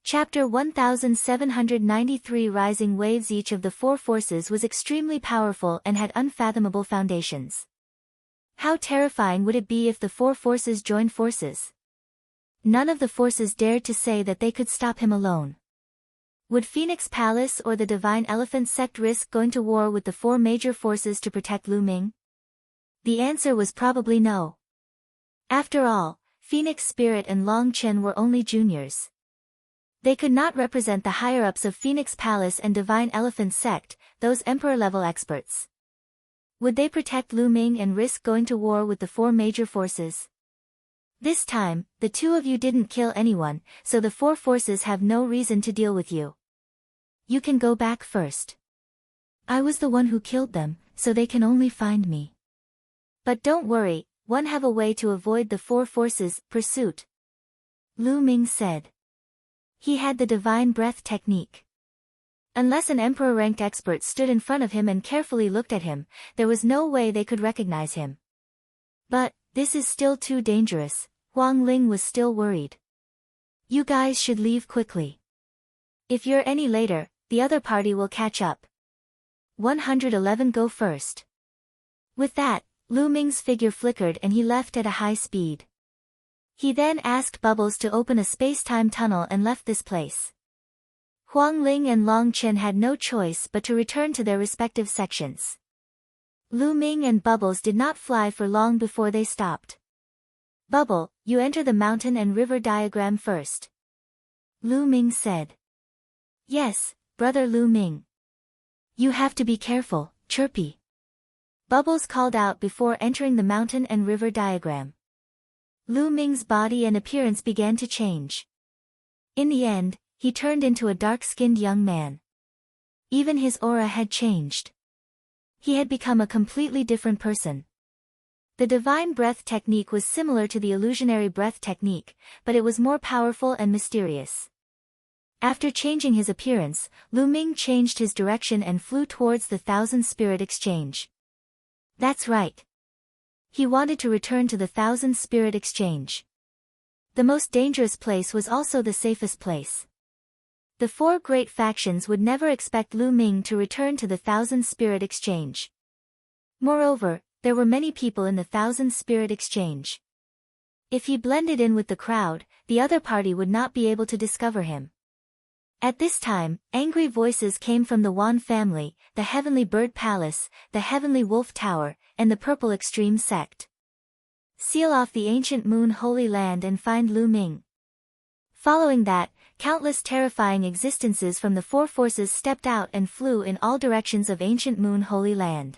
Chapter 1793 Rising Waves. Each of the four forces was extremely powerful and had unfathomable foundations. How terrifying would it be if the four forces joined forces? None of the forces dared to say that they could stop him alone. Would Phoenix Palace or the Divine Elephant Sect risk going to war with the four major forces to protect Lu Ming? The answer was probably no. After all, Phoenix Spirit and Long Chen were only juniors. They could not represent the higher-ups of Phoenix Palace and Divine Elephant Sect, those emperor-level experts. Would they protect Lu Ming and risk going to war with the four major forces? This time, the two of you didn't kill anyone, so the four forces have no reason to deal with you. You can go back first. I was the one who killed them, so they can only find me. But don't worry, one have a way to avoid the four forces' pursuit. Lu Ming said. He had the divine breath technique. Unless an emperor-ranked expert stood in front of him and carefully looked at him, there was no way they could recognize him. But, this is still too dangerous. Huang Ling was still worried. You guys should leave quickly. If you're any later, the other party will catch up. 111 Go first. With that, Lu Ming's figure flickered and he left at a high speed. He then asked Bubbles to open a space-time tunnel and left this place. Huang Ling and Long Chen had no choice but to return to their respective sections. Lu Ming and Bubbles did not fly for long before they stopped. Bubble, you enter the mountain and river diagram first. Lu Ming said. Yes, brother Lu Ming. You have to be careful, Chirpy. Bubbles called out before entering the mountain and river diagram. Lu Ming's body and appearance began to change. In the end, he turned into a dark-skinned young man. Even his aura had changed. He had become a completely different person. The divine breath technique was similar to the illusionary breath technique, but it was more powerful and mysterious. After changing his appearance, Lu Ming changed his direction and flew towards the Thousand Spirit Exchange. That's right. He wanted to return to the Thousand Spirit Exchange. The most dangerous place was also the safest place. The four great factions would never expect Lu Ming to return to the Thousand Spirit Exchange. Moreover, there were many people in the Thousand Spirit Exchange. If he blended in with the crowd, the other party would not be able to discover him. At this time, angry voices came from the Wan family, the Heavenly Bird Palace, the Heavenly Wolf Tower, and the Purple Extreme Sect. Seal off the ancient Moon Holy Land and find Lu Ming. Following that, countless terrifying existences from the four forces stepped out and flew in all directions of ancient Moon Holy Land.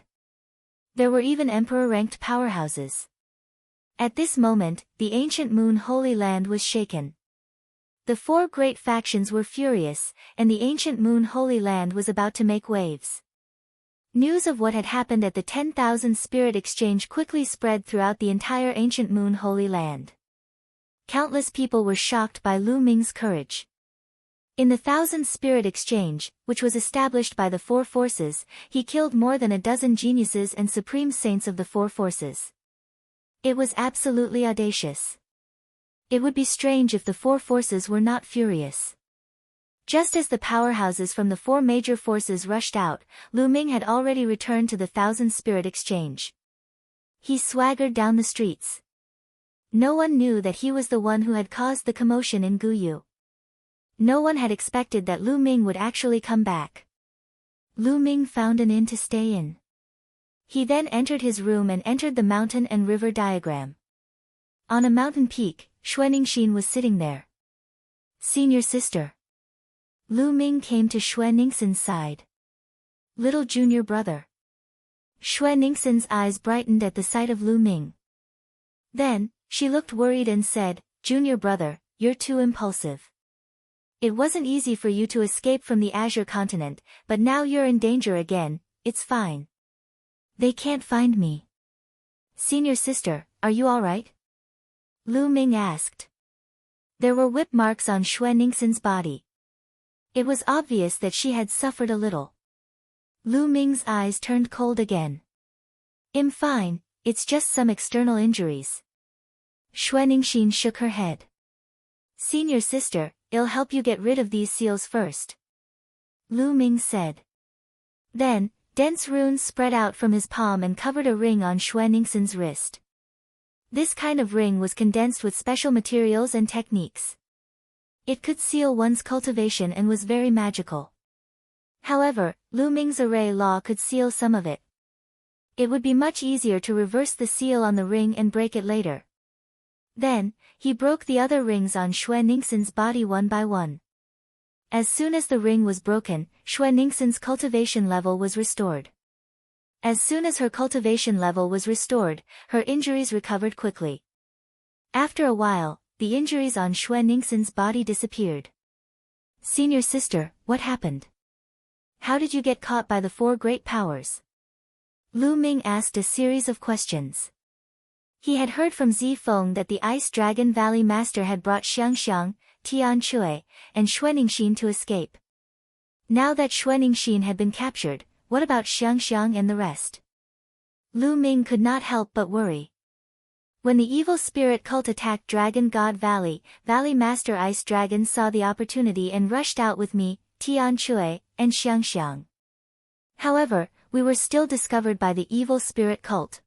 There were even emperor-ranked powerhouses. At this moment, the ancient Moon Holy Land was shaken. The four great factions were furious, and the ancient Moon Holy Land was about to make waves. News of what had happened at the 10,000 Spirit Exchange quickly spread throughout the entire ancient Moon Holy Land. Countless people were shocked by Lu Ming's courage. In the 1,000 Spirit Exchange, which was established by the four forces, he killed more than a dozen geniuses and supreme saints of the four forces. It was absolutely audacious. It would be strange if the four forces were not furious. Just as the powerhouses from the four major forces rushed out, Lu Ming had already returned to the 1,000 Spirit Exchange. He swaggered down the streets. No one knew that he was the one who had caused the commotion in Qiu Yue. No one had expected that Lu Ming would actually come back. Lu Ming found an inn to stay in. He then entered his room and entered the mountain and river diagram. On a mountain peak, Xuanixin was sitting there. Senior sister. Lu Ming came to Xuanixin's side. Little junior brother. Xuanixin's eyes brightened at the sight of Lu Ming. Then, she looked worried and said, Junior brother, you're too impulsive. It wasn't easy for you to escape from the Azure continent, but now you're in danger again, it's fine. They can't find me. Senior sister, are you alright? Lu Ming asked. There were whip marks on Xuanixin's body. It was obvious that she had suffered a little. Lu Ming's eyes turned cold again. I'm fine, it's just some external injuries. Xuanixin shook her head. Senior sister, I'll help you get rid of these seals first," Lu Ming said. Then, dense runes spread out from his palm and covered a ring on Xuanningsin's wrist. This kind of ring was condensed with special materials and techniques. It could seal one's cultivation and was very magical. However, Lu Ming's array law could seal some of it. It would be much easier to reverse the seal on the ring and break it later. Then, he broke the other rings on Xuanningsin's body one by one. As soon as the ring was broken, Xuanningsin's cultivation level was restored. As soon as her cultivation level was restored, her injuries recovered quickly. After a while, the injuries on Xuanningsin's body disappeared. "Senior sister, what happened? How did you get caught by the four great powers?" Lu Ming asked a series of questions. He had heard from Zifeng that the Ice Dragon Valley Master had brought Xiangxiang, Tianchui, and Xuanningsin to escape. Now that Xuanningsin had been captured, what about Xiangxiang and the rest? Lu Ming could not help but worry. When the evil spirit cult attacked Dragon God Valley, Valley Master Ice Dragon saw the opportunity and rushed out with me, Tianchui, and Xiangxiang. However, we were still discovered by the evil spirit cult.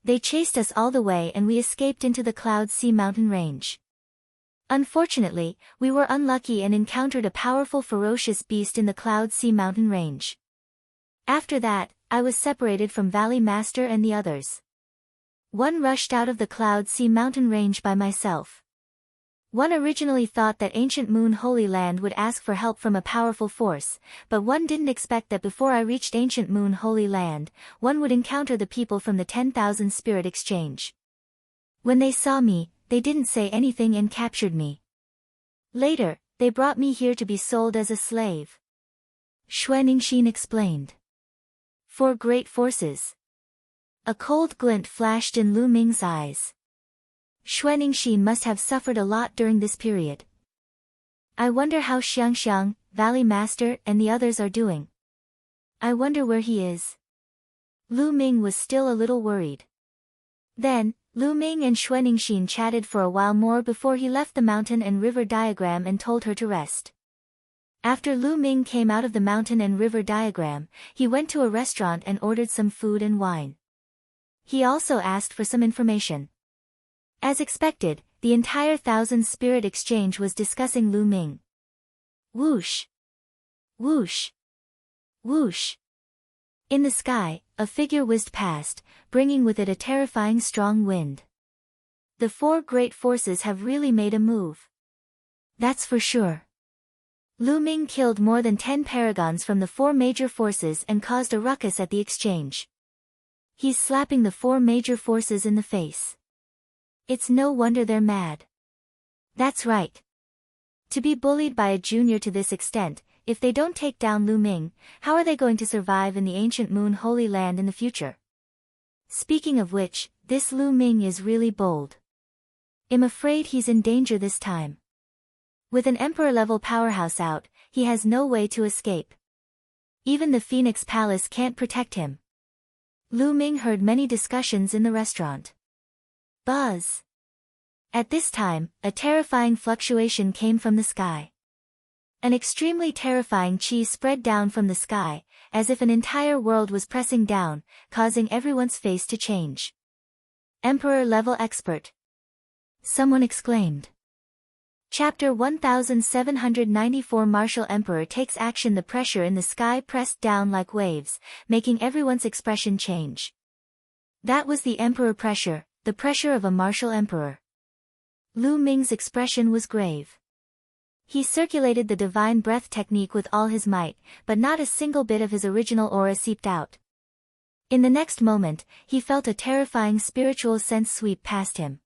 They chased us all the way and we escaped into the Cloud Sea mountain range. Unfortunately, we were unlucky and encountered a powerful ferocious beast in the Cloud Sea mountain range. After that, I was separated from Valley Master and the others. One rushed out of the Cloud Sea mountain range by myself. One originally thought that ancient Moon Holy Land would ask for help from a powerful force, but one didn't expect that before I reached ancient Moon Holy Land, one would encounter the people from the 10,000 Spirit Exchange. When they saw me, they didn't say anything and captured me. Later, they brought me here to be sold as a slave. Xuanningsin explained. "Four great forces." A cold glint flashed in Lu Ming's eyes. Xuanningsin must have suffered a lot during this period. I wonder how Xiangxiang, Valley Master, and the others are doing. I wonder where he is. Lu Ming was still a little worried. Then, Lu Ming and Xuanningsin chatted for a while more before he left the mountain and river diagram and told her to rest. After Lu Ming came out of the mountain and river diagram, he went to a restaurant and ordered some food and wine. He also asked for some information. As expected, the entire Thousand Spirit Exchange was discussing Lu Ming. Whoosh! Whoosh! Whoosh! In the sky, a figure whizzed past, bringing with it a terrifying strong wind. The four great forces have really made a move. That's for sure. Lu Ming killed more than 10 paragons from the four major forces and caused a ruckus at the exchange. He's slapping the four major forces in the face. It's no wonder they're mad. That's right. To be bullied by a junior to this extent, if they don't take down Lu Ming, how are they going to survive in the ancient Moon Holy Land in the future? Speaking of which, this Lu Ming is really bold. I'm afraid he's in danger this time. With an Emperor-level powerhouse out, he has no way to escape. Even the Phoenix Palace can't protect him. Lu Ming heard many discussions in the restaurant. Buzz! At this time, a terrifying fluctuation came from the sky. An extremely terrifying chi spread down from the sky, as if an entire world was pressing down, causing everyone's face to change. Emperor-level expert! Someone exclaimed. Chapter 1794 Martial Emperor takes action. The pressure in the sky pressed down like waves, making everyone's expression change. That was the Emperor pressure, the pressure of a martial emperor. Lu Ming's expression was grave. He circulated the divine breath technique with all his might, but not a single bit of his original aura seeped out. In the next moment, he felt a terrifying spiritual sense sweep past him.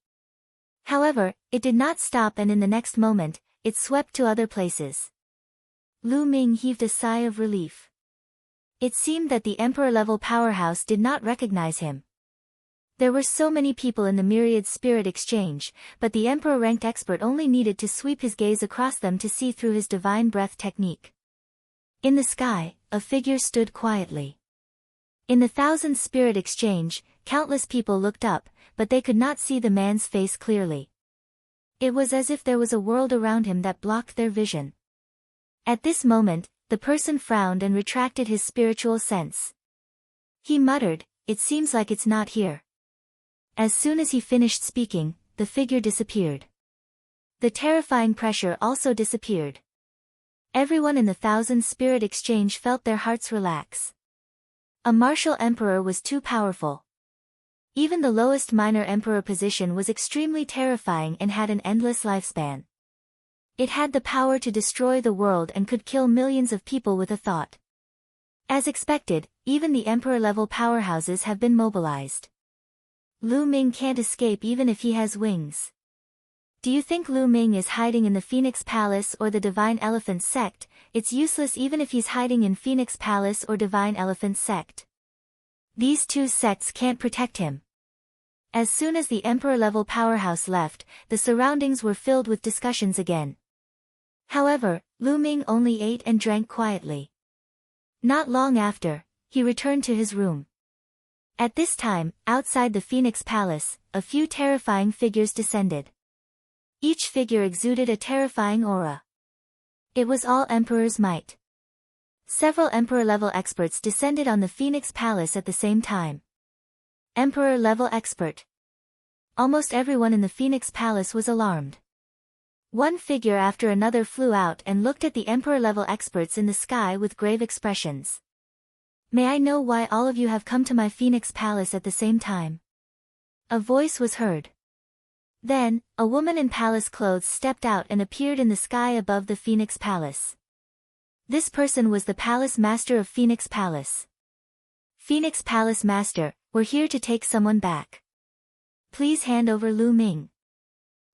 However, it did not stop, and in the next moment, it swept to other places. Lu Ming heaved a sigh of relief. It seemed that the Emperor-level powerhouse did not recognize him. There were so many people in the myriad spirit exchange, but the Emperor-ranked expert only needed to sweep his gaze across them to see through his divine breath technique. In the sky, a figure stood quietly. In the Thousand Spirit Exchange, countless people looked up, but they could not see the man's face clearly. It was as if there was a world around him that blocked their vision. At this moment, the person frowned and retracted his spiritual sense. He muttered, "It seems like it's not here." As soon as he finished speaking, the figure disappeared. The terrifying pressure also disappeared. Everyone in the Thousand Spirit Exchange felt their hearts relax. A martial emperor was too powerful. Even the lowest minor emperor position was extremely terrifying and had an endless lifespan. It had the power to destroy the world and could kill millions of people with a thought. As expected, even the emperor-level powerhouses have been mobilized. Lu Ming can't escape even if he has wings. Do you think Lu Ming is hiding in the Phoenix Palace or the Divine Elephant Sect? It's useless even if he's hiding in Phoenix Palace or Divine Elephant Sect. These two sects can't protect him. As soon as the emperor-level powerhouse left, the surroundings were filled with discussions again. However, Lu Ming only ate and drank quietly. Not long after, he returned to his room. At this time, outside the Phoenix Palace, a few terrifying figures descended. Each figure exuded a terrifying aura. It was all Emperor's might. Several Emperor-level experts descended on the Phoenix Palace at the same time. Emperor-level expert. Almost everyone in the Phoenix Palace was alarmed. One figure after another flew out and looked at the Emperor-level experts in the sky with grave expressions. "May I know why all of you have come to my Phoenix Palace at the same time?" A voice was heard. Then, a woman in palace clothes stepped out and appeared in the sky above the Phoenix Palace. This person was the Palace Master of Phoenix Palace. "Phoenix Palace Master, we're here to take someone back. Please hand over Lu Ming,"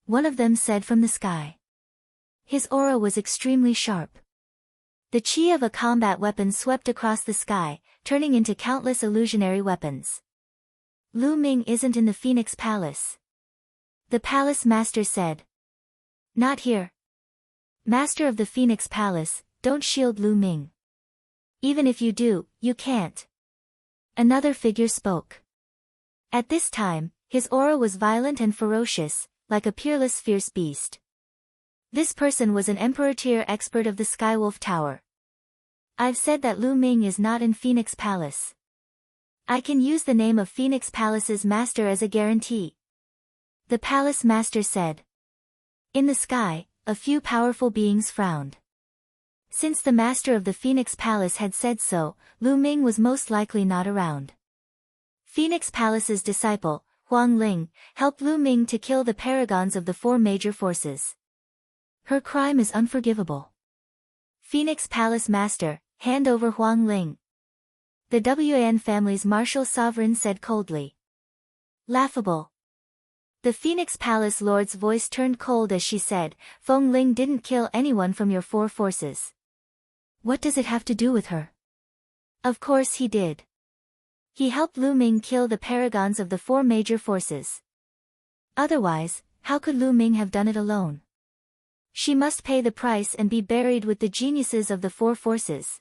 one of them said from the sky. His aura was extremely sharp. The chi of a combat weapon swept across the sky, turning into countless illusionary weapons. "Lu Ming isn't in the Phoenix Palace," the Palace Master said. "Not here. Master of the Phoenix Palace, don't shield Lu Ming. Even if you do, you can't." Another figure spoke. At this time, his aura was violent and ferocious, like a peerless fierce beast. This person was an Emperor-tier expert of the Skywolf Tower. "I've said that Lu Ming is not in Phoenix Palace. I can use the name of Phoenix Palace's master as a guarantee," the Palace Master said. In the sky, a few powerful beings frowned. Since the master of the Phoenix Palace had said so, Lu Ming was most likely not around. Phoenix Palace's disciple, Huang Ling, helped Lu Ming to kill the paragons of the four major forces. Her crime is unforgivable. "Phoenix Palace Master, hand over Huang Ling," the Wan family's martial sovereign said coldly. Laughable. The Phoenix Palace Lord's voice turned cold as she said, "Feng Ling didn't kill anyone from your four forces. What does it have to do with her?" "Of course he did. He helped Lu Ming kill the paragons of the four major forces. Otherwise, how could Lu Ming have done it alone? She must pay the price and be buried with the geniuses of the four forces."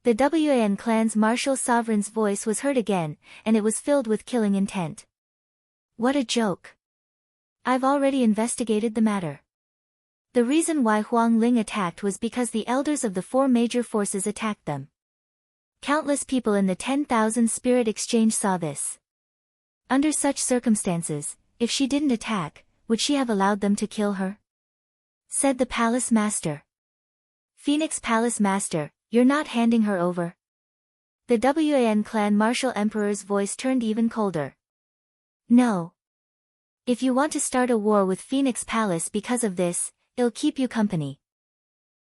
The Wan clan's martial sovereign's voice was heard again, and it was filled with killing intent. What a joke. I've already investigated the matter. The reason why Huang Ling attacked was because the elders of the four major forces attacked them. Countless people in the 10,000 Spirit Exchange saw this. Under such circumstances, if she didn't attack, would she have allowed them to kill her? Said the Palace Master. "Phoenix Palace Master, you're not handing her over?" The Wan clan martial emperor's voice turned even colder. "No. If you want to start a war with Phoenix Palace because of this, it'll keep you company."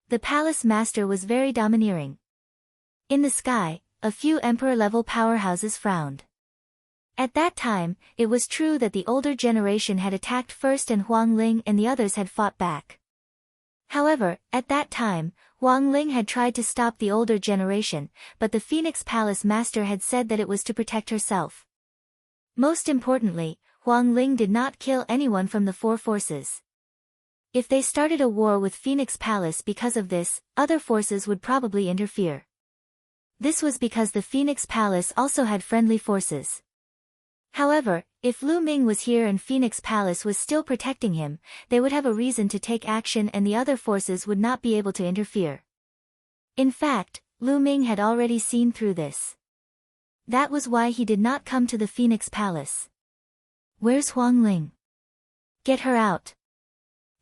The Palace Master was very domineering. In the sky, a few emperor-level powerhouses frowned. At that time, it was true that the older generation had attacked first and Huang Ling and the others had fought back. However, at that time, Huang Ling had tried to stop the older generation, but the Phoenix Palace Master had said that it was to protect herself. Most importantly, Huang Ling did not kill anyone from the four forces. If they started a war with Phoenix Palace because of this, other forces would probably interfere. This was because the Phoenix Palace also had friendly forces. However, If Lu Ming was here and Phoenix Palace was still protecting him, they would have a reason to take action and the other forces would not be able to interfere. In fact, Lu Ming had already seen through this. That was why he did not come to the Phoenix Palace. Where's Huang Ling? Get her out.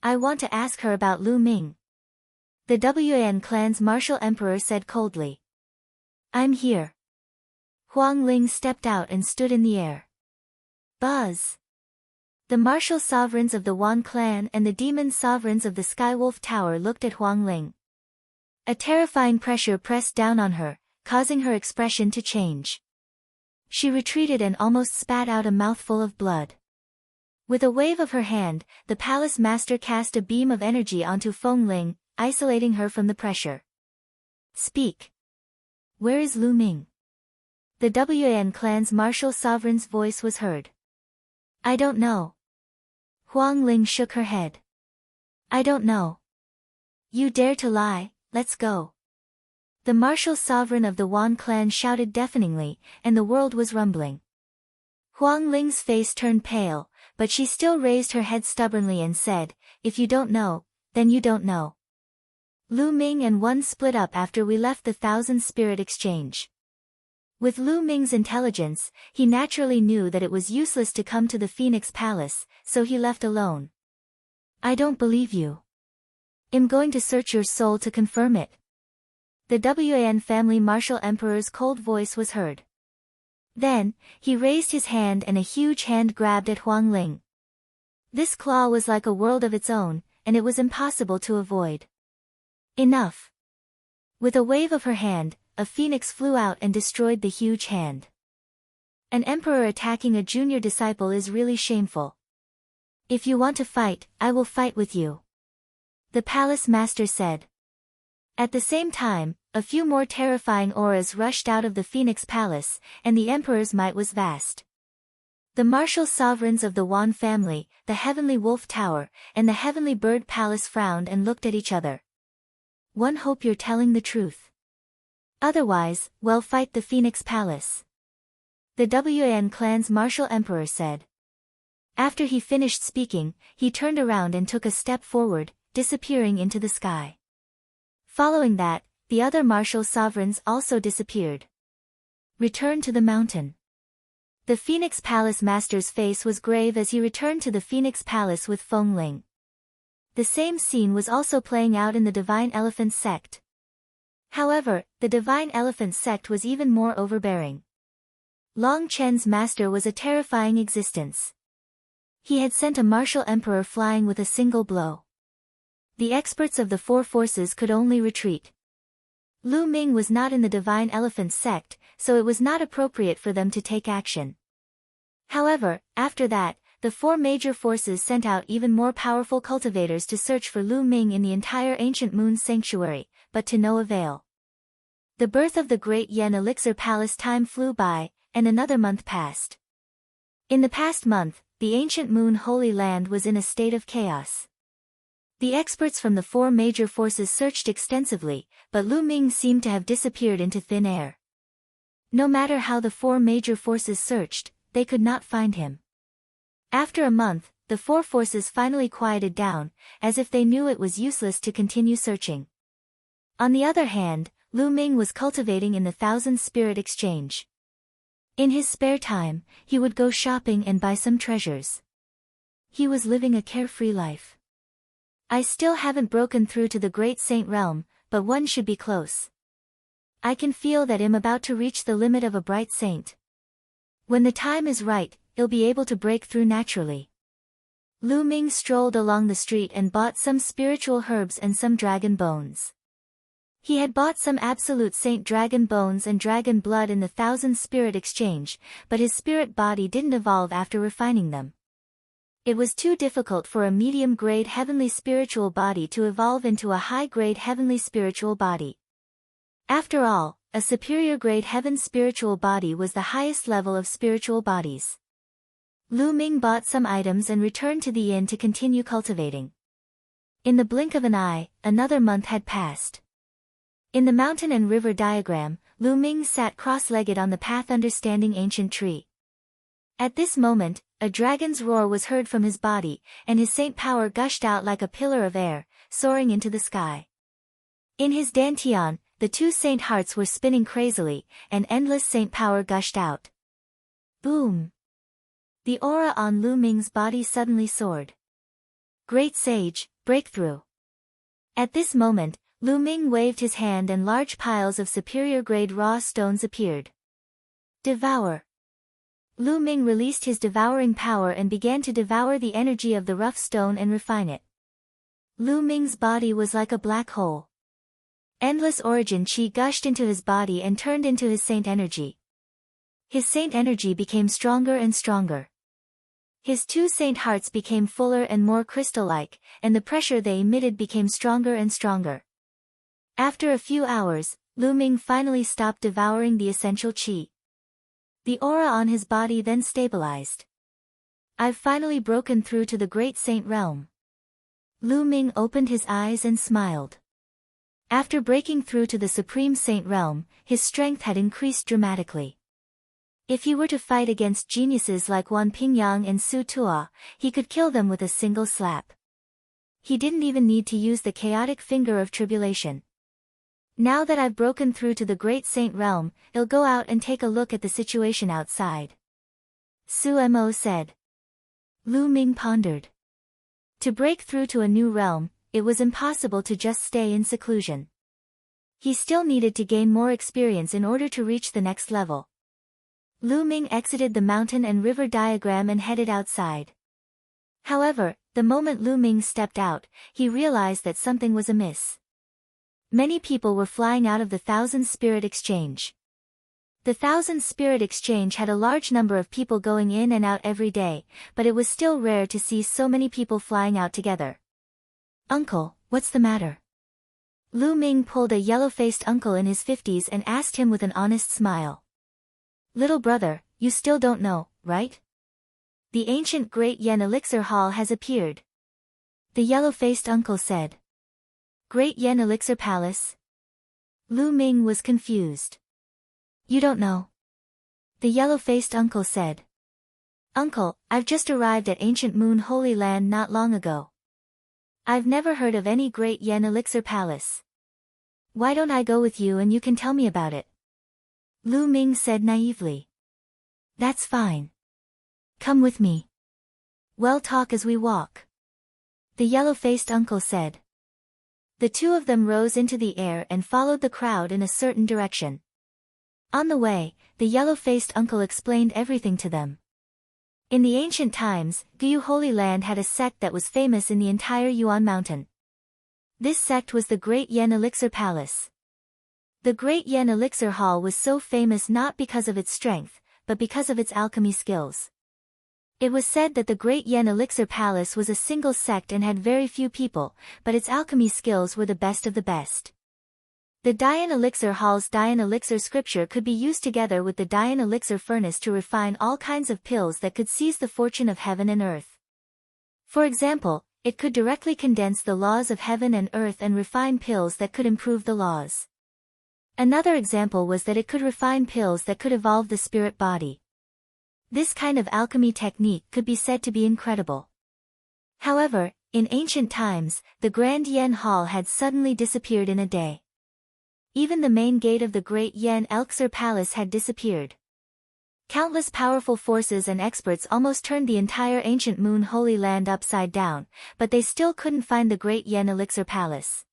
I want to ask her about Lu Ming. The Wan clan's martial emperor said coldly. I'm here. Huang Ling stepped out and stood in the air. Buzz. The martial sovereigns of the Wan clan and the demon sovereigns of the Skywolf Tower looked at Huang Ling. A terrifying pressure pressed down on her, causing her expression to change. She retreated and almost spat out a mouthful of blood. With a wave of her hand, the palace master cast a beam of energy onto Feng Ling, isolating her from the pressure. Speak. Where is Lu Ming? The Wan clan's martial sovereign's voice was heard. I don't know. Huang Ling shook her head. I don't know. You dare to lie, let's go. The martial sovereign of the Wan clan shouted deafeningly, and the world was rumbling. Huang Ling's face turned pale, but she still raised her head stubbornly and said, if you don't know, then you don't know. Lu Ming and One split up after we left the Thousand Spirit Exchange. With Lu Ming's intelligence, he naturally knew that it was useless to come to the Phoenix Palace, so he left alone. I don't believe you. I'm going to search your soul to confirm it. The Wan family martial emperor's cold voice was heard. Then, he raised his hand and a huge hand grabbed at Huang Ling. This claw was like a world of its own, and it was impossible to avoid. Enough. With a wave of her hand, a phoenix flew out and destroyed the huge hand. An emperor attacking a junior disciple is really shameful. If you want to fight, I will fight with you. The palace master said. At the same time, a few more terrifying auras rushed out of the Phoenix Palace, and the emperor's might was vast. The martial sovereigns of the Wan family, the Heavenly Wolf Tower, and the Heavenly Bird Palace frowned and looked at each other. One hope you're telling the truth. Otherwise, well, fight the Phoenix Palace. The Wan clan's martial emperor said. After he finished speaking, he turned around and took a step forward, disappearing into the sky. Following that, the other martial sovereigns also disappeared. Return to the mountain. The Phoenix Palace master's face was grave as he returned to the Phoenix Palace with Feng Ling. The same scene was also playing out in the Divine Elephant sect. However, the Divine Elephant sect was even more overbearing. Long Chen's master was a terrifying existence. He had sent a martial emperor flying with a single blow. The experts of the four forces could only retreat. Lu Ming was not in the Divine Elephant sect, so it was not appropriate for them to take action. However, after that, the four major forces sent out even more powerful cultivators to search for Lu Ming in the entire Ancient Moon Sanctuary, but to no avail. The birth of the Great Yen Elixir Palace time flew by, and another month passed. In the past month, the Ancient Moon Holy Land was in a state of chaos. The experts from the four major forces searched extensively, but Lu Ming seemed to have disappeared into thin air. No matter how the four major forces searched, they could not find him. After a month, the four forces finally quieted down, as if they knew it was useless to continue searching. On the other hand, Lu Ming was cultivating in the Thousand Spirit Exchange. In his spare time, he would go shopping and buy some treasures. He was living a carefree life. I still haven't broken through to the Great Saint Realm, but one should be close. I can feel that I'm about to reach the limit of a bright saint. When the time is right, I'll be able to break through naturally. Lu Ming strolled along the street and bought some spiritual herbs and some dragon bones. He had bought some absolute saint dragon bones and dragon blood in the Thousand Spirit Exchange, but his spirit body didn't evolve after refining them. It was too difficult for a medium-grade heavenly spiritual body to evolve into a high-grade heavenly spiritual body. After all, a superior-grade heaven spiritual body was the highest level of spiritual bodies. Lu Ming bought some items and returned to the inn to continue cultivating. In the blink of an eye, another month had passed. In the mountain and river diagram, Lu Ming sat cross-legged on the path understanding ancient tree. At this moment, A dragon's roar was heard from his body, and his saint power gushed out like a pillar of air, soaring into the sky. In his dantian, the two saint hearts were spinning crazily, and endless saint power gushed out. Boom! The aura on Lu Ming's body suddenly soared. Great sage, breakthrough! At this moment, Lu Ming waved his hand and large piles of superior-grade raw stones appeared. Devour! Lu Ming released his devouring power and began to devour the energy of the rough stone and refine it. Lu Ming's body was like a black hole. Endless origin qi gushed into his body and turned into his saint energy. His saint energy became stronger and stronger. His two saint hearts became fuller and more crystal-like, and the pressure they emitted became stronger and stronger. After a few hours, Lu Ming finally stopped devouring the essential qi. The aura on his body then stabilized. I've finally broken through to the great saint realm. Lu Ming opened his eyes and smiled. After breaking through to the supreme saint realm, his strength had increased dramatically. If he were to fight against geniuses like Wan Pingyang and Su Tua, he could kill them with a single slap. He didn't even need to use the chaotic finger of tribulation. Now that I've broken through to the great saint realm, I'll go out and take a look at the situation outside. Su Mo said. Lu Ming pondered. To break through to a new realm, it was impossible to just stay in seclusion. He still needed to gain more experience in order to reach the next level. Lu Ming exited the mountain and river diagram and headed outside. However, the moment Lu Ming stepped out, he realized that something was amiss. Many people were flying out of the Thousand Spirit Exchange. The Thousand Spirit Exchange had a large number of people going in and out every day, but it was still rare to see so many people flying out together. Uncle, what's the matter? Lu Ming pulled a yellow-faced uncle in his 50s and asked him with an honest smile. Little brother, you still don't know, right? The ancient Great Yen Elixir Hall has appeared. The yellow-faced uncle said. Great Yen Elixir Palace? Lu Ming was confused. You don't know? The yellow-faced uncle said. Uncle, I've just arrived at Ancient Moon Holy Land not long ago. I've never heard of any Great Yen Elixir Palace. Why don't I go with you and you can tell me about it? Lu Ming said naively. That's fine. Come with me. We'll talk as we walk. The yellow-faced uncle said. The two of them rose into the air and followed the crowd in a certain direction. On the way, the yellow-faced uncle explained everything to them. In the ancient times, Qiu Holy Land had a sect that was famous in the entire Yuan Mountain. This sect was the Great Yen Elixir Palace. The Great Yen Elixir Hall was so famous not because of its strength, but because of its alchemy skills. It was said that the Great Yen Elixir Palace was a single sect and had very few people, but its alchemy skills were the best of the best. The Dian Elixir Hall's Dian Elixir scripture could be used together with the Dian Elixir furnace to refine all kinds of pills that could seize the fortune of heaven and earth. For example, it could directly condense the laws of heaven and earth and refine pills that could improve the laws. Another example was that it could refine pills that could evolve the spirit body. This kind of alchemy technique could be said to be incredible. However, in ancient times, the Grand Yen Hall had suddenly disappeared in a day. Even the main gate of the Great Yen Elixir Palace had disappeared. Countless powerful forces and experts almost turned the entire ancient Moon Holy Land upside down, but they still couldn't find the Great Yen Elixir Palace.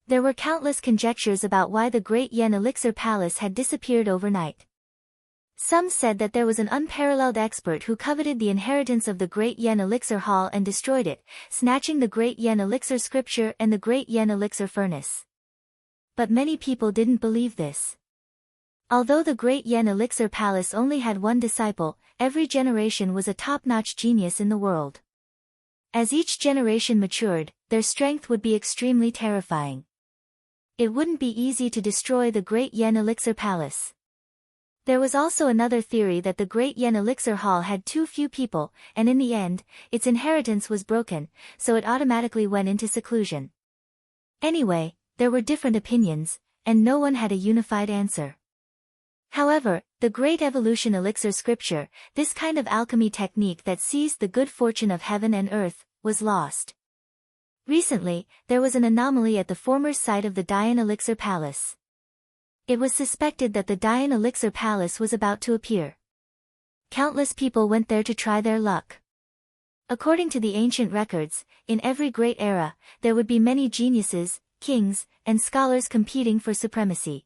There were countless conjectures about why the Great Yen Elixir Palace had disappeared overnight. Some said that there was an unparalleled expert who coveted the inheritance of the Great Yen Elixir Hall and destroyed it, snatching the Great Yen Elixir scripture and the Great Yen Elixir furnace. But many people didn't believe this. Although the Great Yen Elixir Palace only had one disciple, every generation was a top-notch genius in the world. As each generation matured, their strength would be extremely terrifying. It wouldn't be easy to destroy the Great Yen Elixir Palace. There was also another theory that the Great Yen Elixir Hall had too few people, and in the end, its inheritance was broken, so it automatically went into seclusion. Anyway, there were different opinions, and no one had a unified answer. However, The Great Evolution Elixir Scripture, this kind of alchemy technique that seized the good fortune of heaven and earth, was lost. Recently, there was an anomaly at the former site of the Dian Elixir Palace. It was suspected that the Dian Elixir Palace was about to appear. Countless people went there to try their luck. According to the ancient records, in every great era, there would be many geniuses, kings, and scholars competing for supremacy.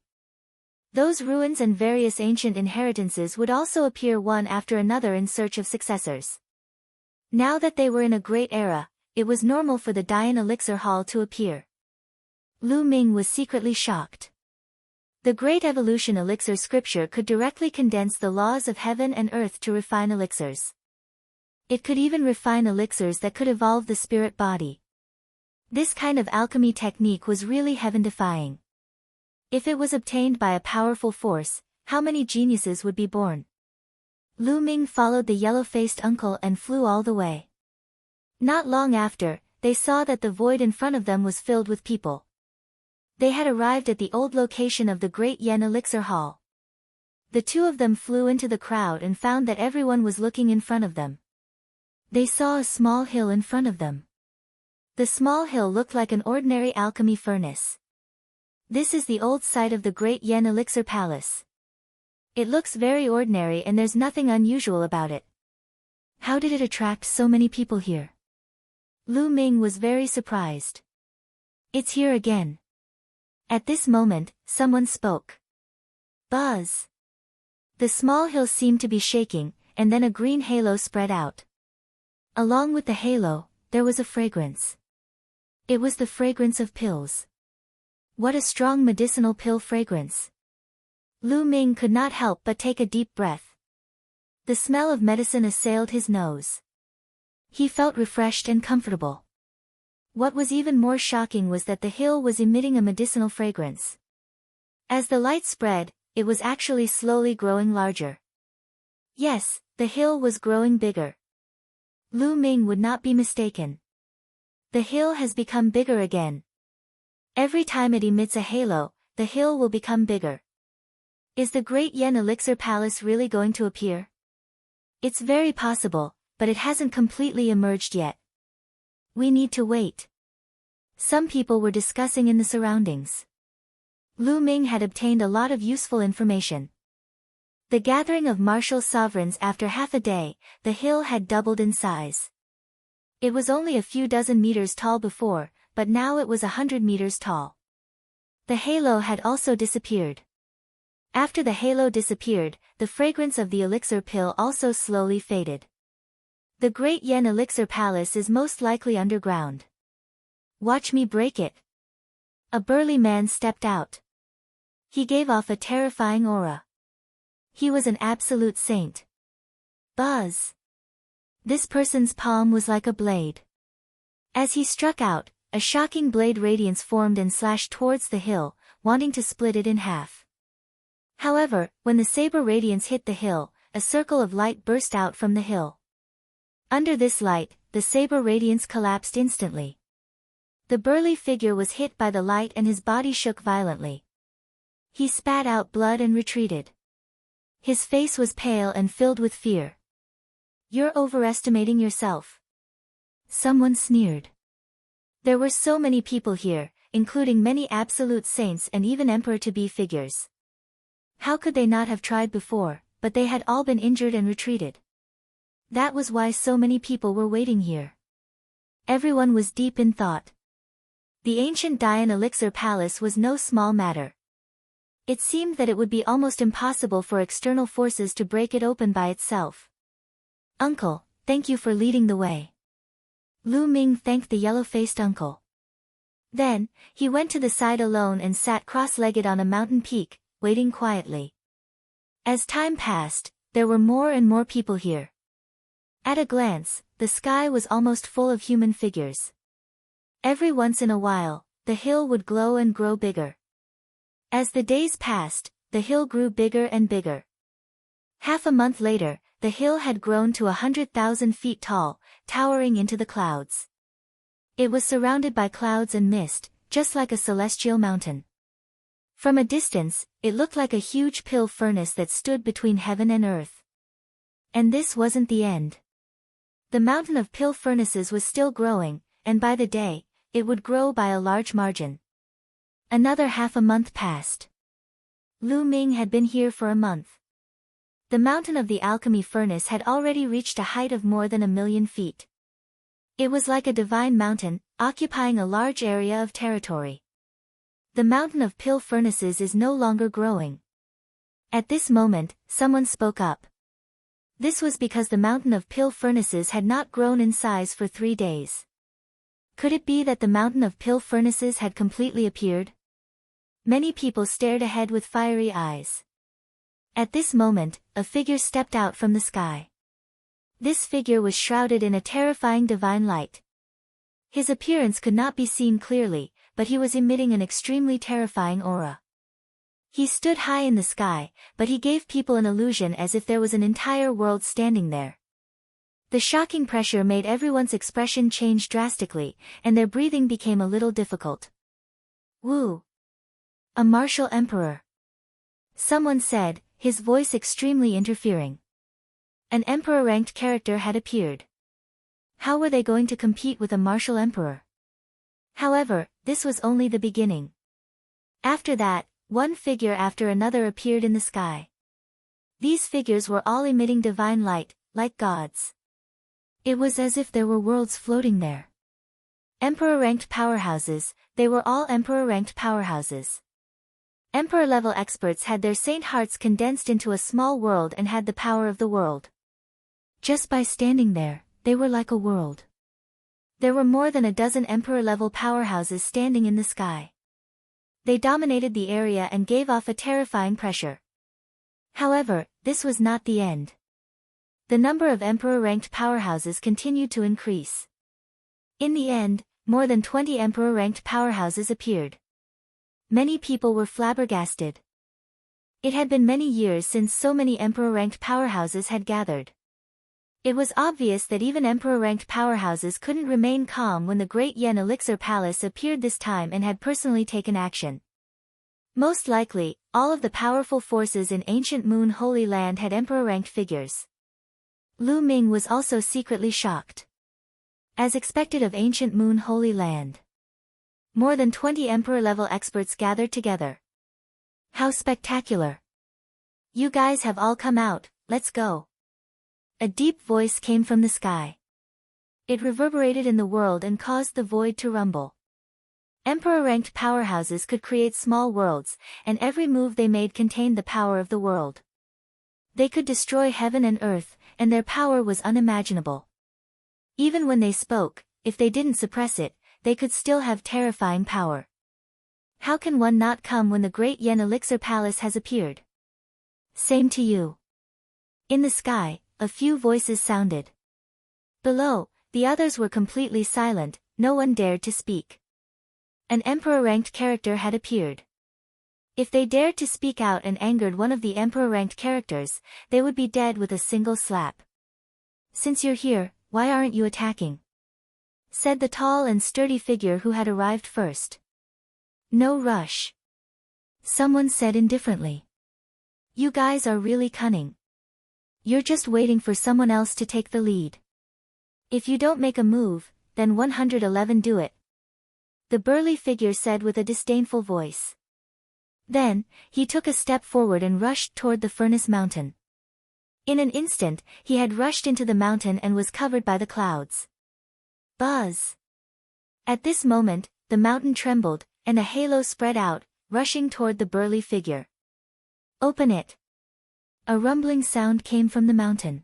Those ruins and various ancient inheritances would also appear one after another in search of successors. Now that they were in a great era, it was normal for the Dian Elixir Hall to appear. Lu Ming was secretly shocked. The Great Evolution Elixir Scripture could directly condense the laws of heaven and earth to refine elixirs. It could even refine elixirs that could evolve the spirit body. This kind of alchemy technique was really heaven-defying. If it was obtained by a powerful force, how many geniuses would be born? Lu Ming followed the yellow-faced uncle and flew all the way. Not long after, they saw that the void in front of them was filled with people. They had arrived at the old location of the Great Yen Elixir Hall. The two of them flew into the crowd and found that everyone was looking in front of them. They saw a small hill in front of them. The small hill looked like an ordinary alchemy furnace. This is the old site of the Great Yen Elixir Palace. It looks very ordinary and there's nothing unusual about it. How did it attract so many people here? Lu Ming was very surprised. It's here again. At this moment, someone spoke. Buzz. The small hill seemed to be shaking, and then a green halo spread out. Along with the halo, there was a fragrance. It was the fragrance of pills. What a strong medicinal pill fragrance. Lu Ming could not help but take a deep breath. The smell of medicine assailed his nose. He felt refreshed and comfortable. What was even more shocking was that the hill was emitting a medicinal fragrance. As the light spread, it was actually slowly growing larger. Yes, the hill was growing bigger. Lu Ming would not be mistaken. The hill has become bigger again. Every time it emits a halo, the hill will become bigger. Is the Great Yen Elixir Palace really going to appear? It's very possible, but it hasn't completely emerged yet. We need to wait. Some people were discussing in the surroundings. Lu Ming had obtained a lot of useful information. The gathering of martial sovereigns after half a day, the hill had doubled in size. It was only a few dozen meters tall before, but now it was 100 meters tall. The halo had also disappeared. After the halo disappeared, the fragrance of the elixir pill also slowly faded. The Great Yen Elixir Palace is most likely underground. Watch me break it. A burly man stepped out. He gave off a terrifying aura. He was an absolute saint. Buzz. This person's palm was like a blade. As he struck out, a shocking blade radiance formed and slashed towards the hill, wanting to split it in half. However, when the saber radiance hit the hill, a circle of light burst out from the hill. Under this light, the saber radiance collapsed instantly. The burly figure was hit by the light and his body shook violently. He spat out blood and retreated. His face was pale and filled with fear. You're overestimating yourself. Someone sneered. There were so many people here, including many absolute saints and even emperor-to-be figures. How could they not have tried before, but they had all been injured and retreated. That was why so many people were waiting here. Everyone was deep in thought. The ancient Dian Elixir Palace was no small matter. It seemed that it would be almost impossible for external forces to break it open by itself. Uncle, thank you for leading the way. Lu Ming thanked the yellow-faced uncle. Then, he went to the side alone and sat cross-legged on a mountain peak, waiting quietly. As time passed, there were more and more people here. At a glance, the sky was almost full of human figures. Every once in a while, the hill would glow and grow bigger. As the days passed, the hill grew bigger and bigger. Half a month later, the hill had grown to 100,000 feet tall, towering into the clouds. It was surrounded by clouds and mist, just like a celestial mountain. From a distance, it looked like a huge pill furnace that stood between heaven and earth. And this wasn't the end. The mountain of pill furnaces was still growing, and by the day, it would grow by a large margin. Another half a month passed. Lu Ming had been here for a month. The mountain of the alchemy furnace had already reached a height of more than 1,000,000 feet. It was like a divine mountain, occupying a large area of territory. The mountain of pill furnaces is no longer growing. At this moment, someone spoke up. This was because the mountain of pill furnaces had not grown in size for 3 days. Could it be that the mountain of pill furnaces had completely appeared? Many people stared ahead with fiery eyes. At this moment, a figure stepped out from the sky. This figure was shrouded in a terrifying divine light. His appearance could not be seen clearly, but he was emitting an extremely terrifying aura. He stood high in the sky, but he gave people an illusion as if there was an entire world standing there. The shocking pressure made everyone's expression change drastically, and their breathing became a little difficult. Wu. A martial emperor. Someone said, his voice extremely interfering. An emperor-ranked character had appeared. How were they going to compete with a martial emperor? However, this was only the beginning. After that, one figure after another appeared in the sky. These figures were all emitting divine light, like gods. It was as if there were worlds floating there. Emperor-ranked powerhouses, they were all emperor-ranked powerhouses. Emperor-level experts had their saint hearts condensed into a small world and had the power of the world. Just by standing there, they were like a world. There were more than a dozen emperor-level powerhouses standing in the sky. They dominated the area and gave off a terrifying pressure. However, this was not the end. The number of emperor-ranked powerhouses continued to increase. In the end, more than 20 emperor-ranked powerhouses appeared. Many people were flabbergasted. It had been many years since so many emperor-ranked powerhouses had gathered. It was obvious that even emperor-ranked powerhouses couldn't remain calm when the Great Yen Elixir Palace appeared this time and had personally taken action. Most likely, all of the powerful forces in ancient Moon Holy Land had emperor-ranked figures. Lu Ming was also secretly shocked. As expected of ancient Moon Holy Land, more than 20 emperor-level experts gathered together. How spectacular! You guys have all come out, let's go. A deep voice came from the sky. It reverberated in the world and caused the void to rumble. Emperor-ranked powerhouses could create small worlds, and every move they made contained the power of the world. They could destroy heaven and earth, and their power was unimaginable. Even when they spoke, if they didn't suppress it, they could still have terrifying power. How can one not come when the Great Yen Elixir Palace has appeared? Same to you. In the sky, a few voices sounded. Below, the others were completely silent, no one dared to speak. An emperor-ranked character had appeared. If they dared to speak out and angered one of the emperor-ranked characters, they would be dead with a single slap. Since you're here, why aren't you attacking? Said the tall and sturdy figure who had arrived first. No rush. Someone said indifferently. You guys are really cunning. You're just waiting for someone else to take the lead. If you don't make a move, then 111 do it. The burly figure said with a disdainful voice. Then, he took a step forward and rushed toward the furnace mountain. In an instant, he had rushed into the mountain and was covered by the clouds. Buzz! At this moment, the mountain trembled, and a halo spread out, rushing toward the burly figure. Open it! A rumbling sound came from the mountain.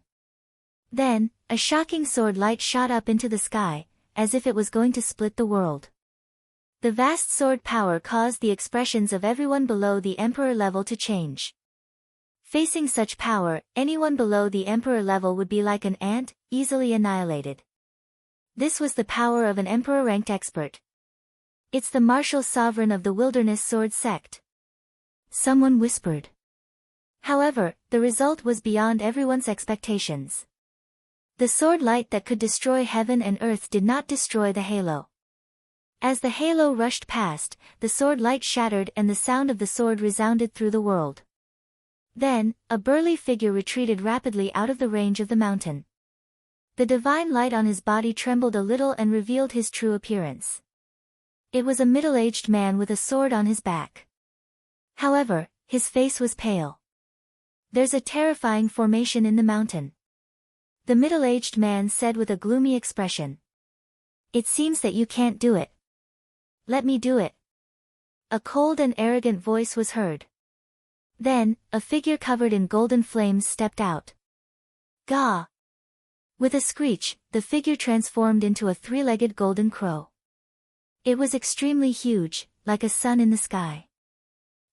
Then, a shocking sword light shot up into the sky, as if it was going to split the world. The vast sword power caused the expressions of everyone below the emperor level to change. Facing such power, anyone below the emperor level would be like an ant, easily annihilated. This was the power of an emperor-ranked expert. It's the martial sovereign of the wilderness sword sect. Someone whispered. However, the result was beyond everyone's expectations. The sword light that could destroy heaven and earth did not destroy the halo. As the halo rushed past, the sword light shattered and the sound of the sword resounded through the world. Then, a burly figure retreated rapidly out of the range of the mountain. The divine light on his body trembled a little and revealed his true appearance. It was a middle-aged man with a sword on his back. However, his face was pale. "There's a terrifying formation in the mountain," the middle-aged man said with a gloomy expression. "It seems that you can't do it. Let me do it." A cold and arrogant voice was heard. Then, a figure covered in golden flames stepped out. Gah! With a screech, the figure transformed into a three-legged golden crow. It was extremely huge, like a sun in the sky.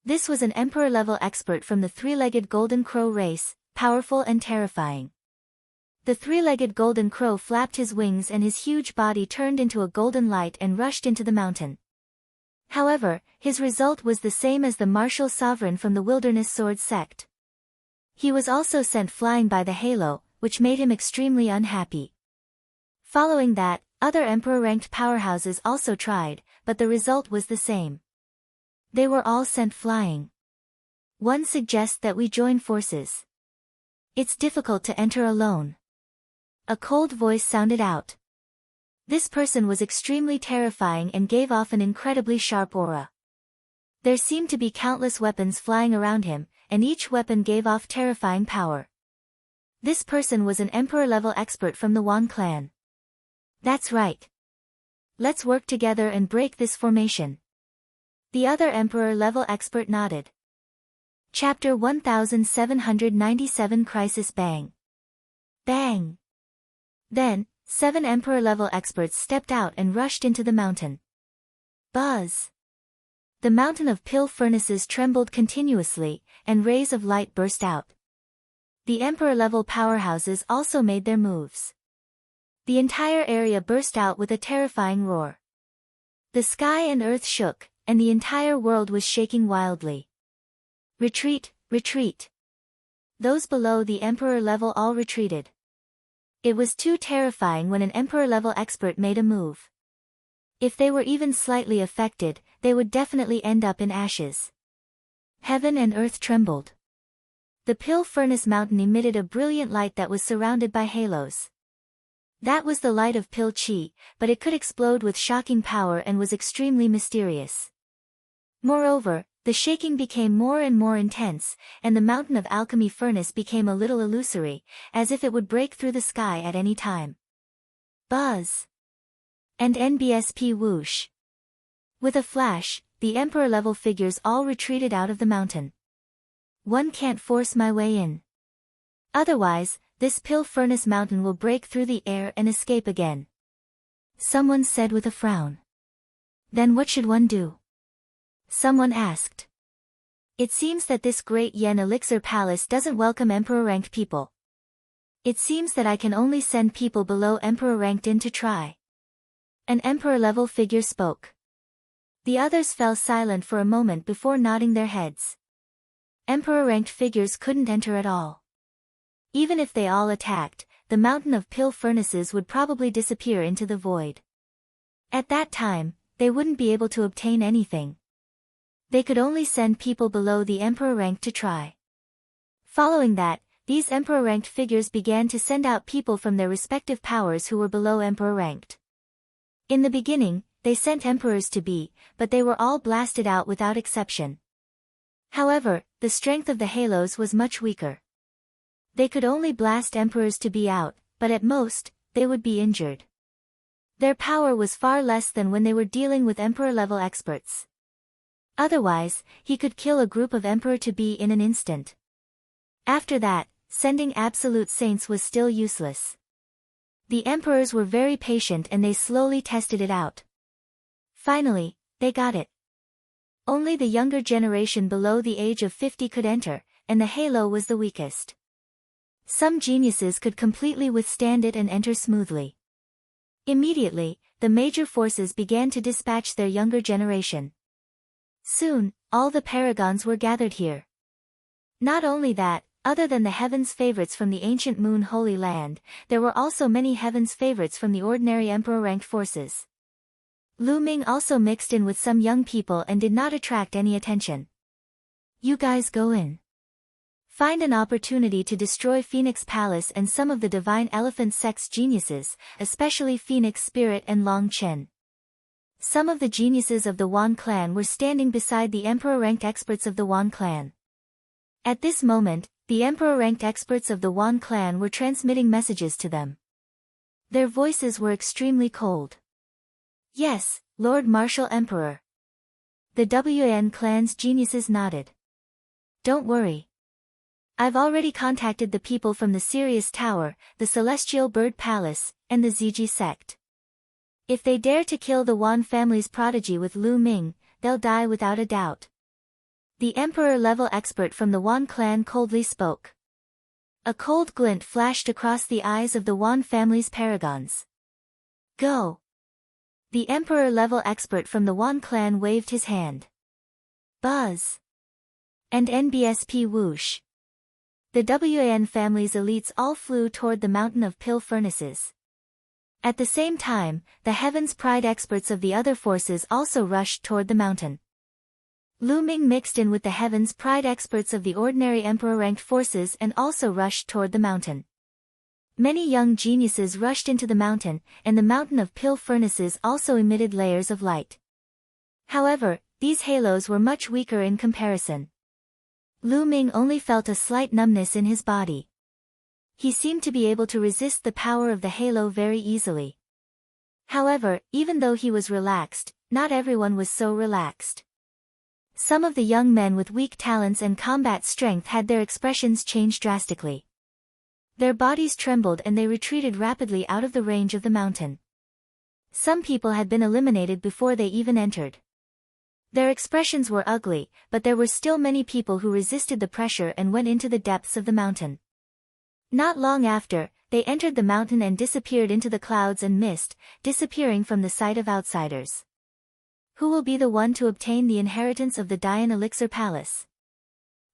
This was an emperor-level expert from the three-legged golden crow race, powerful and terrifying. The three-legged golden crow flapped his wings and his huge body turned into a golden light and rushed into the mountain. However, his result was the same as the martial sovereign from the wilderness sword sect. He was also sent flying by the halo, which made him extremely unhappy. Following that, other emperor-ranked powerhouses also tried, but the result was the same. They were all sent flying. One suggests that we join forces. It's difficult to enter alone. A cold voice sounded out. This person was extremely terrifying and gave off an incredibly sharp aura. There seemed to be countless weapons flying around him, and each weapon gave off terrifying power. This person was an emperor-level expert from the Wan clan. That's right. Let's work together and break this formation. The other emperor-level expert nodded. Chapter 1797 Crisis Bang. Bang! Then, 7 emperor-level experts stepped out and rushed into the mountain. Buzz! The mountain of pill furnaces trembled continuously, and rays of light burst out. The emperor-level powerhouses also made their moves. The entire area burst out with a terrifying roar. The sky and earth shook, and the entire world was shaking wildly. Retreat, retreat! Those below the emperor level all retreated. It was too terrifying when an emperor-level expert made a move. If they were even slightly affected, they would definitely end up in ashes. Heaven and earth trembled. The pill furnace mountain emitted a brilliant light that was surrounded by halos. That was the light of pill chi, but it could explode with shocking power and was extremely mysterious. Moreover, the shaking became more and more intense, and the mountain of alchemy furnace became a little illusory, as if it would break through the sky at any time. Buzz! And NBSP whoosh! With a flash, the emperor-level figures all retreated out of the mountain. One can't force my way in. Otherwise, this pill furnace mountain will break through the air and escape again. Someone said with a frown. Then what should one do? Someone asked. It seems that this great Yen Elixir Palace doesn't welcome Emperor-ranked people. It seems that I can only send people below Emperor-ranked in to try. An Emperor-level figure spoke. The others fell silent for a moment before nodding their heads. Emperor-ranked figures couldn't enter at all. Even if they all attacked, the mountain of pill furnaces would probably disappear into the void. At that time, they wouldn't be able to obtain anything. They could only send people below the emperor rank to try. Following that, these emperor-ranked figures began to send out people from their respective powers who were below emperor-ranked. In the beginning, they sent emperors to be, but they were all blasted out without exception. However, the strength of the halos was much weaker. They could only blast emperors to be out, but at most, they would be injured. Their power was far less than when they were dealing with emperor-level experts. Otherwise, he could kill a group of emperor to be in an instant. After that, sending absolute saints was still useless. The emperors were very patient and they slowly tested it out. Finally, they got it. Only the younger generation below the age of 50 could enter, and the halo was the weakest. Some geniuses could completely withstand it and enter smoothly. Immediately, the major forces began to dispatch their younger generation. Soon, all the paragons were gathered here. Not only that, other than the heavens favorites from the ancient moon Holy Land, there were also many heavens favorites from the ordinary emperor-ranked forces. Lu Ming also mixed in with some young people and did not attract any attention. You guys go in. Find an opportunity to destroy Phoenix Palace and some of the Divine Elephant Sect's geniuses, especially Phoenix Spirit and Long Chen. Some of the geniuses of the Wan clan were standing beside the emperor-ranked experts of the Wan clan. At this moment, the emperor-ranked experts of the Wan clan were transmitting messages to them. Their voices were extremely cold. Yes, Lord Martial Emperor. The WN clan's geniuses nodded. Don't worry. I've already contacted the people from the Sirius Tower, the Celestial Bird Palace, and the Ziji sect. If they dare to kill the Wan family's prodigy with Lu Ming, they'll die without a doubt. The emperor-level expert from the Wan clan coldly spoke. A cold glint flashed across the eyes of the Wan family's paragons. Go! The emperor-level expert from the Wan clan waved his hand. Buzz! And NBSP whoosh! The WAN family's elites all flew toward the mountain of pill furnaces. At the same time, the Heaven's Pride experts of the other forces also rushed toward the mountain. Lu Ming mixed in with the Heaven's Pride experts of the ordinary emperor-ranked forces and also rushed toward the mountain. Many young geniuses rushed into the mountain, and the mountain of pill furnaces also emitted layers of light. However, these halos were much weaker in comparison. Lu Ming only felt a slight numbness in his body. He seemed to be able to resist the power of the halo very easily. However, even though he was relaxed, not everyone was so relaxed. Some of the young men with weak talents and combat strength had their expressions change drastically. Their bodies trembled and they retreated rapidly out of the range of the mountain. Some people had been eliminated before they even entered. Their expressions were ugly, but there were still many people who resisted the pressure and went into the depths of the mountain. Not long after, they entered the mountain and disappeared into the clouds and mist, disappearing from the sight of outsiders. Who will be the one to obtain the inheritance of the Dian Elixir Palace?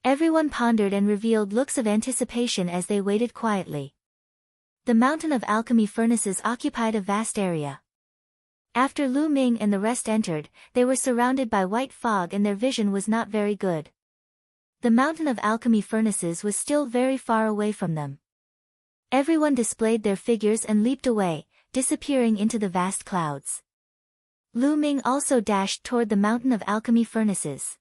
Everyone pondered and revealed looks of anticipation as they waited quietly. The mountain of alchemy furnaces occupied a vast area. After Lu Ming and the rest entered, they were surrounded by white fog and their vision was not very good. The mountain of alchemy furnaces was still very far away from them. Everyone displayed their figures and leaped away, disappearing into the vast clouds. Lu Ming also dashed toward the mountain of alchemy furnaces.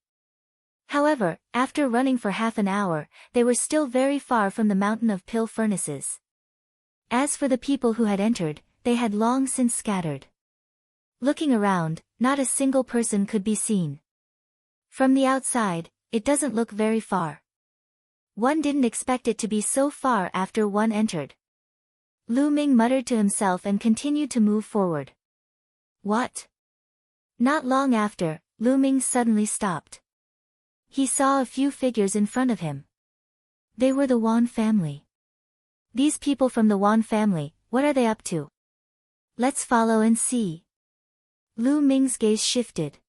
However, after running for half an hour, they were still very far from the mountain of pill furnaces. As for the people who had entered, they had long since scattered. Looking around, not a single person could be seen. From the outside, it doesn't look very far. One didn't expect it to be so far after one entered. Lu Ming muttered to himself and continued to move forward. What? Not long after, Lu Ming suddenly stopped. He saw a few figures in front of him. They were the Wan family. These people from the Wan family, what are they up to? Let's follow and see. Lu Ming's gaze shifted.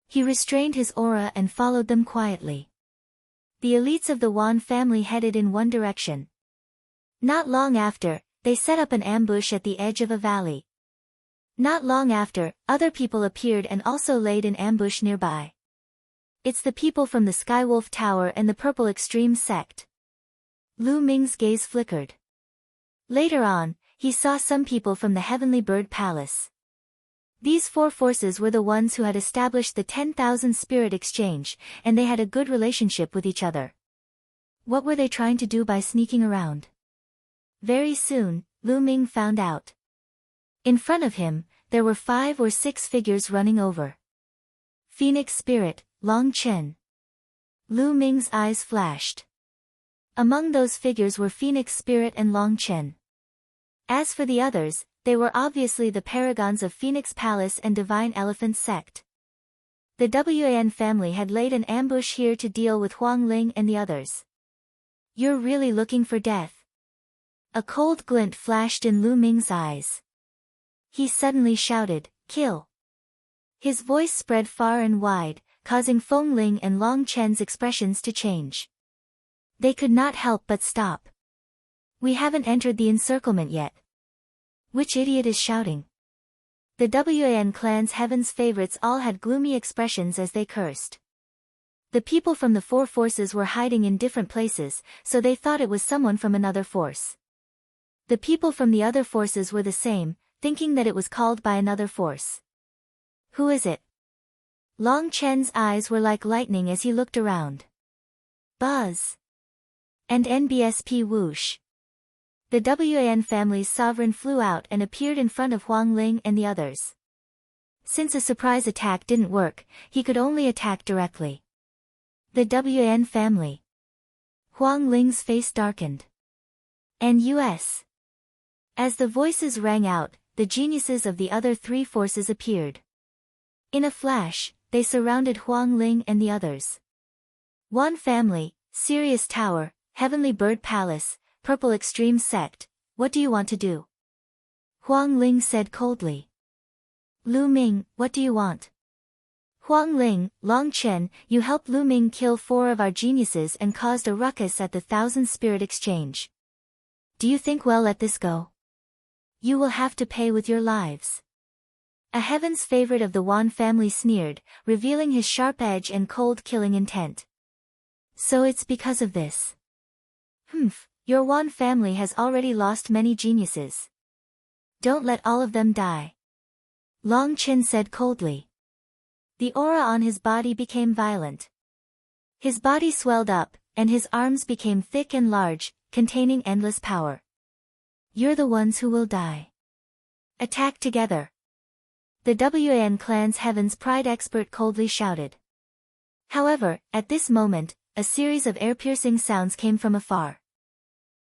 He restrained his aura and followed them quietly. The elites of the Wan family headed in one direction. Not long after, they set up an ambush at the edge of a valley. Not long after, other people appeared and also laid an ambush nearby. It's the people from the Skywolf Tower and the Purple Extreme sect. Lu Ming's gaze flickered. Later on, he saw some people from the Heavenly Bird Palace. These four forces were the ones who had established the 10,000 spirit exchange, and they had a good relationship with each other. What were they trying to do by sneaking around? Very soon, Lu Ming found out. In front of him, there were 5 or 6 figures running over. Phoenix Spirit, Long Chen. Lu Ming's eyes flashed. Among those figures were Phoenix Spirit and Long Chen. As for the others, they were obviously the paragons of Phoenix Palace and Divine Elephant Sect. The WAN family had laid an ambush here to deal with Huang Ling and the others. You're really looking for death. A cold glint flashed in Lu Ming's eyes. He suddenly shouted, "Kill!" His voice spread far and wide, causing Feng Ling and Long Chen's expressions to change. They could not help but stop. We haven't entered the encirclement yet. Which idiot is shouting? The Wan clan's heaven's favorites all had gloomy expressions as they cursed. The people from the four forces were hiding in different places, so they thought it was someone from another force. The people from the other forces were the same, thinking that it was called by another force. Who is it? Long Chen's eyes were like lightning as he looked around. Buzz. And NBSP whoosh. The Wan family's sovereign flew out and appeared in front of Huang Ling and the others. Since a surprise attack didn't work, he could only attack directly. The Wan family. Huang Ling's face darkened. And US. As the voices rang out, the geniuses of the other three forces appeared. In a flash, they surrounded Huang Ling and the others. One family, Sirius Tower, Heavenly Bird Palace, Purple Extreme Sect, what do you want to do? Huang Ling said coldly. Lu Ming, what do you want? Huang Ling, Long Chen, you helped Lu Ming kill 4 of our geniuses and caused a ruckus at the 1,000 Spirit Exchange. Do you think we'll let this go? You will have to pay with your lives. A heaven's favorite of the Wan family sneered, revealing his sharp edge and cold killing intent. So it's because of this. Your Wan family has already lost many geniuses. Don't let all of them die. Long Chen said coldly. The aura on his body became violent. His body swelled up, and his arms became thick and large, containing endless power. You're the ones who will die. Attack together. The Wan clan's heaven's pride expert coldly shouted. However, at this moment, a series of ear-piercing sounds came from afar.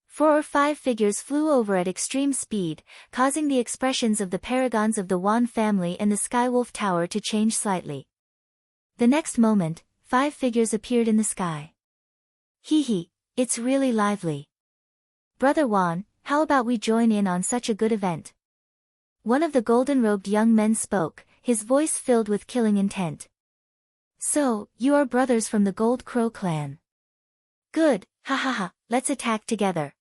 4 or 5 figures flew over at extreme speed, causing the expressions of the paragons of the Wan family and the Skywolf Tower to change slightly. The next moment, 5 figures appeared in the sky. Hee, it's really lively. Brother Wan, how about we join in on such a good event? One of the golden-robed young men spoke, his voice filled with killing intent. So, you are brothers from the Gold Crow clan. Good, ha, let's attack together.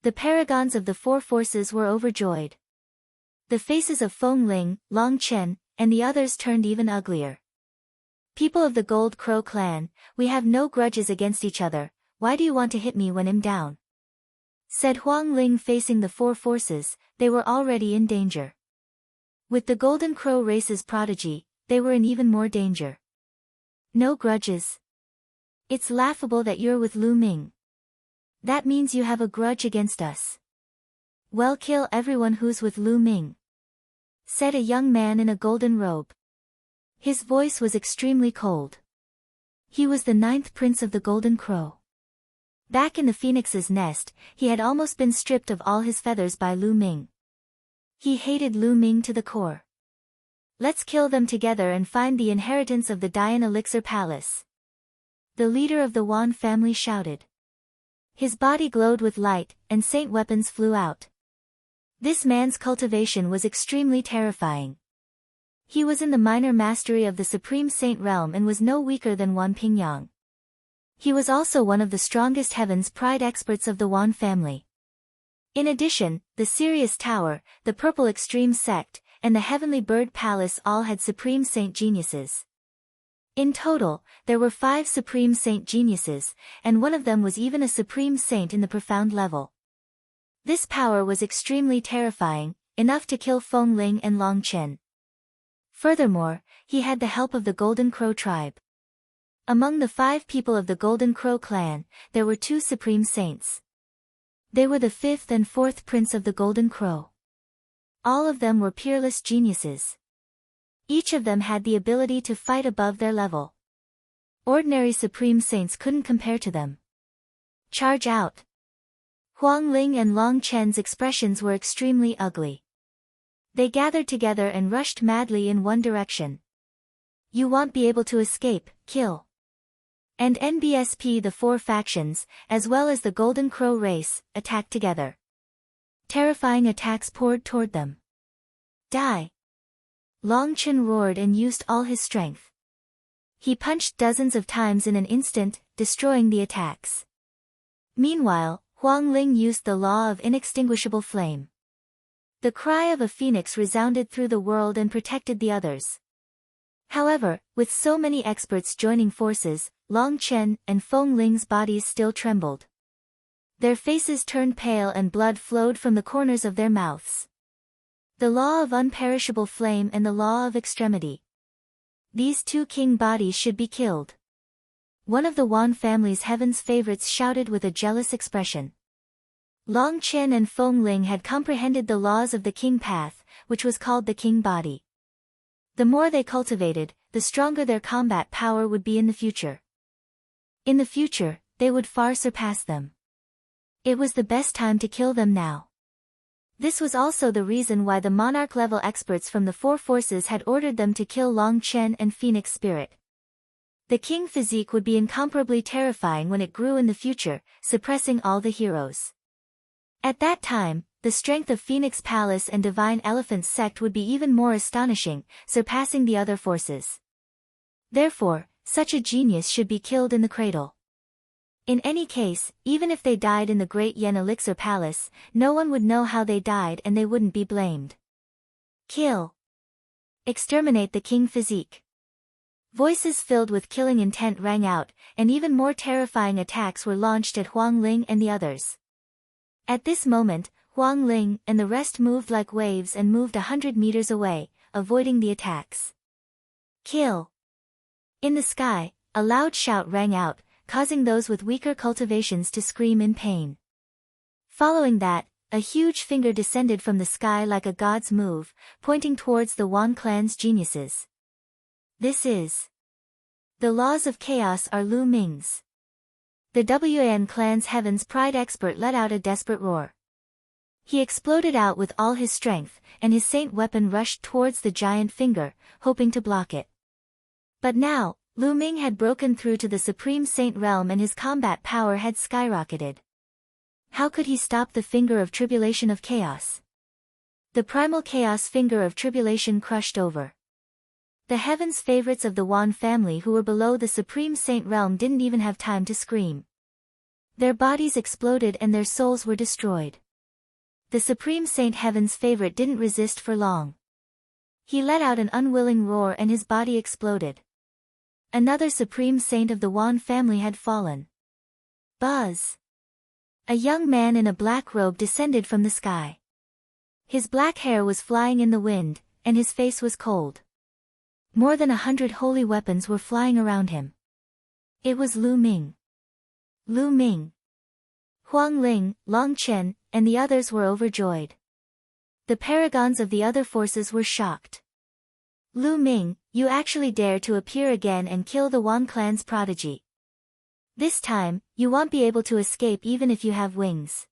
The paragons of the 4 forces were overjoyed. The faces of Feng Ling, Long Chen, and the others turned even uglier. People of the Gold Crow clan, we have no grudges against each other, why do you want to hit me when I'm down? Said Huang Ling facing the 4 forces, they were already in danger. With the Golden Crow race's prodigy, they were in even more danger. No grudges. It's laughable that you're with Lu Ming. That means you have a grudge against us. Well, kill everyone who's with Lu Ming. Said a young man in a golden robe. His voice was extremely cold. He was the 9th prince of the Golden Crow. Back in the phoenix's nest, he had almost been stripped of all his feathers by Lu Ming. He hated Lu Ming to the core. Let's kill them together and find the inheritance of the Dian Elixir Palace. The leader of the Wan family shouted. His body glowed with light, and saint weapons flew out. This man's cultivation was extremely terrifying. He was in the minor mastery of the Supreme Saint realm and was no weaker than Wan Pingyang. He was also one of the strongest heaven's pride experts of the Wan family. In addition, the Sirius Tower, the Purple Extreme Sect, and the Heavenly Bird Palace all had Supreme Saint geniuses. In total, there were 5 Supreme Saint geniuses, and one of them was even a Supreme Saint in the profound level. This power was extremely terrifying, enough to kill Feng Ling and Long Chen. Furthermore, he had the help of the Golden Crow tribe. Among the 5 people of the Golden Crow clan, there were 2 Supreme Saints. They were the 5th and 4th Prince of the Golden Crow. All of them were peerless geniuses. Each of them had the ability to fight above their level. Ordinary Supreme Saints couldn't compare to them. Charge out! Huang Ling and Long Chen's expressions were extremely ugly. They gathered together and rushed madly in one direction. You won't be able to escape, kill. And NBSP, the 4 factions, as well as the Golden Crow race, attacked together. Terrifying attacks poured toward them. Die! Long Chen roared and used all his strength. He punched dozens of times in an instant, destroying the attacks. Meanwhile, Huang Ling used the law of inextinguishable flame. The cry of a phoenix resounded through the world and protected the others. However, with so many experts joining forces, Long Chen and Feng Ling's bodies still trembled. Their faces turned pale and blood flowed from the corners of their mouths. The law of unperishable flame and the law of extremity. These two king bodies should be killed. One of the Wan family's heaven's favorites shouted with a jealous expression. Long Chen and Feng Ling had comprehended the laws of the king path, which was called the king body. The more they cultivated, the stronger their combat power would be in the future. In the future, they would far surpass them. It was the best time to kill them now. This was also the reason why the monarch-level experts from the four forces had ordered them to kill Long Chen and Phoenix Spirit. The king physique would be incomparably terrifying when it grew in the future, suppressing all the heroes. At that time, the strength of Phoenix Palace and Divine Elephant sect would be even more astonishing, surpassing the other forces. Therefore, such a genius should be killed in the cradle. In any case, even if they died in the Great Yen Elixir Palace, no one would know how they died and they wouldn't be blamed. Kill. Exterminate the king physique. Voices filled with killing intent rang out, and even more terrifying attacks were launched at Huang Ling and the others. At this moment, Huang Ling and the rest moved like waves and moved 100 meters away, avoiding the attacks. Kill. In the sky, a loud shout rang out, causing those with weaker cultivations to scream in pain. Following that, a huge finger descended from the sky like a god's move, pointing towards the Wan clan's geniuses. This is. The laws of chaos are Lu Ming's. The Wan clan's heaven's pride expert let out a desperate roar. He exploded out with all his strength, and his saint weapon rushed towards the giant finger, hoping to block it. But now, Lu Ming had broken through to the Supreme Saint realm and his combat power had skyrocketed. How could he stop the finger of tribulation of chaos? The primal chaos finger of tribulation crushed over. The heavens favorites of the Wan family who were below the Supreme Saint realm didn't even have time to scream. Their bodies exploded and their souls were destroyed. The Supreme Saint Heaven's favorite didn't resist for long. He let out an unwilling roar and his body exploded. Another Supreme Saint of the Wan family had fallen. Buzz! A young man in a black robe descended from the sky. His black hair was flying in the wind, and his face was cold. More than 100 holy weapons were flying around him. It was Lu Ming. Lu Ming. Huang Ling, Long Chen, and the others were overjoyed. The paragons of the other forces were shocked. Lu Ming, you actually dare to appear again and kill the Wan clan's prodigy. This time, you won't be able to escape even if you have wings.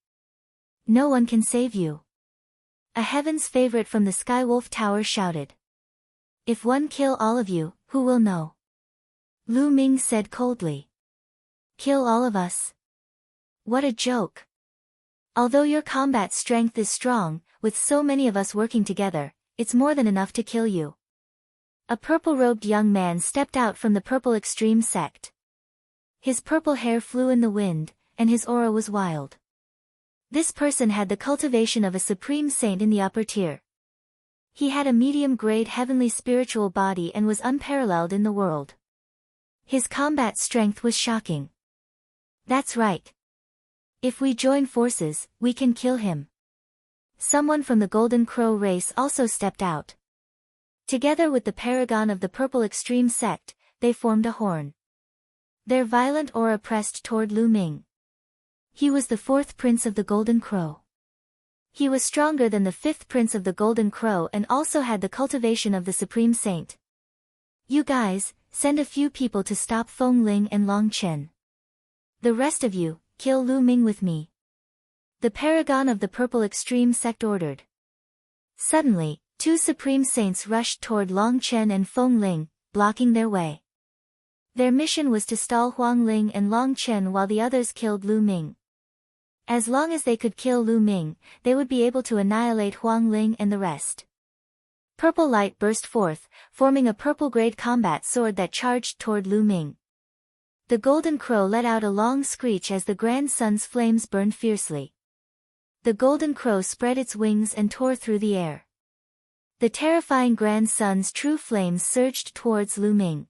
No one can save you. A heaven's favorite from the Sky Wolf Tower shouted. If one kill all of you, who will know? Lu Ming said coldly. Kill all of us? What a joke. Although your combat strength is strong, with so many of us working together, it's more than enough to kill you. A purple-robed young man stepped out from the Purple Extreme sect. His purple hair flew in the wind, and his aura was wild. This person had the cultivation of a supreme saint in the upper tier. He had a medium-grade heavenly spiritual body and was unparalleled in the world. His combat strength was shocking. That's right. If we join forces, we can kill him. Someone from the Golden Crow race also stepped out. Together with the paragon of the Purple Extreme sect, they formed a horn. Their violent aura pressed toward Lu Ming. He was the fourth prince of the Golden Crow. He was stronger than the fifth prince of the Golden Crow and also had the cultivation of the Supreme Saint. You guys, send a few people to stop Feng Ling and Long Chen. The rest of you, kill Lu Ming with me. The paragon of the Purple Extreme sect ordered. Suddenly, two Supreme Saints rushed toward Long Chen and Feng Ling, blocking their way. Their mission was to stall Huang Ling and Long Chen while the others killed Lu Ming. As long as they could kill Lu Ming, they would be able to annihilate Huang Ling and the rest. Purple light burst forth, forming a purple-grade combat sword that charged toward Lu Ming. The Golden Crow let out a long screech as the Grand Sun's flames burned fiercely. The golden crow spread its wings and tore through the air. The terrifying grand sun's true flames surged towards Lu Ming.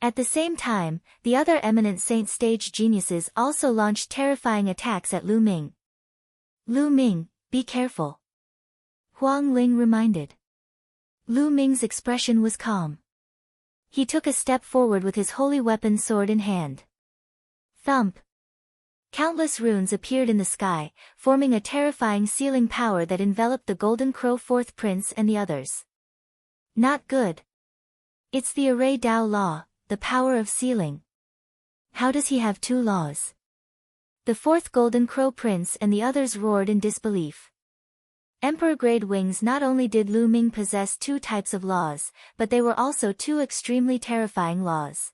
At the same time, the other eminent saint stage geniuses also launched terrifying attacks at Lu Ming. Lu Ming, be careful, Huang Ling reminded. Lu Ming's expression was calm. He took a step forward with his holy weapon sword in hand. Thump! Countless runes appeared in the sky, forming a terrifying sealing power that enveloped the Golden Crow fourth prince and the others. Not good. It's the Array Dao law, the power of sealing. How does he have two laws? The fourth Golden Crow prince and the others roared in disbelief. Emperor-grade wings. Not only did Lu Ming possess two types of laws, but they were also two extremely terrifying laws.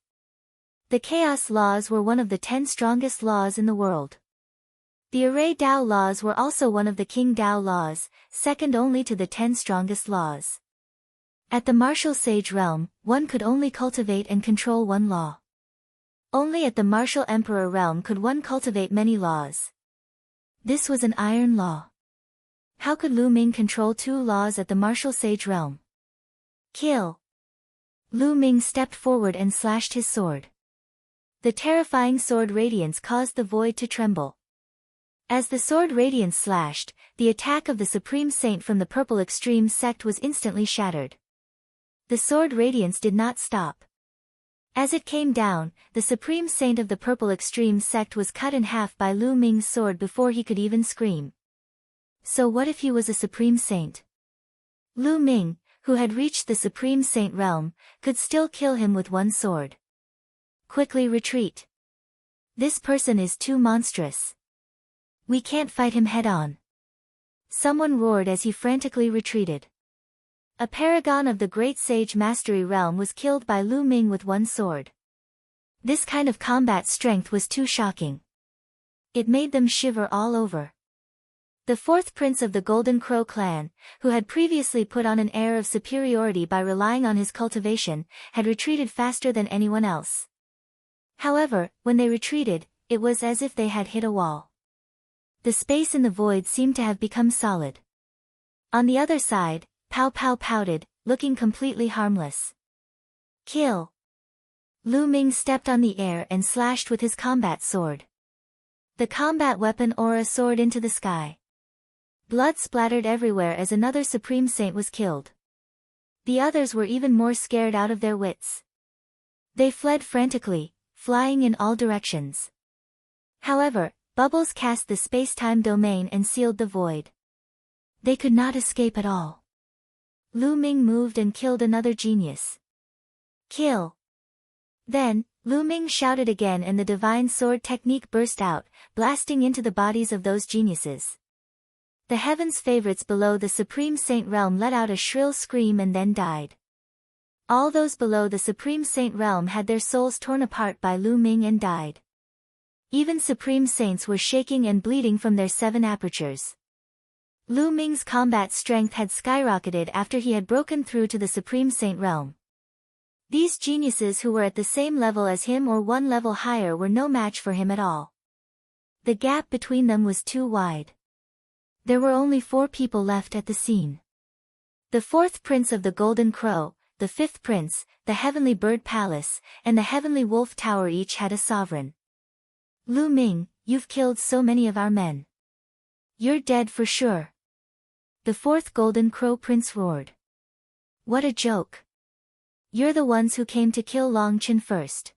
The Chaos laws were one of the 10 strongest laws in the world. The Array Dao laws were also one of the King Dao laws, second only to the 10 strongest laws. At the martial sage realm, one could only cultivate and control one law. Only at the martial emperor realm could one cultivate many laws. This was an iron law. How could Lu Ming control two laws at the martial sage realm? Kill! Lu Ming stepped forward and slashed his sword. The terrifying sword radiance caused the void to tremble. As the sword radiance slashed, the attack of the Supreme Saint from the Purple Extreme sect was instantly shattered. The sword radiance did not stop. As it came down, the Supreme Saint of the Purple Extreme sect was cut in half by Lu Ming's sword before he could even scream. So what if he was a Supreme Saint? Lu Ming, who had reached the Supreme Saint realm, could still kill him with one sword. Quickly retreat. This person is too monstrous. We can't fight him head-on. Someone roared as he frantically retreated. A paragon of the Great Sage Mastery realm was killed by Lu Ming with one sword. This kind of combat strength was too shocking. It made them shiver all over. The fourth prince of the Golden Crow clan, who had previously put on an air of superiority by relying on his cultivation, had retreated faster than anyone else. However, when they retreated, it was as if they had hit a wall. The space in the void seemed to have become solid. On the other side, Pow Pow pouted, looking completely harmless. Kill! Lu Ming stepped on the air and slashed with his combat sword. The combat weapon aura soared into the sky. Blood splattered everywhere as another Supreme Saint was killed. The others were even more scared out of their wits. They fled frantically, flying in all directions. However, bubbles cast the space-time domain and sealed the void. They could not escape at all. Lu Ming moved and killed another genius. Kill! Then, Lu Ming shouted again and the divine sword technique burst out, blasting into the bodies of those geniuses. The heavens' favorites below the Supreme Saint realm let out a shrill scream and then died. All those below the Supreme Saint realm had their souls torn apart by Lu Ming and died. Even Supreme Saints were shaking and bleeding from their 7 apertures. Lu Ming's combat strength had skyrocketed after he had broken through to the Supreme Saint realm. These geniuses who were at the same level as him or one level higher were no match for him at all. The gap between them was too wide. There were only 4 people left at the scene. The 4th prince of the Golden Crow, the 5th prince, the Heavenly Bird Palace, and the Heavenly Wolf Tower each had a sovereign. Lu Ming, you've killed so many of our men. You're dead for sure. The 4th Golden Crow prince roared. What a joke. You're the ones who came to kill Long Chen first.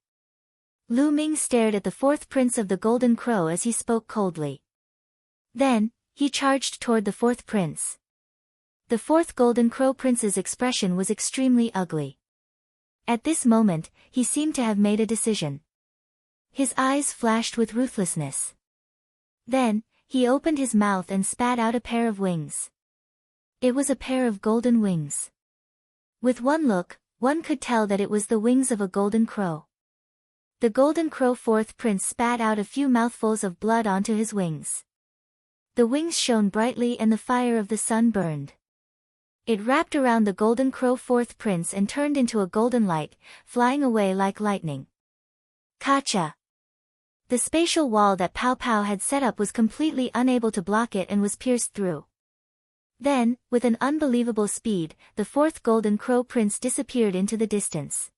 Lu Ming stared at the 4th prince of the Golden Crow as he spoke coldly. Then, he charged toward the 4th prince. The 4th Golden Crow prince's expression was extremely ugly. At this moment, he seemed to have made a decision. His eyes flashed with ruthlessness. Then, he opened his mouth and spat out a pair of wings. It was a pair of golden wings. With one look, one could tell that it was the wings of a golden crow. The Golden Crow 4th prince spat out a few mouthfuls of blood onto his wings. The wings shone brightly and the fire of the sun burned. It wrapped around the Golden Crow 4th prince and turned into a golden light, flying away like lightning. Kacha! The spatial wall that Pow Pow had set up was completely unable to block it and was pierced through. Then, with an unbelievable speed, the fourth Golden Crow Prince disappeared into the distance.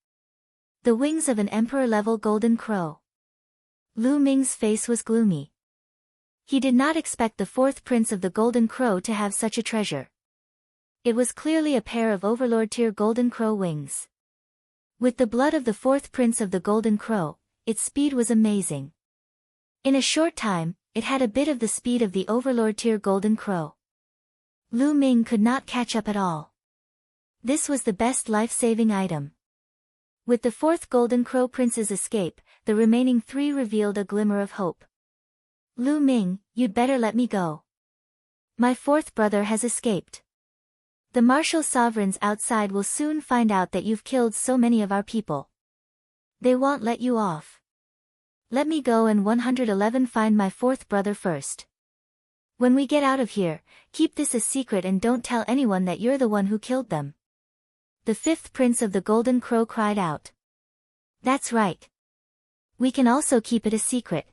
The wings of an emperor-level Golden Crow. Lu Ming's face was gloomy. He did not expect the fourth Prince of the Golden Crow to have such a treasure. It was clearly a pair of Overlord-tier Golden Crow wings. With the blood of the fourth Prince of the Golden Crow, its speed was amazing. In a short time, it had a bit of the speed of the Overlord-tier Golden Crow. Lu Ming could not catch up at all. This was the best life-saving item. With the fourth Golden Crow Prince's escape, the remaining three revealed a glimmer of hope. Lu Ming, you'd better let me go. My fourth brother has escaped. The martial sovereigns outside will soon find out that you've killed so many of our people. They won't let you off. Let me go and 111 find my fourth brother first. When we get out of here, keep this a secret and don't tell anyone that you're the one who killed them. The fifth Prince of the Golden Crow cried out. That's right. We can also keep it a secret.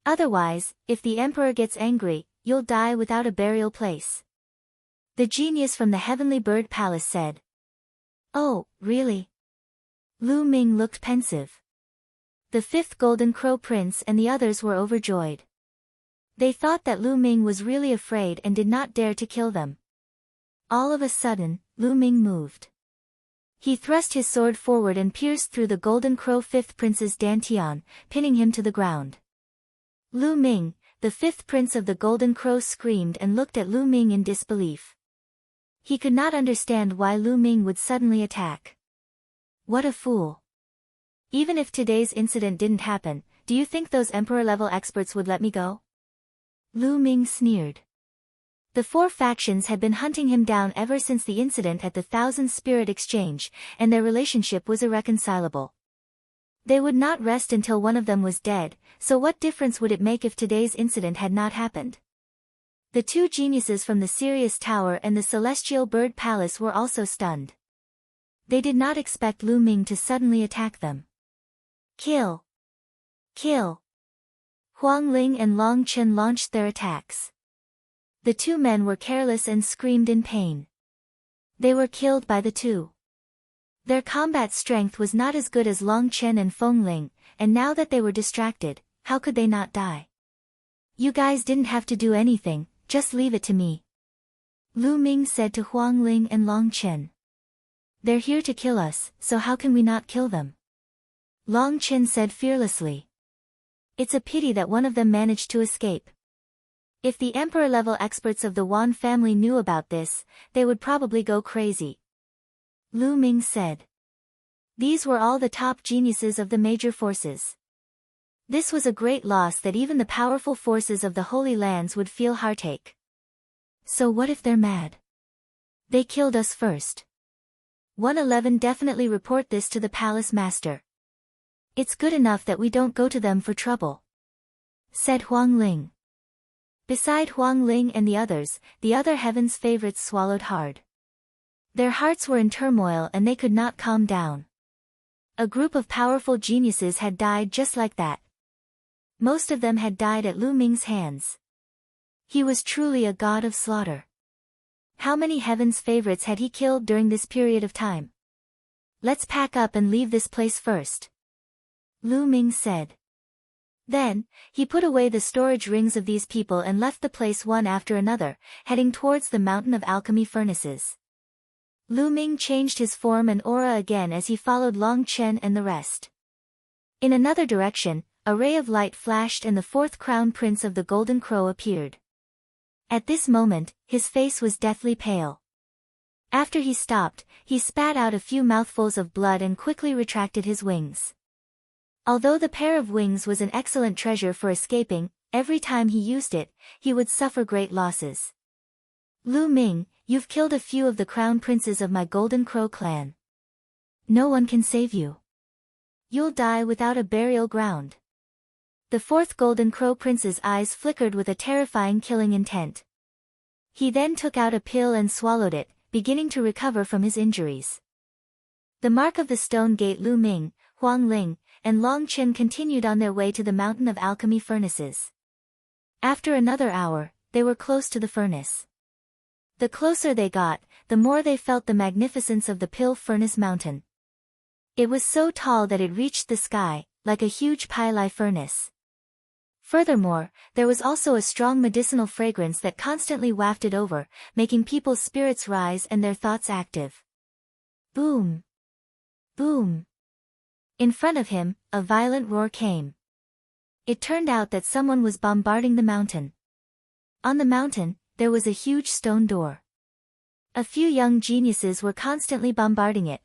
Otherwise, if the Emperor gets angry, you'll die without a burial place. The genius from the Heavenly Bird Palace said. Oh, really? Lu Ming looked pensive. The fifth Golden Crow Prince and the others were overjoyed. They thought that Lu Ming was really afraid and did not dare to kill them. All of a sudden, Lu Ming moved. He thrust his sword forward and pierced through the Golden Crow fifth Prince's dantian, pinning him to the ground. Lu Ming, the fifth Prince of the Golden Crow, screamed and looked at Lu Ming in disbelief. He could not understand why Lu Ming would suddenly attack. What a fool. Even if today's incident didn't happen, do you think those Emperor-level experts would let me go? Lu Ming sneered. The four factions had been hunting him down ever since the incident at the Thousand Spirit Exchange, and their relationship was irreconcilable. They would not rest until one of them was dead, so what difference would it make if today's incident had not happened? The two geniuses from the Sirius Tower and the Celestial Bird Palace were also stunned. They did not expect Lu Ming to suddenly attack them. Kill! Kill! Huang Ling and Long Chen launched their attacks. The two men were careless and screamed in pain. They were killed by the two. Their combat strength was not as good as Long Chen and Feng Ling, and now that they were distracted, how could they not die? You guys didn't have to do anything, just leave it to me. Lu Ming said to Huang Ling and Long Chen. They're here to kill us, so how can we not kill them? Long Chen said fearlessly. It's a pity that one of them managed to escape. If the Emperor-level experts of the Wan family knew about this, they would probably go crazy. Lu Ming said. These were all the top geniuses of the major forces. This was a great loss that even the powerful forces of the Holy Lands would feel heartache. So what if they're mad? They killed us first. 111 definitely report this to the palace master. It's good enough that we don't go to them for trouble, said Huang Ling. Beside Huang Ling and the other heaven's favorites swallowed hard. Their hearts were in turmoil and they could not calm down. A group of powerful geniuses had died just like that. Most of them had died at Lu Ming's hands. He was truly a god of slaughter. How many heaven's favorites had he killed during this period of time? Let's pack up and leave this place first, Lu Ming said. Then, he put away the storage rings of these people and left the place one after another, heading towards the mountain of alchemy furnaces. Lu Ming changed his form and aura again as he followed Long Chen and the rest. In another direction, a ray of light flashed and the fourth crown prince of the Golden Crow appeared. At this moment, his face was deathly pale. After he stopped, he spat out a few mouthfuls of blood and quickly retracted his wings. Although the pair of wings was an excellent treasure for escaping, every time he used it, he would suffer great losses. Lu Ming, you've killed a few of the crown princes of my Golden Crow clan. No one can save you. You'll die without a burial ground. The fourth Golden Crow prince's eyes flickered with a terrifying killing intent. He then took out a pill and swallowed it, beginning to recover from his injuries. The mark of the stone gate. Lu Ming, Huang Ling, and Long Chen continued on their way to the mountain of alchemy furnaces. After another hour, they were close to the furnace. The closer they got, the more they felt the magnificence of the Pill Furnace Mountain. It was so tall that it reached the sky, like a huge pili furnace. Furthermore, there was also a strong medicinal fragrance that constantly wafted over, making people's spirits rise and their thoughts active. Boom! Boom! In front of him, a violent roar came. It turned out that someone was bombarding the mountain. On the mountain, there was a huge stone door. A few young geniuses were constantly bombarding it.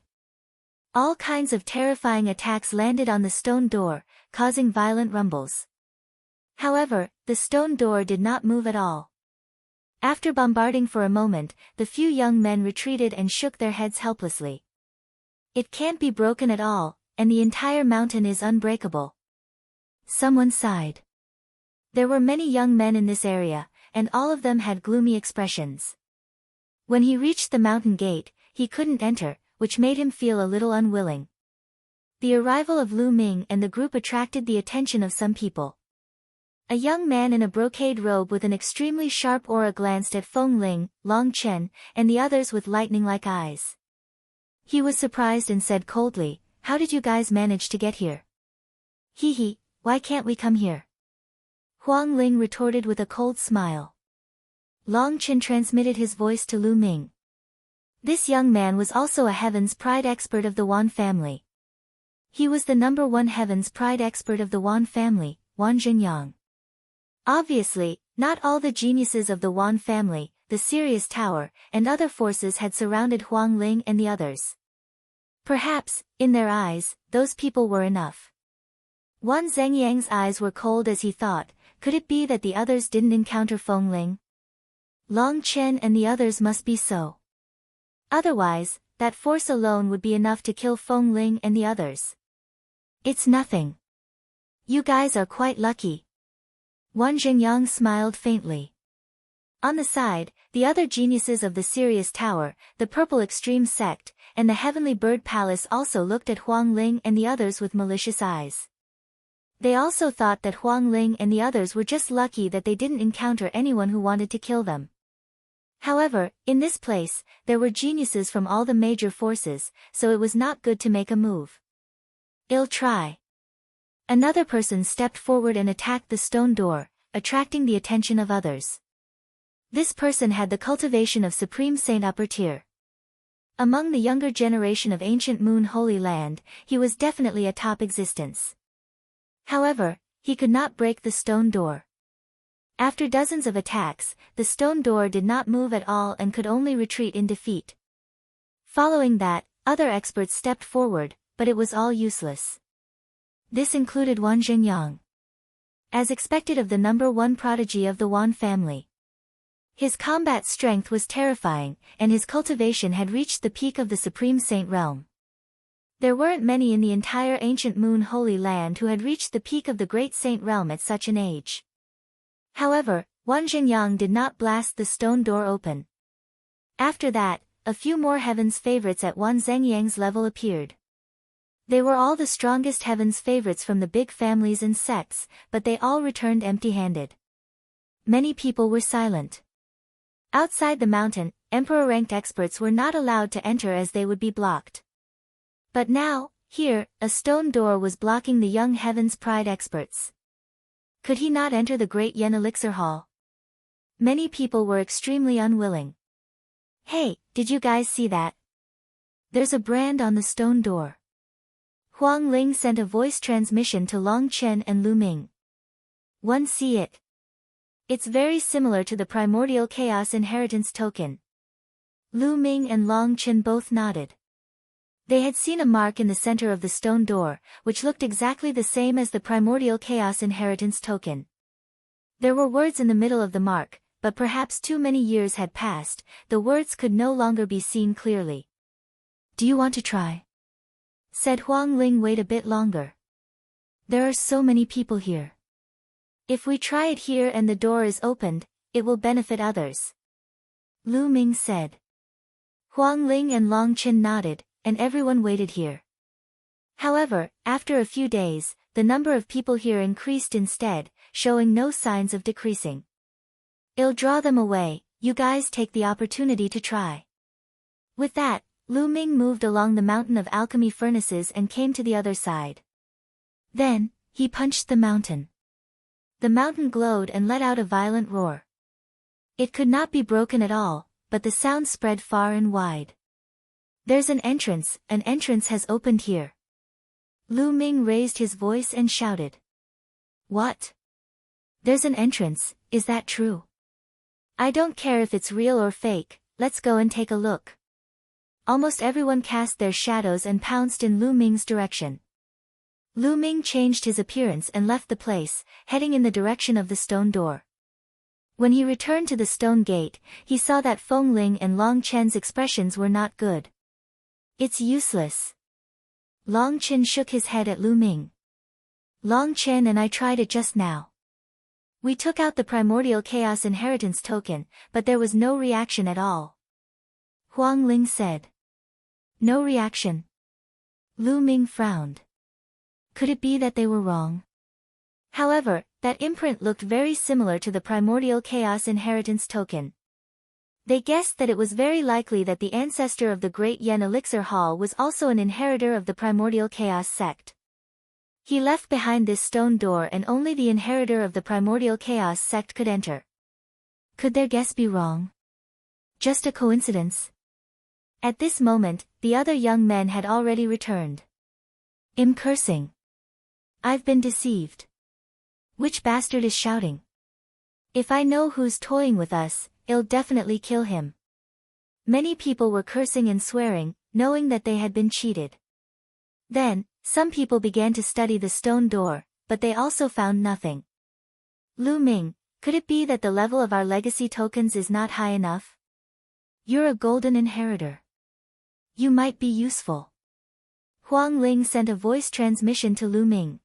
All kinds of terrifying attacks landed on the stone door, causing violent rumbles. However, the stone door did not move at all. After bombarding for a moment, the few young men retreated and shook their heads helplessly. It can't be broken at all, and the entire mountain is unbreakable. Someone sighed. There were many young men in this area, and all of them had gloomy expressions. When he reached the mountain gate, he couldn't enter, which made him feel a little unwilling. The arrival of Lu Ming and the group attracted the attention of some people. A young man in a brocade robe with an extremely sharp aura glanced at Feng Ling, Long Chen, and the others with lightning-like eyes. He was surprised and said coldly, "How did you guys manage to get here?" "Hee, why can't we come here?" Huang Ling retorted with a cold smile. Long Chen transmitted his voice to Lu Ming. This young man was also a Heaven's Pride expert of the Wan family. He was the #1 Heaven's Pride expert of the Wan family, OuyangWushuang. Obviously, not all the geniuses of the Wan family, the Sirius Tower, and other forces had surrounded Huang Ling and the others. Perhaps, in their eyes, those people were enough. Wan Zhengyang's eyes were cold as he thought, could it be that the others didn't encounter Feng Ling? Long Chen and the others must be so. Otherwise, that force alone would be enough to kill Feng Ling and the others. It's nothing. You guys are quite lucky. OuyangWushuang smiled faintly. On the side, the other geniuses of the Sirius Tower, the Purple Extreme Sect, and the Heavenly Bird Palace also looked at Huang Ling and the others with malicious eyes. They also thought that Huang Ling and the others were just lucky that they didn't encounter anyone who wanted to kill them. However, in this place, there were geniuses from all the major forces, so it was not good to make a move. "I'll try." Another person stepped forward and attacked the stone door, attracting the attention of others. This person had the cultivation of Supreme Saint Upper Tier. Among the younger generation of Ancient Moon Holy Land, he was definitely a top existence. However, he could not break the stone door. After dozens of attacks, the stone door did not move at all and could only retreat in defeat. Following that, other experts stepped forward, but it was all useless. This included OuyangWushuang. As expected of the #1 prodigy of the Wan family. His combat strength was terrifying, and his cultivation had reached the peak of the Supreme Saint realm. There weren't many in the entire Ancient Moon Holy Land who had reached the peak of the Great Saint realm at such an age. However, OuyangWushuang did not blast the stone door open. After that, a few more Heaven's favorites at Wan Zhengyang's level appeared. They were all the strongest Heaven's favorites from the big families and sects, but they all returned empty-handed. Many people were silent. Outside the mountain, Emperor-ranked experts were not allowed to enter as they would be blocked. But now, here, a stone door was blocking the young Heaven's Pride experts. Could he not enter the Great Yen Elixir Hall? Many people were extremely unwilling. "Hey, did you guys see that? There's a brand on the stone door." Huang Ling sent a voice transmission to Long Chen and Lu Ming. "One see it. It's very similar to the Primordial Chaos Inheritance token." Lu Ming and Long Chen both nodded. They had seen a mark in the center of the stone door, which looked exactly the same as the Primordial Chaos Inheritance token. There were words in the middle of the mark, but perhaps too many years had passed, the words could no longer be seen clearly. "Do you want to try?" said Huang Ling. "Wait a bit longer. There are so many people here. If we try it here and the door is opened, it will benefit others," Lu Ming said. Huang Ling and Long Chen nodded, and everyone waited here. However, after a few days, the number of people here increased instead, showing no signs of decreasing. I'll draw them away, you guys take the opportunity to try. With that, Lu Ming moved along the mountain of alchemy furnaces and came to the other side. Then, he punched the mountain. The mountain glowed and let out a violent roar. It could not be broken at all, but the sound spread far and wide. There's an entrance has opened here. Lu Ming raised his voice and shouted. What? There's an entrance, is that true? I don't care if it's real or fake, let's go and take a look. Almost everyone cast their shadows and pounced in Lu Ming's direction. Lu Ming changed his appearance and left the place, heading in the direction of the stone door. When he returned to the stone gate, he saw that Feng Ling and Long Chen's expressions were not good. It's useless. Long Chen shook his head at Lu Ming. Long Chen and I tried it just now. We took out the primordial chaos inheritance token, but there was no reaction at all. Huang Ling said. No reaction. Lu Ming frowned. Could it be that they were wrong? However, that imprint looked very similar to the primordial chaos inheritance token. They guessed that it was very likely that the ancestor of the Great Yen Elixir Hall was also an inheritor of the primordial chaos sect. He left behind this stone door and only the inheritor of the primordial chaos sect could enter. Could their guess be wrong? Just a coincidence? At this moment, the other young men had already returned. I'm cursing. I've been deceived. Which bastard is shouting? If I know who's toying with us, I'll definitely kill him. Many people were cursing and swearing, knowing that they had been cheated. Then, some people began to study the stone door, but they also found nothing. Lu Ming, could it be that the level of our legacy tokens is not high enough? You're a golden inheritor. You might be useful. Huang Ling sent a voice transmission to Lu Ming.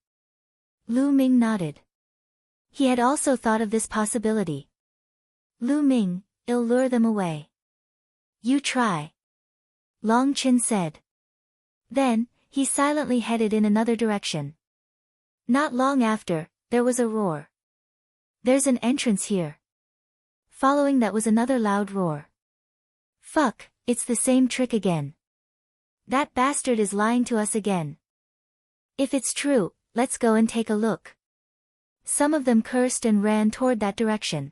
Lu Ming nodded. He had also thought of this possibility. Lu Ming, I'll lure them away. You try. Long Chen said. Then, he silently headed in another direction. Not long after, there was a roar. There's an entrance here. Following that was another loud roar. Fuck, it's the same trick again. That bastard is lying to us again. If it's true, let's go and take a look. Some of them cursed and ran toward that direction.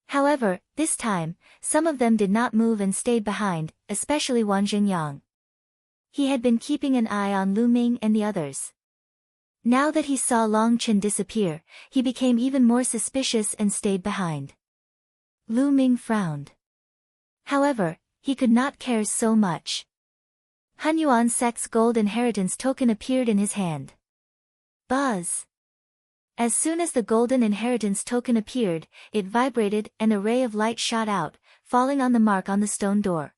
However, this time, some of them did not move and stayed behind, especially Wang Jingyang. He had been keeping an eye on Lu Ming and the others. Now that he saw Long Chen disappear, he became even more suspicious and stayed behind. Lu Ming frowned. However, he could not care so much. Hunyuan Sect's gold inheritance token appeared in his hand. Buzz. As soon as the golden inheritance token appeared, it vibrated and a ray of light shot out, falling on the mark on the stone door.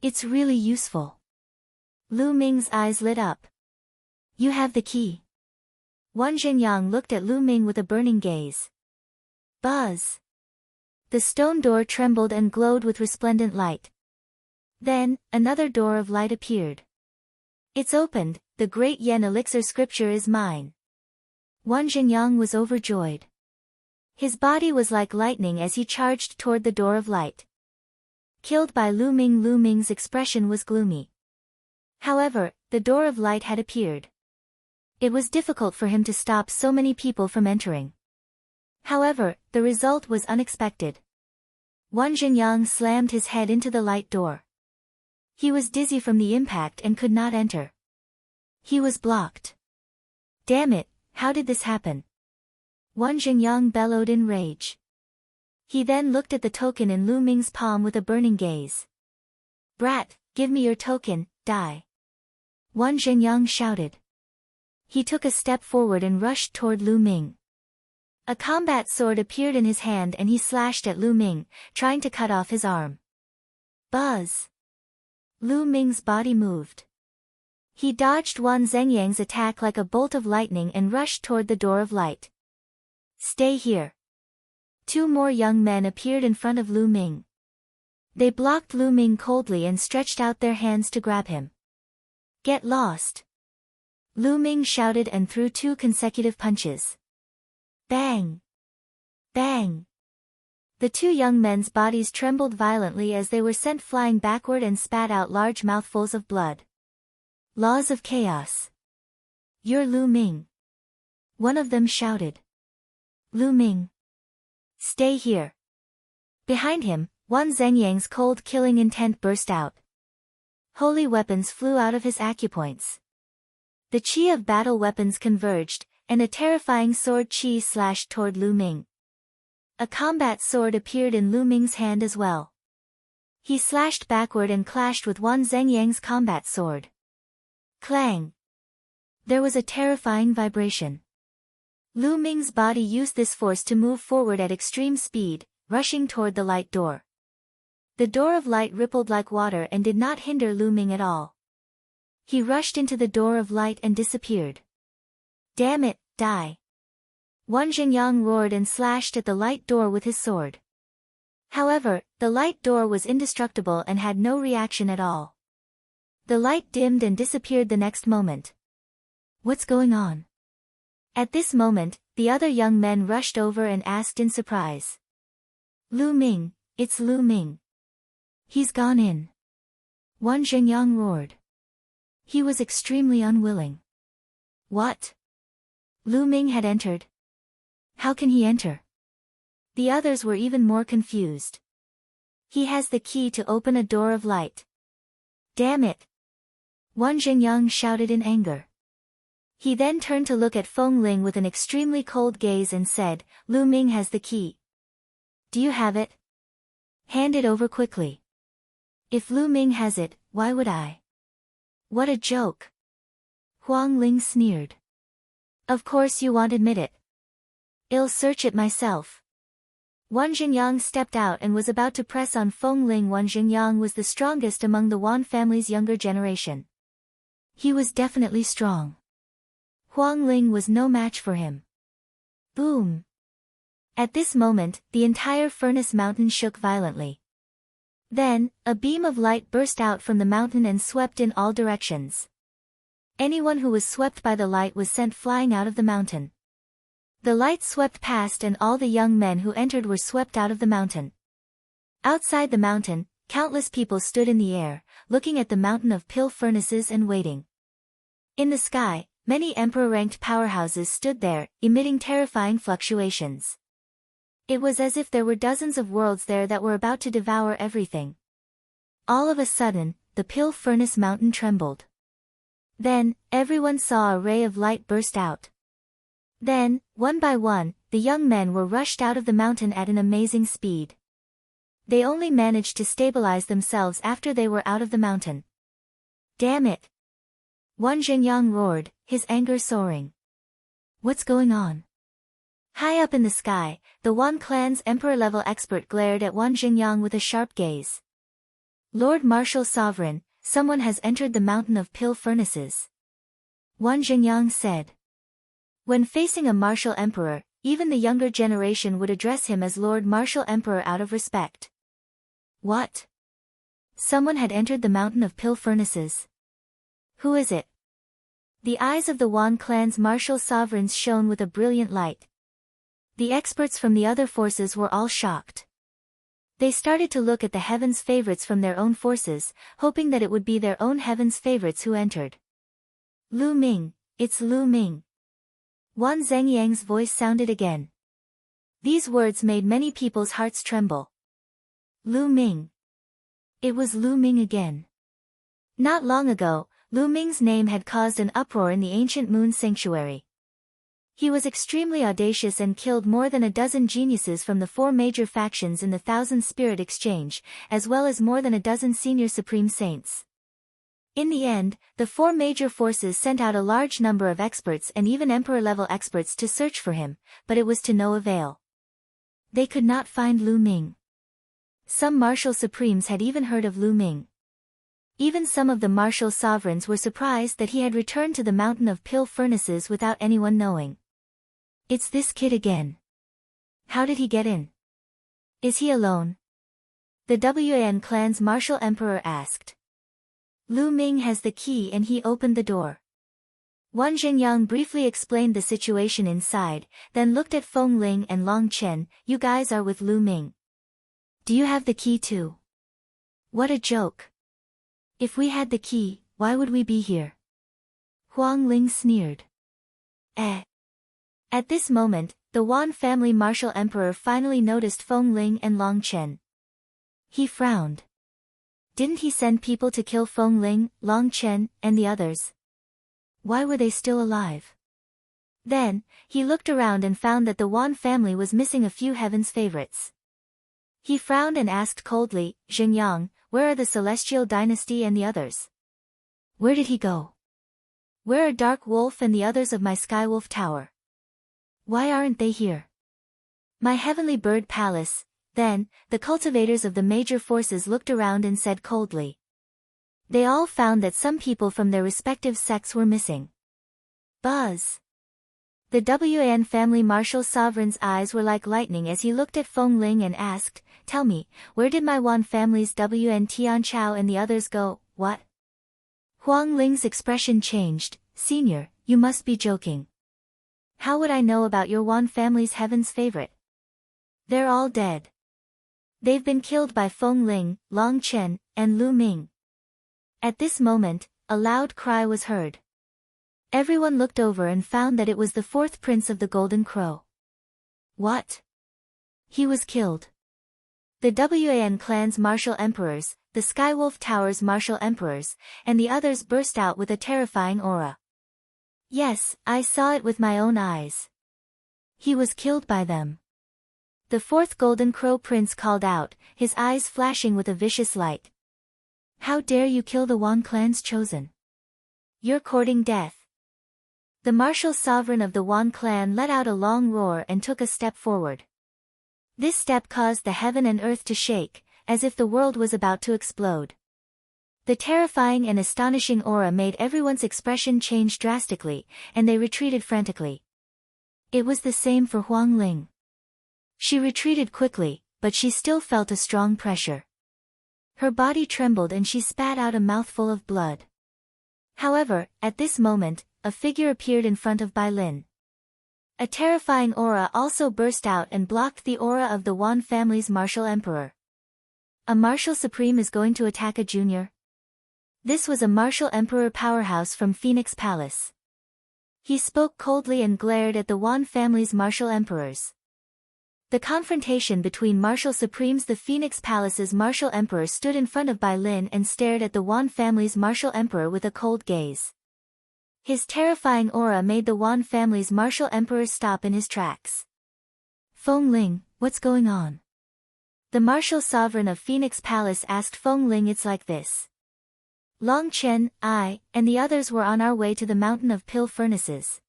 It's really useful. Lu Ming's eyes lit up. You have the key. Wang Zhenyang looked at Lu Ming with a burning gaze. Buzz. The stone door trembled and glowed with resplendent light. Then, another door of light appeared. It's opened, the Great Yen Elixir scripture is mine. Wang Zhenyang was overjoyed. His body was like lightning as he charged toward the door of light. Killed by Lu Ming, Lu Ming's expression was gloomy. However, the door of light had appeared. It was difficult for him to stop so many people from entering. However, the result was unexpected. Wang Zhenyang slammed his head into the light door. He was dizzy from the impact and could not enter. He was blocked. Damn it, how did this happen? Wang Zhenyang bellowed in rage. He then looked at the token in Lu Ming's palm with a burning gaze. Brat, give me your token, die. Wang Zhenyang shouted. He took a step forward and rushed toward Lu Ming. A combat sword appeared in his hand and he slashed at Lu Ming, trying to cut off his arm. Buzz. Lu Ming's body moved. He dodged Wan Zhengyang's attack like a bolt of lightning and rushed toward the door of light. Stay here. Two more young men appeared in front of Lu Ming. They blocked Lu Ming coldly and stretched out their hands to grab him. Get lost. Lu Ming shouted and threw 2 consecutive punches. Bang! Bang! The 2 young men's bodies trembled violently as they were sent flying backward and spat out large mouthfuls of blood. Laws of chaos. You're Lu Ming. One of them shouted. Lu Ming. Stay here. Behind him, Wan Zhengyang's cold killing intent burst out. Holy weapons flew out of his acupoints. The qi of battle weapons converged, and a terrifying sword qi slashed toward Lu Ming. A combat sword appeared in Lu Ming's hand as well. He slashed backward and clashed with Wan Zhengyang's combat sword. Clang! There was a terrifying vibration. Lu Ming's body used this force to move forward at extreme speed, rushing toward the light door. The door of light rippled like water and did not hinder Lu Ming at all. He rushed into the door of light and disappeared. Damn it, die! Wan Zhengyang roared and slashed at the light door with his sword. However, the light door was indestructible and had no reaction at all. The light dimmed and disappeared the next moment. What's going on? At this moment, the other young men rushed over and asked in surprise. Lu Ming, it's Lu Ming. He's gone in. Wan Zhengyang roared. He was extremely unwilling. What? Lu Ming had entered. How can he enter? The others were even more confused. He has the key to open a door of light. Damn it! Wan Zhengyang shouted in anger. He then turned to look at Feng Ling with an extremely cold gaze and said, Lu Ming has the key. Do you have it? Hand it over quickly. If Lu Ming has it, why would I? What a joke! Huang Ling sneered. Of course you won't admit it. I'll search it myself. Wan Zhengyang stepped out and was about to press on Feng Ling. Wan Zhengyang was the strongest among the Wan family's younger generation. He was definitely strong. Huang Ling was no match for him. Boom! At this moment, the entire furnace mountain shook violently. Then, a beam of light burst out from the mountain and swept in all directions. Anyone who was swept by the light was sent flying out of the mountain. The light swept past and all the young men who entered were swept out of the mountain. Outside the mountain, countless people stood in the air, looking at the mountain of pill furnaces and waiting. In the sky, many emperor-ranked powerhouses stood there, emitting terrifying fluctuations. It was as if there were dozens of worlds there that were about to devour everything. All of a sudden, the pill furnace mountain trembled. Then, everyone saw a ray of light burst out. Then, one by one, the young men were rushed out of the mountain at an amazing speed. They only managed to stabilize themselves after they were out of the mountain. Damn it! Wan Zhengyang roared, his anger soaring. What's going on? High up in the sky, the Wan clan's emperor-level expert glared at Wan Zhengyang with a sharp gaze. Lord Martial Sovereign, someone has entered the mountain of pill furnaces. Wan Zhengyang said. When facing a martial emperor, even the younger generation would address him as Lord Martial Emperor out of respect. What? Someone had entered the mountain of pill furnaces. Who is it? The eyes of the Wan clan's martial sovereigns shone with a brilliant light. The experts from the other forces were all shocked. They started to look at the heaven's favorites from their own forces, hoping that it would be their own heaven's favorites who entered. Lu Ming, it's Lu Ming. Wan Zhengyang's voice sounded again. These words made many people's hearts tremble. Lu Ming. It was Lu Ming again. Not long ago, Lu Ming's name had caused an uproar in the ancient moon sanctuary. He was extremely audacious and killed more than a dozen geniuses from the 4 major factions in the Thousand Spirit Exchange, as well as more than a dozen senior supreme saints. In the end, the 4 major forces sent out a large number of experts and even emperor-level experts to search for him, but it was to no avail. They could not find Lu Ming. Some martial supremes had even heard of Lu Ming. Even some of the martial sovereigns were surprised that he had returned to the mountain of pill furnaces without anyone knowing. It's this kid again. How did he get in? Is he alone? The Wan clan's martial emperor asked. Lu Ming has the key and he opened the door. Wan Zhengyang briefly explained the situation inside, then looked at Feng Ling and Long Chen. You guys are with Lu Ming. Do you have the key too? What a joke. If we had the key, why would we be here? Huang Ling sneered. Eh. At this moment, the Wan family martial emperor finally noticed Feng Ling and Long Chen. He frowned. Didn't he send people to kill Feng Ling, Long Chen, and the others? Why were they still alive? Then, he looked around and found that the Wan family was missing a few heaven's favorites. He frowned and asked coldly, Zhengyang, where are the Celestial Dynasty and the others? Where did he go? Where are Dark Wolf and the others of my Skywolf Tower? Why aren't they here? My Heavenly Bird Palace. Then, the cultivators of the major forces looked around and said coldly. They all found that some people from their respective sects were missing. Buzz. The Wan family martial sovereign's eyes were like lightning as he looked at Feng Ling and asked, Tell me, where did my Wan family's Wan Tianchao and the others go? What? Huang Ling's expression changed. Senior, you must be joking. How would I know about your Wan family's heaven's favorite? They're all dead. They've been killed by Feng Ling, Long Chen, and Lu Ming. At this moment, a loud cry was heard. Everyone looked over and found that it was the fourth prince of the Golden Crow. What? He was killed. The Wan clan's martial emperors, the Skywolf Tower's martial emperors, and the others burst out with a terrifying aura. Yes, I saw it with my own eyes. He was killed by them. The fourth Golden Crow prince called out, his eyes flashing with a vicious light. How dare you kill the Wan clan's chosen? You're courting death. The martial sovereign of the Wan clan let out a long roar and took a step forward. This step caused the heaven and earth to shake, as if the world was about to explode. The terrifying and astonishing aura made everyone's expression change drastically, and they retreated frantically. It was the same for Huang Ling. She retreated quickly, but she still felt a strong pressure. Her body trembled and she spat out a mouthful of blood. However, at this moment, a figure appeared in front of Bai Lin. A terrifying aura also burst out and blocked the aura of the Wan family's martial emperor. A martial supreme is going to attack a junior? This was a martial emperor powerhouse from Phoenix Palace. He spoke coldly and glared at the Wan family's martial emperors. The confrontation between martial supremes. The Phoenix Palace's martial emperor stood in front of Bai Lin and stared at the Wan family's martial emperor with a cold gaze. His terrifying aura made the Wan family's martial emperor stop in his tracks. Feng Ling, what's going on? The martial sovereign of Phoenix Palace asked Feng Ling. It's like this. Long Chen, I, and the others were on our way to the mountain of pill furnaces.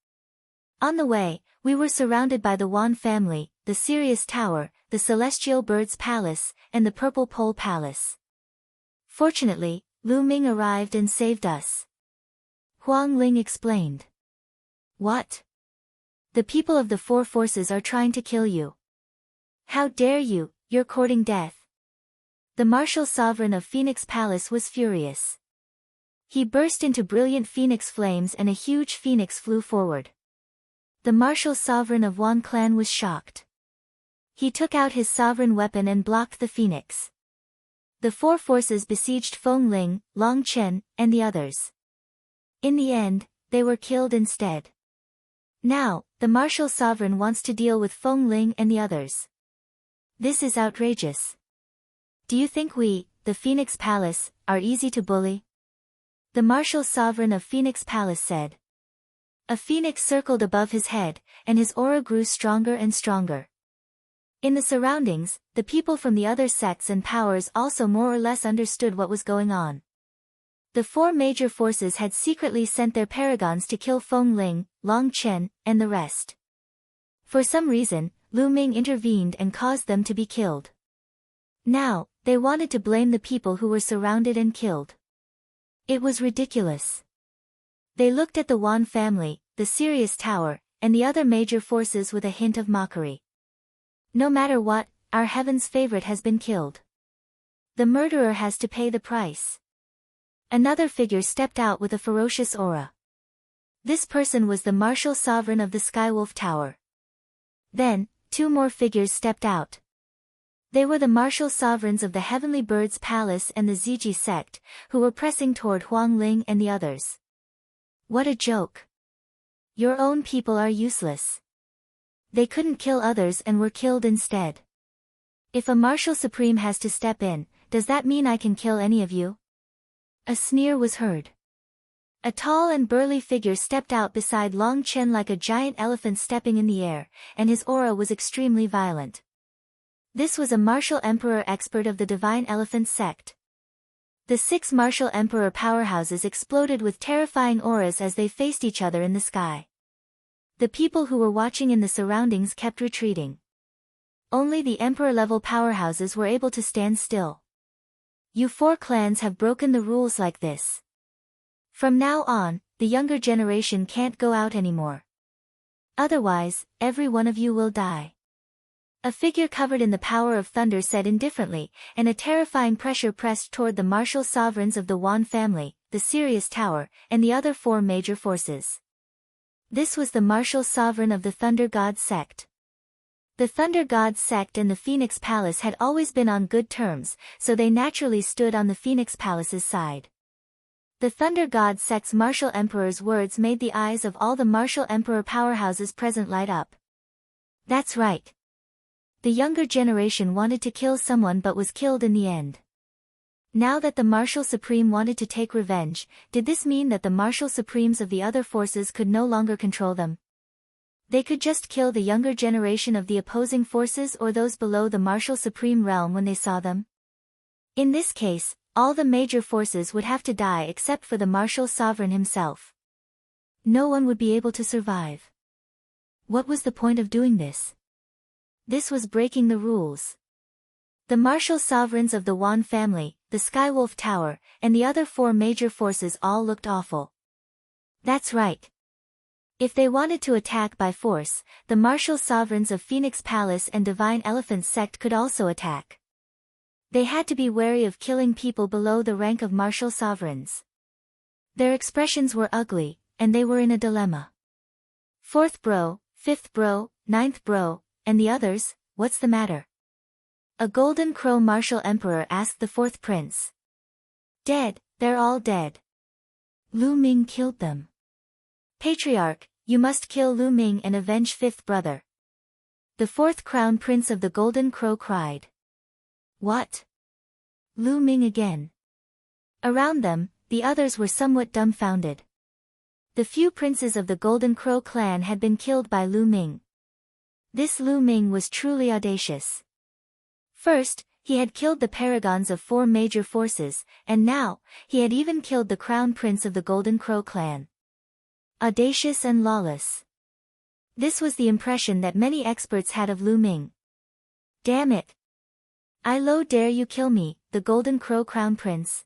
On the way, we were surrounded by the Wan family, the Sirius Tower, the Celestial Bird's Palace, and the Purple Pole Palace. Fortunately, Lu Ming arrived and saved us. Huang Ling explained. What? The people of the four forces are trying to kill you. How dare you, you're courting death. The martial sovereign of Phoenix Palace was furious. He burst into brilliant phoenix flames and a huge phoenix flew forward. The martial sovereign of Wan clan was shocked. He took out his sovereign weapon and blocked the phoenix. The four forces besieged Feng Ling, Long Chen, and the others. In the end, they were killed instead. Now, the martial sovereign wants to deal with Feng Ling and the others. This is outrageous. Do you think we, the Phoenix Palace, are easy to bully? The martial sovereign of Phoenix Palace said. A phoenix circled above his head, and his aura grew stronger and stronger. In the surroundings, the people from the other sects and powers also more or less understood what was going on. The four major forces had secretly sent their paragons to kill Feng Ling, Long Chen, and the rest. For some reason, Lu Ming intervened and caused them to be killed. Now, they wanted to blame the people who were surrounded and killed. It was ridiculous. They looked at the Wan family, the Sirius Tower, and the other major forces with a hint of mockery. No matter what, our heaven's favorite has been killed. The murderer has to pay the price. Another figure stepped out with a ferocious aura. This person was the martial sovereign of the Skywolf Tower. Then, two more figures stepped out. They were the martial sovereigns of the Heavenly Bird's Palace and the Ziji sect, who were pressing toward Huang Ling and the others. What a joke. Your own people are useless. They couldn't kill others and were killed instead. If a martial supreme has to step in, does that mean I can kill any of you? A sneer was heard. A tall and burly figure stepped out beside Long Chen like a giant elephant stepping in the air, and his aura was extremely violent. This was a martial emperor expert of the Divine Elephant sect. The 6 martial emperor powerhouses exploded with terrifying auras as they faced each other in the sky. The people who were watching in the surroundings kept retreating. Only the emperor-level powerhouses were able to stand still. You 4 clans have broken the rules like this. From now on, the younger generation can't go out anymore. Otherwise, every one of you will die. A figure covered in the power of thunder said indifferently, and a terrifying pressure pressed toward the martial sovereigns of the Wan family, the Sirius Tower, and the other 4 major forces. This was the martial sovereign of the Thunder God sect. The Thunder God sect and the Phoenix Palace had always been on good terms, so they naturally stood on the Phoenix Palace's side. The Thunder God sect's martial emperor's words made the eyes of all the martial emperor powerhouses present light up. That's right. The younger generation wanted to kill someone but was killed in the end. Now that the martial supreme wanted to take revenge, did this mean that the martial supremes of the other forces could no longer control them? They could just kill the younger generation of the opposing forces or those below the martial supreme realm when they saw them? In this case, all the major forces would have to die except for the martial sovereign himself. No one would be able to survive. What was the point of doing this? This was breaking the rules. The martial sovereigns of the Wan family, the Skywolf Tower, and the other 4 major forces all looked awful. That's right. If they wanted to attack by force, the martial sovereigns of Phoenix Palace and Divine Elephant sect could also attack. They had to be wary of killing people below the rank of martial sovereigns. Their expressions were ugly, and they were in a dilemma. 4th bro, 5th bro, 9th bro, and the others, what's the matter? A golden crow martial emperor asked the 4th prince. Dead, they're all dead. Lu Ming killed them. Patriarch, you must kill Lu Ming and avenge 5th brother. The 4th crown prince of the golden crow cried. What? Lu Ming again. Around them, the others were somewhat dumbfounded. The few princes of the Golden Crow clan had been killed by Lu Ming. This Lu Ming was truly audacious. First, he had killed the paragons of 4 major forces, and now, he had even killed the crown prince of the Golden Crow clan. Audacious and lawless. This was the impression that many experts had of Lu Ming. Damn it! I dare you kill me, the Golden Crow crown prince.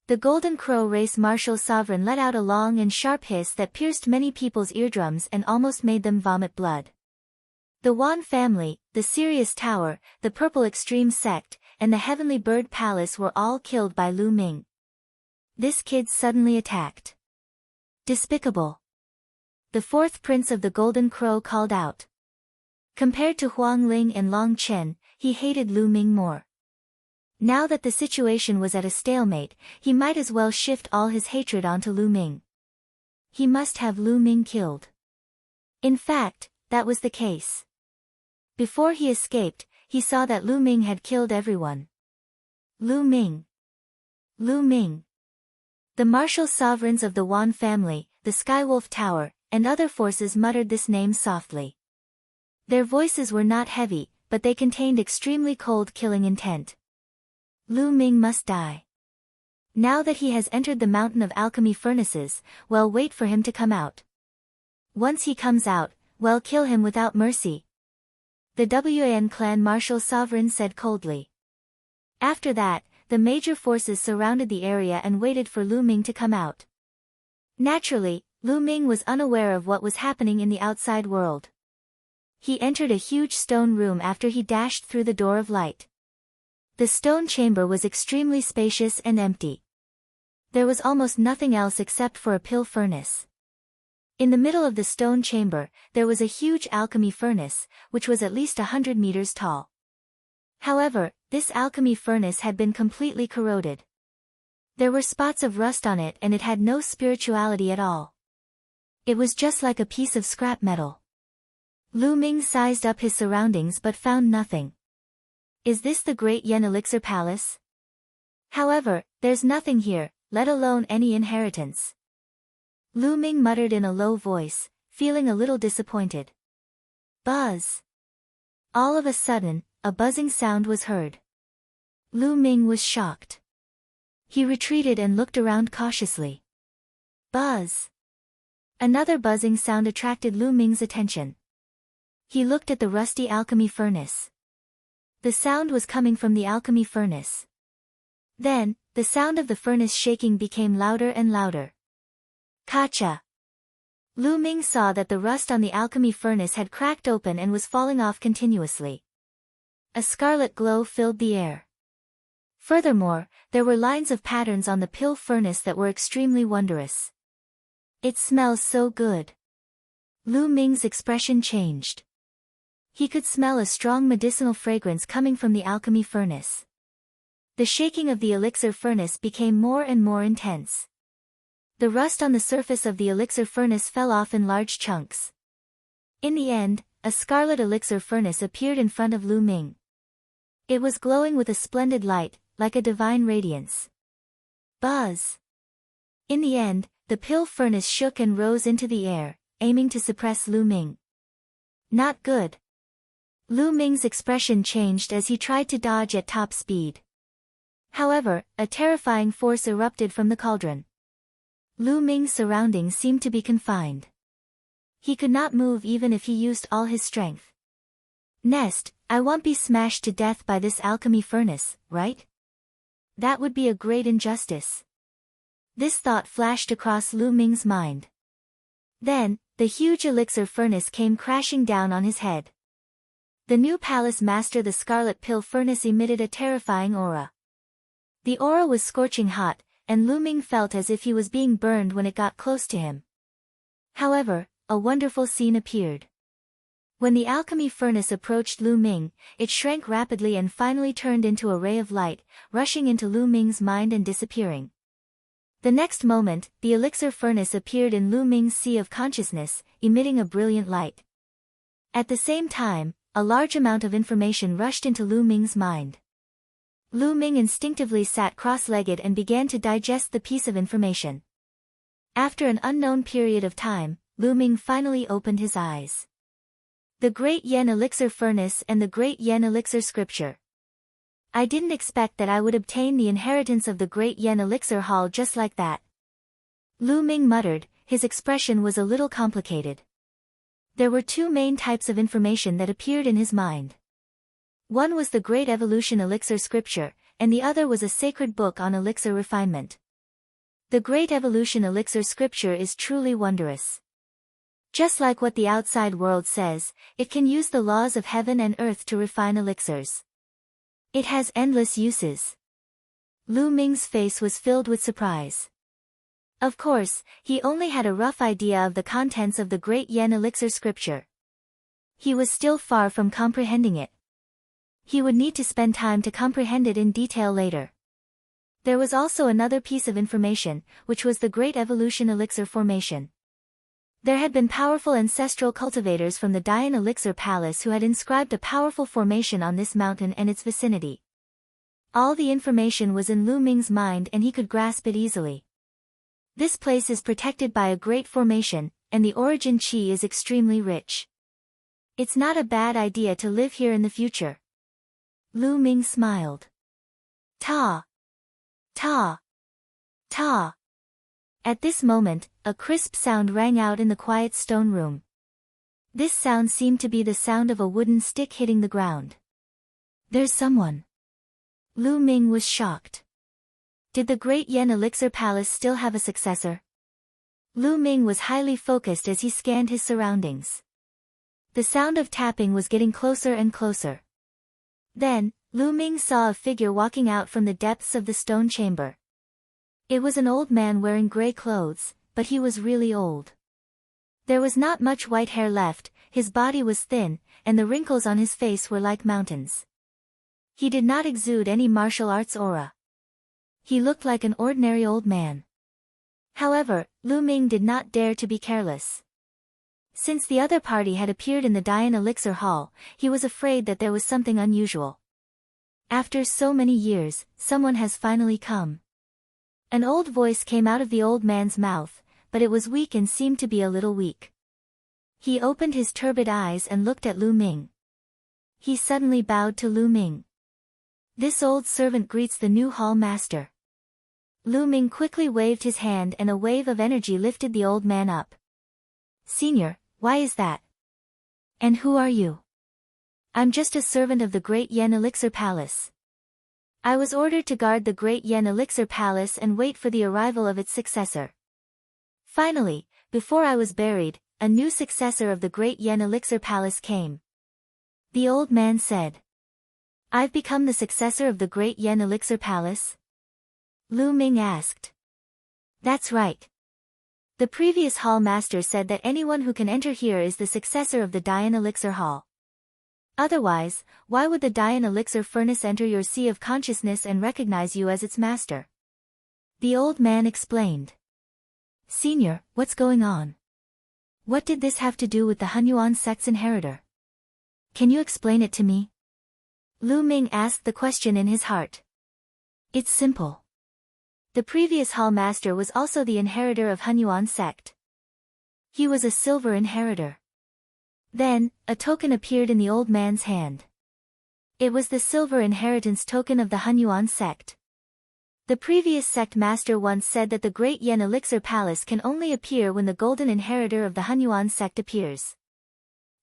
The Golden Crow race martial sovereign let out a long and sharp hiss that pierced many people's eardrums and almost made them vomit blood. The Wan family, the Sirius Tower, the Purple Extreme sect, and the Heavenly Bird Palace were all killed by Lu Ming. This kid suddenly attacked. Despicable. The 4th prince of the Golden Crow called out. Compared to Huang Ling and Long Chen, he hated Lu Ming more. Now that the situation was at a stalemate, he might as well shift all his hatred onto Lu Ming. He must have Lu Ming killed. In fact, that was the case. Before he escaped, he saw that Lu Ming had killed everyone. Lu Ming. Lu Ming. The martial sovereigns of the Wan family, the Skywolf Tower, and other forces muttered this name softly. Their voices were not heavy, but they contained extremely cold killing intent. Lu Ming must die. Now that he has entered the mountain of alchemy furnaces, well, wait for him to come out. Once he comes out, well, kill him without mercy. The Wan clan martial sovereign said coldly. After that, the major forces surrounded the area and waited for Lu Ming to come out. Naturally, Lu Ming was unaware of what was happening in the outside world. He entered a huge stone room after he dashed through the door of light. The stone chamber was extremely spacious and empty. There was almost nothing else except for a pill furnace. In the middle of the stone chamber, there was a huge alchemy furnace, which was at least 100 meters tall. However, this alchemy furnace had been completely corroded. There were spots of rust on it and it had no spirituality at all. It was just like a piece of scrap metal. Lu Ming sized up his surroundings but found nothing. Is this the Great Yen Elixir Palace? However, there's nothing here, let alone any inheritance. Lu Ming muttered in a low voice, feeling a little disappointed. Buzz! All of a sudden, a buzzing sound was heard. Lu Ming was shocked. He retreated and looked around cautiously. Buzz! Another buzzing sound attracted Lu Ming's attention. He looked at the rusty alchemy furnace. The sound was coming from the alchemy furnace. Then, the sound of the furnace shaking became louder and louder. Kacha! Lu Ming saw that the rust on the alchemy furnace had cracked open and was falling off continuously. A scarlet glow filled the air. Furthermore, there were lines of patterns on the pill furnace that were extremely wondrous. It smells so good. Lu Ming's expression changed. He could smell a strong medicinal fragrance coming from the alchemy furnace. The shaking of the elixir furnace became more and more intense. The rust on the surface of the elixir furnace fell off in large chunks. In the end, a scarlet elixir furnace appeared in front of Lu Ming. It was glowing with a splendid light, like a divine radiance. Buzz! In the end, the pill furnace shook and rose into the air, aiming to suppress Lu Ming. Not good. Lu Ming's expression changed as he tried to dodge at top speed. However, a terrifying force erupted from the cauldron. Lu Ming's surroundings seemed to be confined. He could not move even if he used all his strength. Nest, I won't be smashed to death by this alchemy furnace, right? That would be a great injustice. This thought flashed across Lu Ming's mind. Then, the huge elixir furnace came crashing down on his head. The new palace master, the scarlet pill furnace, emitted a terrifying aura. The aura was scorching hot, and Lu Ming felt as if he was being burned when it got close to him. However, a wonderful scene appeared. When the alchemy furnace approached Lu Ming, it shrank rapidly and finally turned into a ray of light, rushing into Lu Ming's mind and disappearing. The next moment, the elixir furnace appeared in Lu Ming's sea of consciousness, emitting a brilliant light. At the same time, a large amount of information rushed into Lu Ming's mind. Lu Ming instinctively sat cross-legged and began to digest the piece of information. After an unknown period of time, Lu Ming finally opened his eyes. The Great Yen Elixir Furnace and the Great Yen Elixir Scripture. I didn't expect that I would obtain the inheritance of the Great Yen Elixir Hall just like that. Lu Ming muttered, his expression was a little complicated. There were two main types of information that appeared in his mind. One was the Great Evolution Elixir Scripture, and the other was a sacred book on elixir refinement. The Great Evolution Elixir Scripture is truly wondrous. Just like what the outside world says, it can use the laws of heaven and earth to refine elixirs. It has endless uses. Lu Ming's face was filled with surprise. Of course, he only had a rough idea of the contents of the Great Yen Elixir Scripture. He was still far from comprehending it. He would need to spend time to comprehend it in detail later. There was also another piece of information, which was the Great Evolution Elixir Formation. There had been powerful ancestral cultivators from the Dian Elixir Palace who had inscribed a powerful formation on this mountain and its vicinity. All the information was in Lu Ming's mind and he could grasp it easily. This place is protected by a great formation, and the origin qi is extremely rich. It's not a bad idea to live here in the future. Lu Ming smiled. Ta! Ta! Ta! At this moment, a crisp sound rang out in the quiet stone room. This sound seemed to be the sound of a wooden stick hitting the ground. There's someone. Lu Ming was shocked. Did the Great Yen Elixir Palace still have a successor? Lu Ming was highly focused as he scanned his surroundings. The sound of tapping was getting closer and closer. Then, Lu Ming saw a figure walking out from the depths of the stone chamber. It was an old man wearing gray clothes, but he was really old. There was not much white hair left, his body was thin, and the wrinkles on his face were like mountains. He did not exude any martial arts aura. He looked like an ordinary old man. However, Lu Ming did not dare to be careless. Since the other party had appeared in the Dian Elixir Hall, he was afraid that there was something unusual. After so many years, someone has finally come. An old voice came out of the old man's mouth, but it was weak and seemed to be a little weak. He opened his turbid eyes and looked at Lu Ming. He suddenly bowed to Lu Ming. This old servant greets the new hall master. Lu Ming quickly waved his hand and a wave of energy lifted the old man up. Senior, why is that? And who are you? I'm just a servant of the Great Yen Elixir Palace. I was ordered to guard the Great Yen Elixir Palace and wait for the arrival of its successor. Finally, before I was buried, a new successor of the Great Yen Elixir Palace came. The old man said. I've become the successor of the Great Yen Elixir Palace? Lu Ming asked. That's right. The previous hall master said that anyone who can enter here is the successor of the Dian Elixir Hall. Otherwise, why would the Dian Elixir Furnace enter your sea of consciousness and recognize you as its master? The old man explained. Senior, what's going on? What did this have to do with the Hunyuan sect's inheritor? Can you explain it to me? Lu Ming asked the question in his heart. It's simple. The previous hall master was also the inheritor of Hunyuan sect. He was a silver inheritor. Then, a token appeared in the old man's hand. It was the silver inheritance token of the Hunyuan sect. The previous sect master once said that the Great Yen Elixir Palace can only appear when the golden inheritor of the Hunyuan sect appears.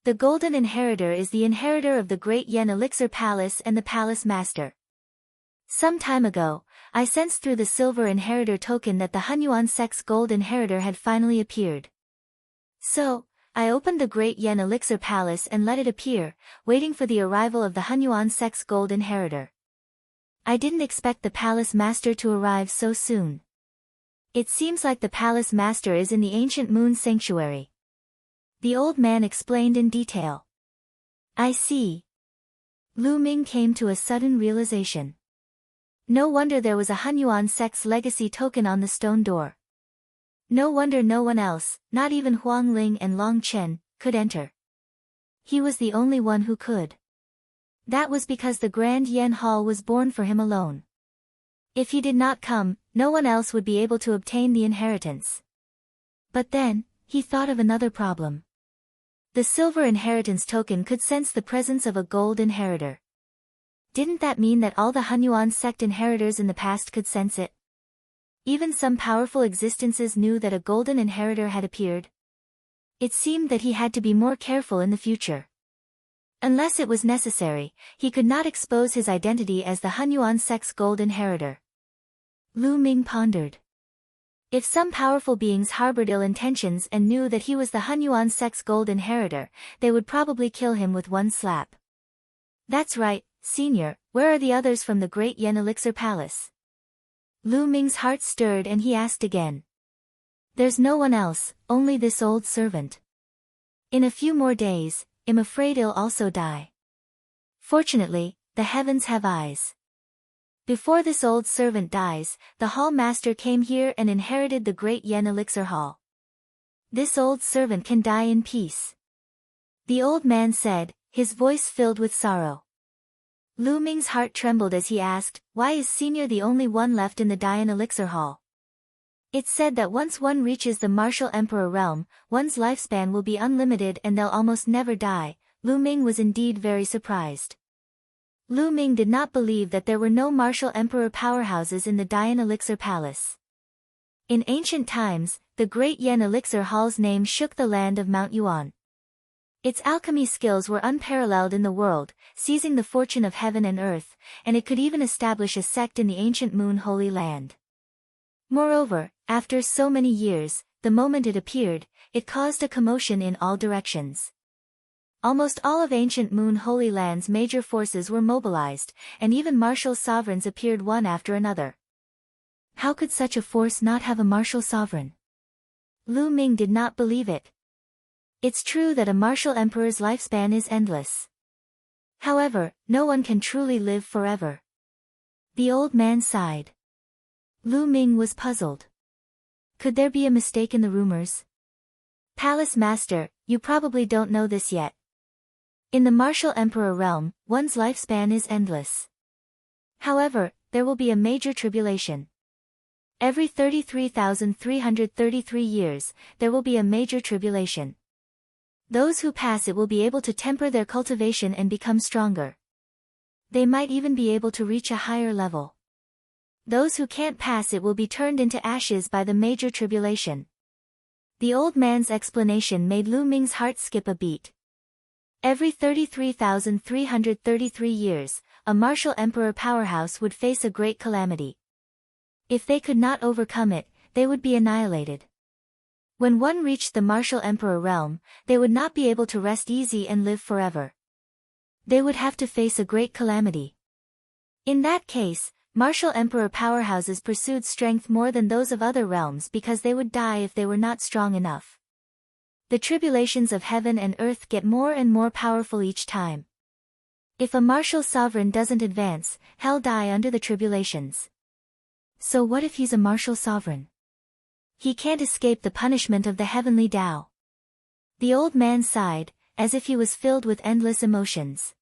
The golden inheritor is the inheritor of the Great Yen Elixir Palace and the Palace Master. Some time ago, I sensed through the silver inheritor token that the Hunyuan sect's gold inheritor had finally appeared. So, I opened the Great Yen Elixir Palace and let it appear, waiting for the arrival of the Hunyuan sect's gold inheritor. I didn't expect the Palace Master to arrive so soon. It seems like the Palace Master is in the ancient moon sanctuary. The old man explained in detail. I see. Lu Ming came to a sudden realization. No wonder there was a Hunyuan sect's legacy token on the stone door. No wonder no one else, not even Huang Ling and Long Chen, could enter. He was the only one who could. That was because the Grand Yen Hall was born for him alone. If he did not come, no one else would be able to obtain the inheritance. But then, he thought of another problem. The silver inheritance token could sense the presence of a gold inheritor. Didn't that mean that all the Hunyuan sect inheritors in the past could sense it? Even some powerful existences knew that a golden inheritor had appeared. It seemed that he had to be more careful in the future. Unless it was necessary, he could not expose his identity as the Hunyuan sect's gold inheritor. Lu Ming pondered. If some powerful beings harbored ill intentions and knew that he was the Hunyuan sect's gold inheritor, they would probably kill him with one slap. That's right, Senior, where are the others from the Great Yen Elixir Palace? Lu Ming's heart stirred and he asked again. There's no one else, only this old servant. In a few more days, I'm afraid he'll also die. Fortunately, the heavens have eyes. Before this old servant dies, the hall master came here and inherited the Great Yen Elixir Hall. This old servant can die in peace. The old man said, his voice filled with sorrow. Lu Ming's heart trembled as he asked, why is Senior the only one left in the Dian Elixir Hall? It's said that once one reaches the Martial Emperor realm, one's lifespan will be unlimited and they'll almost never die. Lu Ming was indeed very surprised. Lu Ming did not believe that there were no Martial Emperor powerhouses in the Dian Elixir Palace. In ancient times, the Great Yen Elixir Hall's name shook the land of Mount Yuan. Its alchemy skills were unparalleled in the world, seizing the fortune of heaven and earth, and it could even establish a sect in the ancient Moon Holy Land. Moreover, after so many years, the moment it appeared, it caused a commotion in all directions. Almost all of ancient Moon Holy Land's major forces were mobilized, and even martial sovereigns appeared one after another. How could such a force not have a martial sovereign? Lu Ming did not believe it. It's true that a martial emperor's lifespan is endless. However, no one can truly live forever. The old man sighed. Lu Ming was puzzled. Could there be a mistake in the rumors? Palace Master, you probably don't know this yet. In the martial emperor realm, one's lifespan is endless. However, there will be a major tribulation. Every 33,333 years, there will be a major tribulation. Those who pass it will be able to temper their cultivation and become stronger. They might even be able to reach a higher level. Those who can't pass it will be turned into ashes by the major tribulation. The old man's explanation made Lu Ming's heart skip a beat. Every 33,333 years, a martial emperor powerhouse would face a great calamity. If they could not overcome it, they would be annihilated. When one reached the martial emperor realm, they would not be able to rest easy and live forever. They would have to face a great calamity. In that case, martial emperor powerhouses pursued strength more than those of other realms because they would die if they were not strong enough. The tribulations of heaven and earth get more and more powerful each time. If a martial sovereign doesn't advance, he'll die under the tribulations. So what if he's a martial sovereign? He can't escape the punishment of the heavenly Tao. The old man sighed, as if he was filled with endless emotions.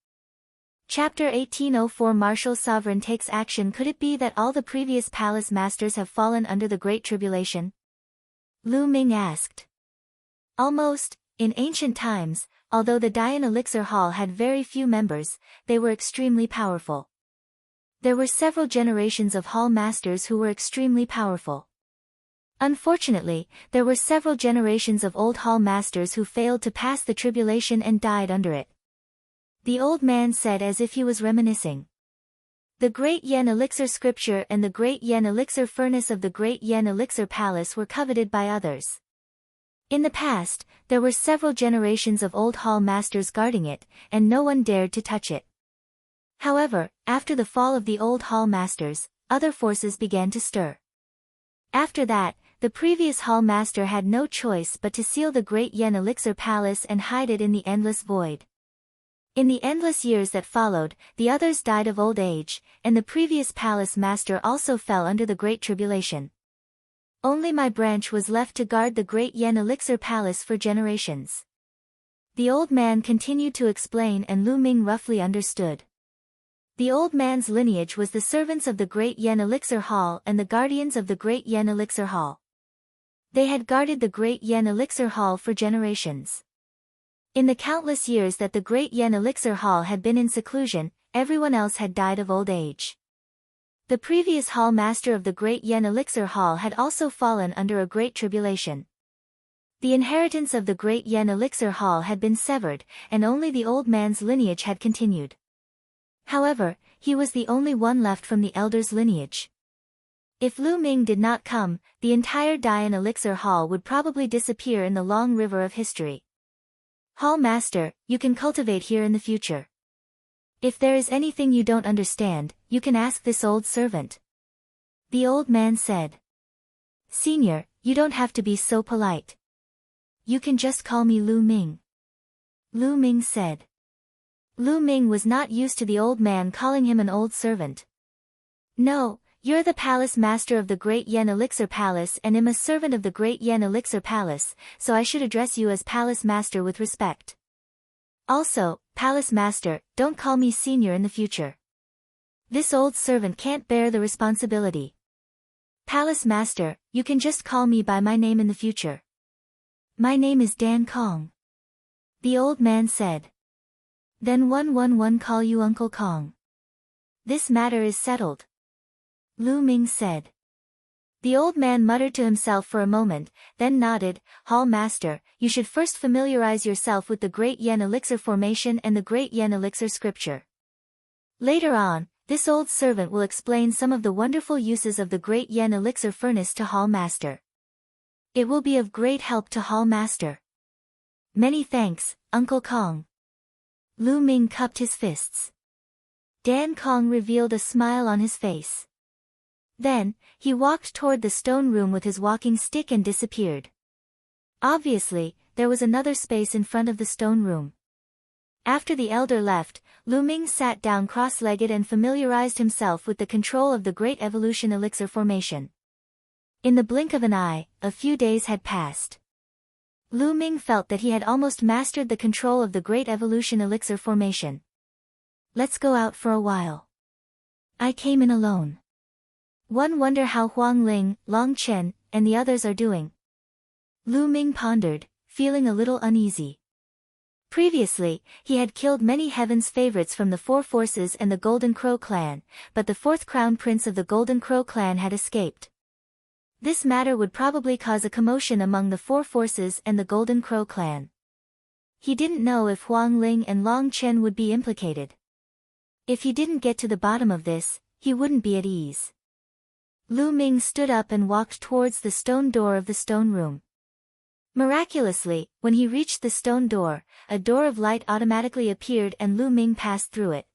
Chapter 1804 Martial Sovereign takes action. Could it be that all the previous palace masters have fallen under the Great Tribulation? Lu Ming asked. Almost. In ancient times, although the Dian Elixir Hall had very few members, they were extremely powerful. There were several generations of hall masters who were extremely powerful. Unfortunately, there were several generations of old hall masters who failed to pass the tribulation and died under it. The old man said as if he was reminiscing. The Great Yen Elixir Scripture and the Great Yen Elixir Furnace of the Great Yen Elixir Palace were coveted by others. In the past, there were several generations of old hall masters guarding it, and no one dared to touch it. However, after the fall of the old hall masters, other forces began to stir. After that, the previous hall master had no choice but to seal the Great Yen Elixir Palace and hide it in the endless void. In the endless years that followed, the others died of old age, and the previous palace master also fell under the Great Tribulation. Only my branch was left to guard the Great Yen Elixir Palace for generations. The old man continued to explain and Lu Ming roughly understood. The old man's lineage was the servants of the Great Yen Elixir Hall and the guardians of the Great Yen Elixir Hall. They had guarded the Great Yen Elixir Hall for generations. In the countless years that the Great Yen Elixir Hall had been in seclusion, everyone else had died of old age. The previous hall master of the Great Yen Elixir Hall had also fallen under a great tribulation. The inheritance of the Great Yen Elixir Hall had been severed, and only the old man's lineage had continued. However, he was the only one left from the elder's lineage. If Lu Ming did not come, the entire Dian Elixir Hall would probably disappear in the long river of history. Hall Master, you can cultivate here in the future. If there is anything you don't understand, you can ask this old servant. The old man said. Senior, you don't have to be so polite. You can just call me Lu Ming. Lu Ming said. Lu Ming was not used to the old man calling him an old servant. No, you're the palace master of the Great Yen Elixir Palace and am a servant of the Great Yen Elixir Palace, so I should address you as palace master with respect. Also, palace master, don't call me senior in the future. This old servant can't bear the responsibility. Palace master, you can just call me by my name in the future. My name is Dan Kong. The old man said. Then 111 call you Uncle Kong. This matter is settled. Lu Ming said. The old man muttered to himself for a moment, then nodded. Hall Master, you should first familiarize yourself with the Great Yen Elixir Formation and the Great Yen Elixir Scripture. Later on, this old servant will explain some of the wonderful uses of the Great Yen Elixir Furnace to Hall Master. It will be of great help to Hall Master. Many thanks, Uncle Kong. Lu Ming cupped his fists. Dan Kong revealed a smile on his face. Then, he walked toward the stone room with his walking stick and disappeared. Obviously, there was another space in front of the stone room. After the elder left, Lu Ming sat down cross-legged and familiarized himself with the control of the Great Evolution Elixir formation. In the blink of an eye, a few days had passed. Lu Ming felt that he had almost mastered the control of the Great Evolution Elixir formation. Let's go out for a while. I came in alone. One wonder how Huang Ling, Long Chen, and the others are doing. Lu Ming pondered, feeling a little uneasy. Previously, he had killed many Heaven's favorites from the Four Forces and the Golden Crow clan, but the fourth crown prince of the Golden Crow clan had escaped. This matter would probably cause a commotion among the Four Forces and the Golden Crow clan. He didn't know if Huang Ling and Long Chen would be implicated. If he didn't get to the bottom of this, he wouldn't be at ease. Lu Ming stood up and walked towards the stone door of the stone room. Miraculously, when he reached the stone door, a door of light automatically appeared and Lu Ming passed through it.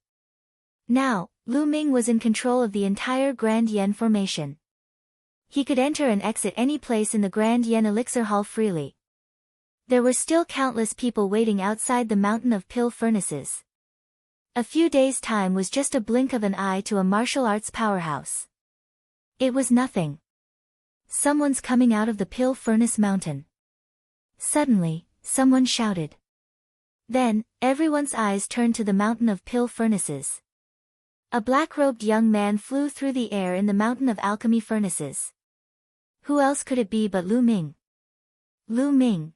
Now, Lu Ming was in control of the entire Grand Yen formation. He could enter and exit any place in the Grand Yen Elixir Hall freely. There were still countless people waiting outside the mountain of pill furnaces. A few days' time was just a blink of an eye to a martial arts powerhouse. It was nothing. Someone's coming out of the pill furnace mountain. Suddenly, someone shouted. Then, everyone's eyes turned to the mountain of pill furnaces. A black-robed young man flew through the air in the mountain of alchemy furnaces. Who else could it be but Lu Ming? Lu Ming.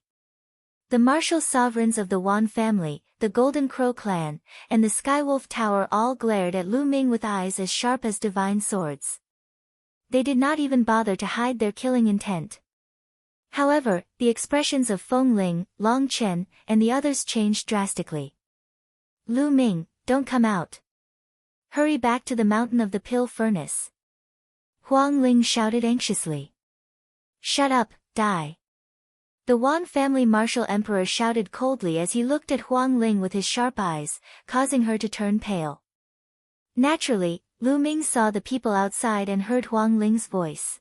The martial sovereigns of the Wan family, the Golden Crow clan, and the Skywolf Tower all glared at Lu Ming with eyes as sharp as divine swords. They did not even bother to hide their killing intent. However, the expressions of Feng Ling, Long Chen, and the others changed drastically. Lu Ming, don't come out. Hurry back to the mountain of the pill furnace. Huang Ling shouted anxiously. Shut up, die. The Wan family martial emperor shouted coldly as he looked at Huang Ling with his sharp eyes, causing her to turn pale. Naturally, Lu Ming saw the people outside and heard Huang Ling's voice.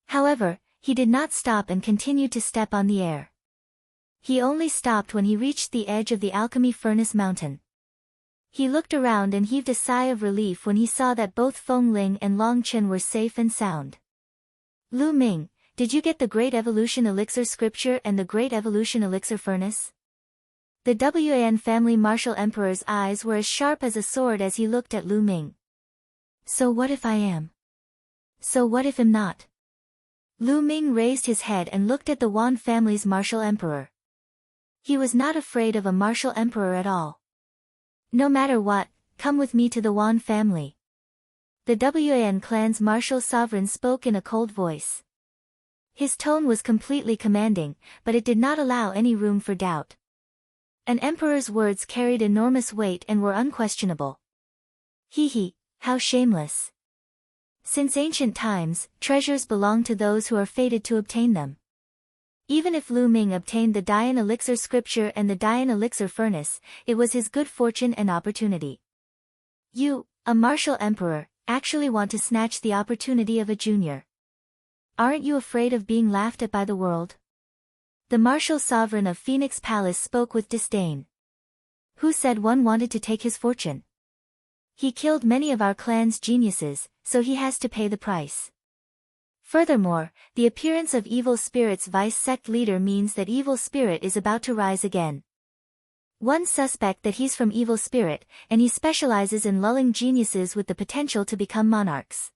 However, he did not stop and continued to step on the air. He only stopped when he reached the edge of the alchemy furnace mountain. He looked around and heaved a sigh of relief when he saw that both Feng Ling and Long Chen were safe and sound. Lu Ming, did you get the Great Evolution Elixir Scripture and the Great Evolution Elixir Furnace? The Wan family martial emperor's eyes were as sharp as a sword as he looked at Lu Ming. So what if I am? So what if I'm not? Lu Ming raised his head and looked at the Wan family's martial emperor. He was not afraid of a martial emperor at all. No matter what, come with me to the Wan family. The Wan clan's martial sovereign spoke in a cold voice. His tone was completely commanding, but it did not allow any room for doubt. An emperor's words carried enormous weight and were unquestionable. Hee, how shameless. Since ancient times, treasures belong to those who are fated to obtain them. Even if Lu Ming obtained the Dian Elixir Scripture and the Dian Elixir Furnace, it was his good fortune and opportunity. You, a martial emperor, actually want to snatch the opportunity of a junior. Aren't you afraid of being laughed at by the world? The martial sovereign of Phoenix Palace spoke with disdain. Who said one wanted to take his fortune? He killed many of our clan's geniuses, so he has to pay the price. Furthermore, the appearance of Evil Spirit's vice-sect leader means that Evil Spirit is about to rise again. One suspect that he's from Evil Spirit, and he specializes in lulling geniuses with the potential to become monarchs.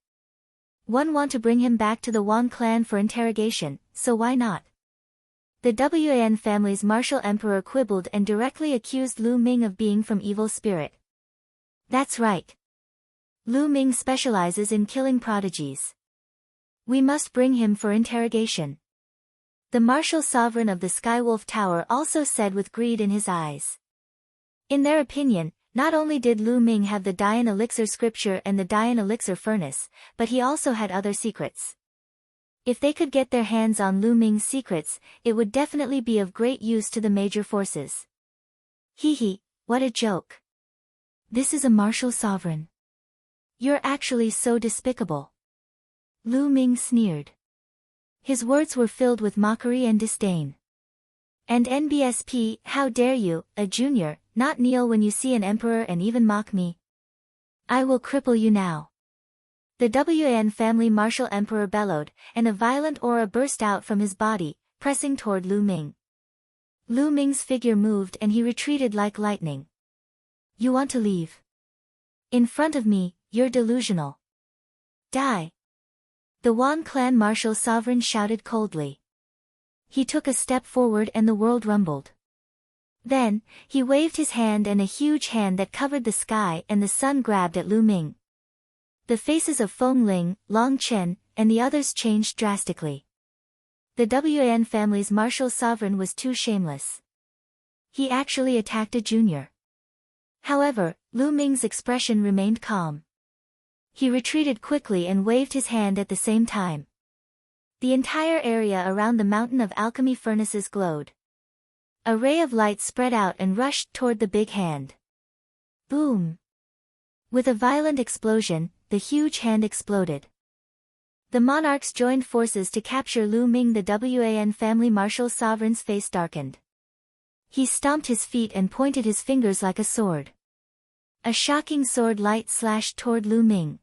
One want to bring him back to the Wan clan for interrogation, so why not? The Wan family's martial emperor quibbled and directly accused Lu Ming of being from Evil Spirit. That's right. Lu Ming specializes in killing prodigies. We must bring him for interrogation. The martial sovereign of the Skywolf Tower also said with greed in his eyes. In their opinion, not only did Lu Ming have the Dian Elixir Scripture and the Dian Elixir Furnace, but he also had other secrets. If they could get their hands on Lu Ming's secrets, it would definitely be of great use to the major forces. Hee, what a joke. This is a martial sovereign. You're actually so despicable. Lu Ming sneered. His words were filled with mockery and disdain. And NBSP, how dare you, a junior, not kneel when you see an emperor and even mock me? I will cripple you now. The Wan family martial emperor bellowed, and a violent aura burst out from his body, pressing toward Lu Ming. Lu Ming's figure moved and he retreated like lightning. You want to leave? In front of me, you're delusional. Die. The Wan clan martial sovereign shouted coldly. He took a step forward and the world rumbled. Then, he waved his hand and a huge hand that covered the sky and the sun grabbed at Lu Ming. The faces of Feng Ling, Long Chen, and the others changed drastically. The Wan family's martial sovereign was too shameless. He actually attacked a junior. However, Lu Ming's expression remained calm. He retreated quickly and waved his hand at the same time. The entire area around the mountain of alchemy furnaces glowed. A ray of light spread out and rushed toward the big hand. Boom! With a violent explosion, the huge hand exploded. The monarchs joined forces to capture Lu Ming. The Wan family martial sovereign's face darkened. He stomped his feet and pointed his fingers like a sword. A shocking sword light slashed toward Lu Ming.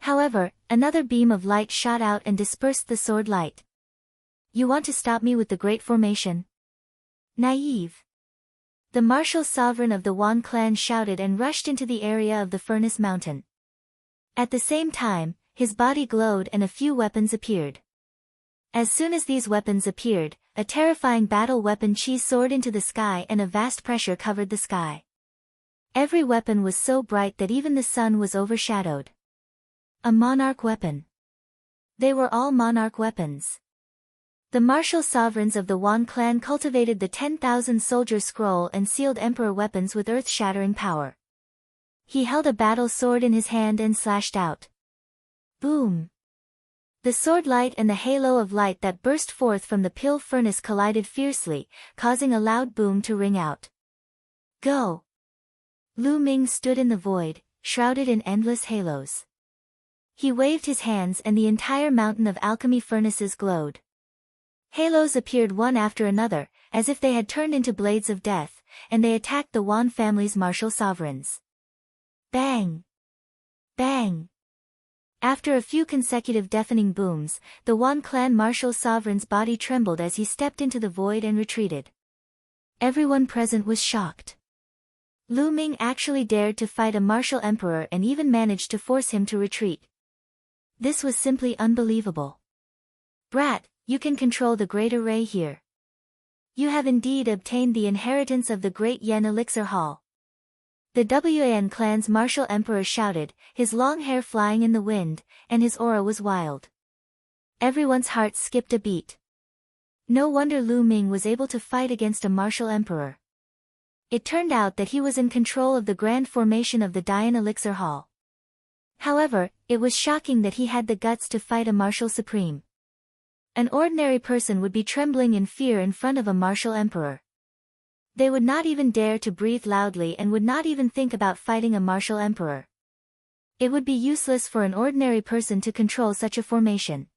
However, another beam of light shot out and dispersed the sword light. You want to stop me with the Great Formation? Naive. The martial sovereign of the Wan clan shouted and rushed into the area of the furnace mountain. At the same time, his body glowed and a few weapons appeared. As soon as these weapons appeared, a terrifying battle weapon Qi soared into the sky and a vast pressure covered the sky. Every weapon was so bright that even the sun was overshadowed. A monarch weapon. They were all monarch weapons. The martial sovereigns of the Wan clan cultivated the 10,000 soldier scroll and sealed emperor weapons with earth-shattering power. He held a battle sword in his hand and slashed out. Boom! The sword light and the halo of light that burst forth from the pill furnace collided fiercely, causing a loud boom to ring out. Go! Lu Ming stood in the void, shrouded in endless halos. He waved his hands and the entire mountain of alchemy furnaces glowed. Halos appeared one after another, as if they had turned into blades of death, and they attacked the Wan family's martial sovereigns. Bang! Bang! After a few consecutive deafening booms, the Wan clan martial sovereign's body trembled as he stepped into the void and retreated. Everyone present was shocked. Lu Ming actually dared to fight a martial emperor and even managed to force him to retreat. This was simply unbelievable. Brat, you can control the Great Array here. You have indeed obtained the inheritance of the Great Yen Elixir Hall. The Wan clan's martial emperor shouted, his long hair flying in the wind, and his aura was wild. Everyone's heart skipped a beat. No wonder Lu Ming was able to fight against a martial emperor. It turned out that he was in control of the grand formation of the Dian Elixir Hall. However, it was shocking that he had the guts to fight a martial supreme. An ordinary person would be trembling in fear in front of a martial emperor. They would not even dare to breathe loudly and would not even think about fighting a martial emperor. It would be useless for an ordinary person to control such a formation.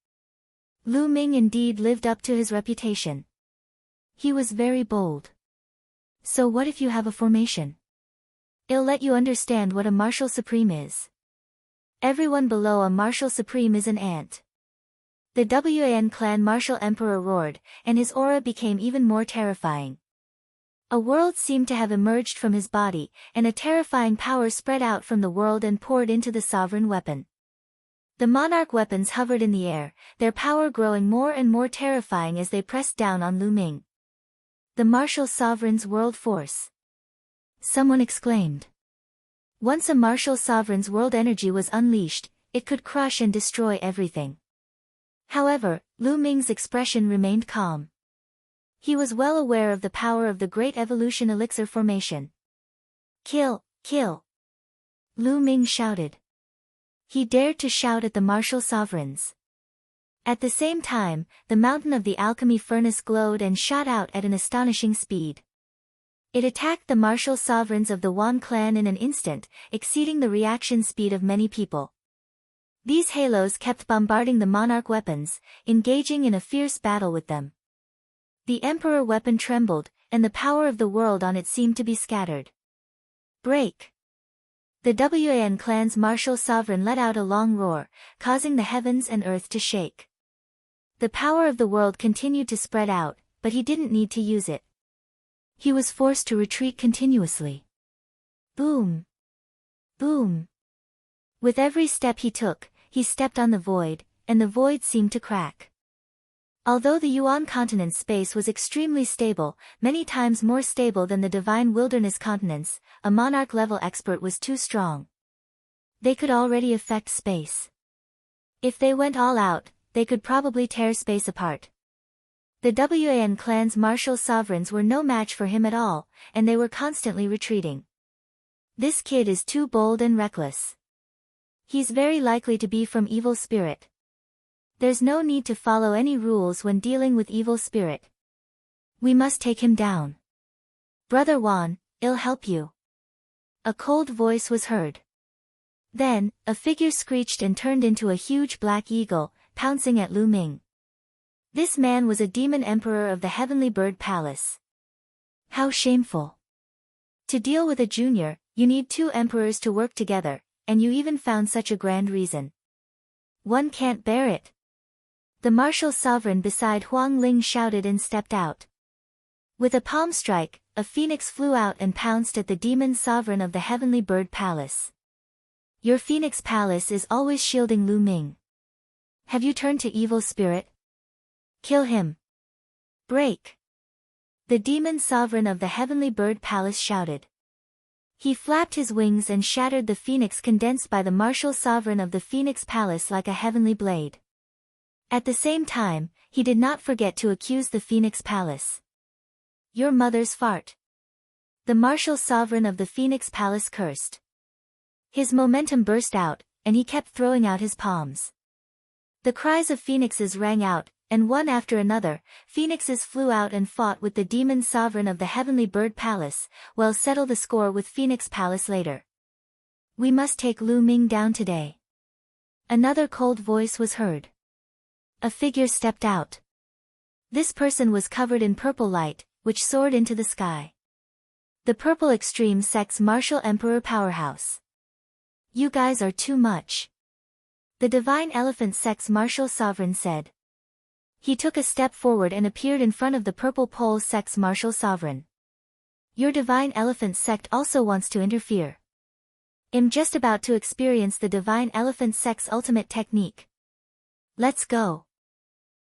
Lu Ming indeed lived up to his reputation. He was very bold. So what if you have a formation? It'll let you understand what a martial supreme is. Everyone below a martial supreme is an ant. The Wan clan martial emperor roared, and his aura became even more terrifying. A world seemed to have emerged from his body, and a terrifying power spread out from the world and poured into the sovereign weapon. The monarch weapons hovered in the air, their power growing more and more terrifying as they pressed down on Lu Ming. The martial sovereign's world force. Someone exclaimed. Once a martial sovereign's world energy was unleashed, it could crush and destroy everything. However, Lu Ming's expression remained calm. He was well aware of the power of the Great Evolution Elixir Formation. Kill, kill! Lu Ming shouted. He dared to shout at the martial sovereigns. At the same time, the mountain of the alchemy furnace glowed and shot out at an astonishing speed. It attacked the martial sovereigns of the Wan clan in an instant, exceeding the reaction speed of many people. These halos kept bombarding the monarch weapons, engaging in a fierce battle with them. The emperor weapon trembled, and the power of the world on it seemed to be scattered. Break! The Wan clan's martial sovereign let out a long roar, causing the heavens and earth to shake. The power of the world continued to spread out, but he didn't need to use it. He was forced to retreat continuously. Boom! Boom! With every step he took, he stepped on the void, and the void seemed to crack. Although the Yuan continent's space was extremely stable, many times more stable than the divine wilderness continents, a monarch-level expert was too strong. They could already affect space. If they went all out, they could probably tear space apart. The Wan clan's martial sovereigns were no match for him at all, and they were constantly retreating. This kid is too bold and reckless. He's very likely to be from evil spirit. There's no need to follow any rules when dealing with evil spirit. We must take him down. Brother Wan, I'll help you. A cold voice was heard. Then, a figure screeched and turned into a huge black eagle, pouncing at Lu Ming. This man was a demon emperor of the Heavenly Bird Palace. How shameful. To deal with a junior, you need 2 emperors to work together, and you even found such a grand reason. One can't bear it. The martial sovereign beside Huang Ling shouted and stepped out. With a palm strike, a phoenix flew out and pounced at the demon sovereign of the Heavenly Bird Palace. Your Phoenix Palace is always shielding Lu Ming. Have you turned to evil spirit? Kill him. Break! The demon sovereign of the Heavenly Bird Palace shouted. He flapped his wings and shattered the phoenix condensed by the martial sovereign of the Phoenix Palace like a heavenly blade. At the same time, he did not forget to accuse the Phoenix Palace. Your mother's fart. The martial sovereign of the Phoenix Palace cursed. His momentum burst out, and he kept throwing out his palms. The cries of phoenixes rang out, and one after another, phoenixes flew out and fought with the demon sovereign of the Heavenly Bird Palace. We'll settle the score with Phoenix Palace later. We must take Lu Ming down today. Another cold voice was heard. A figure stepped out. This person was covered in purple light, which soared into the sky. The Purple Extreme Sect's Martial Emperor Powerhouse. You guys are too much. The Divine Elephant Sect's Martial Sovereign said. He took a step forward and appeared in front of the Purple Pole Sect's Martial Sovereign. Your Divine Elephant Sect also wants to interfere. I'm just about to experience the Divine Elephant Sect's ultimate technique. Let's go.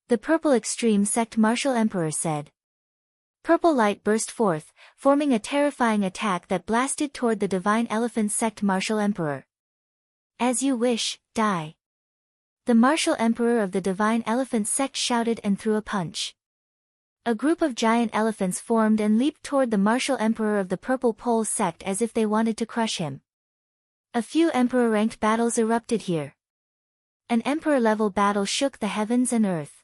The Purple Extreme Sect Martial Emperor said. Purple light burst forth, forming a terrifying attack that blasted toward the Divine Elephant Sect Martial Emperor. As you wish, die. The Martial Emperor of the Divine Elephant Sect shouted and threw a punch. A group of giant elephants formed and leaped toward the Martial Emperor of the Purple Pole Sect as if they wanted to crush him. A few Emperor-ranked battles erupted here. An Emperor-level battle shook the heavens and earth.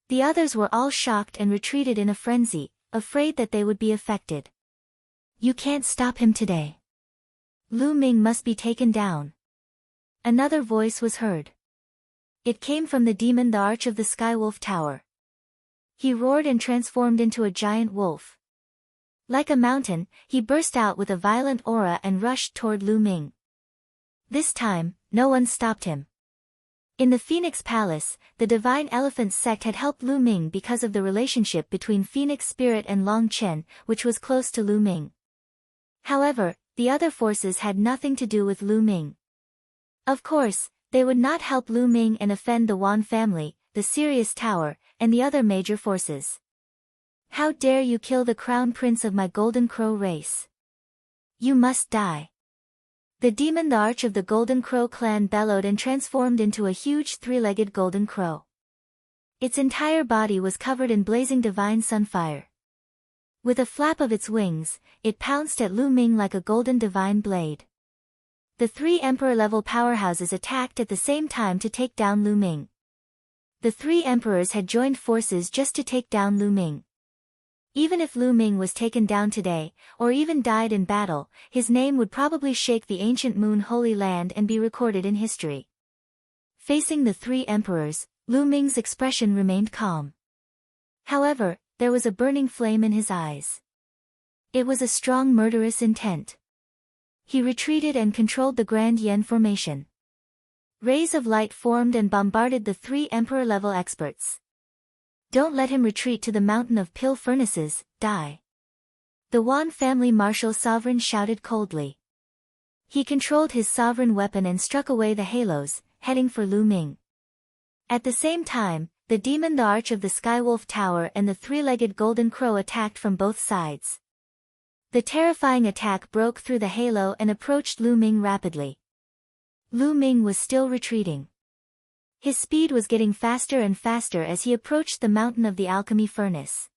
The others were all shocked and retreated in a frenzy, afraid that they would be affected. You can't stop him today. Lu Ming must be taken down. Another voice was heard. It came from the demon, the Arch of the Skywolf Tower. He roared and transformed into a giant wolf. Like a mountain, he burst out with a violent aura and rushed toward Lu Ming. This time, no one stopped him. In the Phoenix Palace, the Divine Elephant Sect had helped Lu Ming because of the relationship between Phoenix Spirit and Long Chen, which was close to Lu Ming. However, the other forces had nothing to do with Lu Ming. Of course, they would not help Lu Ming and offend the Wan family, the Sirius Tower, and the other major forces. How dare you kill the crown prince of my Golden Crow race? You must die. The demon, the Arch of the Golden Crow clan, bellowed and transformed into a huge 3-legged golden crow. Its entire body was covered in blazing divine sunfire. With a flap of its wings, it pounced at Lu Ming like a golden divine blade. The 3 Emperor-level powerhouses attacked at the same time to take down Lu Ming. The 3 emperors had joined forces just to take down Lu Ming. Even if Lu Ming was taken down today, or even died in battle, his name would probably shake the ancient Moon Holy Land and be recorded in history. Facing the 3 emperors, Lu Ming's expression remained calm. However, there was a burning flame in his eyes. It was a strong murderous intent. He retreated and controlled the Grand Yen formation. Rays of light formed and bombarded the 3 emperor-level experts. Don't let him retreat to the mountain of pill furnaces, die. The Wan family martial sovereign shouted coldly. He controlled his sovereign weapon and struck away the halos, heading for Lu Ming. At the same time, the demon, the Arch of the Skywolf Tower, and the 3-legged Golden Crow attacked from both sides. The terrifying attack broke through the halo and approached Lu Ming rapidly. Lu Ming was still retreating. His speed was getting faster and faster as he approached the mountain of the alchemy furnace.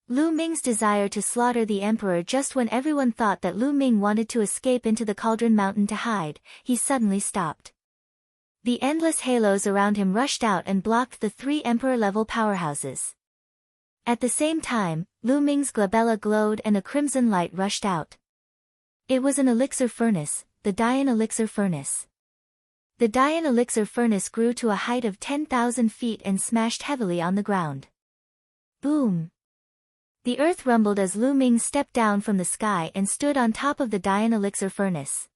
Lu Ming's desire to slaughter the emperor just when everyone thought that Lu Ming wanted to escape into the Cauldron Mountain to hide, he suddenly stopped. The endless halos around him rushed out and blocked the 3 emperor-level powerhouses. At the same time, Lu Ming's glabella glowed and a crimson light rushed out. It was an elixir furnace, the Dian elixir furnace. The Dian elixir furnace grew to a height of 10,000 feet and smashed heavily on the ground. Boom! The earth rumbled as Lu Ming stepped down from the sky and stood on top of the Dian elixir furnace.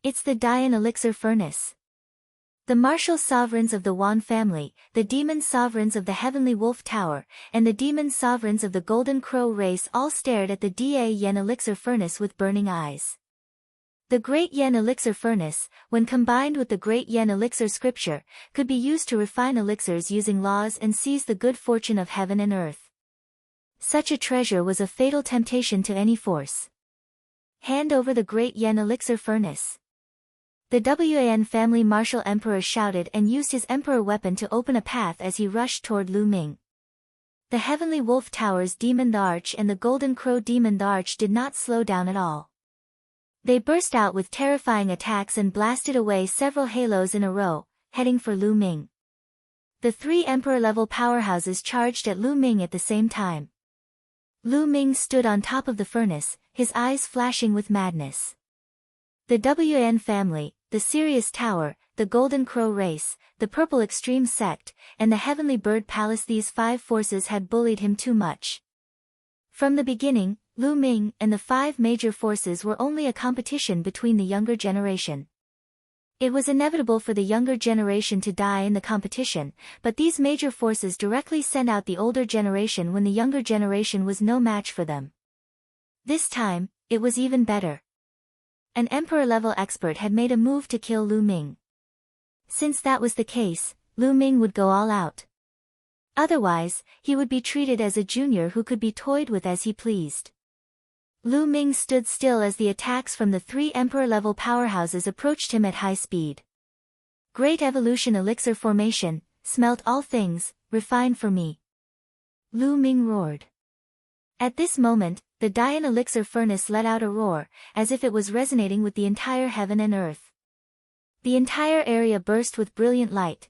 It's the Dian elixir furnace. The martial sovereigns of the Wan family, the demon sovereigns of the Heavenly Wolf Tower, and the demon sovereigns of the Golden Crow race all stared at the Da Yen elixir furnace with burning eyes. The Great Yen elixir furnace, when combined with the Great Yen elixir scripture, could be used to refine elixirs using laws and seize the good fortune of heaven and earth. Such a treasure was a fatal temptation to any force. Hand over the Great Yen elixir furnace. The Wan family martial emperor shouted and used his emperor weapon to open a path as he rushed toward Lu Ming. The Heavenly Wolf Tower's Demon the Arch and the Golden Crow Demon the Arch did not slow down at all. They burst out with terrifying attacks and blasted away several halos in a row, heading for Lu Ming. The 3 emperor-level powerhouses charged at Lu Ming at the same time. Lu Ming stood on top of the furnace, his eyes flashing with madness. The Wan family, the Sirius Tower, the Golden Crow race, the Purple Extreme sect, and the Heavenly Bird Palace, these 5 forces had bullied him too much. From the beginning, Lu Ming and the 5 major forces were only a competition between the younger generation. It was inevitable for the younger generation to die in the competition, but these major forces directly sent out the older generation when the younger generation was no match for them. This time, it was even better. An emperor-level expert had made a move to kill Lu Ming. Since that was the case, Lu Ming would go all out. Otherwise, he would be treated as a junior who could be toyed with as he pleased. Lu Ming stood still as the attacks from the 3 emperor-level powerhouses approached him at high speed. Great evolution elixir formation, smelt all things, refine for me. Lu Ming roared. At this moment, the Dian elixir furnace let out a roar, as if it was resonating with the entire heaven and earth. The entire area burst with brilliant light.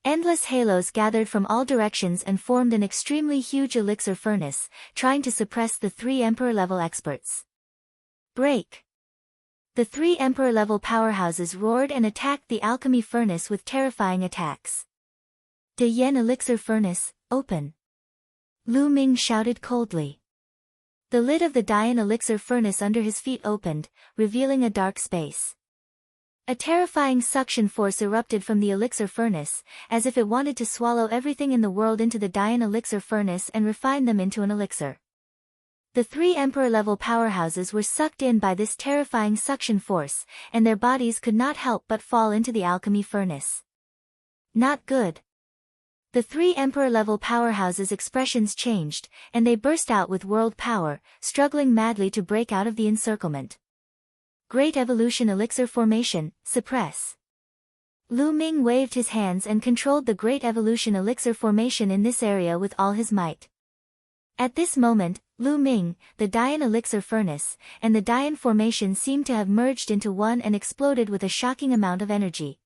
Endless halos gathered from all directions and formed an extremely huge elixir furnace, trying to suppress the 3 emperor-level experts. Break! The 3 emperor-level powerhouses roared and attacked the alchemy furnace with terrifying attacks. De Yen elixir furnace, open! Lu Ming shouted coldly. The lid of the Dian elixir furnace under his feet opened, revealing a dark space. A terrifying suction force erupted from the elixir furnace, as if it wanted to swallow everything in the world into the Dian elixir furnace and refine them into an elixir. The 3 emperor-level powerhouses were sucked in by this terrifying suction force, and their bodies could not help but fall into the alchemy furnace. Not good. The 3 emperor-level powerhouses' expressions changed, and they burst out with world power, struggling madly to break out of the encirclement. Great evolution elixir formation, suppress. Lu Ming waved his hands and controlled the great evolution elixir formation in this area with all his might. At this moment, Lu Ming, the Dian elixir furnace, and the Dian formation seemed to have merged into one and exploded with a shocking amount of energy.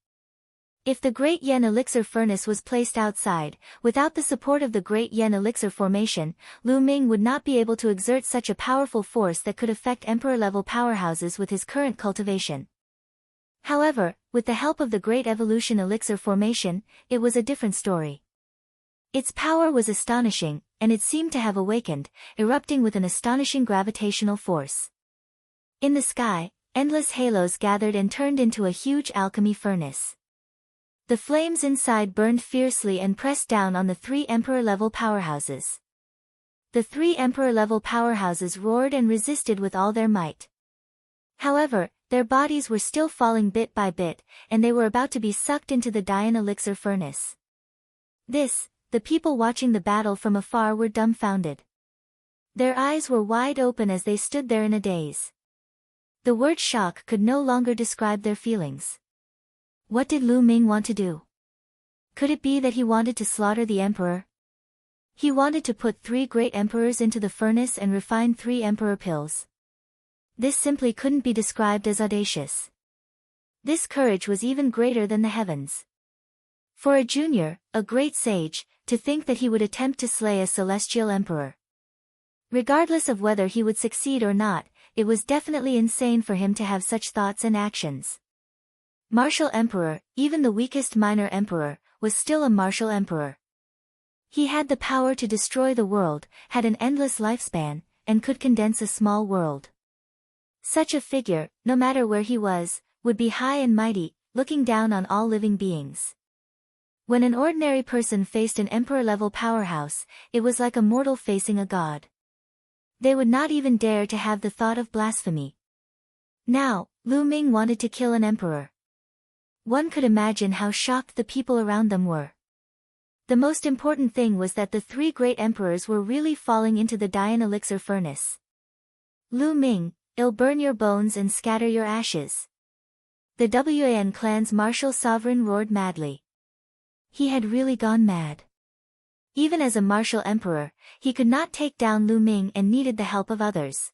If the Great Yen elixir furnace was placed outside, without the support of the Great Yen elixir formation, Lu Ming would not be able to exert such a powerful force that could affect emperor-level powerhouses with his current cultivation. However, with the help of the Great Evolution elixir formation, it was a different story. Its power was astonishing, and it seemed to have awakened, erupting with an astonishing gravitational force. In the sky, endless halos gathered and turned into a huge alchemy furnace. The flames inside burned fiercely and pressed down on the 3 emperor-level powerhouses. The 3 emperor-level powerhouses roared and resisted with all their might. However, their bodies were still falling bit by bit, and they were about to be sucked into the Dian elixir furnace. The people watching the battle from afar were dumbfounded. Their eyes were wide open as they stood there in a daze. The word shock could no longer describe their feelings. What did Lu Ming want to do? Could it be that he wanted to slaughter the emperor? He wanted to put 3 great emperors into the furnace and refine 3 emperor pills. This simply couldn't be described as audacious. This courage was even greater than the heavens. For a junior, a great sage, to think that he would attempt to slay a celestial emperor. Regardless of whether he would succeed or not, it was definitely insane for him to have such thoughts and actions. Martial emperor, even the weakest minor emperor, was still a martial emperor. He had the power to destroy the world, had an endless lifespan, and could condense a small world. Such a figure, no matter where he was, would be high and mighty, looking down on all living beings. When an ordinary person faced an emperor-level powerhouse, it was like a mortal facing a god. They would not even dare to have the thought of blasphemy. Now, Lu Ming wanted to kill an emperor. One could imagine how shocked the people around them were. The most important thing was that the 3 great emperors were really falling into the Dian elixir furnace. Lu Ming, I'll burn your bones and scatter your ashes. The Wan clan's martial sovereign roared madly. He had really gone mad. Even as a martial emperor, he could not take down Lu Ming and needed the help of others.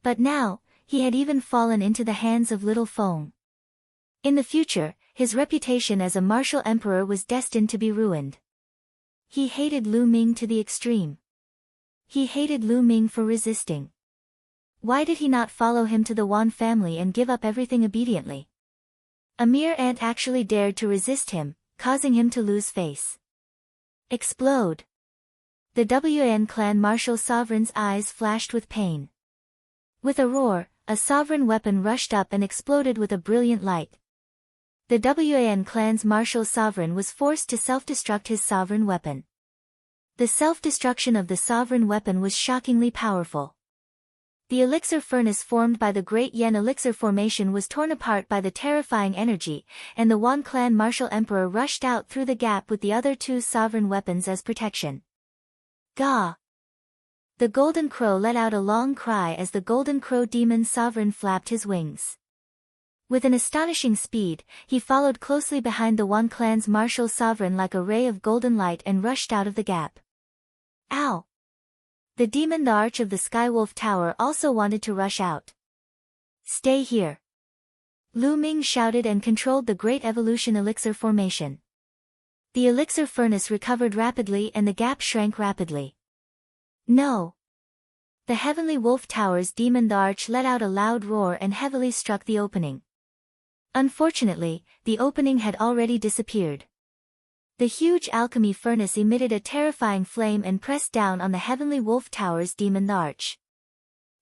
But now, he had even fallen into the hands of Little Feng. In the future, his reputation as a martial emperor was destined to be ruined. He hated Lu Ming to the extreme. He hated Lu Ming for resisting. Why did he not follow him to the Wan family and give up everything obediently? A mere ant actually dared to resist him, causing him to lose face. Explode! The Wan clan martial sovereign's eyes flashed with pain. With a roar, a sovereign weapon rushed up and exploded with a brilliant light. The Wan clan's martial sovereign was forced to self-destruct his sovereign weapon. The self-destruction of the sovereign weapon was shockingly powerful. The elixir furnace formed by the Great Yen elixir formation was torn apart by the terrifying energy, and the Wan clan martial emperor rushed out through the gap with the other 2 sovereign weapons as protection. Gah! The golden crow let out a long cry as the golden crow demon sovereign flapped his wings. With an astonishing speed, he followed closely behind the Wan clan's martial sovereign like a ray of golden light and rushed out of the gap. Ow! The demon the Arch of the Skywolf Tower also wanted to rush out. Stay here! Lu Ming shouted and controlled the Great Evolution Elixir formation. The elixir furnace recovered rapidly and the gap shrank rapidly. No! The Heavenly Wolf Tower's demon the Arch let out a loud roar and heavily struck the opening. Unfortunately, the opening had already disappeared. The huge alchemy furnace emitted a terrifying flame and pressed down on the Heavenly Wolf Tower's demon the Arch.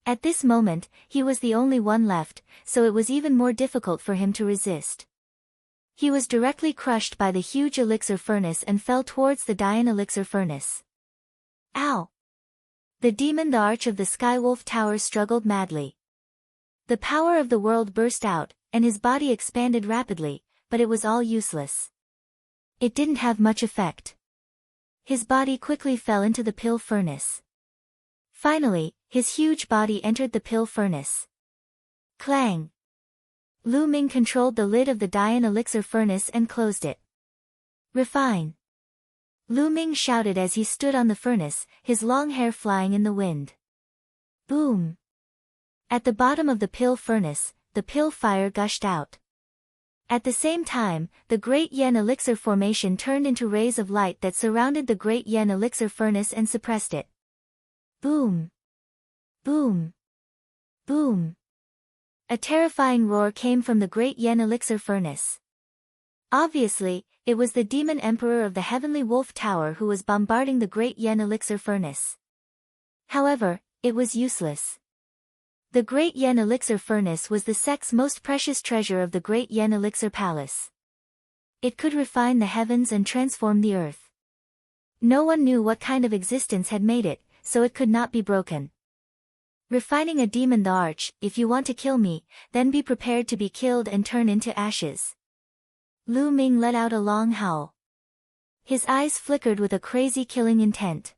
At this moment, he was the only one left, so it was even more difficult for him to resist. He was directly crushed by the huge elixir furnace and fell towards the Dian elixir furnace. Ow! The demon the Arch of the Skywolf Tower struggled madly. The power of the world burst out, and his body expanded rapidly, but it was all useless. It didn't have much effect. His body quickly fell into the pill furnace. Finally, his huge body entered the pill furnace. Clang! Lu Ming controlled the lid of the Dian elixir furnace and closed it. Refine! Lu Ming shouted as he stood on the furnace, his long hair flying in the wind. Boom! At the bottom of the pill furnace, the pill fire gushed out. At the same time, the Great Yen elixir formation turned into rays of light that surrounded the Great Yen elixir furnace and suppressed it. Boom! Boom! Boom! A terrifying roar came from the Great Yen elixir furnace. Obviously, It was the demon emperor of the Heavenly Wolf Tower who was bombarding the Great Yen Elixir Furnace. However, it was useless. The Great Yen Elixir Furnace was the sect's most precious treasure of the Great Yen Elixir Palace. It could refine the heavens and transform the earth. No one knew what kind of existence had made it, so it could not be broken. Refining a demon the arch, if you want to kill me, then be prepared to be killed and turn into ashes. Lu Ming let out a long howl. His eyes flickered with a crazy killing intent.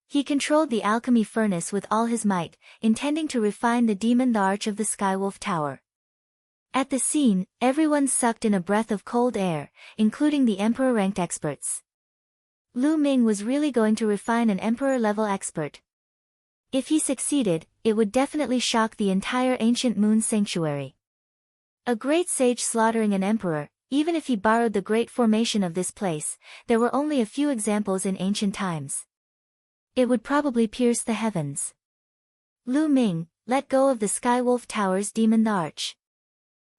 He controlled the alchemy furnace with all his might, intending to refine the demon the arch of the Skywolf Tower. At the scene, everyone sucked in a breath of cold air, including the emperor-ranked experts. Lu Ming was really going to refine an emperor-level expert. If he succeeded, it would definitely shock the entire ancient moon sanctuary. A great sage slaughtering an emperor, even if he borrowed the great formation of this place, there were only a few examples in ancient times. It would probably pierce the heavens. Lu Ming, let go of the Skywolf Tower's demon the arch.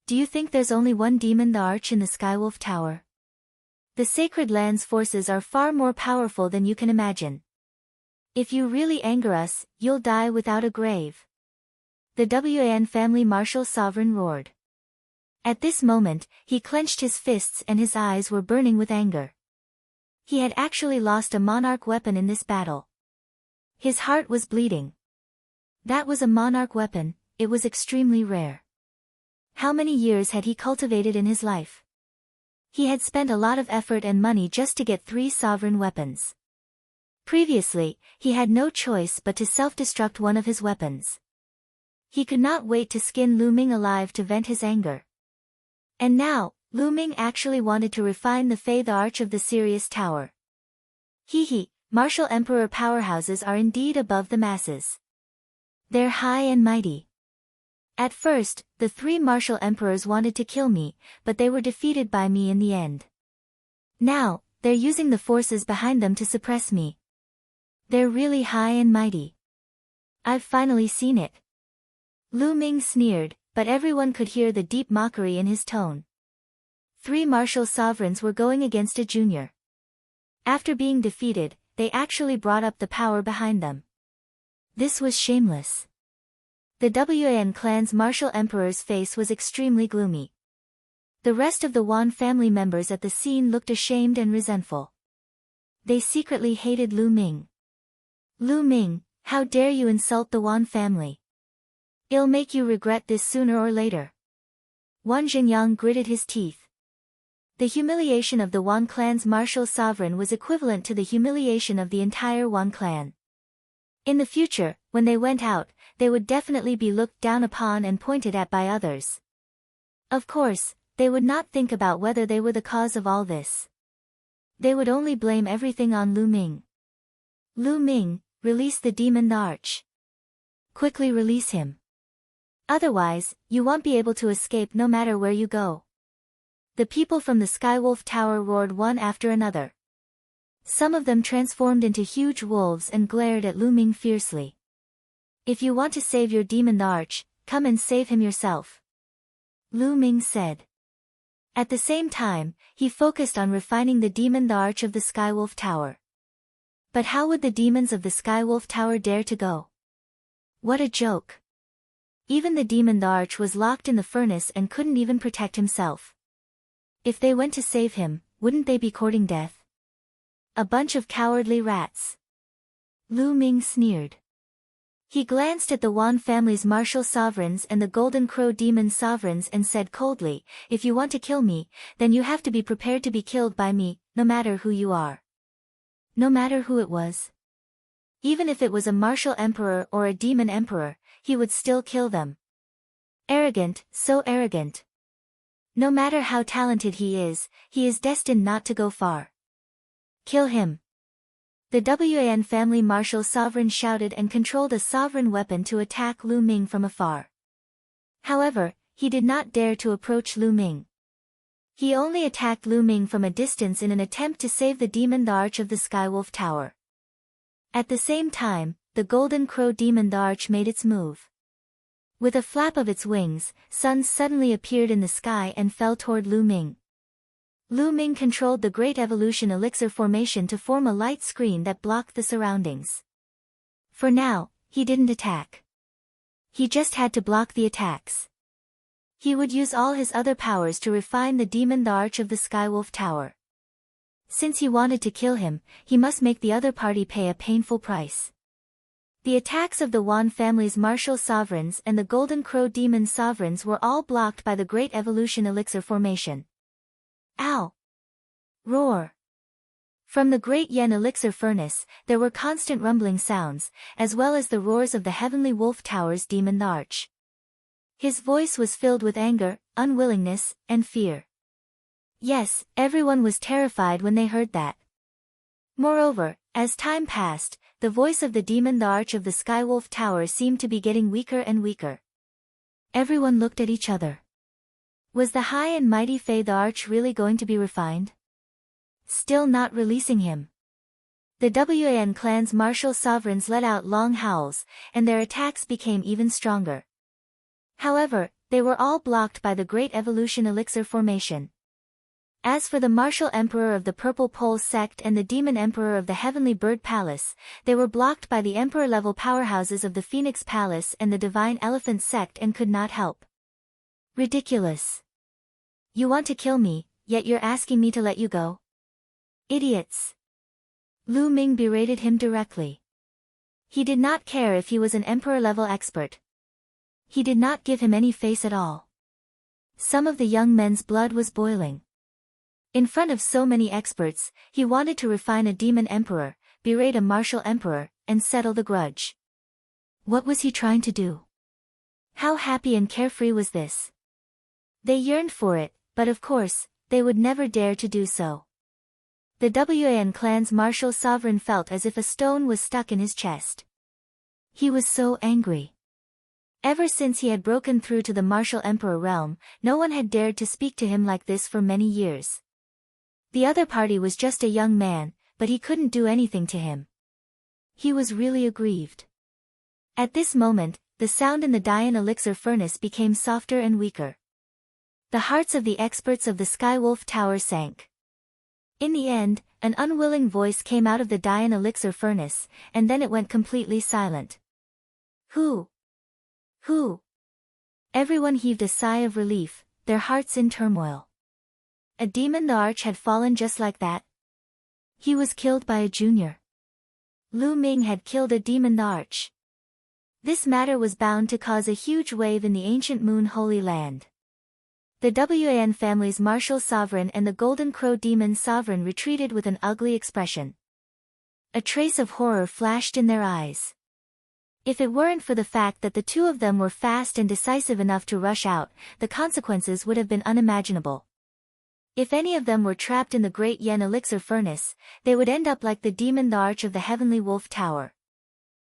Do you think there's only one demon the arch in the Skywolf Tower? The Sacred Land's forces are far more powerful than you can imagine. If you really anger us, you'll die without a grave. The Wan family martial sovereign roared. At this moment, he clenched his fists and his eyes were burning with anger. He had actually lost a monarch weapon in this battle. His heart was bleeding. That was a monarch weapon, it was extremely rare. How many years had he cultivated in his life? He had spent a lot of effort and money just to get 3 sovereign weapons. Previously, he had no choice but to self-destruct one of his weapons. He could not wait to skin Lu Ming alive to vent his anger. And now, Lu Ming actually wanted to refine the arch of the Sirius Tower. Martial Emperor powerhouses are indeed above the masses. They're high and mighty. At first, the 3 martial emperors wanted to kill me, but they were defeated by me in the end. Now, they're using the forces behind them to suppress me. They're really high and mighty. I've finally seen it. Lu Ming sneered, but everyone could hear the deep mockery in his tone. 3 martial sovereigns were going against a junior. After being defeated, they actually brought up the power behind them. This was shameless. The Wan clan's martial emperor's face was extremely gloomy. The rest of the Wan family members at the scene looked ashamed and resentful. They secretly hated Lu Ming. Lu Ming, how dare you insult the Wan family? It'll make you regret this sooner or later. Wan Xingyang gritted his teeth. The humiliation of the Wan clan's martial sovereign was equivalent to the humiliation of the entire Wan clan. In the future, when they went out, they would definitely be looked down upon and pointed at by others. Of course, they would not think about whether they were the cause of all this. They would only blame everything on Lu Ming. Lu Ming, release the demon the arch. Quickly release him. Otherwise, you won't be able to escape no matter where you go. The people from the Skywolf Tower roared one after another. Some of them transformed into huge wolves and glared at Lu Ming fiercely. If you want to save your demon the arch, come and save him yourself. Lu Ming said. At the same time, he focused on refining the demon the arch of the Skywolf Tower. But how would the demons of the Skywolf Tower dare to go? What a joke. Even the demon the arch was locked in the furnace and couldn't even protect himself. If they went to save him, wouldn't they be courting death? A bunch of cowardly rats. Lu Ming sneered. He glanced at the Wan family's martial sovereigns and the Golden Crow demon sovereigns and said coldly, if you want to kill me, then you have to be prepared to be killed by me, no matter who you are. No matter who it was. Even if it was a martial emperor or a demon emperor, he would still kill them. Arrogant, so arrogant. No matter how talented he is destined not to go far. Kill him. The Wan family martial sovereign shouted and controlled a sovereign weapon to attack Lu Ming from afar. However, he did not dare to approach Lu Ming. He only attacked Lu Ming from a distance in an attempt to save the demon the arch of the Skywolf Tower. At the same time, the Golden Crow demon the arch made its move. With a flap of its wings, suns suddenly appeared in the sky and fell toward Lu Ming. Lu Ming controlled the Great Evolution Elixir formation to form a light screen that blocked the surroundings. For now, he didn't attack. He just had to block the attacks. He would use all his other powers to refine the demon, the Arch of the Skywolf Tower. Since he wanted to kill him, he must make the other party pay a painful price. The attacks of the Wan family's martial sovereigns and the Golden Crow demon sovereigns were all blocked by the Great Evolution Elixir formation. Ow! Roar! From the Great Yen Elixir Furnace, there were constant rumbling sounds, as well as the roars of the Heavenly Wolf Tower's demon, the Arch. His voice was filled with anger, unwillingness, and fear. Yes, everyone was terrified when they heard that. Moreover, as time passed, the voice of the demon, the Arch of the Skywolf Tower, seemed to be getting weaker and weaker. Everyone looked at each other. Was the high and mighty Fei the Arch really going to be refined? Still not releasing him. The Wan clan's martial sovereigns let out long howls, and their attacks became even stronger. However, they were all blocked by the Great Evolution Elixir formation. As for the Martial Emperor of the Purple Pole sect and the Demon Emperor of the Heavenly Bird Palace, they were blocked by the Emperor-level powerhouses of the Phoenix Palace and the Divine Elephant sect and could not help. Ridiculous. You want to kill me, yet you're asking me to let you go? Idiots. Lu Ming berated him directly. He did not care if he was an Emperor-level expert. He did not give him any face at all. Some of the young men's blood was boiling. In front of so many experts, he wanted to refine a demon emperor, berate a martial emperor, and settle the grudge. What was he trying to do? How happy and carefree was this? They yearned for it, but of course, they would never dare to do so. The Wan clan's martial sovereign felt as if a stone was stuck in his chest. He was so angry. Ever since he had broken through to the martial emperor realm, no one had dared to speak to him like this for many years. The other party was just a young man, but he couldn't do anything to him. He was really aggrieved. At this moment, the sound in the Dian Elixir Furnace became softer and weaker. The hearts of the experts of the Skywolf Tower sank. In the end, an unwilling voice came out of the Dian Elixir Furnace, and then it went completely silent. Who? Who? Everyone heaved a sigh of relief, their hearts in turmoil. A demon, the Arch, had fallen just like that. He was killed by a junior. Lu Ming had killed a demon, the Arch. This matter was bound to cause a huge wave in the ancient Moon Holy Land. The Wan family's martial sovereign and the Golden Crow demon sovereign retreated with an ugly expression. A trace of horror flashed in their eyes. If it weren't for the fact that the two of them were fast and decisive enough to rush out, the consequences would have been unimaginable. If any of them were trapped in the Great Yen Elixir Furnace, they would end up like the demon, the Arch of the Heavenly Wolf Tower.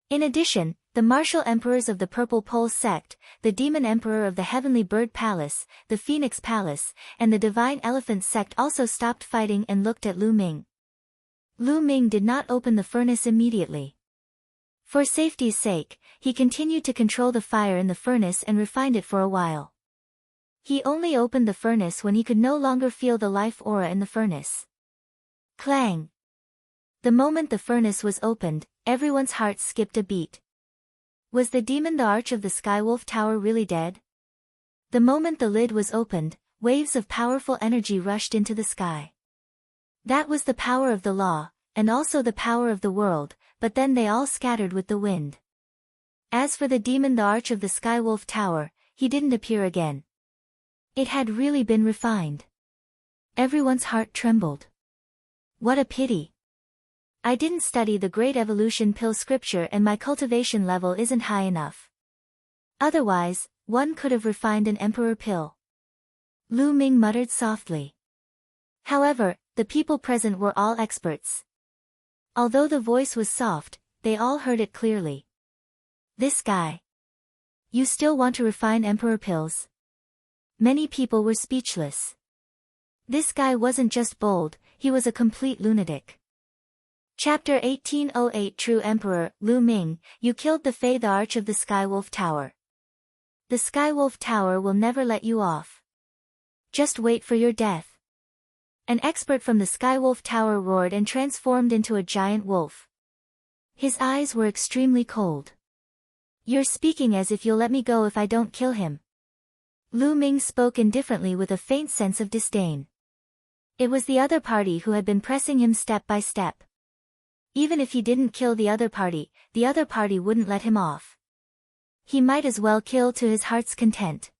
In addition, the martial emperors of the Purple Pole sect, the Demon Emperor of the Heavenly Bird Palace, the Phoenix Palace, and the Divine Elephant sect also stopped fighting and looked at Lu Ming. Lu Ming did not open the furnace immediately. For safety's sake, he continued to control the fire in the furnace and refined it for a while. He only opened the furnace when he could no longer feel the life aura in the furnace. Clang! The moment the furnace was opened, everyone's heart skipped a beat. Was the demon, the Arch of the Skywolf Tower, really dead? The moment the lid was opened, waves of powerful energy rushed into the sky. That was the power of the law, and also the power of the world, but then they all scattered with the wind. As for the demon, the Arch of the Skywolf Tower, he didn't appear again. It had really been refined. Everyone's heart trembled. What a pity. I didn't study the Great Evolution Pill scripture and my cultivation level isn't high enough. Otherwise, one could have refined an Emperor Pill. Lu Ming muttered softly. However, the people present were all experts. Although the voice was soft, they all heard it clearly. This guy. You still want to refine Emperor Pills? Many people were speechless. This guy wasn't just bold, he was a complete lunatic. Chapter 1808 True Emperor, Lu Ming, you killed the Fei, the Arch of the Skywolf Tower. The Skywolf Tower will never let you off. Just wait for your death. An expert from the Skywolf Tower roared and transformed into a giant wolf. His eyes were extremely cold. "You're speaking as if you'll let me go if I don't kill him." Lu Ming spoke indifferently with a faint sense of disdain. It was the other party who had been pressing him step by step. Even if he didn't kill the other party wouldn't let him off. He might as well kill to his heart's content.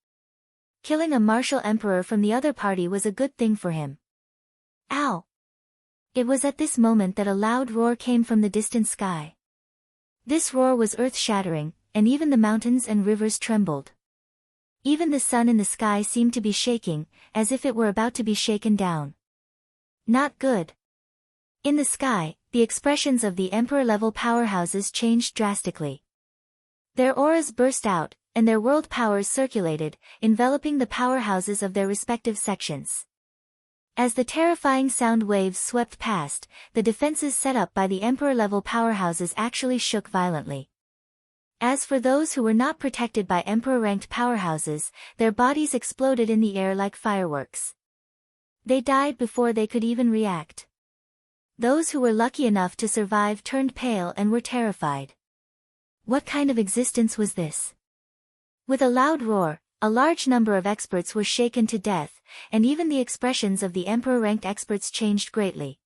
Killing a martial emperor from the other party was a good thing for him. Ow! It was at this moment that a loud roar came from the distant sky. This roar was earth-shattering, and even the mountains and rivers trembled. Even the sun in the sky seemed to be shaking, as if it were about to be shaken down. Not good. In the sky, the expressions of the emperor-level powerhouses changed drastically. Their auras burst out, and their world powers circulated, enveloping the powerhouses of their respective sections. As the terrifying sound waves swept past, the defenses set up by the emperor-level powerhouses actually shook violently. As for those who were not protected by emperor-ranked powerhouses, their bodies exploded in the air like fireworks. They died before they could even react. Those who were lucky enough to survive turned pale and were terrified. What kind of existence was this? With a loud roar, a large number of experts were shaken to death, and even the expressions of the emperor-ranked experts changed greatly.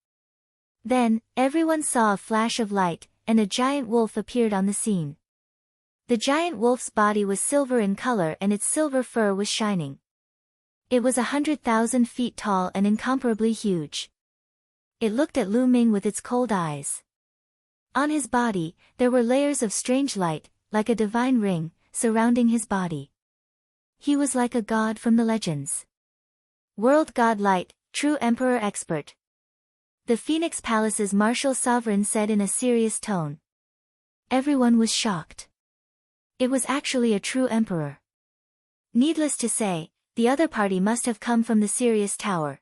Then, everyone saw a flash of light, and a giant wolf appeared on the scene. The giant wolf's body was silver in color and its silver fur was shining. It was 100,000 feet tall and incomparably huge. It looked at Lu Ming with its cold eyes. On his body, there were layers of strange light, like a divine ring, surrounding his body. He was like a god from the legends. World God Light, true emperor expert. The Phoenix Palace's martial sovereign said in a serious tone. Everyone was shocked. It was actually a true emperor. Needless to say, the other party must have come from the Sirius Tower.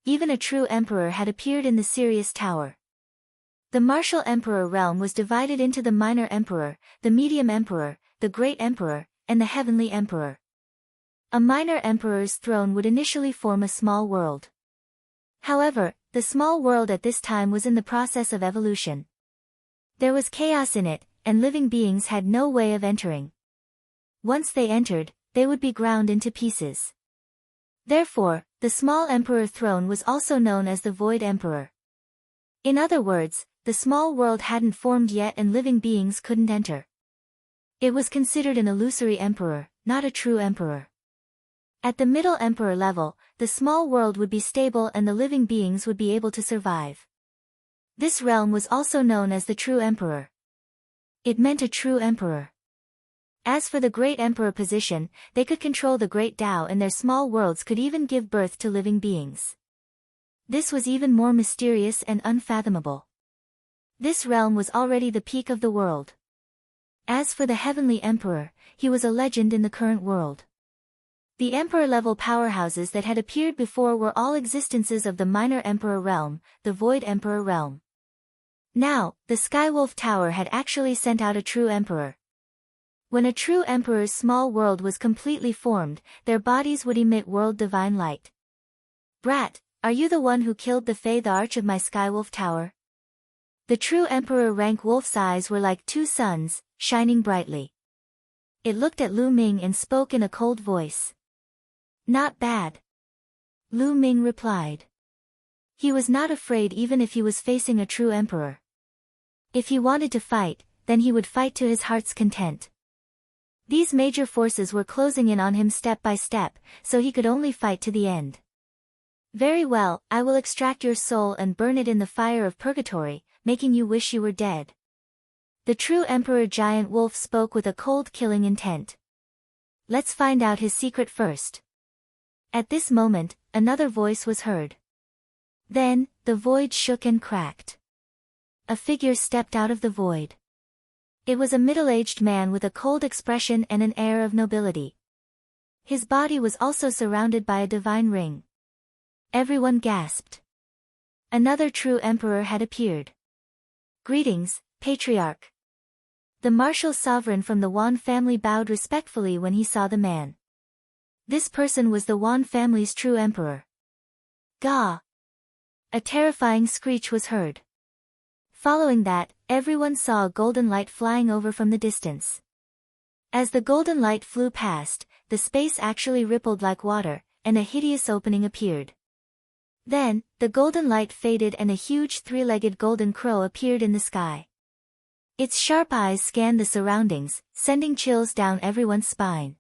Even a true emperor had appeared in the Sirius Tower. The martial emperor realm was divided into the minor emperor, the medium emperor, the great emperor, and the heavenly emperor. A minor emperor's throne would initially form a small world. However, the small world at this time was in the process of evolution. There was chaos in it, and living beings had no way of entering. Once they entered, they would be ground into pieces. Therefore, the small emperor throne was also known as the Void Emperor. In other words, the small world hadn't formed yet and living beings couldn't enter. It was considered an illusory emperor, not a true emperor. At the middle emperor level, the small world would be stable and the living beings would be able to survive. This realm was also known as the true emperor. It meant a true emperor. As for the great emperor position, they could control the great Tao and their small worlds could even give birth to living beings. This was even more mysterious and unfathomable. This realm was already the peak of the world. As for the heavenly emperor, he was a legend in the current world. The emperor-level powerhouses that had appeared before were all existences of the minor emperor realm, the Void Emperor realm. Now, the Skywolf Tower had actually sent out a true emperor. When a true emperor's small world was completely formed, their bodies would emit world divine light. Brat, are you the one who killed the Fae, the arch of my Skywolf Tower? The true emperor rank wolf's eyes were like two suns, shining brightly. It looked at Lu Ming and spoke in a cold voice. Not bad. Lu Ming replied. He was not afraid even if he was facing a true emperor. If he wanted to fight, then he would fight to his heart's content. These major forces were closing in on him step by step, so he could only fight to the end. Very well, I will extract your soul and burn it in the fire of purgatory, making you wish you were dead. The true Emperor Giant Wolf spoke with a cold killing intent. Let's find out his secret first. At this moment, another voice was heard. Then, the void shook and cracked. A figure stepped out of the void. It was a middle-aged man with a cold expression and an air of nobility. His body was also surrounded by a divine ring. Everyone gasped. Another true emperor had appeared. Greetings, Patriarch. The martial sovereign from the Wan family bowed respectfully when he saw the man. This person was the Wan family's true emperor. Gah! A terrifying screech was heard. Following that, everyone saw a golden light flying over from the distance. As the golden light flew past, the space actually rippled like water, and a hideous opening appeared. Then, the golden light faded and a huge three-legged golden crow appeared in the sky. Its sharp eyes scanned the surroundings, sending chills down everyone's spine.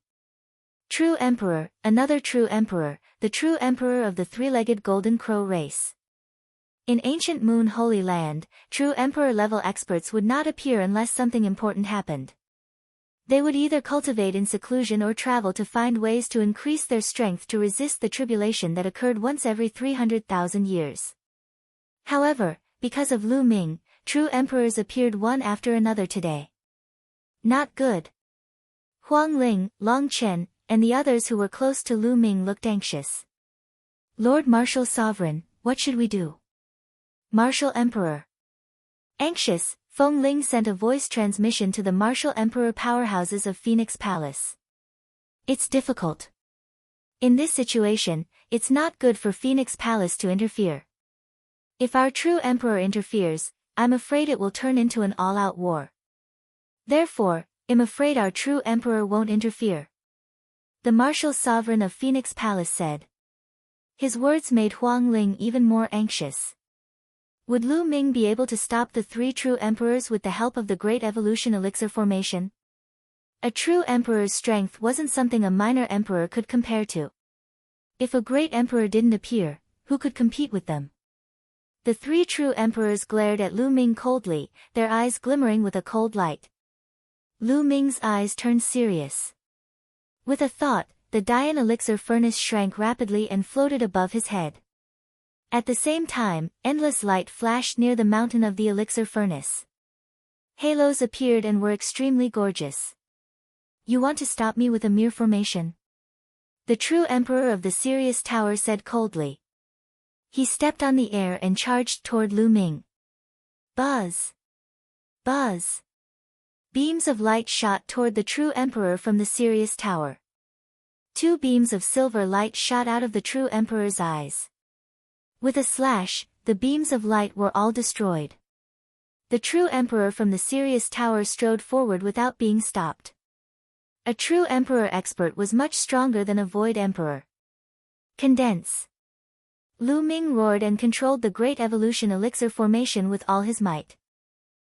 True Emperor, another true emperor, the true emperor of the three-legged golden crow race. In ancient Moon Holy Land, true emperor-level experts would not appear unless something important happened. They would either cultivate in seclusion or travel to find ways to increase their strength to resist the tribulation that occurred once every 300,000 years. However, because of Lu Ming, true emperors appeared one after another today. Not good. Huang Ling, Long Chen, and the others who were close to Lu Ming looked anxious. Lord Martial Sovereign, what should we do? Martial Emperor. Anxious, Feng Ling sent a voice transmission to the Martial Emperor powerhouses of Phoenix Palace. It's difficult. In this situation, it's not good for Phoenix Palace to interfere. If our true emperor interferes, I'm afraid it will turn into an all-out war. Therefore, I'm afraid our true emperor won't interfere. The Martial Sovereign of Phoenix Palace said. His words made Huang Ling even more anxious. Would Lu Ming be able to stop the three true emperors with the help of the Great Evolution Elixir formation? A true emperor's strength wasn't something a minor emperor could compare to. If a great emperor didn't appear, who could compete with them? The three true emperors glared at Lu Ming coldly, their eyes glimmering with a cold light. Lu Ming's eyes turned serious. With a thought, the Dian elixir furnace shrank rapidly and floated above his head. At the same time, endless light flashed near the mountain of the elixir furnace. Halos appeared and were extremely gorgeous. You want to stop me with a mere formation? The true emperor of the Sirius Tower said coldly. He stepped on the air and charged toward Lu Ming. Buzz! Buzz! Beams of light shot toward the true emperor from the Sirius Tower. Two beams of silver light shot out of the true emperor's eyes. With a slash, the beams of light were all destroyed. The true emperor from the Sirius Tower strode forward without being stopped. A true emperor expert was much stronger than a void emperor. Condense! Lu Ming roared and controlled the Great Evolution Elixir formation with all his might.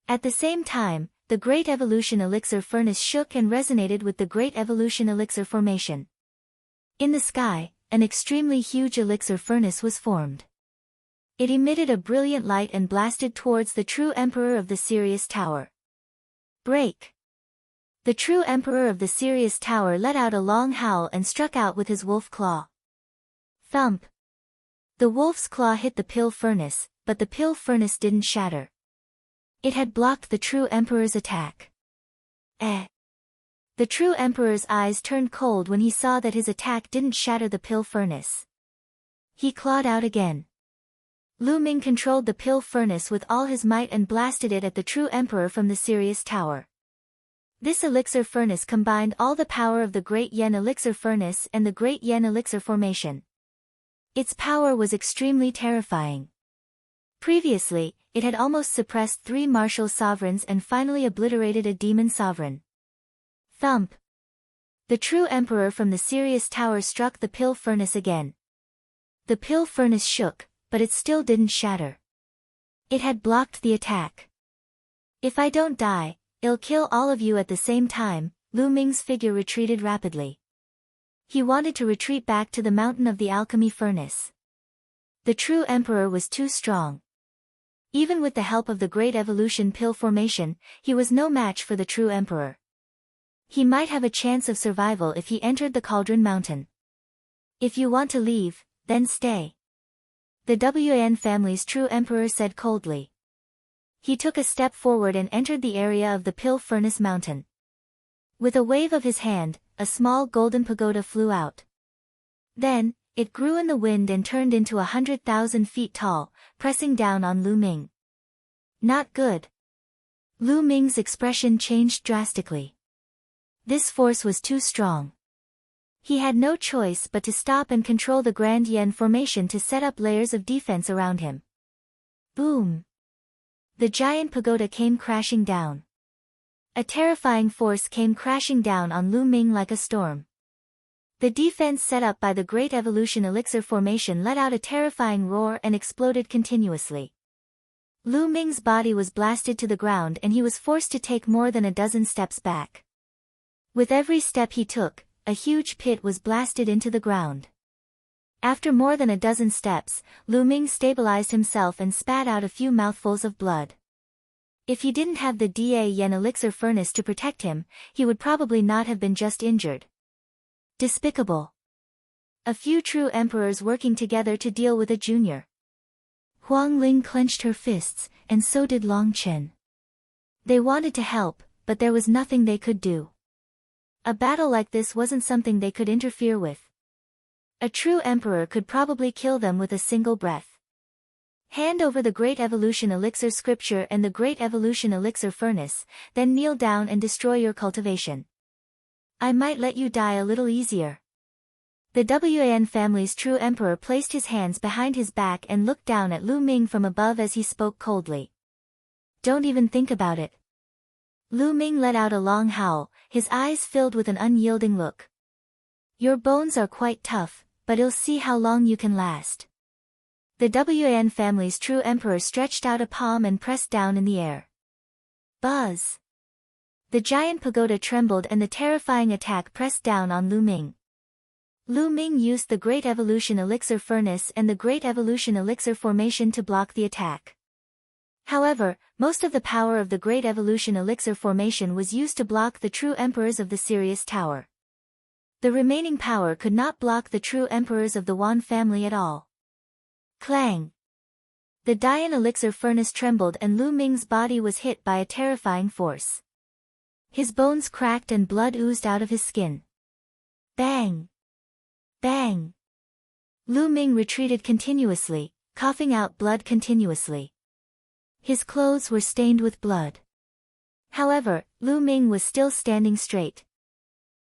At the same time, the Great Evolution Elixir furnace shook and resonated with the Great Evolution Elixir formation. In the sky, an extremely huge elixir furnace was formed. It emitted a brilliant light and blasted towards the true emperor of the Sirius Tower. Break! The true emperor of the Sirius Tower let out a long howl and struck out with his wolf claw. Thump! The wolf's claw hit the pill furnace, but the pill furnace didn't shatter. It had blocked the true emperor's attack. The true emperor's eyes turned cold when he saw that his attack didn't shatter the pill furnace. He clawed out again. Lu Ming controlled the pill furnace with all his might and blasted it at the true emperor from the Sirius Tower. This elixir furnace combined all the power of the Great Yen elixir furnace and the Great Yen elixir formation. Its power was extremely terrifying. Previously, it had almost suppressed 3 martial sovereigns and finally obliterated a demon sovereign. Thump! The true emperor from the Sirius Tower struck the pill furnace again. The pill furnace shook, but it still didn't shatter. It had blocked the attack. If I don't die, I'll kill all of you at the same time. Lu Ming's figure retreated rapidly. He wanted to retreat back to the mountain of the alchemy furnace. The true emperor was too strong. Even with the help of the Great Evolution Pill formation, he was no match for the true emperor. He might have a chance of survival if he entered the Cauldron Mountain. If you want to leave, then stay. The Wan family's true emperor said coldly. He took a step forward and entered the area of the Pill Furnace Mountain. With a wave of his hand, a small golden pagoda flew out. Then, it grew in the wind and turned into 100,000 feet tall, pressing down on Lu Ming. Not good. Lu Ming's expression changed drastically. This force was too strong. He had no choice but to stop and control the Grand Yen formation to set up layers of defense around him. Boom! The giant pagoda came crashing down. A terrifying force came crashing down on Lu Ming like a storm. The defense set up by the Great Evolution Elixir formation let out a terrifying roar and exploded continuously. Lu Ming's body was blasted to the ground and he was forced to take more than a dozen steps back. With every step he took, a huge pit was blasted into the ground. After more than a dozen steps, Lu Ming stabilized himself and spat out a few mouthfuls of blood. If he didn't have the Da Yen elixir furnace to protect him, he would probably not have been just injured. Despicable. A few true emperors working together to deal with a junior. Huang Ling clenched her fists, and so did Long Chen. They wanted to help, but there was nothing they could do. A battle like this wasn't something they could interfere with. A true emperor could probably kill them with a single breath. Hand over the Great Evolution Elixir scripture and the Great Evolution Elixir furnace, then kneel down and destroy your cultivation. I might let you die a little easier. The Wan family's true emperor placed his hands behind his back and looked down at Lu Ming from above as he spoke coldly. Don't even think about it. Lu Ming let out a long howl, his eyes filled with an unyielding look. Your bones are quite tough, but I'll see how long you can last. The Wan family's true emperor stretched out a palm and pressed down in the air. Buzz! The giant pagoda trembled and the terrifying attack pressed down on Lu Ming. Lu Ming used the Great Evolution Elixir furnace and the Great Evolution Elixir formation to block the attack. However, most of the power of the Great Evolution Elixir formation was used to block the true emperors of the Sirius Tower. The remaining power could not block the true emperors of the Wan family at all. Clang! The Dian Elixir furnace trembled and Lu Ming's body was hit by a terrifying force. His bones cracked and blood oozed out of his skin. Bang! Bang! Lu Ming retreated continuously, coughing out blood continuously. His clothes were stained with blood. However, Lu Ming was still standing straight.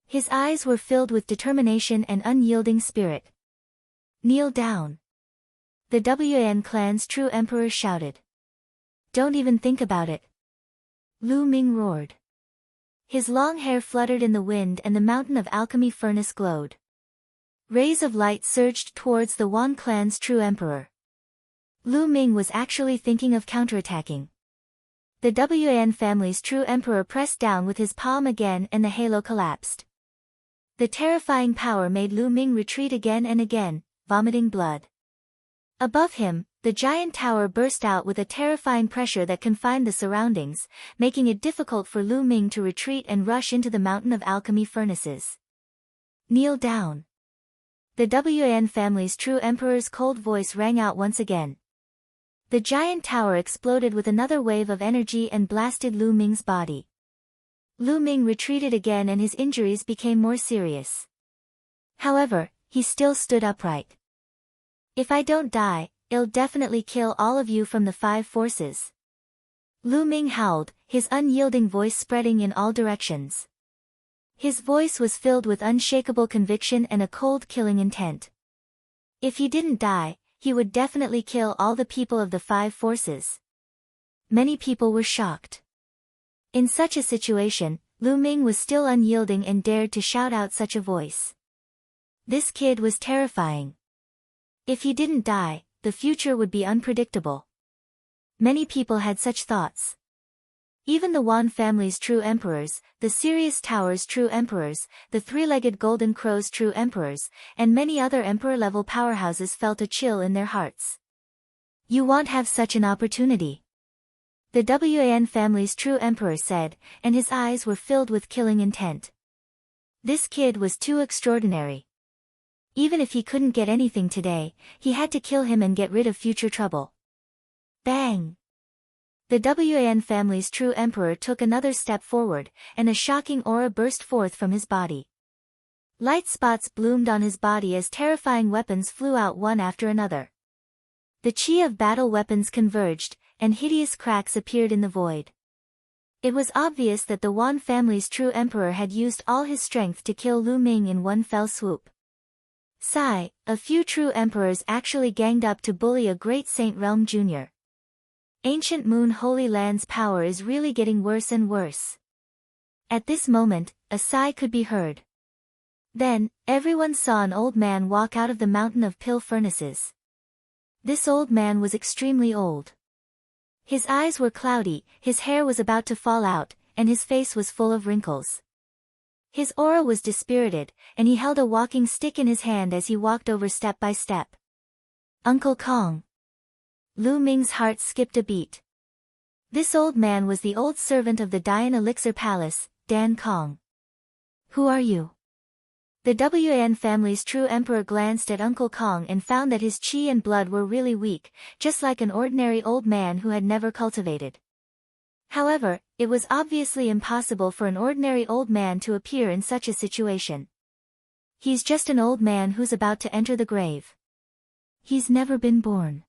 His eyes were filled with determination and unyielding spirit. Kneel down! The Wan clan's true emperor shouted. Don't even think about it. Lu Ming roared. His long hair fluttered in the wind and the mountain of alchemy furnace glowed. Rays of light surged towards the Wan clan's true emperor. Lu Ming was actually thinking of counterattacking. The Wan family's true emperor pressed down with his palm again and the halo collapsed. The terrifying power made Lu Ming retreat again and again, vomiting blood. Above him, the giant tower burst out with a terrifying pressure that confined the surroundings, making it difficult for Lu Ming to retreat and rush into the mountain of alchemy furnaces. Kneel down! The Wan family's true emperor's cold voice rang out once again. The giant tower exploded with another wave of energy and blasted Lu Ming's body. Lu Ming retreated again and his injuries became more serious. However, he still stood upright. If I don't die, I'll definitely kill all of you from the 5 forces. Lu Ming howled, his unyielding voice spreading in all directions. His voice was filled with unshakable conviction and a cold killing intent. If he didn't die, he would definitely kill all the people of the 5 forces. Many people were shocked. In such a situation, Lu Ming was still unyielding and dared to shout out such a voice. This kid was terrifying. If he didn't die, the future would be unpredictable. Many people had such thoughts. Even the Wan family's true emperors, the Sirius Tower's true emperors, the 3-legged Golden Crow's true emperors, and many other emperor-level powerhouses felt a chill in their hearts. You won't have such an opportunity. The Wan family's true emperor said, and his eyes were filled with killing intent. This kid was too extraordinary. Even if he couldn't get anything today, he had to kill him and get rid of future trouble. Bang! The Wan family's true emperor took another step forward, and a shocking aura burst forth from his body. Light spots bloomed on his body as terrifying weapons flew out one after another. The chi of battle weapons converged, and hideous cracks appeared in the void. It was obvious that the Wan family's true emperor had used all his strength to kill Lu Ming in one fell swoop. Sigh, a few true emperors actually ganged up to bully a great Saint Realm Jr. Ancient Moon Holy Land's power is really getting worse and worse. At this moment, a sigh could be heard. Then, everyone saw an old man walk out of the mountain of pill furnaces. This old man was extremely old. His eyes were cloudy, his hair was about to fall out, and his face was full of wrinkles. His aura was dispirited, and he held a walking stick in his hand as he walked over step by step. Uncle Kong. Lu Ming's heart skipped a beat. This old man was the old servant of the Dian Elixir Palace, Dan Kong. Who are you? The Wan family's true emperor glanced at Uncle Kong and found that his qi and blood were really weak, just like an ordinary old man who had never cultivated. However, it was obviously impossible for an ordinary old man to appear in such a situation. He's just an old man who's about to enter the grave. He's never been born.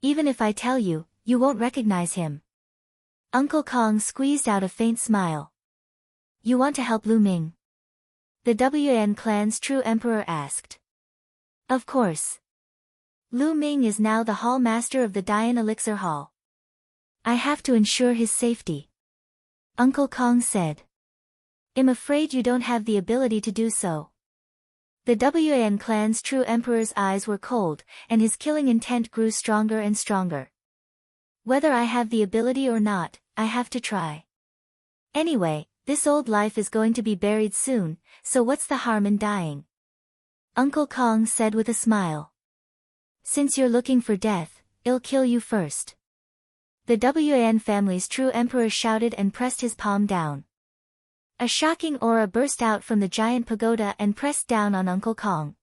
Even if I tell you, you won't recognize him. Uncle Kong squeezed out a faint smile. You want to help Lu Ming? The Wan clan's true emperor asked. Of course. Lu Ming is now the hall master of the Dian Elixir Hall. I have to ensure his safety. Uncle Kong said. I'm afraid you don't have the ability to do so. The Wan clan's true emperor's eyes were cold, and his killing intent grew stronger and stronger. Whether I have the ability or not, I have to try. Anyway, this old life is going to be buried soon, so what's the harm in dying? Uncle Kong said with a smile. Since you're looking for death, I'll kill you first. The Wan family's true emperor shouted and pressed his palm down. A shocking aura burst out from the giant pagoda and pressed down on Uncle Kong.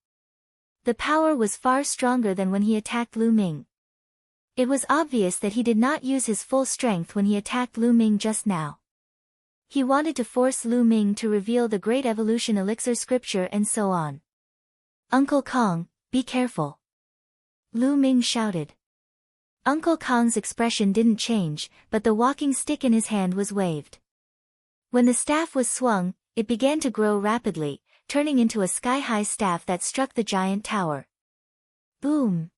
The power was far stronger than when he attacked Lu Ming. It was obvious that he did not use his full strength when he attacked Lu Ming just now. He wanted to force Lu Ming to reveal the Great Evolution Elixir scripture and so on. Uncle Kong, be careful. Lu Ming shouted. Uncle Kong's expression didn't change, but the walking stick in his hand was waved. When the staff was swung, it began to grow rapidly, turning into a sky-high staff that struck the giant tower. Boom!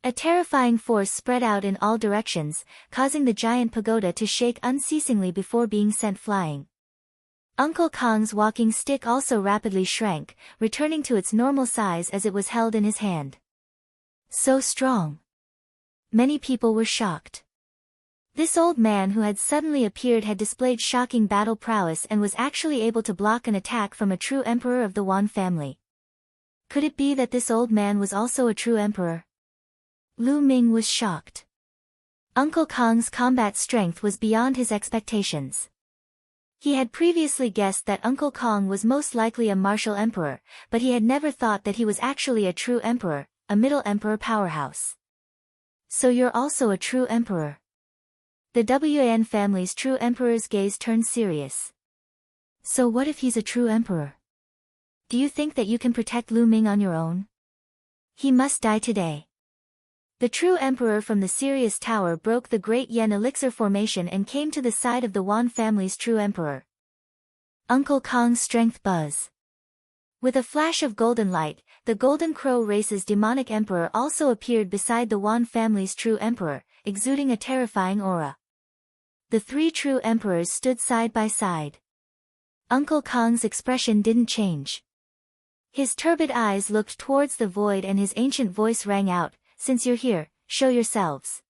A terrifying force spread out in all directions, causing the giant pagoda to shake unceasingly before being sent flying. Uncle Kong's walking stick also rapidly shrank, returning to its normal size as it was held in his hand. So strong. Many people were shocked. This old man who had suddenly appeared had displayed shocking battle prowess and was actually able to block an attack from a true emperor of the Wan family. Could it be that this old man was also a true emperor? Lu Ming was shocked. Uncle Kong's combat strength was beyond his expectations. He had previously guessed that Uncle Kong was most likely a martial emperor, but he had never thought that he was actually a true emperor, a middle emperor powerhouse. So you're also a true emperor. The Wan family's true emperor's gaze turned serious. So what if he's a true emperor? Do you think that you can protect Lu Ming on your own? He must die today. The true emperor from the Sirius Tower broke the Great Yen Elixir formation and came to the side of the Wan family's true emperor. Uncle Kong's strength buzz. With a flash of golden light, the Golden Crow race's demonic emperor also appeared beside the Wan family's true emperor, exuding a terrifying aura. The three true emperors stood side by side. Uncle Kong's expression didn't change. His turbid eyes looked towards the void and his ancient voice rang out, "Since you're here, show yourselves."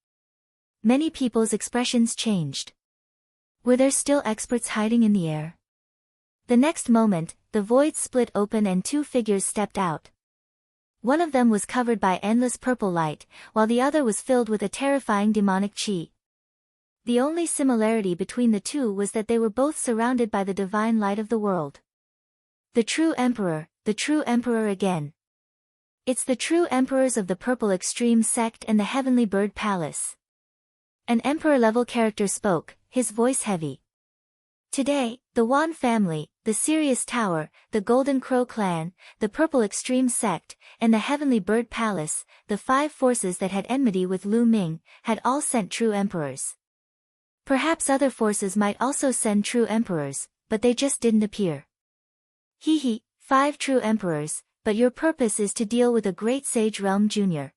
Many people's expressions changed. Were there still experts hiding in the air? The next moment, the void split open and two figures stepped out. One of them was covered by endless purple light, while the other was filled with a terrifying demonic qi. The only similarity between the two was that they were both surrounded by the divine light of the world. The true emperor again. It's the true emperors of the Purple Extreme Sect and the Heavenly Bird Palace. An emperor-level character spoke, his voice heavy. Today, the Wan family, the Sirius Tower, the Golden Crow clan, the Purple Extreme Sect, and the Heavenly Bird Palace, the five forces that had enmity with Lu Ming, had all sent true emperors. Perhaps other forces might also send true emperors, but they just didn't appear. Hee, 5 true emperors, but your purpose is to deal with a great sage realm junior.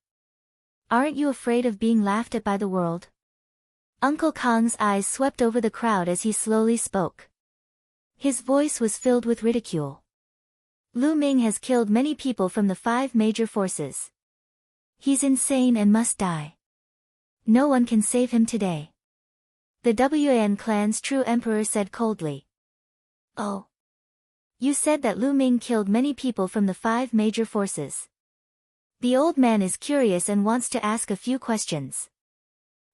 Aren't you afraid of being laughed at by the world? Uncle Kong's eyes swept over the crowd as he slowly spoke. His voice was filled with ridicule. Lu Ming has killed many people from the 5 major forces. He's insane and must die. No one can save him today. The Wan clan's true emperor said coldly. Oh. You said that Lu Ming killed many people from the 5 major forces. The old man is curious and wants to ask a few questions.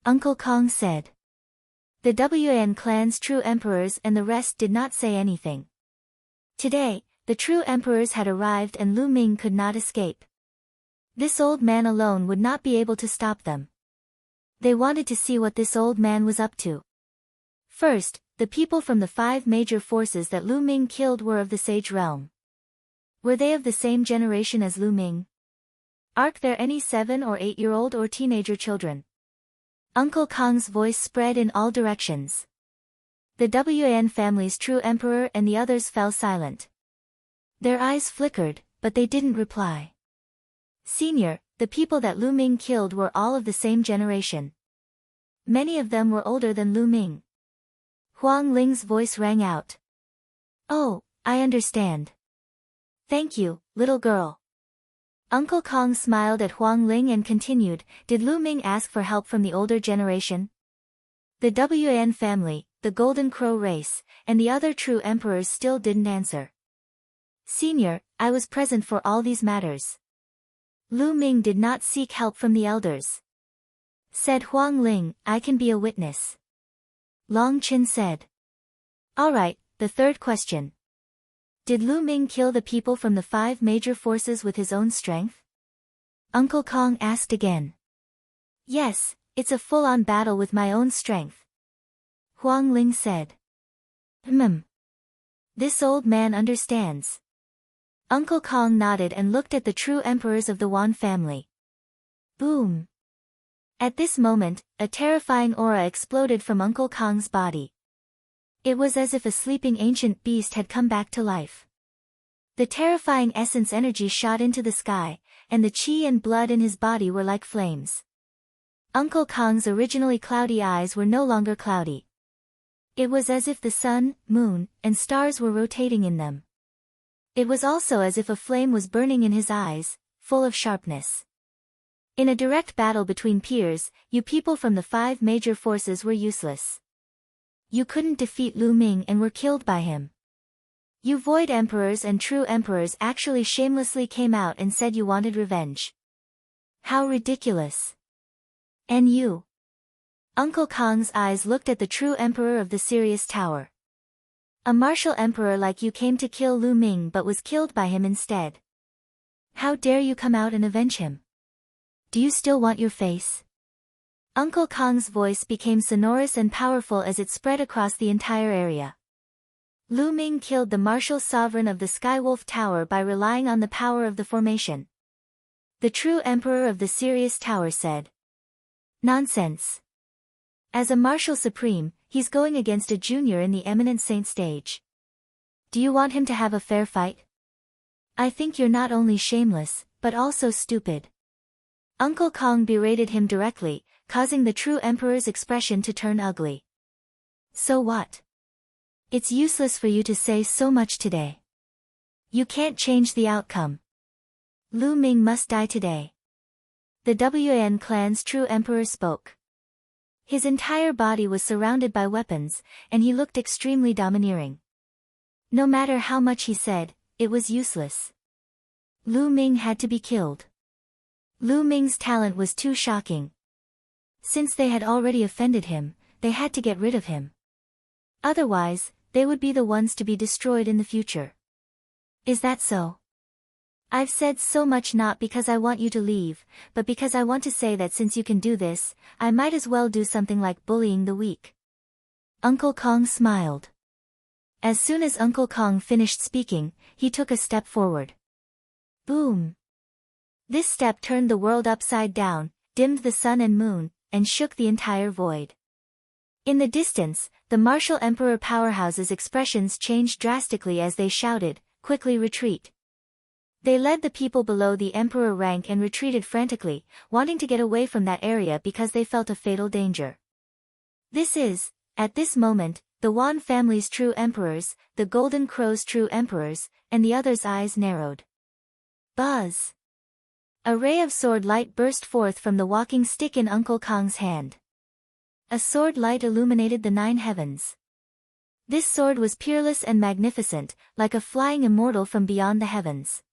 Uncle Kong said. The Wan clan's true emperors and the rest did not say anything. Today, the true emperors had arrived and Lu Ming could not escape. This old man alone would not be able to stop them. They wanted to see what this old man was up to. First, the people from the 5 major forces that Lu Ming killed were of the sage realm. Were they of the same generation as Lu Ming? Aren't there any 7 or 8-year-old or teenager children? Uncle Kong's voice spread in all directions. The Wan family's true emperor and the others fell silent. Their eyes flickered, but they didn't reply. Senior, the people that Lu Ming killed were all of the same generation. Many of them were older than Lu Ming. Huang Ling's voice rang out. Oh, I understand. Thank you, little girl. Uncle Kong smiled at Huang Ling and continued, did Lu Ming ask for help from the older generation? The Wan family, the Golden Crow race, and the other true emperors still didn't answer. Senior, I was present for all these matters. Lu Ming did not seek help from the elders. Said Huang Ling, I can be a witness. Long Qin said. Alright, the third question. Did Lu Ming kill the people from the 5 major forces with his own strength? Uncle Kong asked again. Yes, it's a full-on battle with my own strength. Huang Ling said. This old man understands. Uncle Kong nodded and looked at the true emperors of the Wan family. Boom! At this moment, a terrifying aura exploded from Uncle Kong's body. It was as if a sleeping ancient beast had come back to life. The terrifying essence energy shot into the sky, and the qi and blood in his body were like flames. Uncle Kong's originally cloudy eyes were no longer cloudy. It was as if the sun, moon, and stars were rotating in them. It was also as if a flame was burning in his eyes, full of sharpness. In a direct battle between peers, you people from the 5 major forces were useless. You couldn't defeat Lu Ming and were killed by him. You void emperors and true emperors actually shamelessly came out and said you wanted revenge. How ridiculous. And you? Uncle Kong's eyes looked at the true emperor of the Sirius Tower. A martial emperor like you came to kill Lu Ming but was killed by him instead. How dare you come out and avenge him? Do you still want your face? Uncle Kong's voice became sonorous and powerful as it spread across the entire area. Lu Ming killed the martial sovereign of the Skywolf Tower by relying on the power of the formation. The true emperor of the Sirius Tower said. Nonsense. As a martial supreme, he's going against a junior in the eminent saint stage. Do you want him to have a fair fight? I think you're not only shameless, but also stupid. Uncle Kong berated him directly, causing the true emperor's expression to turn ugly. So what? It's useless for you to say so much today. You can't change the outcome. Lu Ming must die today. The Wan clan's true emperor spoke. His entire body was surrounded by weapons, and he looked extremely domineering. No matter how much he said, it was useless. Lu Ming had to be killed. Lu Ming's talent was too shocking. Since they had already offended him, they had to get rid of him. Otherwise, they would be the ones to be destroyed in the future. Is that so? I've said so much not because I want you to leave, but because I want to say that since you can do this, I might as well do something like bullying the weak. Uncle Kong smiled. As soon as Uncle Kong finished speaking, he took a step forward. Boom! This step turned the world upside down, dimmed the sun and moon, and shook the entire void. In the distance, the martial Emperor powerhouse's expressions changed drastically as they shouted, "Quickly retreat." They led the people below the Emperor rank and retreated frantically, wanting to get away from that area because they felt a fatal danger. At this moment, the Wan family's true emperors, the Golden Crow's true emperors, and the others' eyes narrowed. Buzz! A ray of sword light burst forth from the walking stick in Uncle Kong's hand. A sword light illuminated the 9 heavens. This sword was peerless and magnificent, like a flying immortal from beyond the heavens.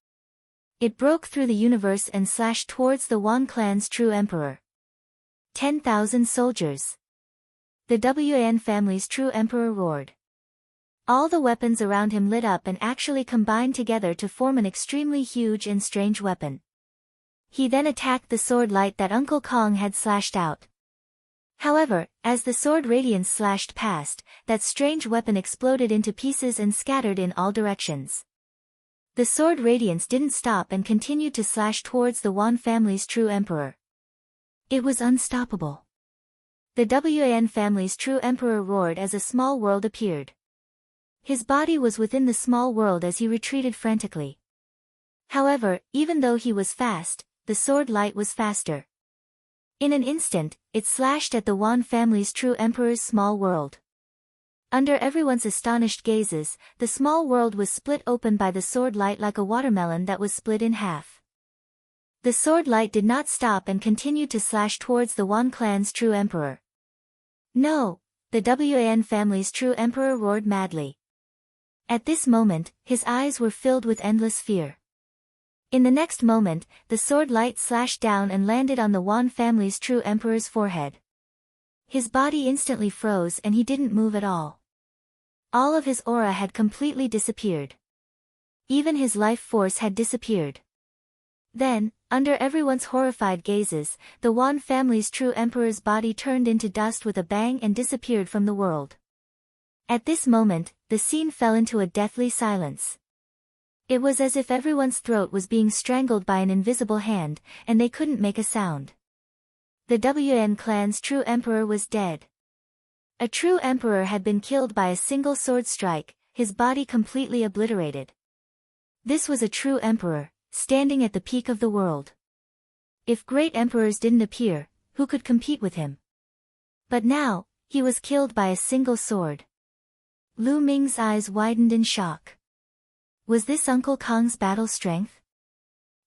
It broke through the universe and slashed towards the Wan clan's true emperor. 10,000 soldiers. The Wan family's true emperor roared. All the weapons around him lit up and actually combined together to form an extremely huge and strange weapon. He then attacked the sword light that Uncle Kong had slashed out. However, as the sword radiance slashed past, that strange weapon exploded into pieces and scattered in all directions. The sword radiance didn't stop and continued to slash towards the Wan family's true emperor. It was unstoppable. The Wan family's true emperor roared as a small world appeared. His body was within the small world as he retreated frantically. However, even though he was fast, the sword light was faster. In an instant, it slashed at the Wan family's true emperor's small world. Under everyone's astonished gazes, the small world was split open by the sword light like a watermelon that was split in half. The sword light did not stop and continued to slash towards the Wan clan's true emperor. "No!" the Wan family's true emperor roared madly. At this moment, his eyes were filled with endless fear. In the next moment, the sword light slashed down and landed on the Wan family's true emperor's forehead. His body instantly froze and he didn't move at all. All of his aura had completely disappeared. Even his life force had disappeared. Then, under everyone's horrified gazes, the Wan family's true emperor's body turned into dust with a bang and disappeared from the world. At this moment, the scene fell into a deathly silence. It was as if everyone's throat was being strangled by an invisible hand, and they couldn't make a sound. The Wan clan's true emperor was dead. A true emperor had been killed by a single sword strike, his body completely obliterated. This was a true emperor, standing at the peak of the world. If great emperors didn't appear, who could compete with him? But now, he was killed by a single sword. Lu Ming's eyes widened in shock. Was this Uncle Kong's battle strength?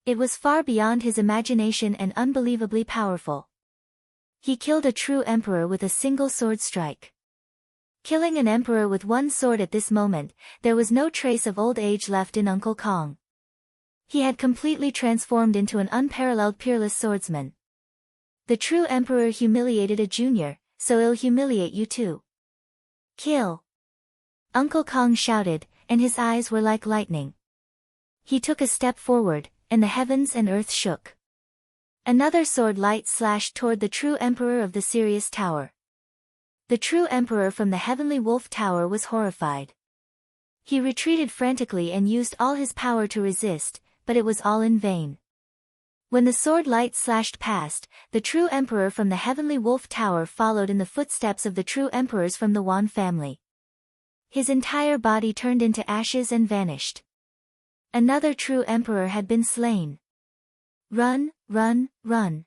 It was far beyond his imagination and unbelievably powerful. He killed a true emperor with a single sword strike. Killing an emperor with one sword at this moment, there was no trace of old age left in Uncle Kong. He had completely transformed into an unparalleled peerless swordsman. The true emperor humiliated a junior, so he'll humiliate you too. Kill! Uncle Kong shouted, and his eyes were like lightning. He took a step forward, and the heavens and earth shook. Another sword light slashed toward the true emperor of the Sirius Tower. The true emperor from the Heavenly Wolf Tower was horrified. He retreated frantically and used all his power to resist, but it was all in vain. When the sword light slashed past, the true emperor from the Heavenly Wolf Tower followed in the footsteps of the true emperors from the Wan family. His entire body turned into ashes and vanished. Another true emperor had been slain. Run, run, run.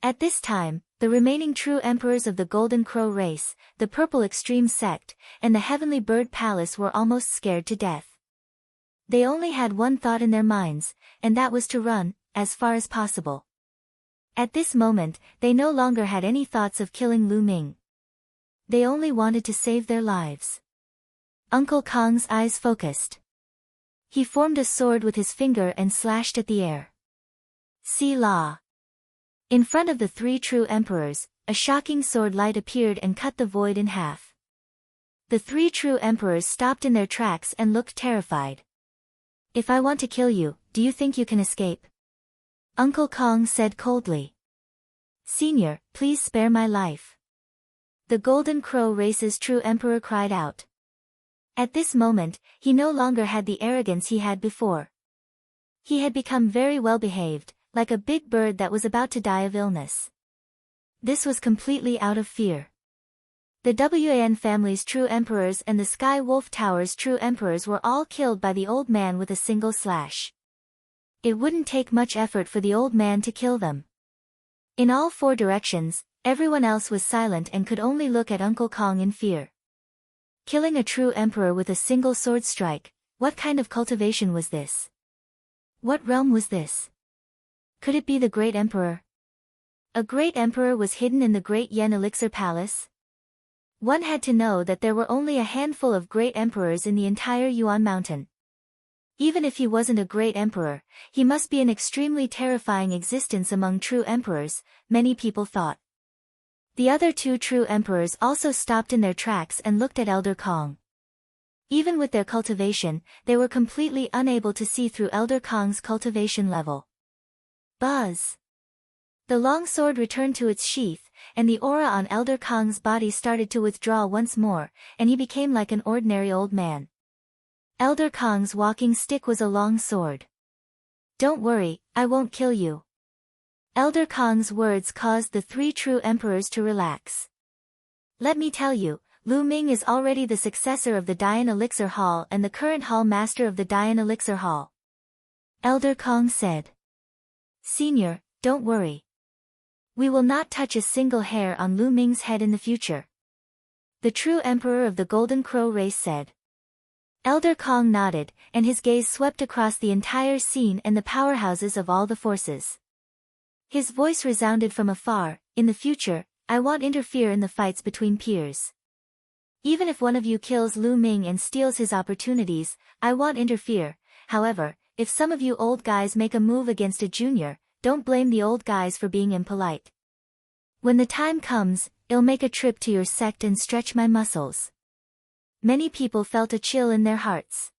At this time, the remaining true emperors of the Golden Crow race, the Purple Extreme sect, and the Heavenly Bird Palace were almost scared to death. They only had one thought in their minds, and that was to run, as far as possible. At this moment, they no longer had any thoughts of killing Lu Ming. They only wanted to save their lives. Uncle Kong's eyes focused. He formed a sword with his finger and slashed at the air. Selah. In front of the 3 true emperors, a shocking sword light appeared and cut the void in half. The 3 true emperors stopped in their tracks and looked terrified. "If I want to kill you, do you think you can escape?" Uncle Kong said coldly. "Senior, please spare my life." The Golden Crow race's true emperor cried out. At this moment, he no longer had the arrogance he had before. He had become very well behaved, like a big bird that was about to die of illness. This was completely out of fear. The Wan family's true emperors and the Sky Wolf Tower's true emperors were all killed by the old man with a single slash. It wouldn't take much effort for the old man to kill them. In all four directions, everyone else was silent and could only look at Uncle Kong in fear. Killing a true emperor with a single sword strike, what kind of cultivation was this? What realm was this? Could it be the Great Emperor? A Great Emperor was hidden in the Great Yen Elixir Palace? One had to know that there were only a handful of Great Emperors in the entire Yuan Mountain. Even if he wasn't a Great Emperor, he must be an extremely terrifying existence among true emperors, many people thought. The other two true emperors also stopped in their tracks and looked at Elder Kong. Even with their cultivation, they were completely unable to see through Elder Kong's cultivation level. Buzz! The long sword returned to its sheath, and the aura on Elder Kong's body started to withdraw once more, and he became like an ordinary old man. Elder Kong's walking stick was a long sword. "Don't worry, I won't kill you." Elder Kong's words caused the three true emperors to relax. "Let me tell you, Lu Ming is already the successor of the Dian Elixir Hall and the current Hall Master of the Dian Elixir Hall." Elder Kong said. "Senior, don't worry. We will not touch a single hair on Lu Ming's head in the future," the true emperor of the Golden Crow race said. Elder Kong nodded, and his gaze swept across the entire scene and the powerhouses of all the forces. His voice resounded from afar, "In the future, I won't interfere in the fights between peers. Even if one of you kills Lu Ming and steals his opportunities, I won't interfere. However, if some of you old guys make a move against a junior, don't blame the old guys for being impolite. When the time comes, I'll make a trip to your sect and stretch my muscles." Many people felt a chill in their hearts.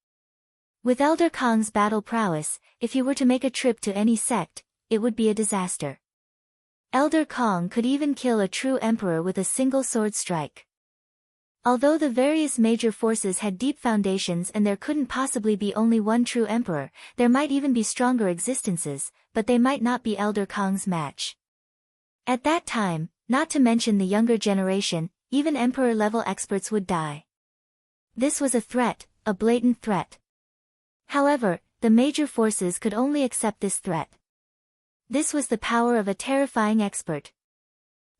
With Elder Kong's battle prowess, if he were to make a trip to any sect, it would be a disaster. Elder Kong could even kill a true emperor with a single sword strike. Although the various major forces had deep foundations and there couldn't possibly be only one true emperor, there might even be stronger existences, but they might not be Elder Kong's match. At that time, not to mention the younger generation, even emperor-level experts would die. This was a threat, a blatant threat. However, the major forces could only accept this threat. This was the power of a terrifying expert.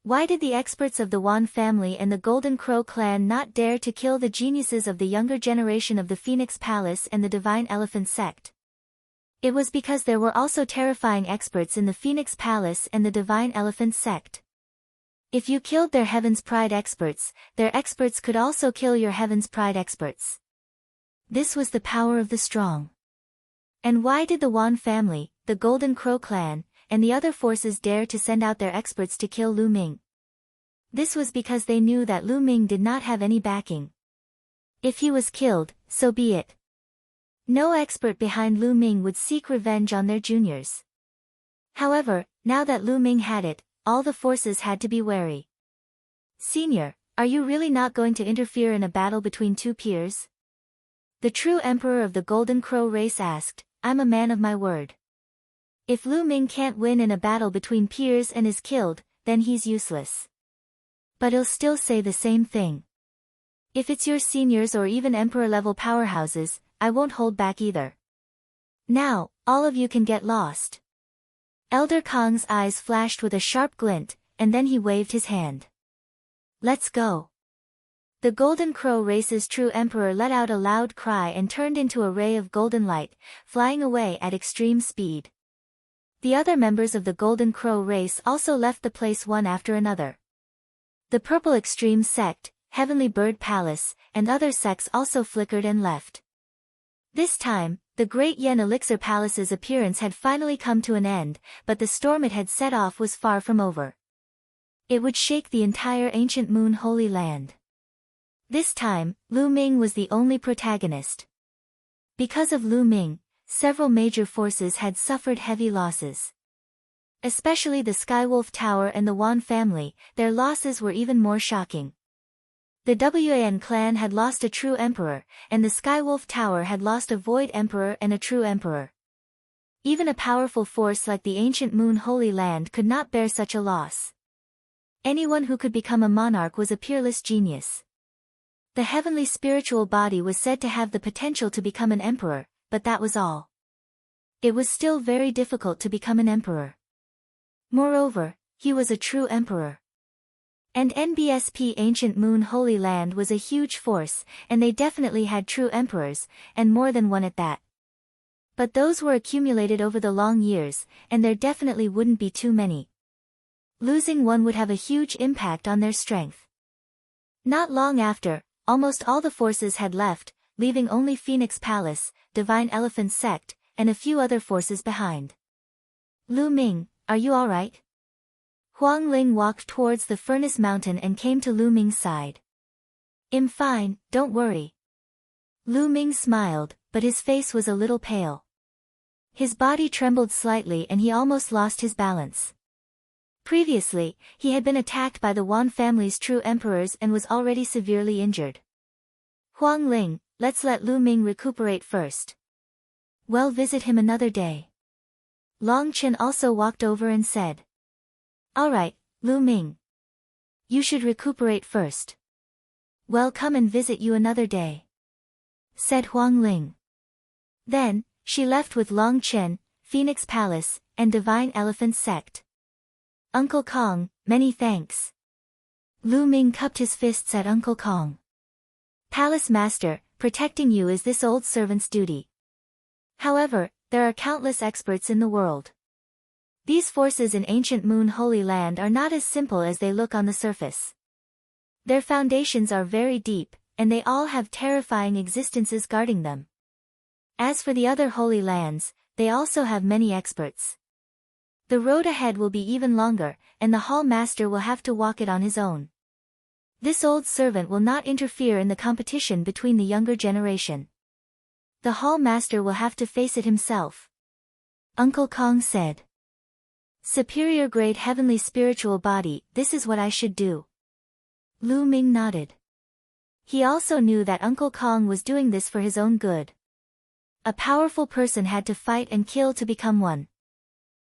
Why did the experts of the Wan family and the Golden Crow clan not dare to kill the geniuses of the younger generation of the Phoenix Palace and the Divine Elephant sect? It was because there were also terrifying experts in the Phoenix Palace and the Divine Elephant sect. If you killed their Heaven's Pride experts, their experts could also kill your Heaven's Pride experts. This was the power of the strong. And why did the Wan family, the Golden Crow clan, and the other forces dare to send out their experts to kill Lu Ming? This was because they knew that Lu Ming did not have any backing. If he was killed, so be it. No expert behind Lu Ming would seek revenge on their juniors. However, now that Lu Ming had it, all the forces had to be wary. "Senior, are you really not going to interfere in a battle between two peers?" The true emperor of the Golden Crow race asked. "I'm a man of my word. If Lu Ming can't win in a battle between peers and is killed, then he's useless. But I'll still say the same thing. If it's your seniors or even emperor-level powerhouses, I won't hold back either. Now, all of you can get lost." Elder Kong's eyes flashed with a sharp glint, and then he waved his hand. "Let's go." The Golden Crow race's true emperor let out a loud cry and turned into a ray of golden light, flying away at extreme speed. The other members of the Golden Crow race also left the place one after another. The Purple Extreme sect, Heavenly Bird Palace, and other sects also flickered and left. This time, the Great Yen Elixir Palace's appearance had finally come to an end, but the storm it had set off was far from over. It would shake the entire ancient Moon Holy Land. This time, Lu Ming was the only protagonist. Because of Lu Ming, several major forces had suffered heavy losses. Especially the Skywolf Tower and the Wan family, their losses were even more shocking. The Wan clan had lost a true emperor, and the Skywolf Tower had lost a void emperor and a true emperor. Even a powerful force like the ancient Moon Holy Land could not bear such a loss. Anyone who could become a monarch was a peerless genius. The heavenly spiritual body was said to have the potential to become an emperor, but that was all. It was still very difficult to become an emperor. Moreover, he was a true emperor. And NBSP Ancient Moon Holy Land was a huge force, and they definitely had true emperors, and more than one at that. But those were accumulated over the long years, and there definitely wouldn't be too many. Losing one would have a huge impact on their strength. Not long after, almost all the forces had left, leaving only Phoenix Palace, Divine Elephant Sect, and a few other forces behind. Lu Ming, are you alright? Huang Ling walked towards the Furnace Mountain and came to Lu Ming's side. I'm fine, don't worry. Lu Ming smiled, but his face was a little pale. His body trembled slightly and he almost lost his balance. Previously, he had been attacked by the Wan family's true emperors and was already severely injured. Huang Ling, let's let Lu Ming recuperate first. We'll visit him another day. Long Chen also walked over and said. Alright, Lu Ming. You should recuperate first. We'll come and visit you another day, said Huang Ling. Then, she left with Long Chen, Phoenix Palace, and Divine Elephant Sect. Uncle Kong, many thanks. Lu Ming cupped his fists at Uncle Kong. Palace Master, protecting you is this old servant's duty. However, there are countless experts in the world. These forces in Ancient Moon Holy Land are not as simple as they look on the surface. Their foundations are very deep, and they all have terrifying existences guarding them. As for the other holy lands, they also have many experts. The road ahead will be even longer, and the Hall Master will have to walk it on his own. This old servant will not interfere in the competition between the younger generation. The Hall Master will have to face it himself. Uncle Kong said. Superior grade heavenly spiritual body, this is what I should do. Lu Ming nodded. He also knew that Uncle Kong was doing this for his own good. A powerful person had to fight and kill to become one.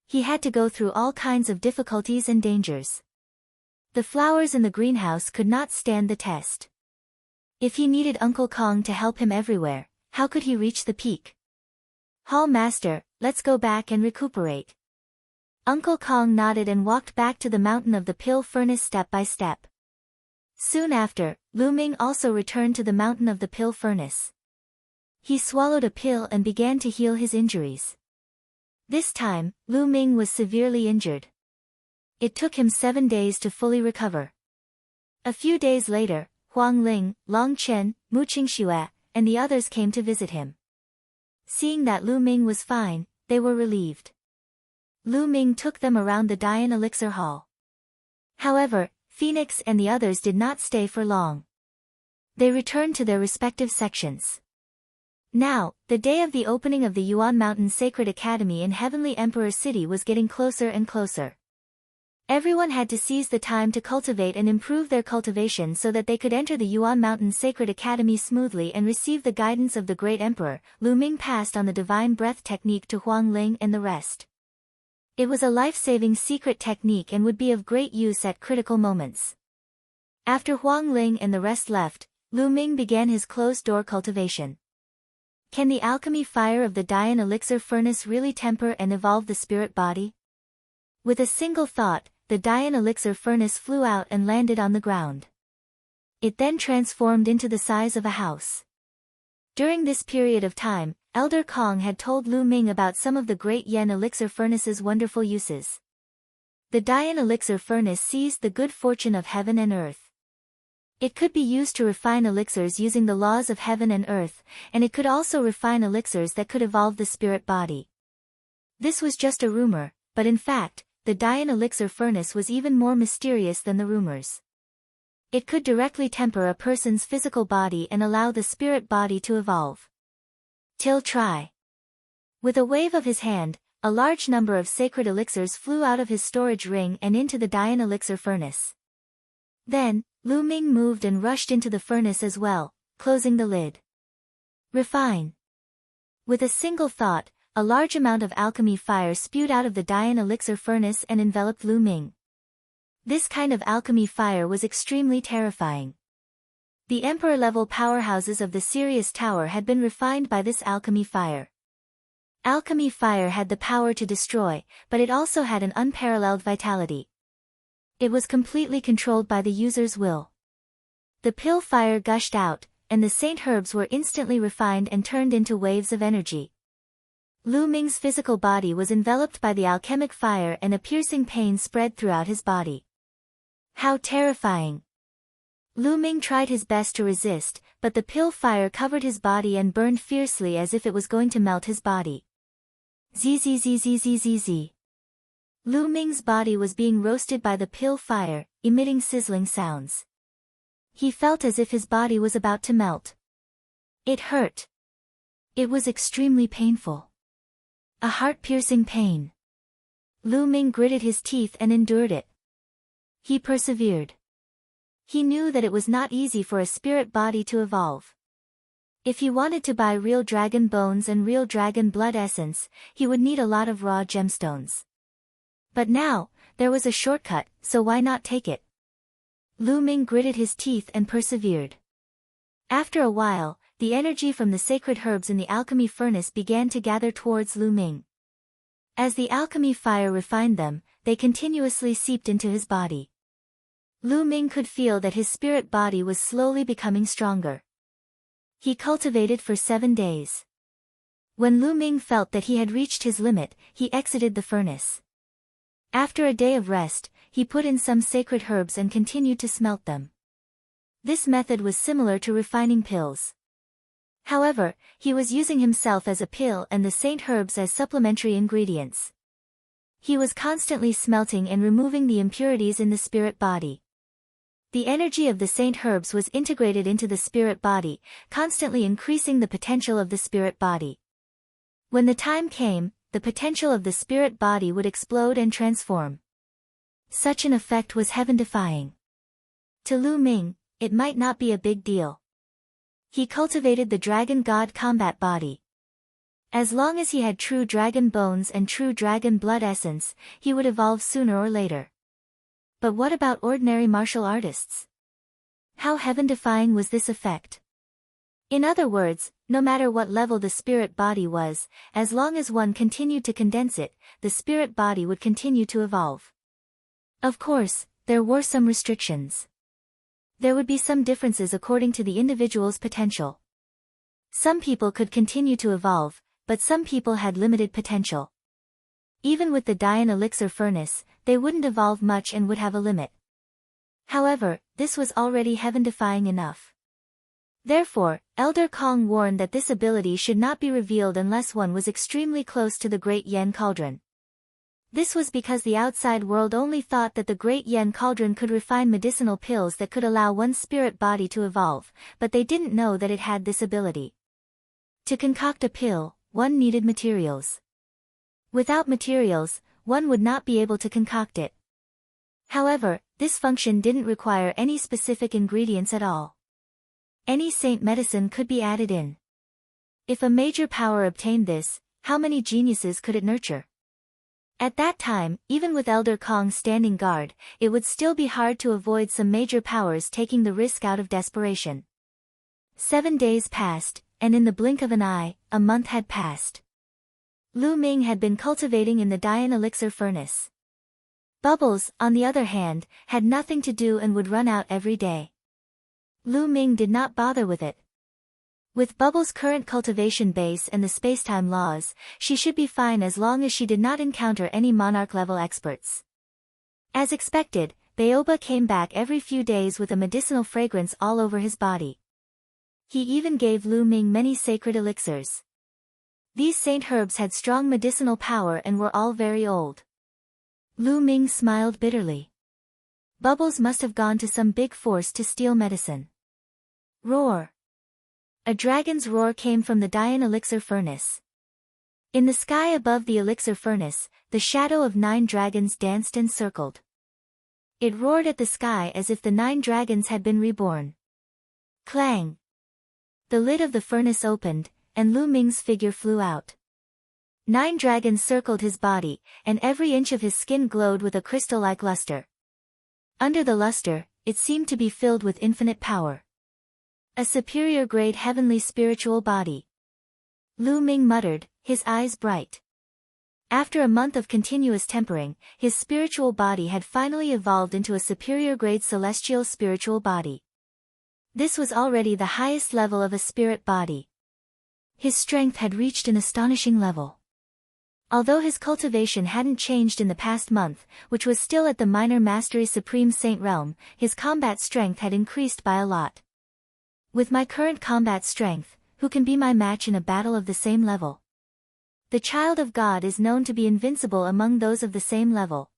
He had to go through all kinds of difficulties and dangers. The flowers in the greenhouse could not stand the test. If he needed Uncle Kong to help him everywhere, how could he reach the peak? Hall Master, let's go back and recuperate. Uncle Kong nodded and walked back to the mountain of the pill furnace step by step. Soon after, Lu Ming also returned to the mountain of the pill furnace. He swallowed a pill and began to heal his injuries. This time, Lu Ming was severely injured. It took him 7 days to fully recover. A few days later, Huang Ling, Long Chen, Mu Qingxue, and the others came to visit him. Seeing that Lu Ming was fine, they were relieved. Lu Ming took them around the Dian Elixir Hall. However, Phoenix and the others did not stay for long. They returned to their respective sections. Now, the day of the opening of the Yuan Mountain Sacred Academy in Heavenly Emperor City was getting closer and closer. Everyone had to seize the time to cultivate and improve their cultivation so that they could enter the Yuan Mountain Sacred Academy smoothly and receive the guidance of the Great Emperor. Lu Ming passed on the Divine Breath technique to Huang Ling and the rest. It was a life-saving secret technique and would be of great use at critical moments. After Huang Ling and the rest left, Lu Ming began his closed-door cultivation. Can the alchemy fire of the Dian Elixir Furnace really temper and evolve the spirit body? With a single thought, the Dian Elixir Furnace flew out and landed on the ground. It then transformed into the size of a house. During this period of time, Elder Kong had told Lu Ming about some of the Great Yen Elixir Furnace's wonderful uses. The Dian Elixir Furnace seized the good fortune of heaven and earth. It could be used to refine elixirs using the laws of heaven and earth, and it could also refine elixirs that could evolve the spirit body. This was just a rumor, but in fact, the Dian Elixir Furnace was even more mysterious than the rumors. It could directly temper a person's physical body and allow the spirit body to evolve. Till try. With a wave of his hand, a large number of sacred elixirs flew out of his storage ring and into the Dian Elixir Furnace. Then, Lu Ming moved and rushed into the furnace as well, closing the lid. Refine. With a single thought, a large amount of alchemy fire spewed out of the Dian Elixir Furnace and enveloped Lu Ming. This kind of alchemy fire was extremely terrifying. The emperor-level powerhouses of the Sirius Tower had been refined by this alchemy fire. Alchemy fire had the power to destroy, but it also had an unparalleled vitality. It was completely controlled by the user's will. The pill fire gushed out, and the saint herbs were instantly refined and turned into waves of energy. Lu Ming's physical body was enveloped by the alchemic fire and a piercing pain spread throughout his body. How terrifying! Lu Ming tried his best to resist, but the pill fire covered his body and burned fiercely as if it was going to melt his body. Zzzzzzzzz. Lu Ming's body was being roasted by the pill fire, emitting sizzling sounds. He felt as if his body was about to melt. It hurt. It was extremely painful. A heart-piercing pain. Lu Ming gritted his teeth and endured it. He persevered. He knew that it was not easy for a spirit body to evolve. If he wanted to buy real dragon bones and real dragon blood essence, he would need a lot of raw gemstones. But now, there was a shortcut, so why not take it? Lu Ming gritted his teeth and persevered. After a while, the energy from the sacred herbs in the alchemy furnace began to gather towards Lu Ming. As the alchemy fire refined them, they continuously seeped into his body. Lu Ming could feel that his spirit body was slowly becoming stronger. He cultivated for 7 days. When Lu Ming felt that he had reached his limit, he exited the furnace. After a day of rest, he put in some sacred herbs and continued to smelt them. This method was similar to refining pills. However, he was using himself as a pill and the saint herbs as supplementary ingredients. He was constantly smelting and removing the impurities in the spirit body. The energy of the saint herbs was integrated into the spirit body, constantly increasing the potential of the spirit body. When the time came, the potential of the spirit body would explode and transform. Such an effect was heaven-defying. To Lu Ming, it might not be a big deal. He cultivated the dragon god combat body. As long as he had true dragon bones and true dragon blood essence, he would evolve sooner or later. But what about ordinary martial artists? How heaven-defying was this effect? In other words, no matter what level the spirit body was, as long as one continued to condense it, the spirit body would continue to evolve. Of course, there were some restrictions. There would be some differences according to the individual's potential. Some people could continue to evolve, but some people had limited potential. Even with the Dian elixir furnace, they wouldn't evolve much and would have a limit. However, this was already heaven-defying enough. Therefore, Elder Kong warned that this ability should not be revealed unless one was extremely close to the Great Yen Cauldron. This was because the outside world only thought that the Great Yen Cauldron could refine medicinal pills that could allow one's spirit body to evolve, but they didn't know that it had this ability. To concoct a pill, one needed materials. Without materials, one would not be able to concoct it. However, this function didn't require any specific ingredients at all. Any saint medicine could be added in. If a major power obtained this, how many geniuses could it nurture? At that time, even with Elder Kong standing guard, it would still be hard to avoid some major powers taking the risk out of desperation. 7 days passed, and in the blink of an eye, a month had passed. Lu Ming had been cultivating in the Dian elixir furnace. Bubbles, on the other hand, had nothing to do and would run out every day. Lu Ming did not bother with it. With Bubbles' current cultivation base and the spacetime laws, she should be fine as long as she did not encounter any monarch-level experts. As expected, Baoba came back every few days with a medicinal fragrance all over his body. He even gave Lu Ming many sacred elixirs. These saint herbs had strong medicinal power and were all very old. Lu Ming smiled bitterly. Bubbles must have gone to some big force to steal medicine. Roar! A dragon's roar came from the Dian elixir furnace. In the sky above the elixir furnace, the shadow of 9 dragons danced and circled. It roared at the sky as if the 9 dragons had been reborn. Clang! The lid of the furnace opened, and Lu Ming's figure flew out. 9 dragons circled his body, and every inch of his skin glowed with a crystal-like luster. Under the luster, it seemed to be filled with infinite power. A superior-grade heavenly spiritual body. Lu Ming muttered, his eyes bright. After a month of continuous tempering, his spiritual body had finally evolved into a superior-grade celestial spiritual body. This was already the highest level of a spirit body. His strength had reached an astonishing level. Although his cultivation hadn't changed in the past month, which was still at the minor mastery supreme saint realm, his combat strength had increased by a lot. With my current combat strength, who can be my match in a battle of the same level? The child of God is known to be invincible among those of the same level.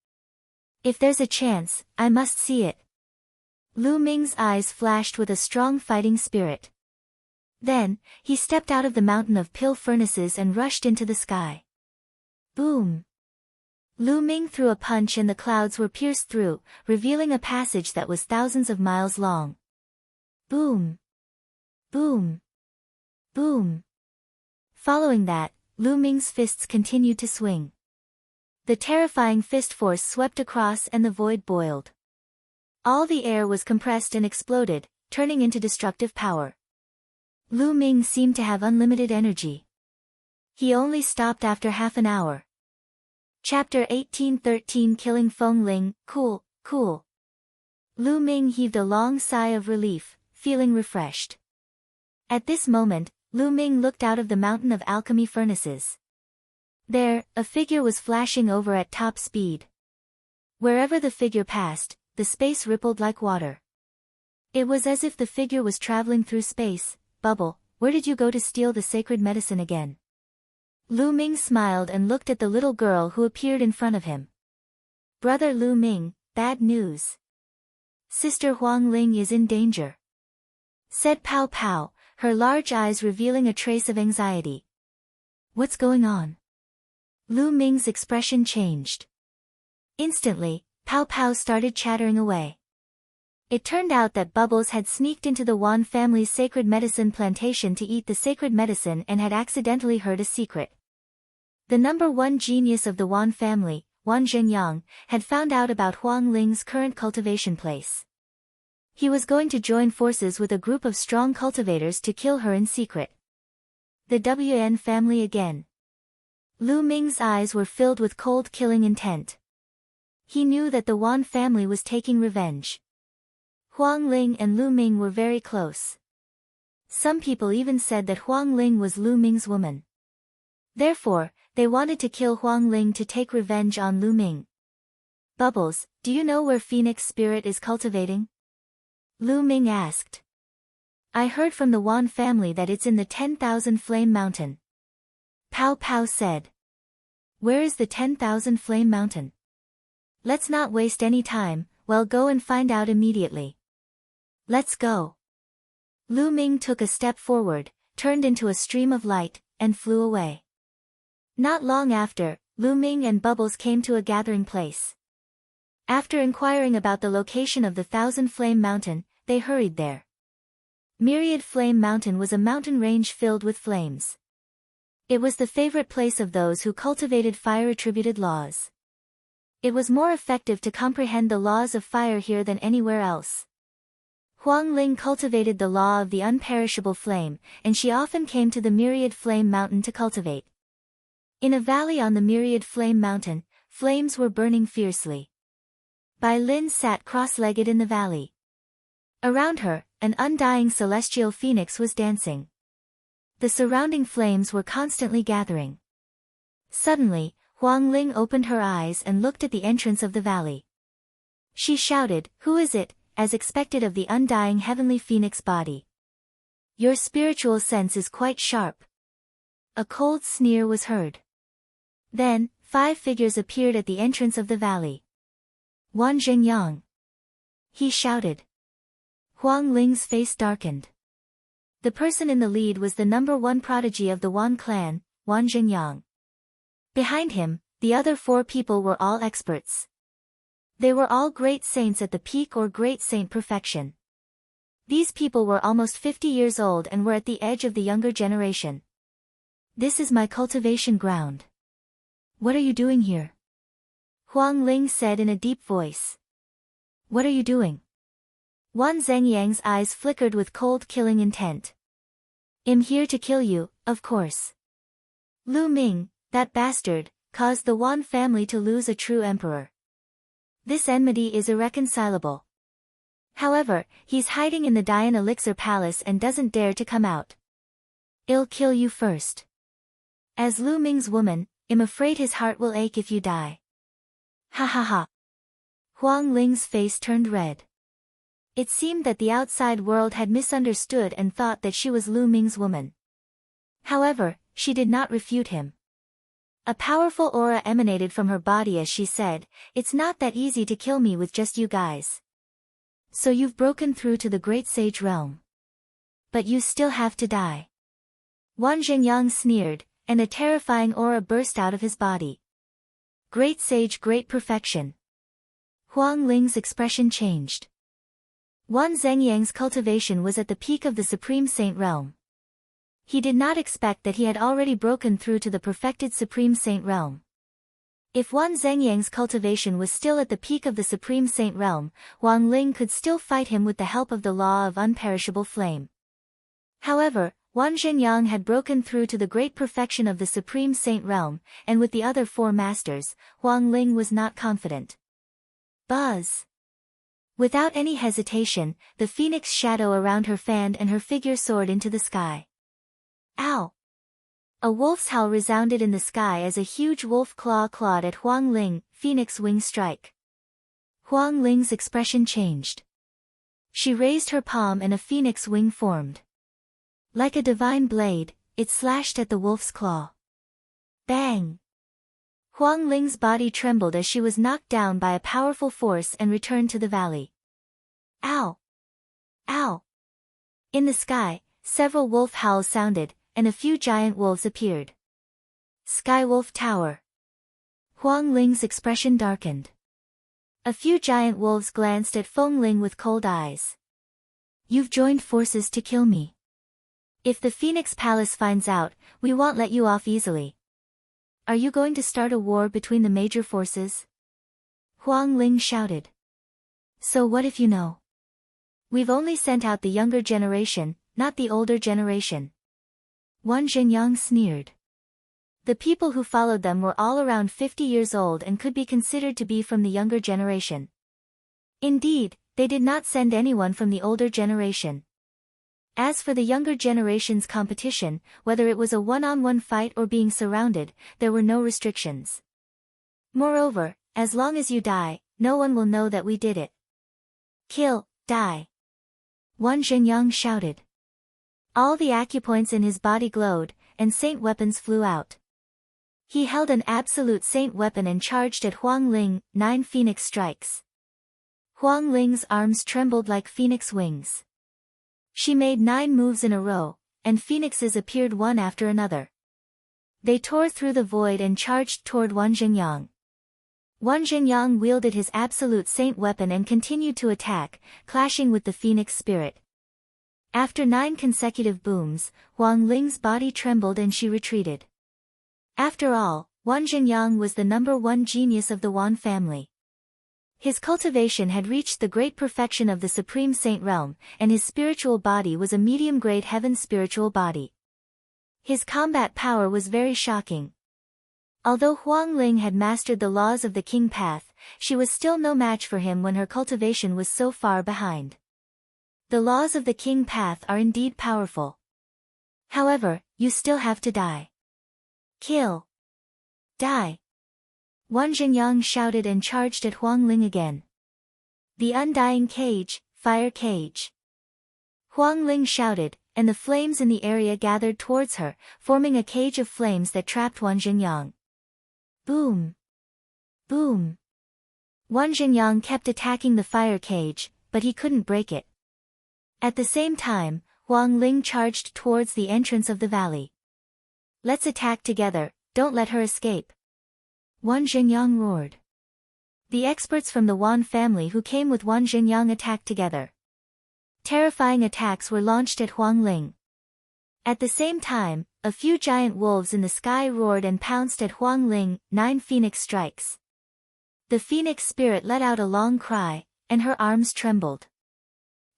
If there's a chance, I must see it. Lu Ming's eyes flashed with a strong fighting spirit. Then, he stepped out of the mountain of pill furnaces and rushed into the sky. Boom! Lu Ming threw a punch and the clouds were pierced through, revealing a passage that was thousands of miles long. Boom! Boom! Boom! Following that, Lu Ming's fists continued to swing. The terrifying fist force swept across and the void boiled. All the air was compressed and exploded, turning into destructive power. Lu Ming seemed to have unlimited energy. He only stopped after half an hour. Chapter 1813 Killing Feng Ling, cool, cool. Lu Ming heaved a long sigh of relief, feeling refreshed. At this moment, Lu Ming looked out of the mountain of alchemy furnaces. There, a figure was flashing over at top speed. Wherever the figure passed, the space rippled like water. It was as if the figure was traveling through space. Bubble, where did you go to steal the sacred medicine again? Lu Ming smiled and looked at the little girl who appeared in front of him. Brother Lu Ming, bad news. Sister Huang Ling is in danger, said Pow Pow, her large eyes revealing a trace of anxiety. What's going on? Lu Ming's expression changed. Instantly, Pow Pow started chattering away. It turned out that Bubbles had sneaked into the Wan family's sacred medicine plantation to eat the sacred medicine and had accidentally heard a secret. The number one genius of the Wan family, Wan Zhengyang, had found out about Huang Ling's current cultivation place. He was going to join forces with a group of strong cultivators to kill her in secret. The Wn family again. Lu Ming's eyes were filled with cold killing intent. He knew that the Wan family was taking revenge. Huang Ling and Lu Ming were very close. Some people even said that Huang Ling was Lu Ming's woman. Therefore, they wanted to kill Huang Ling to take revenge on Lu Ming. Bubbles, do you know where Phoenix Spirit is cultivating? Lu Ming asked. I heard from the Wan family that it's in the 10,000 Flame Mountain. Pow Pow said. Where is the 10,000 Flame Mountain? Let's not waste any time, well go and find out immediately. Let's go. Lu Ming took a step forward, turned into a stream of light, and flew away. Not long after, Lu Ming and Bubbles came to a gathering place. After inquiring about the location of the 1,000 Flame Mountain, they hurried there. Myriad Flame Mountain was a mountain range filled with flames. It was the favorite place of those who cultivated fire-attributed laws. It was more effective to comprehend the laws of fire here than anywhere else. Huang Ling cultivated the law of the unperishable flame, and she often came to the Myriad Flame Mountain to cultivate. In a valley on the Myriad Flame Mountain, flames were burning fiercely. Bai Lin sat cross-legged in the valley. Around her, an undying celestial phoenix was dancing. The surrounding flames were constantly gathering. Suddenly, Huang Ling opened her eyes and looked at the entrance of the valley. She shouted, "Who is it?" as expected of the undying heavenly phoenix body. Your spiritual sense is quite sharp. A cold sneer was heard. Then, 5 figures appeared at the entrance of the valley. Wan Zhengyang. He shouted. Huang Ling's face darkened. The person in the lead was the number 1 prodigy of the Wan clan, Wan Zhengyang. Behind him, the other 4 people were all experts. They were all great saints at the peak or great saint perfection. These people were almost 50 years old and were at the edge of the younger generation. This is my cultivation ground. What are you doing here? Huang Ling said in a deep voice. What are you doing? Wan Zhengyang's eyes flickered with cold killing intent. I'm here to kill you, of course. Lu Ming, that bastard, caused the Wan family to lose a true emperor. This enmity is irreconcilable. However, he's hiding in the Dian Elixir Palace and doesn't dare to come out. I'll kill you first. As Lu Ming's woman, I'm afraid his heart will ache if you die. Ha ha ha. Huang Ling's face turned red. It seemed that the outside world had misunderstood and thought that she was Lu Ming's woman. However, she did not refute him. A powerful aura emanated from her body as she said, "It's not that easy to kill me with just you guys. So you've broken through to the Great Sage realm. But you still have to die." Wan Zhengyang sneered, and a terrifying aura burst out of his body. Great Sage, great perfection. Huang Ling's expression changed. Wan Zhengyang's cultivation was at the peak of the Supreme Saint realm. He did not expect that he had already broken through to the perfected Supreme Saint realm. If Wan Zhengyang's cultivation was still at the peak of the Supreme Saint realm, Huang Ling could still fight him with the help of the law of unperishable flame. However, Wan Zhengyang had broken through to the great perfection of the Supreme Saint realm, and with the other four masters, Huang Ling was not confident. Buzz! Without any hesitation, the phoenix shadow around her fanned and her figure soared into the sky. Ow! A wolf's howl resounded in the sky as a huge wolf clawed at Huang Ling, phoenix wing strike. Huang Ling's expression changed. She raised her palm and a phoenix wing formed. Like a divine blade, it slashed at the wolf's claw. Bang! Huang Ling's body trembled as she was knocked down by a powerful force and returned to the valley. Ow! Ow! In the sky, several wolf howls sounded, and a few giant wolves appeared. Skywolf Tower. Huang Ling's expression darkened. A few giant wolves glanced at Feng Ling with cold eyes. You've joined forces to kill me. If the Phoenix Palace finds out, we won't let you off easily. Are you going to start a war between the major forces? Huang Ling shouted. So what if you know? We've only sent out the younger generation, not the older generation. Wan Zhengyang sneered. The people who followed them were all around 50 years old and could be considered to be from the younger generation. Indeed, they did not send anyone from the older generation. As for the younger generation's competition, whether it was a one-on-one fight or being surrounded, there were no restrictions. Moreover, as long as you die, no one will know that we did it. Kill, die. Wan Zhengyang shouted. All the acupoints in his body glowed, and saint weapons flew out. He held an absolute saint weapon and charged at Huang Ling, 9 phoenix strikes. Huang Ling's arms trembled like phoenix wings. She made 9 moves in a row, and phoenixes appeared one after another. They tore through the void and charged toward Wan Zhengyang. Wan Zhengyang wielded his absolute saint weapon and continued to attack, clashing with the phoenix spirit. After 9 consecutive booms, Huang Ling's body trembled and she retreated. After all, Wan Zhengyang was the #1 genius of the Wan family. His cultivation had reached the great perfection of the Supreme Saint realm, and his spiritual body was a medium-grade heaven spiritual body. His combat power was very shocking. Although Huang Ling had mastered the laws of the King Path, she was still no match for him when her cultivation was so far behind. The laws of the King Path are indeed powerful. However, you still have to die. Kill. Die. Wan Zhengyang shouted and charged at Huang Ling again. The undying cage, fire cage. Huang Ling shouted, and the flames in the area gathered towards her, forming a cage of flames that trapped Wan Zhengyang. Boom! Boom! Wan Zhengyang kept attacking the fire cage, but he couldn't break it. At the same time, Huang Ling charged towards the entrance of the valley. Let's attack together, don't let her escape. Wan Zhengyang roared. The experts from the Wan family who came with Wan Zhengyang attacked together. Terrifying attacks were launched at Huang Ling. At the same time, a few giant wolves in the sky roared and pounced at Huang Ling, 9 phoenix strikes. The phoenix spirit let out a long cry, and her arms trembled.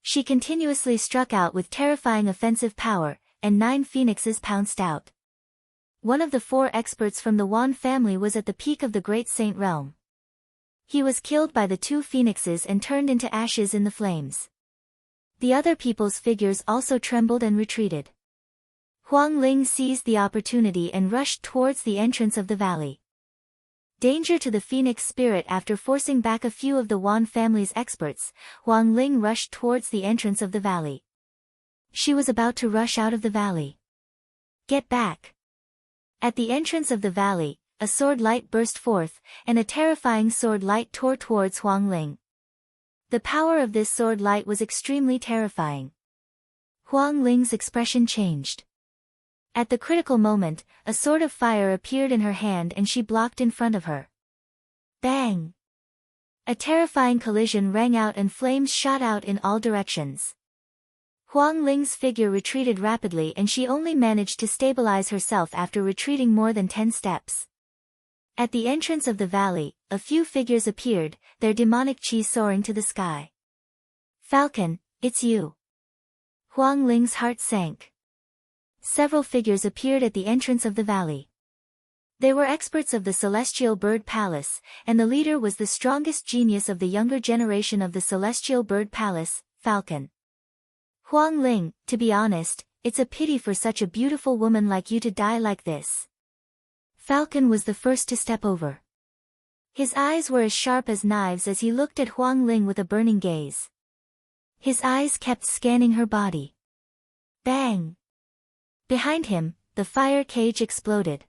She continuously struck out with terrifying offensive power, and 9 phoenixes pounced out. One of the 4 experts from the Wan family was at the peak of the Great Saint realm. He was killed by the 2 phoenixes and turned into ashes in the flames. The other people's figures also trembled and retreated. Huang Ling seized the opportunity and rushed towards the entrance of the valley. Danger to the phoenix spirit. After forcing back a few of the Wan family's experts, Huang Ling rushed towards the entrance of the valley. She was about to rush out of the valley. Get back! At the entrance of the valley, a sword light burst forth, and a terrifying sword light tore towards Huang Ling. The power of this sword light was extremely terrifying. Huang Ling's expression changed. At the critical moment, a sword of fire appeared in her hand and she blocked in front of her. Bang! A terrifying collision rang out and flames shot out in all directions. Huang Ling's figure retreated rapidly and she only managed to stabilize herself after retreating more than 10 steps. At the entrance of the valley, a few figures appeared, their demonic chi soaring to the sky. Falcon, it's you. Huang Ling's heart sank. Several figures appeared at the entrance of the valley. They were experts of the Celestial Bird Palace, and the leader was the strongest genius of the younger generation of the Celestial Bird Palace, Falcon. Huang Ling, to be honest, it's a pity for such a beautiful woman like you to die like this. Falcon was the first to step over. His eyes were as sharp as knives as he looked at Huang Ling with a burning gaze. His eyes kept scanning her body. Bang! Behind him, the fire cage exploded.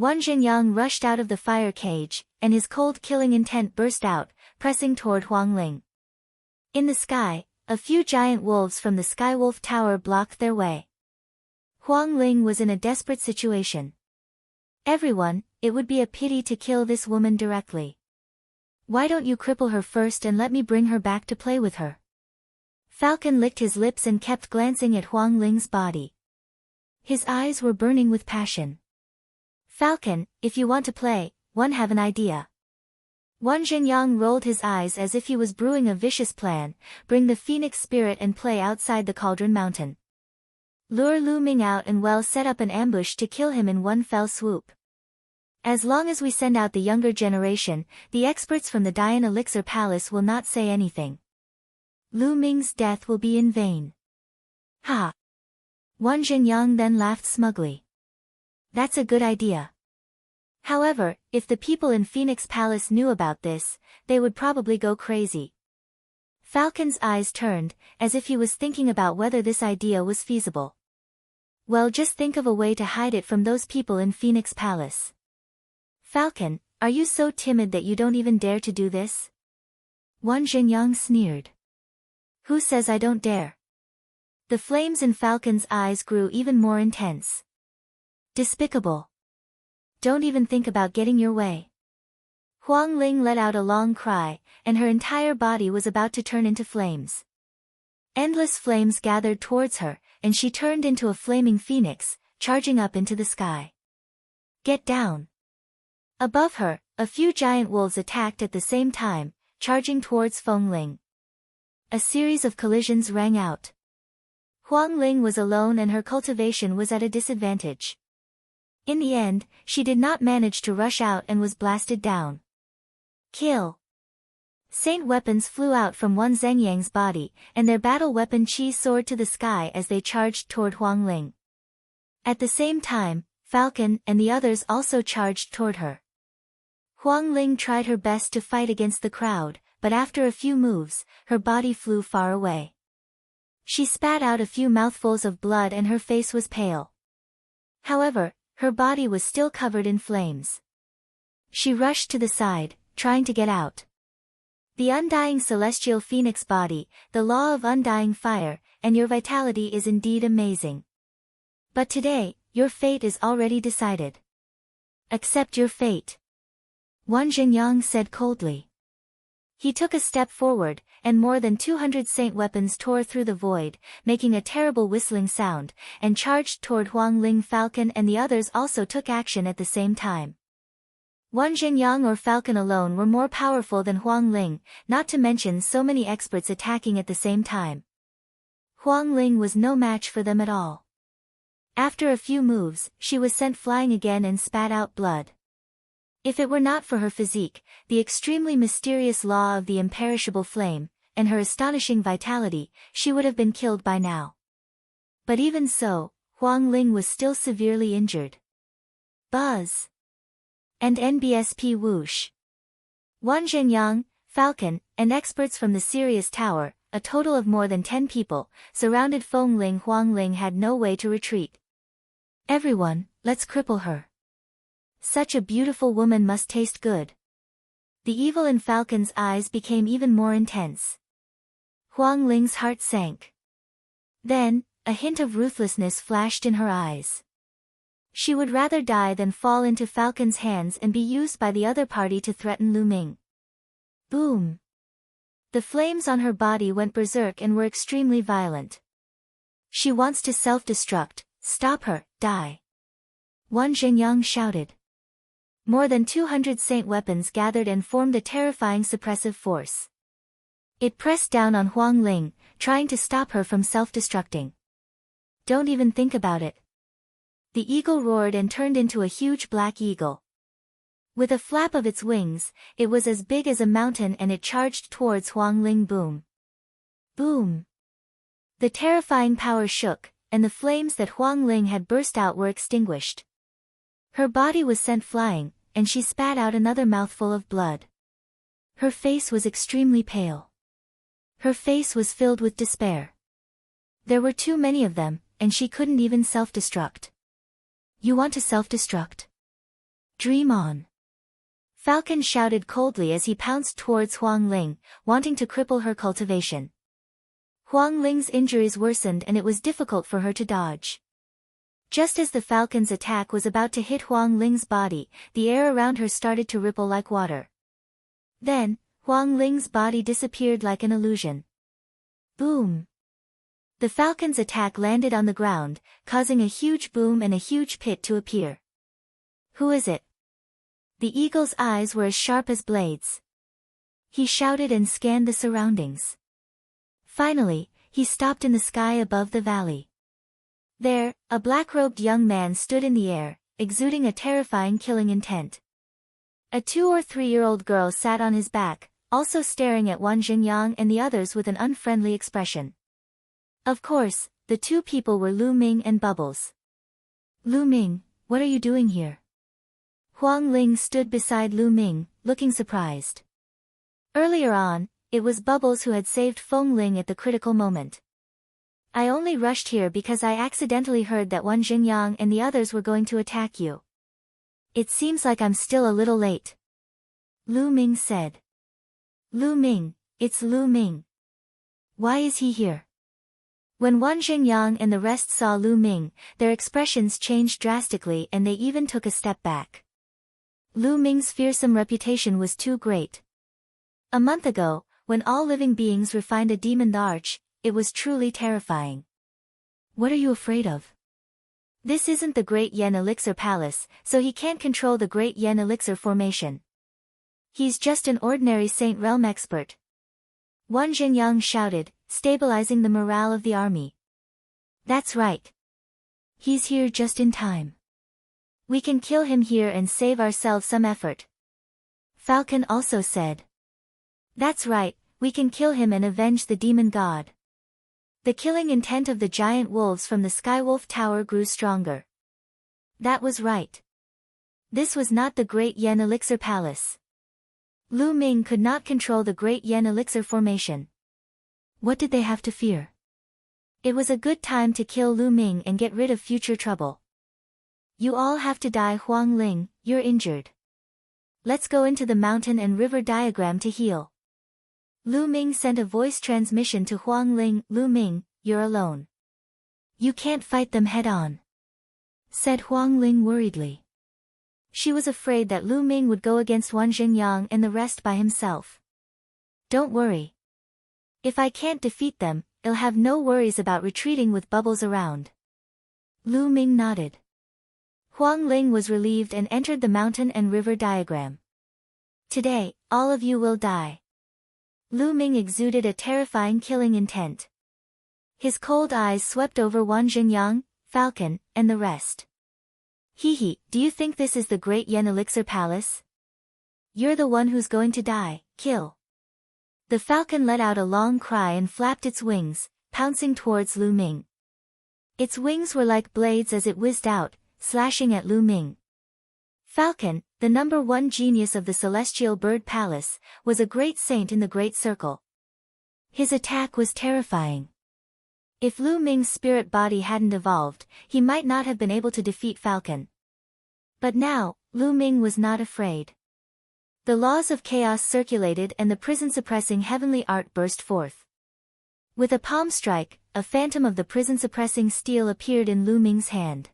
OuyangWushuang rushed out of the fire cage, and his cold killing intent burst out, pressing toward Huang Ling. In the sky, a few giant wolves from the Skywolf Tower blocked their way. Huang Ling was in a desperate situation. Everyone, it would be a pity to kill this woman directly. Why don't you cripple her first and let me bring her back to play with her? Falcon licked his lips and kept glancing at Huang Ling's body. His eyes were burning with passion. Falcon, if you want to play, have an idea. OuyangWushuang rolled his eyes as if he was brewing a vicious plan, bring the phoenix spirit and play outside the Cauldron Mountain. Lure Lu Ming out and set up an ambush to kill him in one fell swoop. As long as we send out the younger generation, the experts from the Dian Elixir Palace will not say anything. Lu Ming's death will be in vain. Ha! OuyangWushuang then laughed smugly. That's a good idea. However, if the people in Phoenix Palace knew about this, they would probably go crazy. Falcon's eyes turned, as if he was thinking about whether this idea was feasible. Well, just think of a way to hide it from those people in Phoenix Palace. Falcon, are you so timid that you don't even dare to do this? OuyangWushuang sneered. Who says I don't dare? The flames in Falcon's eyes grew even more intense. Despicable. Don't even think about getting your way. Huang Ling let out a long cry, and her entire body was about to turn into flames. Endless flames gathered towards her, and she turned into a flaming phoenix, charging up into the sky. Get down! Above her, a few giant wolves attacked at the same time, charging towards Feng Ling. A series of collisions rang out. Huang Ling was alone and her cultivation was at a disadvantage. In the end, she did not manage to rush out and was blasted down. Kill! Saint weapons flew out from OuyangWushuang's body, and their battle weapon chi soared to the sky as they charged toward Huang Ling. At the same time, Falcon and the others also charged toward her. Huang Ling tried her best to fight against the crowd, but after a few moves, her body flew far away. She spat out a few mouthfuls of blood and her face was pale. However, her body was still covered in flames. She rushed to the side, trying to get out. The undying celestial phoenix body, the law of undying fire, and your vitality is indeed amazing. But today, your fate is already decided. Accept your fate. OuyangWushuang said coldly. He took a step forward, and more than 200 saint weapons tore through the void, making a terrible whistling sound, and charged toward Huang Ling. Falcon and the others also took action at the same time. OuyangWushuang or Falcon alone were more powerful than Huang Ling, not to mention so many experts attacking at the same time. Huang Ling was no match for them at all. After a few moves, she was sent flying again and spat out blood. If it were not for her physique, the extremely mysterious law of the imperishable flame, and her astonishing vitality, she would have been killed by now. But even so, Huang Ling was still severely injured. Buzz. And NBSP whoosh. OuyangWushuang, Falcon, and experts from the Sirius Tower, a total of more than 10 people, surrounded Feng Ling. Huang Ling had no way to retreat. Everyone, let's cripple her. Such a beautiful woman must taste good. The evil in Falcon's eyes became even more intense. Huang Ling's heart sank. Then, a hint of ruthlessness flashed in her eyes. She would rather die than fall into Falcon's hands and be used by the other party to threaten Lu Ming. Boom! The flames on her body went berserk and were extremely violent. She wants to self-destruct, stop her, die. OuyangWushuang shouted. More than 200 saint weapons gathered and formed a terrifying suppressive force. It pressed down on Huang Ling, trying to stop her from self-destructing. Don't even think about it. The eagle roared and turned into a huge black eagle. With a flap of its wings, it was as big as a mountain and it charged towards Huang Ling. Boom! Boom! The terrifying power shook, and the flames that Huang Ling had burst out were extinguished. Her body was sent flying, and she spat out another mouthful of blood. Her face was extremely pale. Her face was filled with despair. There were too many of them, and she couldn't even self-destruct. You want to self-destruct? Dream on. Falcon shouted coldly as he pounced towards Huang Ling, wanting to cripple her cultivation. Huang Ling's injuries worsened and it was difficult for her to dodge. Just as the Falcon's attack was about to hit Huang Ling's body, the air around her started to ripple like water. Then, Huang Ling's body disappeared like an illusion. Boom! The Falcon's attack landed on the ground, causing a huge boom and a huge pit to appear. Who is it? The eagle's eyes were as sharp as blades. He shouted and scanned the surroundings. Finally, he stopped in the sky above the valley. There, a black-robed young man stood in the air, exuding a terrifying killing intent. A 2- or 3-year-old girl sat on his back, also staring at OuyangWushuang and the others with an unfriendly expression. Of course, the two people were Lu Ming and Bubbles. Lu Ming, what are you doing here? Huang Ling stood beside Lu Ming, looking surprised. Earlier on, it was Bubbles who had saved Feng Ling at the critical moment. I only rushed here because I accidentally heard that OuyangWushuang and the others were going to attack you. It seems like I'm still a little late. Lu Ming said. Lu Ming, it's Lu Ming. Why is he here? When OuyangWushuang and the rest saw Lu Ming, their expressions changed drastically and they even took a step back. Lu Ming's fearsome reputation was too great. A month ago, when all living beings refined a demon arch, it was truly terrifying. What are you afraid of? This isn't the Great Yen Elixir Palace, so he can't control the Great Yen Elixir formation. He's just an ordinary Saint Realm expert. OuyangWushuang shouted, stabilizing the morale of the army. That's right. He's here just in time. We can kill him here and save ourselves some effort. Falcon also said. That's right, we can kill him and avenge the demon god. The killing intent of the giant wolves from the Skywolf Tower grew stronger. That was right. This was not the Great Yen Elixir Palace. Lu Ming could not control the Great Yen Elixir formation. What did they have to fear? It was a good time to kill Lu Ming and get rid of future trouble. You all have to die. Huang Ling, you're injured. Let's go into the mountain and river diagram to heal. Lu Ming sent a voice transmission to Huang Ling. Lu Ming, you're alone. You can't fight them head-on, said Huang Ling worriedly. She was afraid that Lu Ming would go against OuyangWushuang and the rest by himself. Don't worry. If I can't defeat them, I'll have no worries about retreating with Bubbles around. Lu Ming nodded. Huang Ling was relieved and entered the mountain and river diagram. Today, all of you will die. Lu Ming exuded a terrifying killing intent. His cold eyes swept over OuyangWushuang, Falcon, and the rest. Hee, do you think this is the Great Yen Elixir Palace? You're the one who's going to die, kill. The falcon let out a long cry and flapped its wings, pouncing towards Lu Ming. Its wings were like blades as it whizzed out, slashing at Lu Ming. Falcon, the #1 genius of the Celestial Bird Palace, was a great saint in the Great Circle. His attack was terrifying. If Lu Ming's spirit body hadn't evolved, he might not have been able to defeat Falcon. But now, Lu Ming was not afraid. The laws of chaos circulated and the prison-suppressing heavenly art burst forth. With a palm strike, a phantom of the prison-suppressing steel appeared in Lu Ming's hand.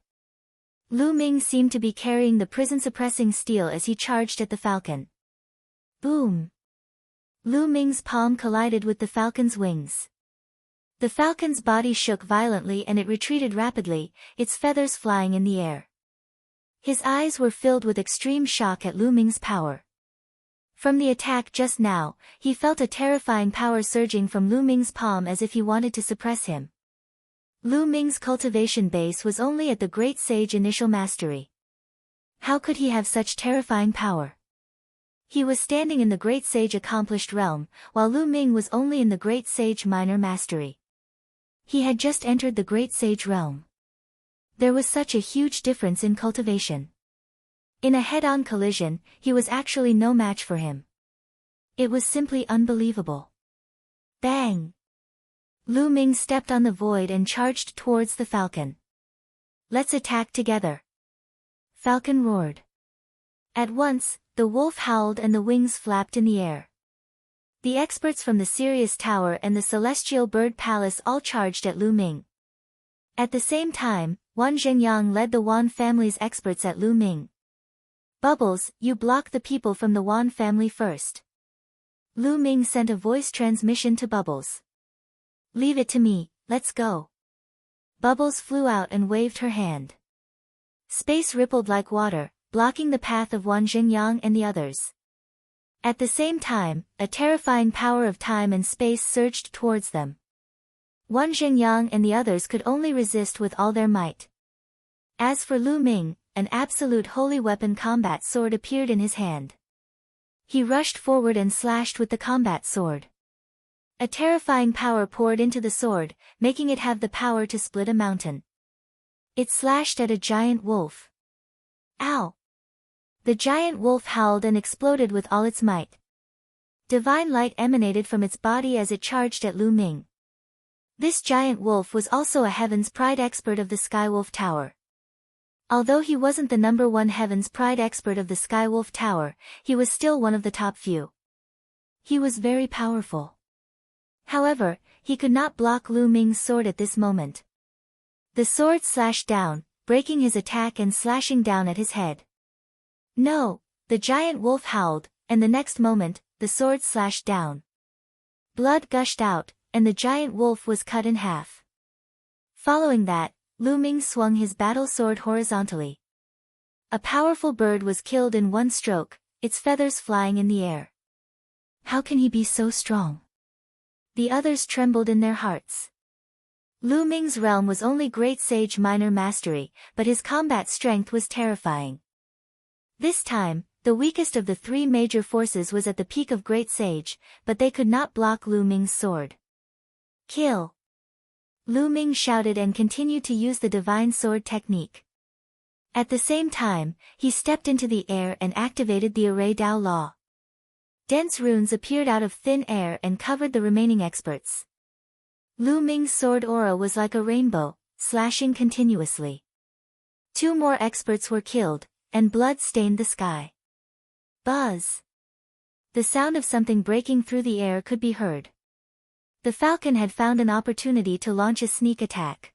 Lu Ming seemed to be carrying the prison-suppressing steel as he charged at the falcon. Boom! Lu Ming's palm collided with the falcon's wings. The falcon's body shook violently and it retreated rapidly, its feathers flying in the air. His eyes were filled with extreme shock at Lu Ming's power. From the attack just now, he felt a terrifying power surging from Lu Ming's palm as if he wanted to suppress him. Lu Ming's cultivation base was only at the Great Sage Initial Mastery. How could he have such terrifying power? He was standing in the Great Sage Accomplished realm, while Lu Ming was only in the Great Sage Minor Mastery. He had just entered the Great Sage realm. There was such a huge difference in cultivation. In a head-on collision, he was actually no match for him. It was simply unbelievable. Bang! Lu Ming stepped on the void and charged towards the falcon. Let's attack together. Falcon roared. At once, the wolf howled and the wings flapped in the air. The experts from the Sirius Tower and the Celestial Bird Palace all charged at Lu Ming. At the same time, OuyangWushuang led the Wan family's experts at Lu Ming. Bubbles, you block the people from the Wan family first. Lu Ming sent a voice transmission to Bubbles. Leave it to me, let's go. Bubbles flew out and waved her hand. Space rippled like water, blocking the path of OuyangWushuang and the others. At the same time, a terrifying power of time and space surged towards them. OuyangWushuang and the others could only resist with all their might. As for Lu Ming, an absolute holy weapon combat sword appeared in his hand. He rushed forward and slashed with the combat sword. A terrifying power poured into the sword, making it have the power to split a mountain. It slashed at a giant wolf. Ow! The giant wolf howled and exploded with all its might. Divine light emanated from its body as it charged at Lu Ming. This giant wolf was also a Heaven's Pride expert of the Skywolf Tower. Although he wasn't the #1 Heaven's Pride expert of the Skywolf Tower, he was still one of the top few. He was very powerful. However, he could not block Lu Ming's sword at this moment. The sword slashed down, breaking his attack and slashing down at his head. No, the giant wolf howled, and the next moment, the sword slashed down. Blood gushed out, and the giant wolf was cut in half. Following that, Lu Ming swung his battle sword horizontally. A powerful bird was killed in one stroke, its feathers flying in the air. How can he be so strong? The others trembled in their hearts. Lu Ming's realm was only Great Sage Minor Mastery, but his combat strength was terrifying. This time, the weakest of the three major forces was at the peak of Great Sage, but they could not block Lu Ming's sword. Kill! Lu Ming shouted and continued to use the divine sword technique. At the same time, he stepped into the air and activated the Array Dao Law. Dense runes appeared out of thin air and covered the remaining experts. Lu Ming's sword aura was like a rainbow, slashing continuously. 2 more experts were killed, and blood stained the sky. Buzz! The sound of something breaking through the air could be heard. The falcon had found an opportunity to launch a sneak attack.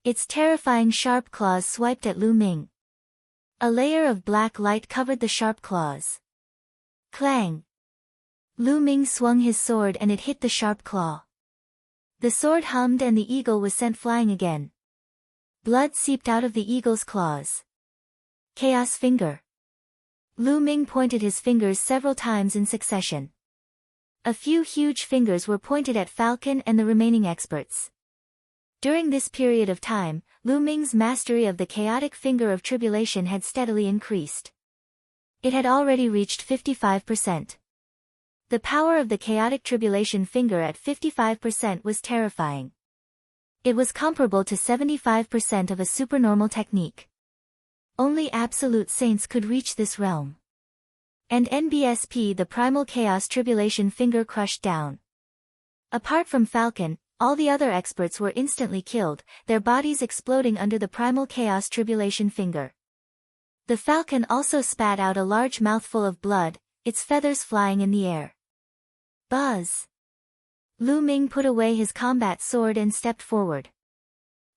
Its terrifying sharp claws swiped at Lu Ming. A layer of black light covered the sharp claws. Clang! Lu Ming swung his sword and it hit the sharp claw. The sword hummed and the eagle was sent flying again. Blood seeped out of the eagle's claws. Chaos Finger. Lu Ming pointed his fingers several times in succession. A few huge fingers were pointed at Falcon and the remaining experts. During this period of time, Lu Ming's mastery of the chaotic finger of tribulation had steadily increased. It had already reached 55%. The power of the chaotic tribulation finger at 55% was terrifying. It was comparable to 75% of a supernormal technique. Only absolute saints could reach this realm. And NBSP, the primal chaos tribulation finger, crushed down. Apart from Falcon, all the other experts were instantly killed, their bodies exploding under the primal chaos tribulation finger. The Falcon also spat out a large mouthful of blood, its feathers flying in the air. Buzz! Lu Ming put away his combat sword and stepped forward.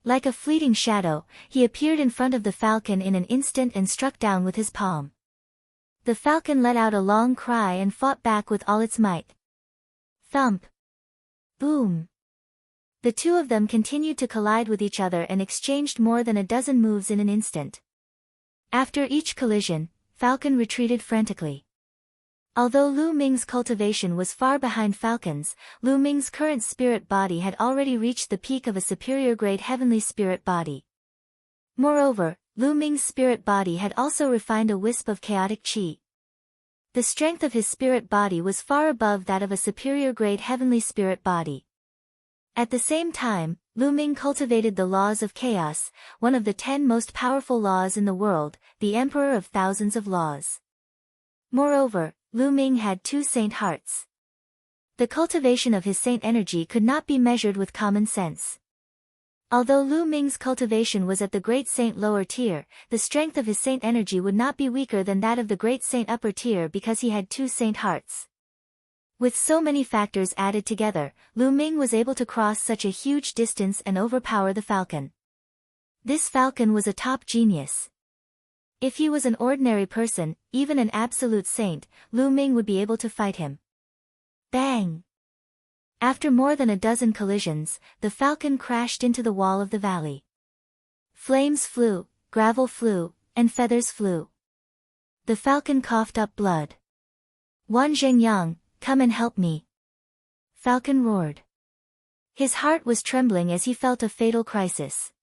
Like a fleeting shadow, he appeared in front of the Falcon in an instant and struck down with his palm. The Falcon let out a long cry and fought back with all its might. Thump! Boom! The two of them continued to collide with each other and exchanged more than a dozen moves in an instant. After each collision, Falcon retreated frantically. Although Lu Ming's cultivation was far behind Falcon's, Lu Ming's current spirit body had already reached the peak of a superior-grade heavenly spirit body. Moreover, Lu Ming's spirit body had also refined a wisp of chaotic qi. The strength of his spirit body was far above that of a superior-grade heavenly spirit body. At the same time, Lu Ming cultivated the laws of chaos, one of the 10 most powerful laws in the world, the emperor of thousands of laws. Moreover, Lu Ming had 2 saint hearts. The cultivation of his saint energy could not be measured with common sense. Although Lu Ming's cultivation was at the great saint lower tier, the strength of his saint energy would not be weaker than that of the great saint upper tier because he had 2 saint hearts. With so many factors added together, Lu Ming was able to cross such a huge distance and overpower the Falcon. This Falcon was a top genius. If he was an ordinary person, even an absolute saint, Lu Ming would be able to fight him. Bang! After more than a dozen collisions, the Falcon crashed into the wall of the valley. Flames flew, gravel flew, and feathers flew. The Falcon coughed up blood. OuyangWushuang, come and help me! Falcon roared. His heart was trembling as he felt a fatal crisis.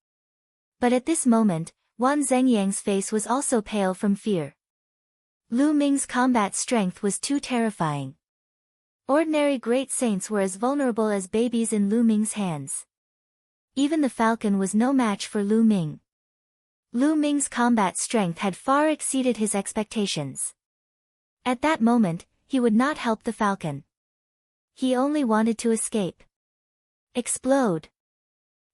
But at this moment, OuyangWushuang's face was also pale from fear. Lu Ming's combat strength was too terrifying. Ordinary great saints were as vulnerable as babies in Lu Ming's hands. Even the Falcon was no match for Lu Ming. Lu Ming's combat strength had far exceeded his expectations. At that moment, he would not help the Falcon. He only wanted to escape. Explode!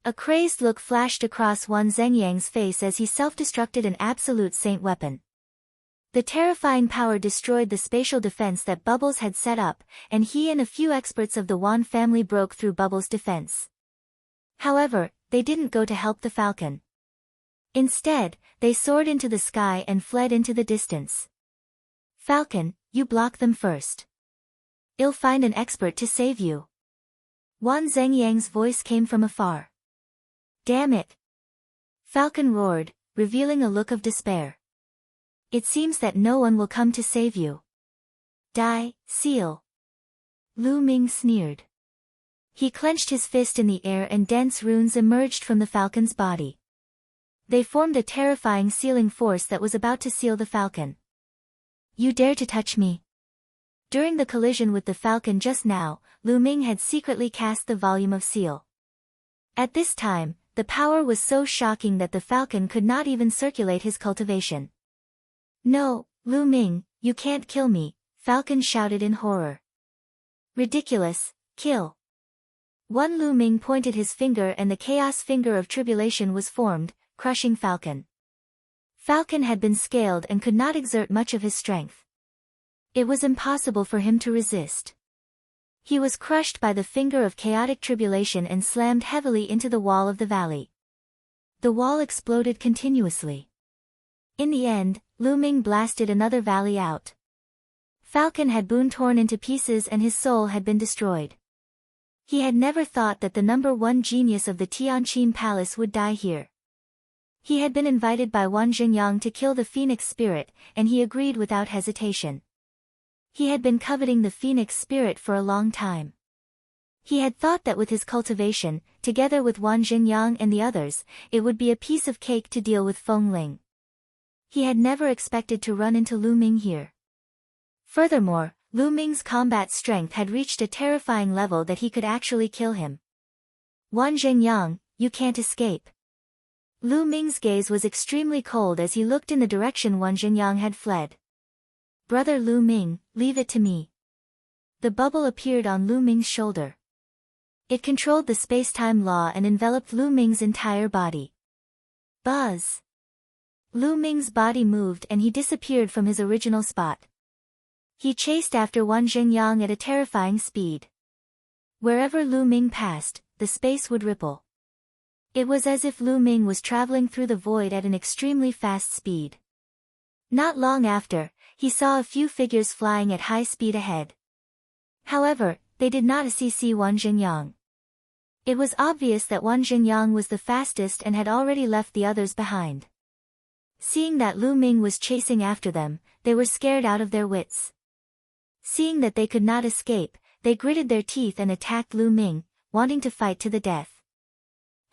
A crazed look flashed across OuyangWushuang's face as he self-destructed an absolute saint weapon. The terrifying power destroyed the spatial defense that Bubbles had set up, and he and a few experts of the Wan family broke through Bubbles' defense. However, they didn't go to help the Falcon. Instead, they soared into the sky and fled into the distance. Falcon, you block them first. I'll find an expert to save you. OuyangWushuang's voice came from afar. Damn it! Falcon roared, revealing a look of despair. It seems that no one will come to save you. Die, seal! Lu Ming sneered. He clenched his fist in the air and dense runes emerged from the Falcon's body. They formed a terrifying sealing force that was about to seal the Falcon. You dare to touch me? During the collision with the Falcon just now, Lu Ming had secretly cast the volume of seal. At this time, the power was so shocking that the Falcon could not even circulate his cultivation. No, Lu Ming, you can't kill me, Falcon shouted in horror. Ridiculous, kill. One Lu Ming pointed his finger and the chaos finger of tribulation was formed, crushing Falcon. Falcon had been scaled and could not exert much of his strength. It was impossible for him to resist. He was crushed by the finger of chaotic tribulation and slammed heavily into the wall of the valley. The wall exploded continuously. In the end, Lu Ming blasted another valley out. Falcon had been torn into pieces and his soul had been destroyed. He had never thought that the #1 genius of the Tianqin Palace would die here. He had been invited by OuyangWushuang to kill the phoenix spirit, and he agreed without hesitation. He had been coveting the phoenix spirit for a long time. He had thought that with his cultivation, together with OuyangWushuang and the others, it would be a piece of cake to deal with Feng Ling. He had never expected to run into Lu Ming here. Furthermore, Lu Ming's combat strength had reached a terrifying level that he could actually kill him. OuyangWushuang, you can't escape. Lu Ming's gaze was extremely cold as he looked in the direction OuyangWushuang had fled. Brother Lu Ming, leave it to me. The bubble appeared on Lu Ming's shoulder. It controlled the space-time law and enveloped Lu Ming's entire body. Buzz! Lu Ming's body moved and he disappeared from his original spot. He chased after OuyangWushuang at a terrifying speed. Wherever Lu Ming passed, the space would ripple. It was as if Lu Ming was traveling through the void at an extremely fast speed. Not long after, he saw a few figures flying at high speed ahead. However, they did not see OuyangWushuang. It was obvious that OuyangWushuang was the fastest and had already left the others behind. Seeing that Lu Ming was chasing after them, they were scared out of their wits. Seeing that they could not escape, they gritted their teeth and attacked Lu Ming, wanting to fight to the death.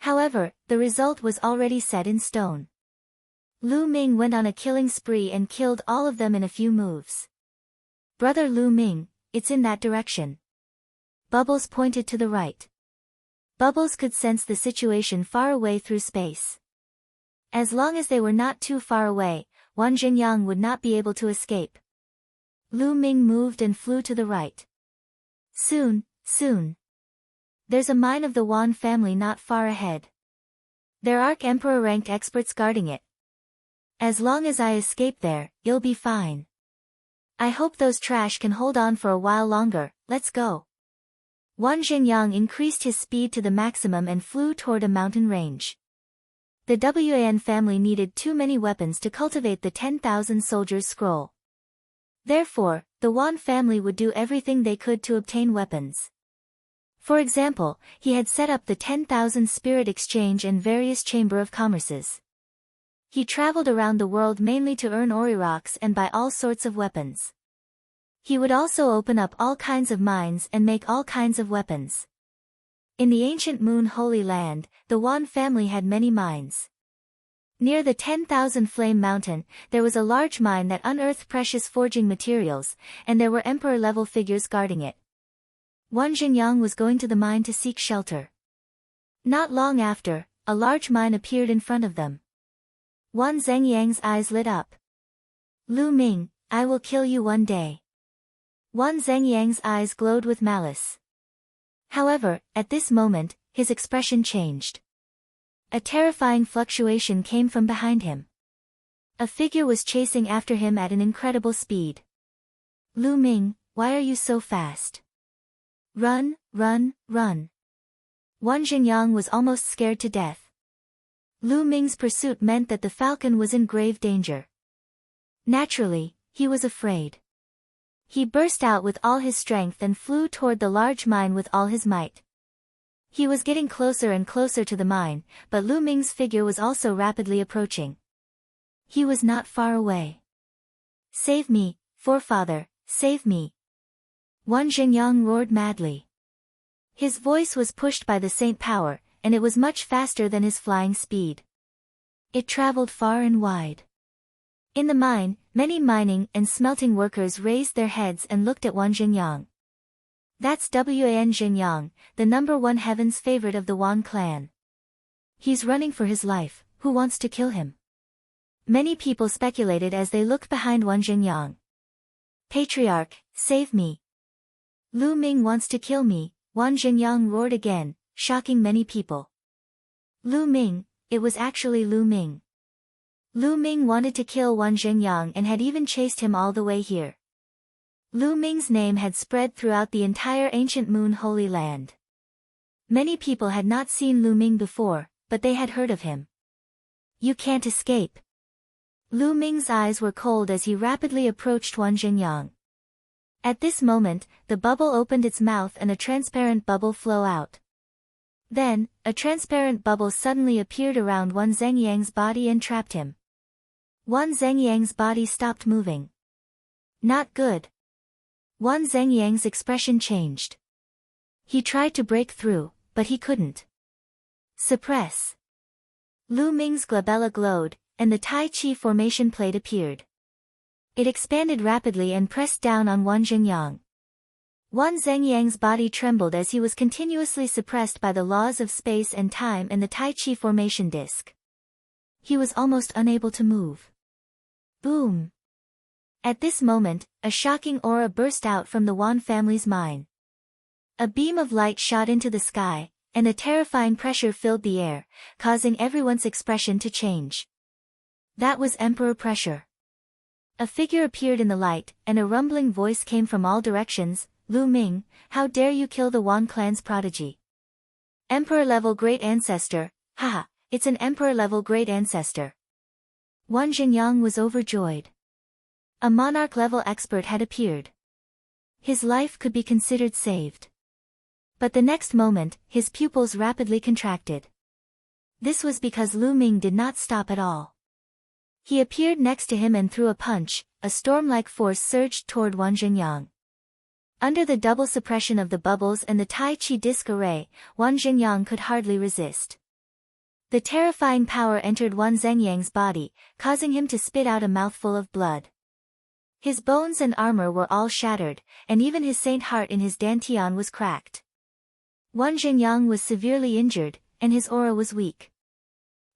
However, the result was already set in stone. Lu Ming went on a killing spree and killed all of them in a few moves. Brother Lu Ming, it's in that direction. Bubbles pointed to the right. Bubbles could sense the situation far away through space. As long as they were not too far away, OuyangWushuang would not be able to escape. Lu Ming moved and flew to the right. Soon. There's a mine of the Wan family not far ahead. There are Emperor-ranked experts guarding it. As long as I escape there, you'll be fine. I hope those trash can hold on for a while longer, let's go. OuyangWushuang increased his speed to the maximum and flew toward a mountain range. The Wan family needed too many weapons to cultivate the 10,000 soldiers scroll. Therefore, the Wan family would do everything they could to obtain weapons. For example, he had set up the 10,000 spirit exchange and various chamber of commerces. He traveled around the world mainly to earn ori rocks and buy all sorts of weapons. He would also open up all kinds of mines and make all kinds of weapons. In the ancient Moon Holy Land, the Wan family had many mines. Near the 10,000 Flame Mountain, there was a large mine that unearthed precious forging materials, and there were emperor-level figures guarding it. OuyangWushuang was going to the mine to seek shelter. Not long after, a large mine appeared in front of them. OuyangWushuang's eyes lit up. Lu Ming, I will kill you one day. OuyangWushuang's eyes glowed with malice. However, at this moment, his expression changed. A terrifying fluctuation came from behind him. A figure was chasing after him at an incredible speed. Lu Ming, why are you so fast? Run. OuyangWushuang was almost scared to death. Lu Ming's pursuit meant that the falcon was in grave danger. Naturally, he was afraid. He burst out with all his strength and flew toward the large mine with all his might. He was getting closer and closer to the mine, but Lu Ming's figure was also rapidly approaching. He was not far away. Save me, forefather, save me. OuyangWushuang roared madly. His voice was pushed by the saint power, and it was much faster than his flying speed. It traveled far and wide. In the mine, many mining and smelting workers raised their heads and looked at OuyangWushuang. That's OuyangWushuang, the #1 heaven's favorite of the Wan clan. He's running for his life, who wants to kill him? Many people speculated as they looked behind OuyangWushuang. Patriarch, save me. Lu Ming wants to kill me, OuyangWushuang roared again, shocking many people. Lu Ming, it was actually Lu Ming. Lu Ming wanted to kill OuyangWushuang and had even chased him all the way here. Lu Ming's name had spread throughout the entire ancient Moon Holy Land. Many people had not seen Lu Ming before, but they had heard of him. You can't escape. Lu Ming's eyes were cold as he rapidly approached OuyangWushuang. At this moment, the bubble opened its mouth and a transparent bubble flowed out. Then, a transparent bubble suddenly appeared around Wan Zhengyang's body and trapped him. Wan Zhengyang's body stopped moving. Not good. Wan Zhengyang's expression changed. He tried to break through, but he couldn't. Suppress. Lu Ming's glabella glowed, and the Tai Chi formation plate appeared. It expanded rapidly and pressed down on Wan Zhengyang. Wan Zhengyang's body trembled as he was continuously suppressed by the laws of space and time and the Tai Chi formation disc. He was almost unable to move. Boom! At this moment, a shocking aura burst out from the Wan family's mind. A beam of light shot into the sky, and a terrifying pressure filled the air, causing everyone's expression to change. That was Emperor Pressure. A figure appeared in the light, and a rumbling voice came from all directions. Lu Ming, how dare you kill the Wan clan's prodigy? Emperor-level great ancestor, haha, it's an emperor-level great ancestor. Wan Zhengyang was overjoyed. A monarch-level expert had appeared. His life could be considered saved. But the next moment, his pupils rapidly contracted. This was because Lu Ming did not stop at all. He appeared next to him and threw a punch. A storm-like force surged toward Wan Zhengyang. Under the double suppression of the bubbles and the Tai Chi disc array, Wan Zhengyang could hardly resist. The terrifying power entered Wan Zhengyang's body, causing him to spit out a mouthful of blood. His bones and armor were all shattered, and even his saint heart in his dantian was cracked. Wan Zhengyang was severely injured, and his aura was weak.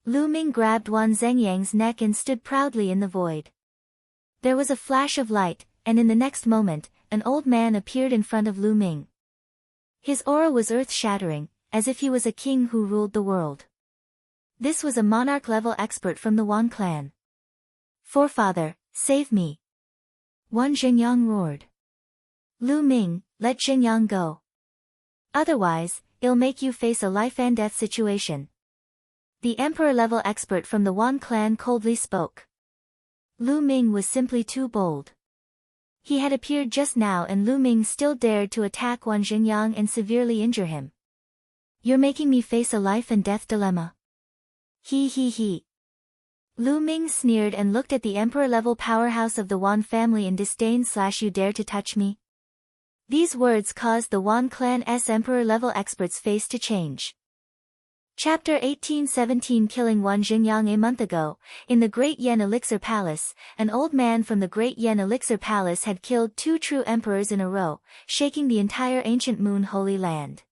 Lu Ming grabbed Wan Zhengyang's neck and stood proudly in the void. There was a flash of light, and in the next moment, an old man appeared in front of Lu Ming. His aura was earth-shattering, as if he was a king who ruled the world. This was a monarch-level expert from the Wan clan. Forefather, save me! Wan Zhengyang roared. Lu Ming, let Zhengyang go. Otherwise, it'll make you face a life-and-death situation. The emperor-level expert from the Wan clan coldly spoke. Lu Ming was simply too bold. He had appeared just now and Lu Ming still dared to attack Wan Zhengyang and severely injure him. You're making me face a life-and-death dilemma. He. Lu Ming sneered and looked at the emperor-level powerhouse of the Wan family in disdain. You dare to touch me? These words caused the Wan clan's emperor-level expert's face to change. Chapter 1817 Killing Wan Zhengyang. A month ago, in the Great Yen Elixir Palace, an old man from the Great Yen Elixir Palace had killed 2 true emperors in a row, shaking the entire ancient Moon Holy Land.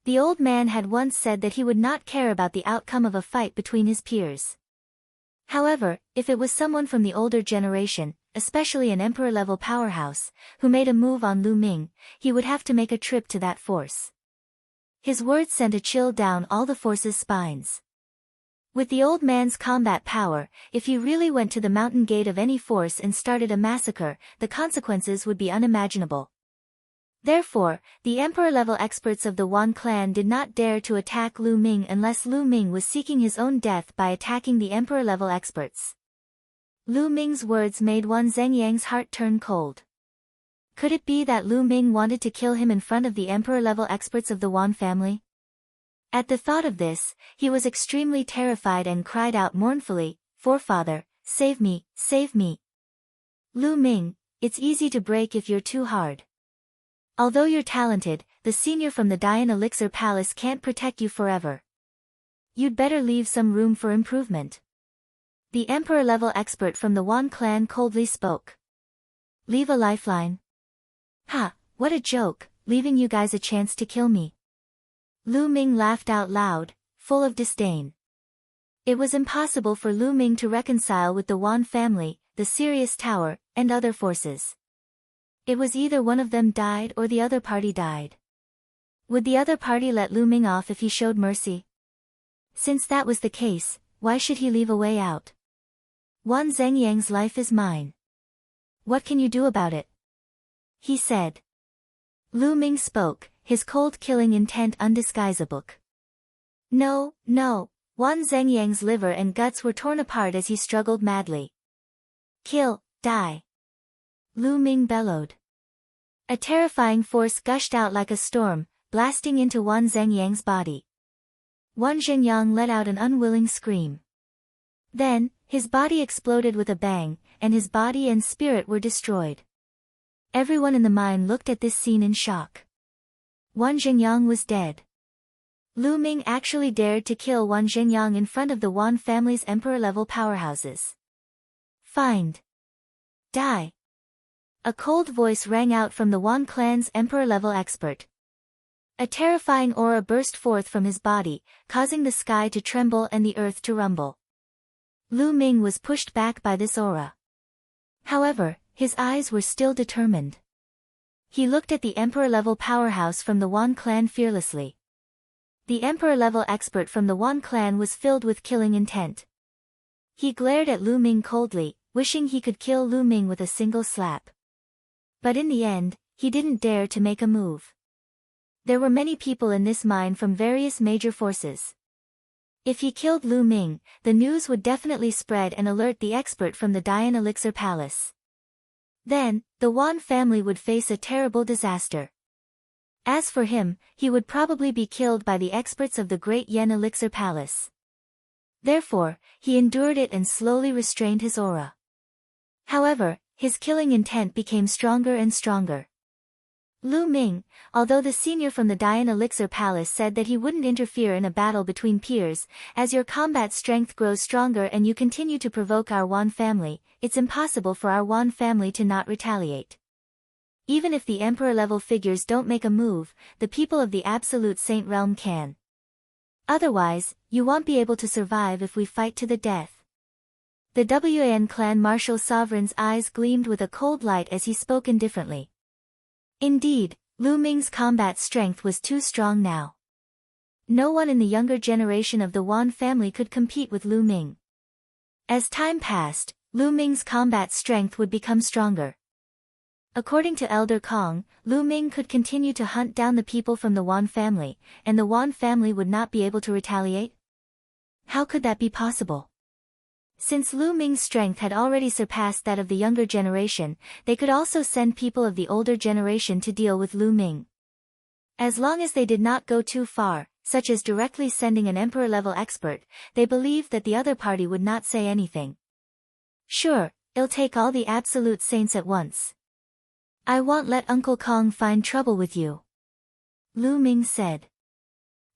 The old man had once said that he would not care about the outcome of a fight between his peers. However, if it was someone from the older generation, especially an emperor-level powerhouse, who made a move on Lu Ming, he would have to make a trip to that force. His words sent a chill down all the force's spines. With the old man's combat power, if he really went to the mountain gate of any force and started a massacre, the consequences would be unimaginable. Therefore, the emperor-level experts of the Wan clan did not dare to attack Lu Ming unless Lu Ming was seeking his own death by attacking the emperor-level experts. Lu Ming's words made Wan Zhengyang's heart turn cold. Could it be that Lu Ming wanted to kill him in front of the emperor-level experts of the Wan family? At the thought of this, he was extremely terrified and cried out mournfully, Forefather, save me, save me. Lu Ming, it's easy to break if you're too hard. Although you're talented, the senior from the Dian Elixir Palace can't protect you forever. You'd better leave some room for improvement. The emperor-level expert from the Wan clan coldly spoke. Leave a lifeline? Ha, what a joke, leaving you guys a chance to kill me. Lu Ming laughed out loud, full of disdain. It was impossible for Lu Ming to reconcile with the Wan family, the Sirius Tower, and other forces. It was either one of them died or the other party died. Would the other party let Lu Ming off if he showed mercy? Since that was the case, why should he leave a way out? Wan Zhengyang's life is mine. What can you do about it? He said. Lu Ming spoke, his cold-killing intent undisguisable. No, Wan Zhengyang's liver and guts were torn apart as he struggled madly. Kill, die. Lu Ming bellowed. A terrifying force gushed out like a storm, blasting into Wan Zhengyang's body. Wan Zhenyang let out an unwilling scream. Then, his body exploded with a bang, and his body and spirit were destroyed. Everyone in the mine looked at this scene in shock. Wan Zhenyang was dead. Lu Ming actually dared to kill Wan Zhenyang in front of the Wan family's emperor-level powerhouses. Find. Die. A cold voice rang out from the Wan clan's emperor-level expert. A terrifying aura burst forth from his body, causing the sky to tremble and the earth to rumble. Lu Ming was pushed back by this aura. However, his eyes were still determined. He looked at the emperor-level powerhouse from the Wan clan fearlessly. The emperor-level expert from the Wan clan was filled with killing intent. He glared at Lu Ming coldly, wishing he could kill Lu Ming with a single slap. But in the end, he didn't dare to make a move. There were many people in this mine from various major forces. If he killed Lu Ming, the news would definitely spread and alert the expert from the Dian Elixir Palace. Then, the Wan family would face a terrible disaster. As for him, he would probably be killed by the experts of the Great Yen Elixir Palace. Therefore, he endured it and slowly restrained his aura. However, his killing intent became stronger and stronger. Lu Ming, although the senior from the Dian Elixir Palace said that he wouldn't interfere in a battle between peers, as your combat strength grows stronger and you continue to provoke our Wan family, it's impossible for our Wan family to not retaliate. Even if the emperor-level figures don't make a move, the people of the Absolute Saint Realm can. Otherwise, you won't be able to survive if we fight to the death. The Wan clan martial sovereign's eyes gleamed with a cold light as he spoke indifferently. Indeed, Lu Ming's combat strength was too strong now. No one in the younger generation of the Wan family could compete with Lu Ming. As time passed, Lu Ming's combat strength would become stronger. According to Elder Kong, Lu Ming could continue to hunt down the people from the Wan family, and the Wan family would not be able to retaliate? How could that be possible? Since Lu Ming's strength had already surpassed that of the younger generation, they could also send people of the older generation to deal with Lu Ming. As long as they did not go too far, such as directly sending an emperor-level expert, they believed that the other party would not say anything. Sure, it'll take all the absolute saints at once. I won't let Uncle Kong find trouble with you. Lu Ming said.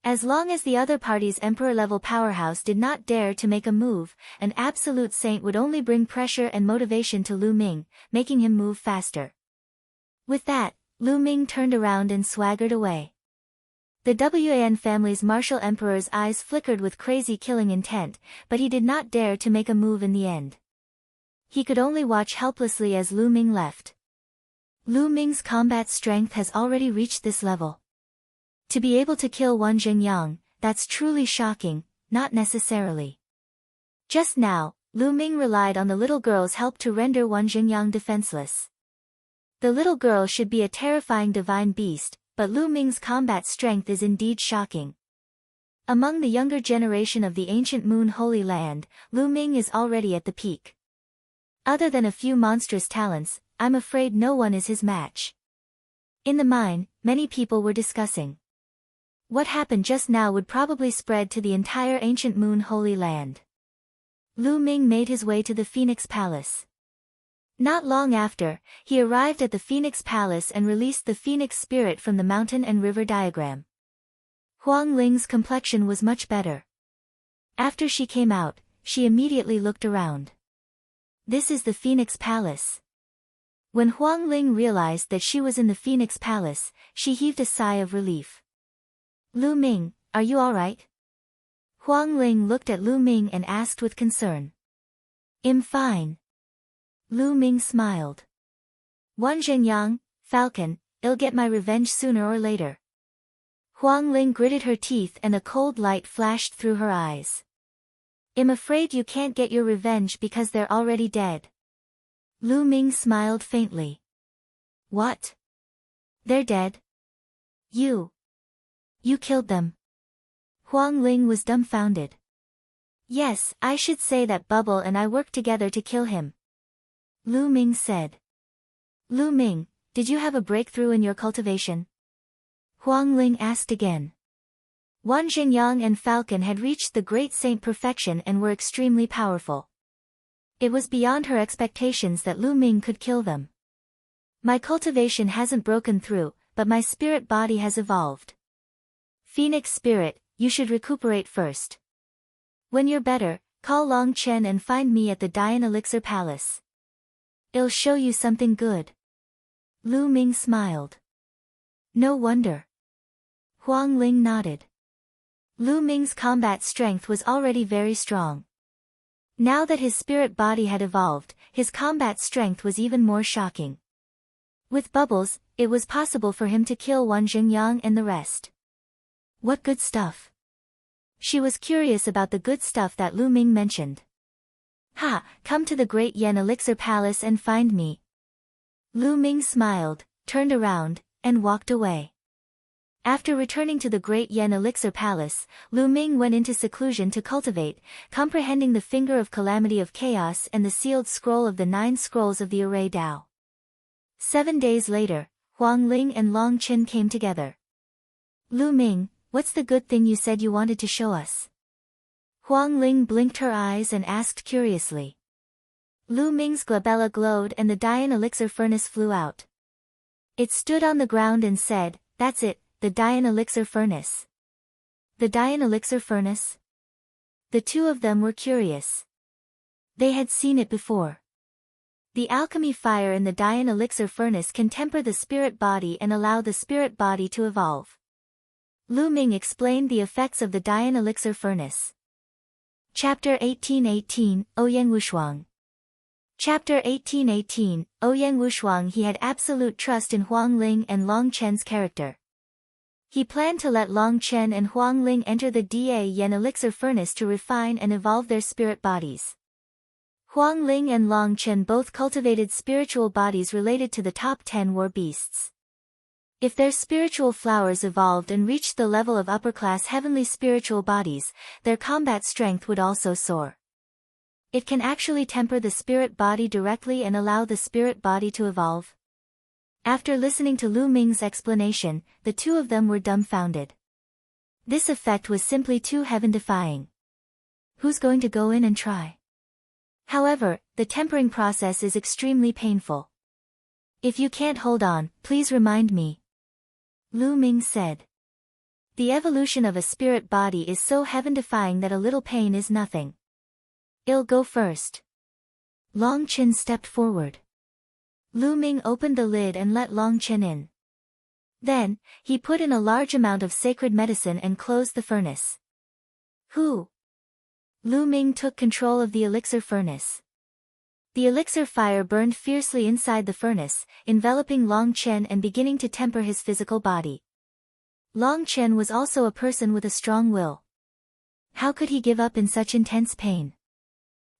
As long as the other party's emperor-level powerhouse did not dare to make a move, an absolute saint would only bring pressure and motivation to Lu Ming, making him move faster. With that, Lu Ming turned around and swaggered away. The Wan family's martial emperor's eyes flickered with crazy killing intent, but he did not dare to make a move in the end. He could only watch helplessly as Lu Ming left. Lu Ming's combat strength has already reached this level. To be able to kill Wan Zhenyang, that's truly shocking, not necessarily. Just now, Lu Ming relied on the little girl's help to render Wan Zhenyang defenseless. The little girl should be a terrifying divine beast, but Lu Ming's combat strength is indeed shocking. Among the younger generation of the ancient Moon Holy Land, Lu Ming is already at the peak. Other than a few monstrous talents, I'm afraid no one is his match. In the mine, many people were discussing. What happened just now would probably spread to the entire ancient Moon Holy Land. Lu Ming made his way to the Phoenix Palace. Not long after, he arrived at the Phoenix Palace and released the Phoenix spirit from the mountain and river diagram. Huang Ling's complexion was much better. After she came out, she immediately looked around. This is the Phoenix Palace. When Huang Ling realized that she was in the Phoenix Palace, she heaved a sigh of relief. Lu Ming, are you alright? Huang Ling looked at Lu Ming and asked with concern. I'm fine. Lu Ming smiled. Wan Zhenyang, Falcon, I'll get my revenge sooner or later. Huang Ling gritted her teeth and a cold light flashed through her eyes. I'm afraid you can't get your revenge because they're already dead. Lu Ming smiled faintly. What? They're dead? You killed them. Huang Ling was dumbfounded. Yes, I should say that Bubble and I worked together to kill him. Lu Ming said. Lu Ming, did you have a breakthrough in your cultivation? Huang Ling asked again. Wan Xingyang and Falcon had reached the great saint perfection and were extremely powerful. It was beyond her expectations that Lu Ming could kill them. My cultivation hasn't broken through, but my spirit body has evolved. Phoenix spirit, you should recuperate first. When you're better, call Long Chen and find me at the Dian Elixir Palace. I'll show you something good. Lu Ming smiled. No wonder. Huang Ling nodded. Lu Ming's combat strength was already very strong. Now that his spirit body had evolved, his combat strength was even more shocking. With bubbles, it was possible for him to kill Wan Xingyang and the rest. What good stuff? She was curious about the good stuff that Lu Ming mentioned. Ha, come to the Great Yen Elixir Palace and find me. Lu Ming smiled, turned around, and walked away. After returning to the Great Yen Elixir Palace, Lu Ming went into seclusion to cultivate, comprehending the Finger of Calamity of Chaos and the sealed scroll of the 9 scrolls of the Array Dao. 7 days later, Huang Ling and Long Chen came together. Lu Ming, what's the good thing you said you wanted to show us? Huang Ling blinked her eyes and asked curiously. Lu Ming's glabella glowed and the Dian Elixir Furnace flew out. It stood on the ground and said, "That's it, the Dian Elixir Furnace." The Dian Elixir Furnace? The two of them were curious. They had seen it before. The alchemy fire in the Dian Elixir Furnace can temper the spirit body and allow the spirit body to evolve. Lu Ming explained the effects of the Dian Elixir Furnace. Chapter 1818, OuyangWushuang. Chapter 1818, OuyangWushuang. He had absolute trust in Huang Ling and Long Chen's character. He planned to let Long Chen and Huang Ling enter the Da Yen Elixir Furnace to refine and evolve their spirit bodies. Huang Ling and Long Chen both cultivated spiritual bodies related to the top 10 war beasts. If their spiritual flowers evolved and reached the level of upper-class heavenly spiritual bodies, their combat strength would also soar. It can actually temper the spirit body directly and allow the spirit body to evolve. After listening to Lu Ming's explanation, the two of them were dumbfounded. This effect was simply too heaven-defying. Who's going to go in and try? However, the tempering process is extremely painful. If you can't hold on, please remind me. Lu Ming said. The evolution of a spirit body is so heaven-defying that a little pain is nothing. I'll go first. Long Chen stepped forward. Lu Ming opened the lid and let Long Chen in. Then, he put in a large amount of sacred medicine and closed the furnace. Who? Lu Ming took control of the elixir furnace. The elixir fire burned fiercely inside the furnace, enveloping Long Chen and beginning to temper his physical body. Long Chen was also a person with a strong will. How could he give up in such intense pain?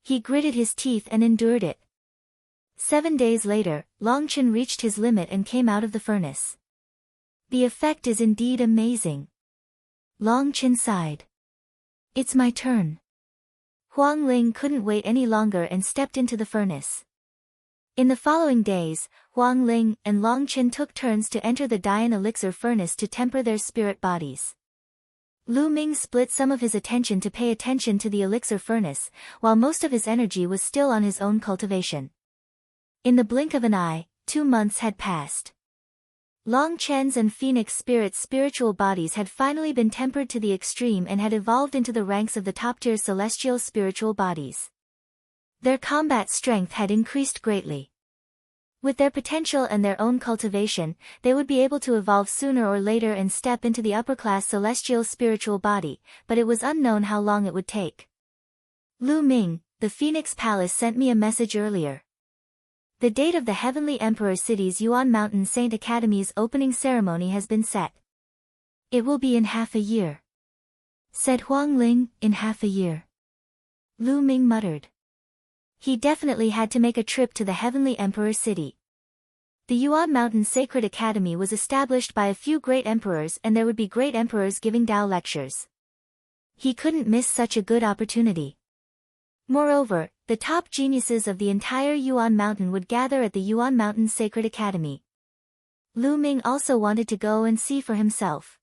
He gritted his teeth and endured it. 7 days later, Long Chen reached his limit and came out of the furnace. The effect is indeed amazing. Long Chen sighed. It's my turn. Huang Ling couldn't wait any longer and stepped into the furnace. In the following days, Huang Ling and Long Chen took turns to enter the Dian Elixir Furnace to temper their spirit bodies. Lu Ming split some of his attention to pay attention to the Elixir Furnace, while most of his energy was still on his own cultivation. In the blink of an eye, 2 months had passed. Long Chen's and Phoenix Spirit's spiritual bodies had finally been tempered to the extreme and had evolved into the ranks of the top-tier celestial spiritual bodies. Their combat strength had increased greatly. With their potential and their own cultivation, they would be able to evolve sooner or later and step into the upper-class celestial spiritual body, but it was unknown how long it would take. Lu Ming, the Phoenix Palace sent me a message earlier. The date of the Heavenly Emperor City's Yuan Mountain Saint Academy's opening ceremony has been set. It will be in half a year. Said Huang Ling, in half a year. Lu Ming muttered. He definitely had to make a trip to the Heavenly Emperor City. The Yuan Mountain Sacred Academy was established by a few great emperors and there would be great emperors giving Tao lectures. He couldn't miss such a good opportunity. Moreover, the top geniuses of the entire Yuan Mountain would gather at the Yuan Mountain Sacred Academy. Lu Ming also wanted to go and see for himself.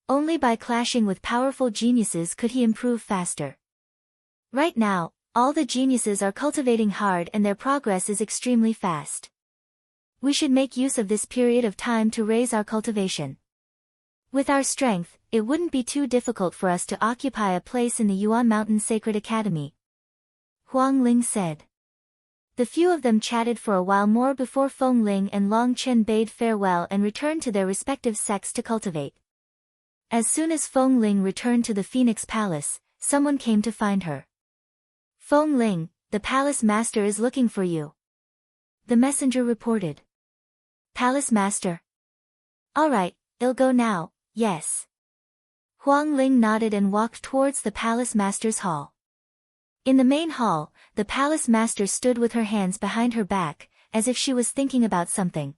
Only by clashing with powerful geniuses could he improve faster. Right now, all the geniuses are cultivating hard and their progress is extremely fast. We should make use of this period of time to raise our cultivation. With our strength, it wouldn't be too difficult for us to occupy a place in the Yuan Mountain Sacred Academy. Huang Ling said. The few of them chatted for a while more before Feng Ling and Long Chen bade farewell and returned to their respective sects to cultivate. As soon as Feng Ling returned to the Phoenix Palace, someone came to find her. Feng Ling, the palace master is looking for you. The messenger reported. Palace master? All right, I'll go now, yes. Huang Ling nodded and walked towards the palace master's hall. In the main hall, the palace master stood with her hands behind her back, as if she was thinking about something.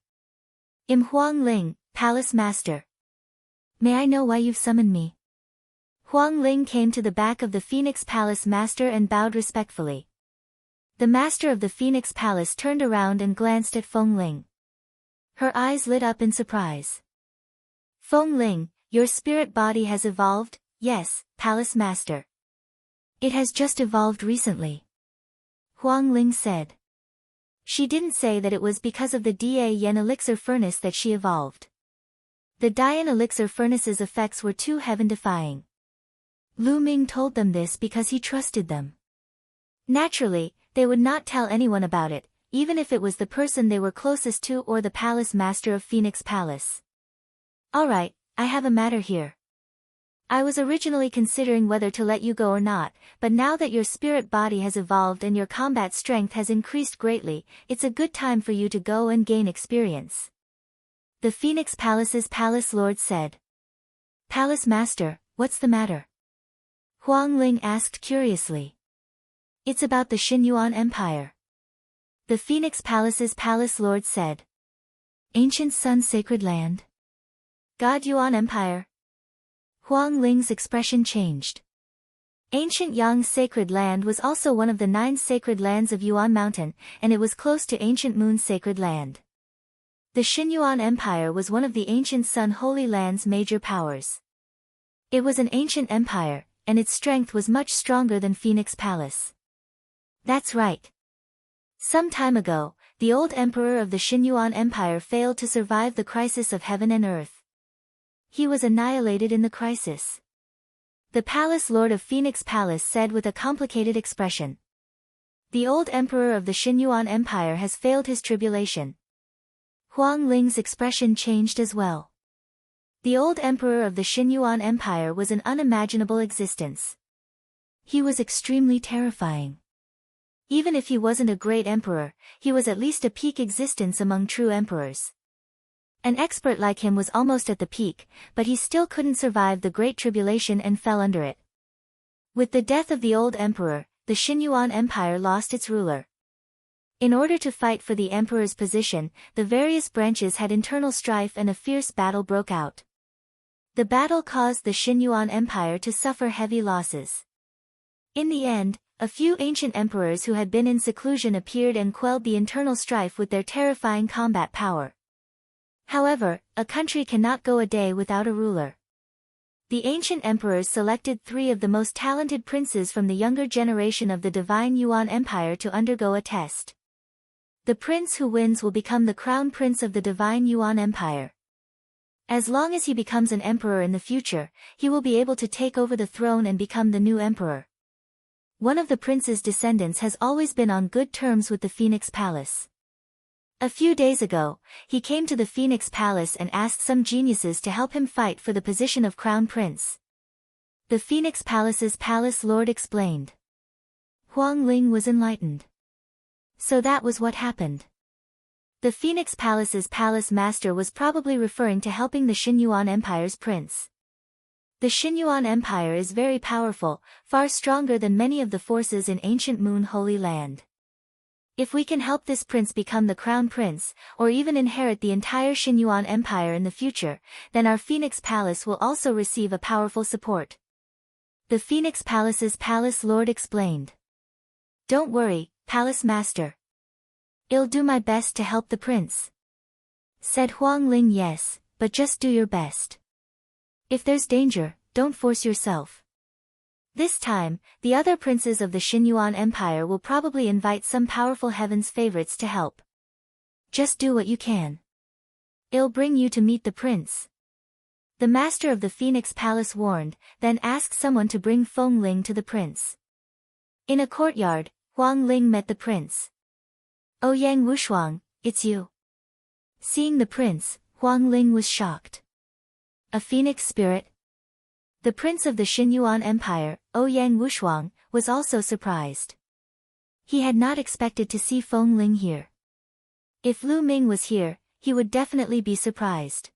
Huang Ling, palace master. May I know why you've summoned me? Huang Ling came to the back of the Phoenix Palace master and bowed respectfully. The master of the Phoenix Palace turned around and glanced at Feng Ling. Her eyes lit up in surprise. Feng Ling, your spirit body has evolved? Yes, palace master. It has just evolved recently. Huang Ling said. She didn't say that it was because of the Da Yen elixir furnace that she evolved. The Dian elixir furnace's effects were too heaven-defying. Lu Ming told them this because he trusted them. Naturally, they would not tell anyone about it, even if it was the person they were closest to or the palace master of Phoenix Palace. Alright, I have a matter here. I was originally considering whether to let you go or not, but now that your spirit body has evolved and your combat strength has increased greatly, it's a good time for you to go and gain experience. The Phoenix Palace's palace lord said. Palace master, what's the matter? Huang Ling asked curiously. It's about the Qiu Empire. The Phoenix Palace's palace lord said. Ancient Sun Sacred Land? God Yuan Empire? Huang Ling's expression changed. Ancient Yang Sacred Land was also one of the 9 sacred lands of Yuan Mountain, and it was close to Ancient Moon Sacred Land. The Qiu Empire was one of the Ancient Sun Holy Land's major powers. It was an ancient empire, and its strength was much stronger than Phoenix Palace. That's right. Some time ago, the old emperor of the Qiu Empire failed to survive the crisis of heaven and earth. He was annihilated in the crisis. The palace lord of Phoenix Palace said with a complicated expression. The old emperor of the Qiu Empire has failed his tribulation. Huang Ling's expression changed as well. The old emperor of the Qiu Empire was an unimaginable existence. He was extremely terrifying. Even if he wasn't a great emperor, he was at least a peak existence among true emperors. An expert like him was almost at the peak, but he still couldn't survive the Great Tribulation and fell under it. With the death of the old emperor, the Qiu Empire lost its ruler. In order to fight for the emperor's position, the various branches had internal strife and a fierce battle broke out. The battle caused the Qiu Empire to suffer heavy losses. In the end, a few ancient emperors who had been in seclusion appeared and quelled the internal strife with their terrifying combat power. However, a country cannot go a day without a ruler. The ancient emperors selected 3 of the most talented princes from the younger generation of the divine Yuan Empire to undergo a test. The prince who wins will become the crown prince of the divine Yuan Empire. As long as he becomes an emperor in the future, he will be able to take over the throne and become the new emperor. One of the prince's descendants has always been on good terms with the Phoenix Palace. A few days ago, he came to the Phoenix Palace and asked some geniuses to help him fight for the position of crown prince. The Phoenix Palace's palace lord explained. Huang Ling was enlightened. So that was what happened. The Phoenix Palace's palace master was probably referring to helping the Qiu Empire's prince. The Qiu Empire is very powerful, far stronger than many of the forces in Ancient Moon Holy Land. If we can help this prince become the crown prince, or even inherit the entire Qiu Empire in the future, then our Phoenix Palace will also receive a powerful support. The Phoenix Palace's palace lord explained. Don't worry, palace master. I'll do my best to help the prince. Said Huang Ling. Yes, but just do your best. If there's danger, don't force yourself. This time, the other princes of the Xinyuan Empire will probably invite some powerful heaven's favorites to help. Just do what you can. It'll bring you to meet the prince. The master of the Phoenix Palace warned, then asked someone to bring Feng Ling to the prince. In a courtyard, Huang Ling met the prince. "OuyangWushuang, it's you." Seeing the prince, Huang Ling was shocked. A phoenix spirit? The prince of the Xinyuan Empire, OuyangWushuang, was also surprised. He had not expected to see Feng Ling here. If Lu Ming was here, he would definitely be surprised.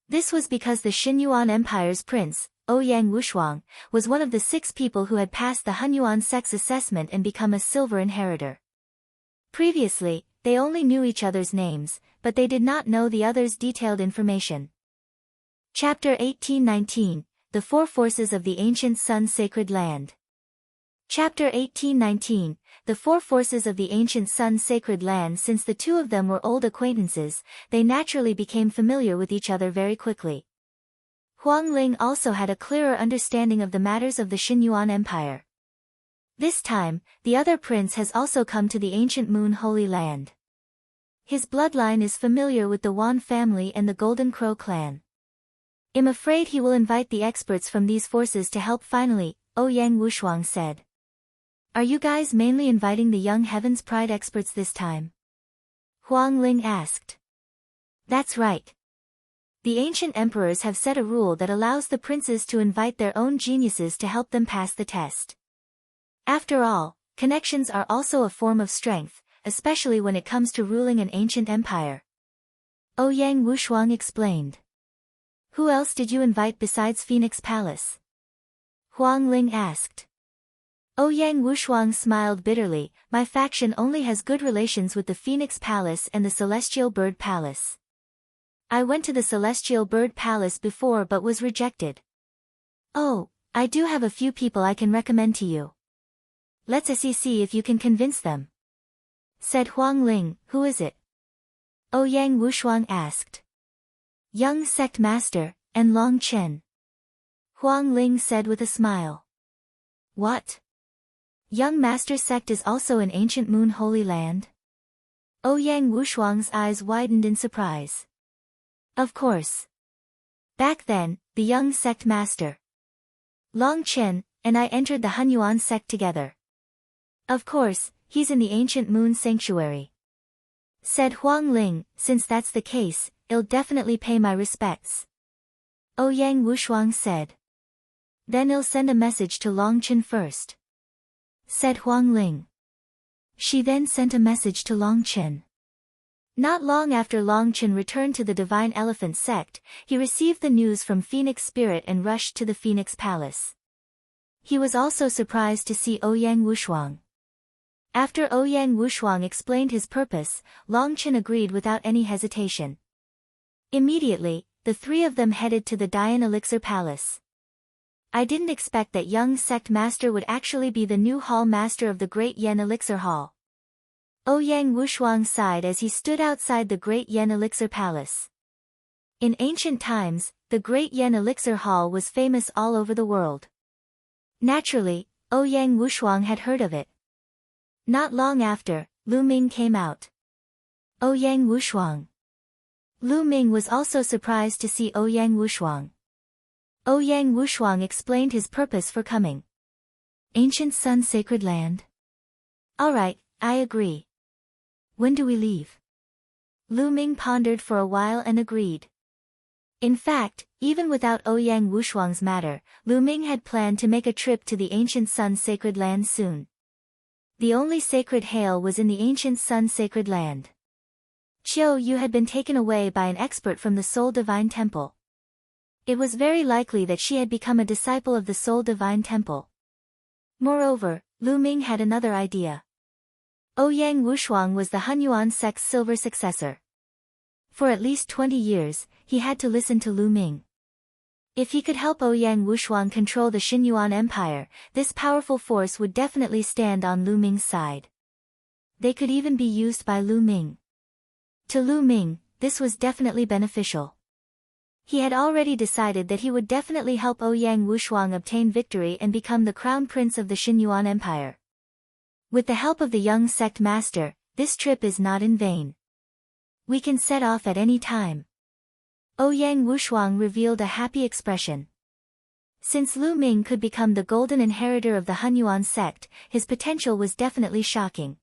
This was because the Xinyuan Empire's prince, OuyangWushuang, was one of the 6 people who had passed the Hunyuan sex assessment and become a silver inheritor. Previously, they only knew each other's names, but they did not know the other's detailed information. Chapter 1819, The Four Forces of the Ancient Sun Sacred Land. Chapter 1819, The Four Forces of the Ancient Sun Sacred Land. Since the two of them were old acquaintances, they naturally became familiar with each other very quickly. Huang Ling also had a clearer understanding of the matters of the Xinyuan Empire. This time, the other prince has also come to the ancient Moon Holy Land. His bloodline is familiar with the Wan family and the Golden Crow clan. "I'm afraid he will invite the experts from these forces to help finally," OuyangWushuang said. "Are you guys mainly inviting the young Heaven's Pride experts this time?" Huang Ling asked. "That's right. The ancient emperors have set a rule that allows the princes to invite their own geniuses to help them pass the test. After all, connections are also a form of strength, especially when it comes to ruling an ancient empire." OuyangWushuang explained. "Who else did you invite besides Phoenix Palace?" Huang Ling asked. OuyangWushuang smiled bitterly. "My faction only has good relations with the Phoenix Palace and the Celestial Bird Palace. I went to the Celestial Bird Palace before but was rejected." "Oh, I do have a few people I can recommend to you. Let's see if you can convince them," said Huang Ling. "Who is it?" OuyangWushuang asked. "Young Sect Master, and Long Chen," Huang Ling said with a smile. "What? Young Master Sect is also in ancient Moon Holy Land?" OuyangWushuang's eyes widened in surprise. "Of course. Back then, the young Sect Master Long Chen and I entered the Hunyuan sect together. Of course, he's in the ancient Moon Sanctuary," said Huang Ling. "Since that's the case, I'll definitely pay my respects," OuyangWushuang said. "Then I'll send a message to Long Chen first," said Huang Ling. She then sent a message to Long Chen. Not long after Long Chen returned to the Divine Elephant sect, he received the news from Phoenix Spirit and rushed to the Phoenix Palace. He was also surprised to see OuyangWushuang. After OuyangWushuang explained his purpose, Long Chen agreed without any hesitation. Immediately, the 3 of them headed to the Dian Elixir Palace. "I didn't expect that young Sect Master would actually be the new Hall Master of the Great Yen Elixir Hall." OuyangWushuang sighed as he stood outside the Great Yen Elixir Palace. In ancient times, the Great Yen Elixir Hall was famous all over the world. Naturally, OuyangWushuang had heard of it. Not long after, Lu Ming came out. OuyangWushuang. Lu Ming was also surprised to see OuyangWushuang. OuyangWushuang explained his purpose for coming. "Ancient Sun Sacred Land? Alright, I agree. When do we leave?" Lu Ming pondered for a while and agreed. In fact, even without OuyangWushuang's matter, Lu Ming had planned to make a trip to the Ancient Sun Sacred Land soon. The only sacred hail was in the Ancient Sun Sacred Land. Qiu Yue had been taken away by an expert from the Soul Divine Temple. It was very likely that she had become a disciple of the Soul Divine Temple. Moreover, Lu Ming had another idea. OuyangWushuang was the Hunyuan sect's silver successor. For at least 20 years, he had to listen to Lu Ming. If he could help OuyangWushuang control the Xinyuan Empire, this powerful force would definitely stand on Lu Ming's side. They could even be used by Lu Ming. To Lu Ming, this was definitely beneficial. He had already decided that he would definitely help OuyangWushuang obtain victory and become the crown prince of the Qinyuan Empire. With the help of the young sect master, this trip is not in vain. We can set off at any time. OuyangWushuang revealed a happy expression. Since Lu Ming could become the golden inheritor of the Hunyuan sect, his potential was definitely shocking.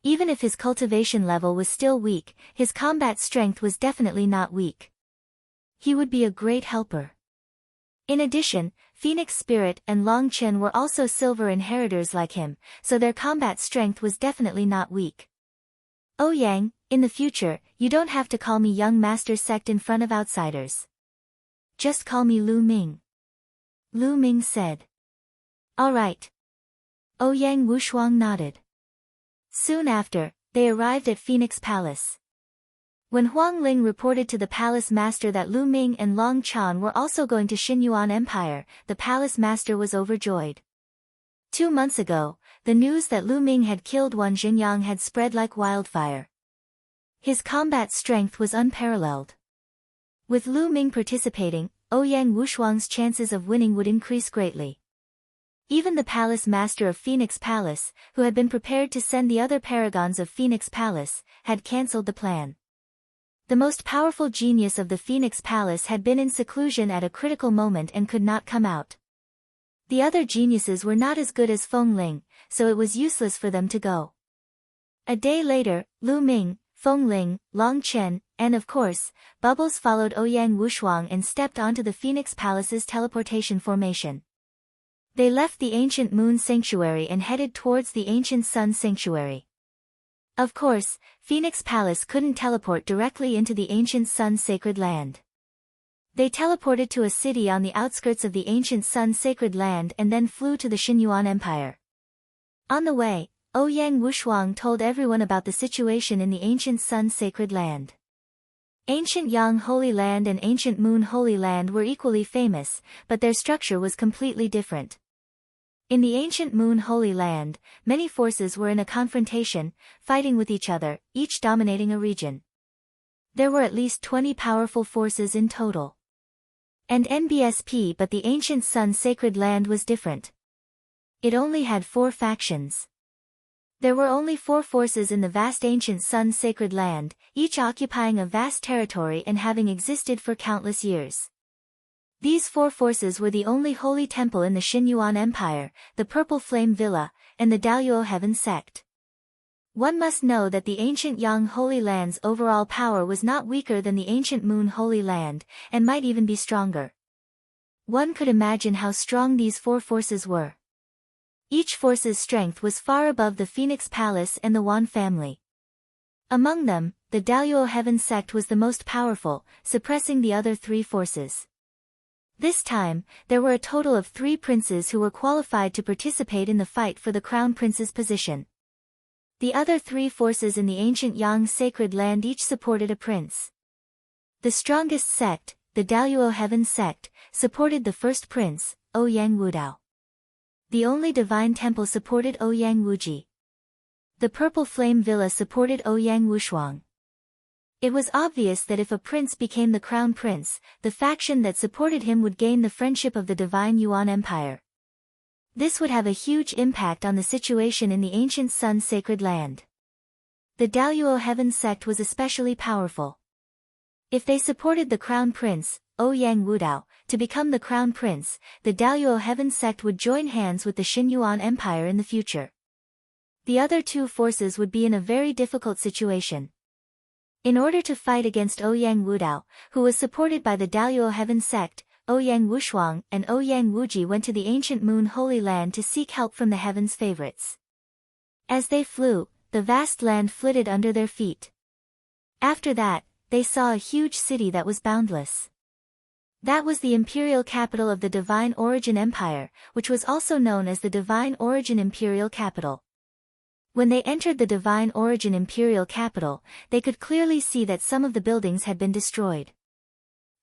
Even if his cultivation level was still weak, his combat strength was definitely not weak. He would be a great helper. In addition, Phoenix Spirit and Long Chen were also silver inheritors like him, so their combat strength was definitely not weak. Ouyang, in the future, you don't have to call me Young Master Sect in front of outsiders. Just call me Lu Ming. Lu Ming said. All right. OuyangWushuang nodded. Soon after, they arrived at Phoenix Palace. When Huang Ling reported to the palace master that Lu Ming and Long Chan were also going to Qinyuan Empire, the palace master was overjoyed. 2 months ago, the news that Lu Ming had killed Wan Xingyang had spread like wildfire. His combat strength was unparalleled. With Lu Ming participating, OuyangWushuang's chances of winning would increase greatly. Even the palace master of Phoenix Palace, who had been prepared to send the other paragons of Phoenix Palace, had cancelled the plan. The most powerful genius of the Phoenix Palace had been in seclusion at a critical moment and could not come out. The other geniuses were not as good as Feng Ling, so it was useless for them to go. A day later, Lu Ming, Feng Ling, Long Chen, and of course, Bubbles followed OuyangWushuang and stepped onto the Phoenix Palace's teleportation formation. They left the ancient Moon Sanctuary and headed towards the ancient Sun Sanctuary. Of course, Phoenix Palace couldn't teleport directly into the ancient Sun Sacred Land. They teleported to a city on the outskirts of the ancient Sun Sacred Land and then flew to the Qinyuan Empire. On the way, OuyangWushuang told everyone about the situation in the ancient Sun Sacred Land. Ancient Yang Holy Land and Ancient Moon Holy Land were equally famous, but their structure was completely different. In the ancient Moon Holy Land, many forces were in a confrontation, fighting with each other, each dominating a region. There were at least 20 powerful forces in total. And NBSP, but the ancient Sun Sacred Land was different. It only had 4 factions. There were only 4 forces in the vast ancient Sun Sacred Land, each occupying a vast territory and having existed for countless years. These 4 forces were the only holy temple in the Qinyuan Empire, the Purple Flame Villa, and the Daluo Heaven Sect. One must know that the ancient Yang Holy Land's overall power was not weaker than the ancient Moon Holy Land, and might even be stronger. One could imagine how strong these 4 forces were. Each force's strength was far above the Phoenix Palace and the Wan family. Among them, the Daluo Heaven Sect was the most powerful, suppressing the other 3 forces. This time, there were a total of 3 princes who were qualified to participate in the fight for the crown prince's position. The other 3 forces in the ancient Yang Sacred Land each supported a prince. The strongest sect, the Daluo Heaven Sect, supported the first prince, OuyangWudao. The only divine temple supported OuyangWuji. The Purple Flame Villa supported OuyangWushuang. It was obvious that if a prince became the crown prince, the faction that supported him would gain the friendship of the divine Yuan Empire. This would have a huge impact on the situation in the ancient Sun Sacred Land. The Daluo Heaven Sect was especially powerful. If they supported the crown prince, OuyangWudao, to become the crown prince, the Daluo Heaven Sect would join hands with the Qinyuan Empire in the future. The other 2 forces would be in a very difficult situation. In order to fight against OuyangWudao, who was supported by the Daluo Heaven Sect, OuyangWushuang and OuyangWuji went to the ancient Moon Holy Land to seek help from the heaven's favorites. As they flew, the vast land flitted under their feet. After that, they saw a huge city that was boundless. That was the imperial capital of the Divine Origin Empire, which was also known as the Divine Origin Imperial Capital. When they entered the Divine Origin Imperial Capital, they could clearly see that some of the buildings had been destroyed.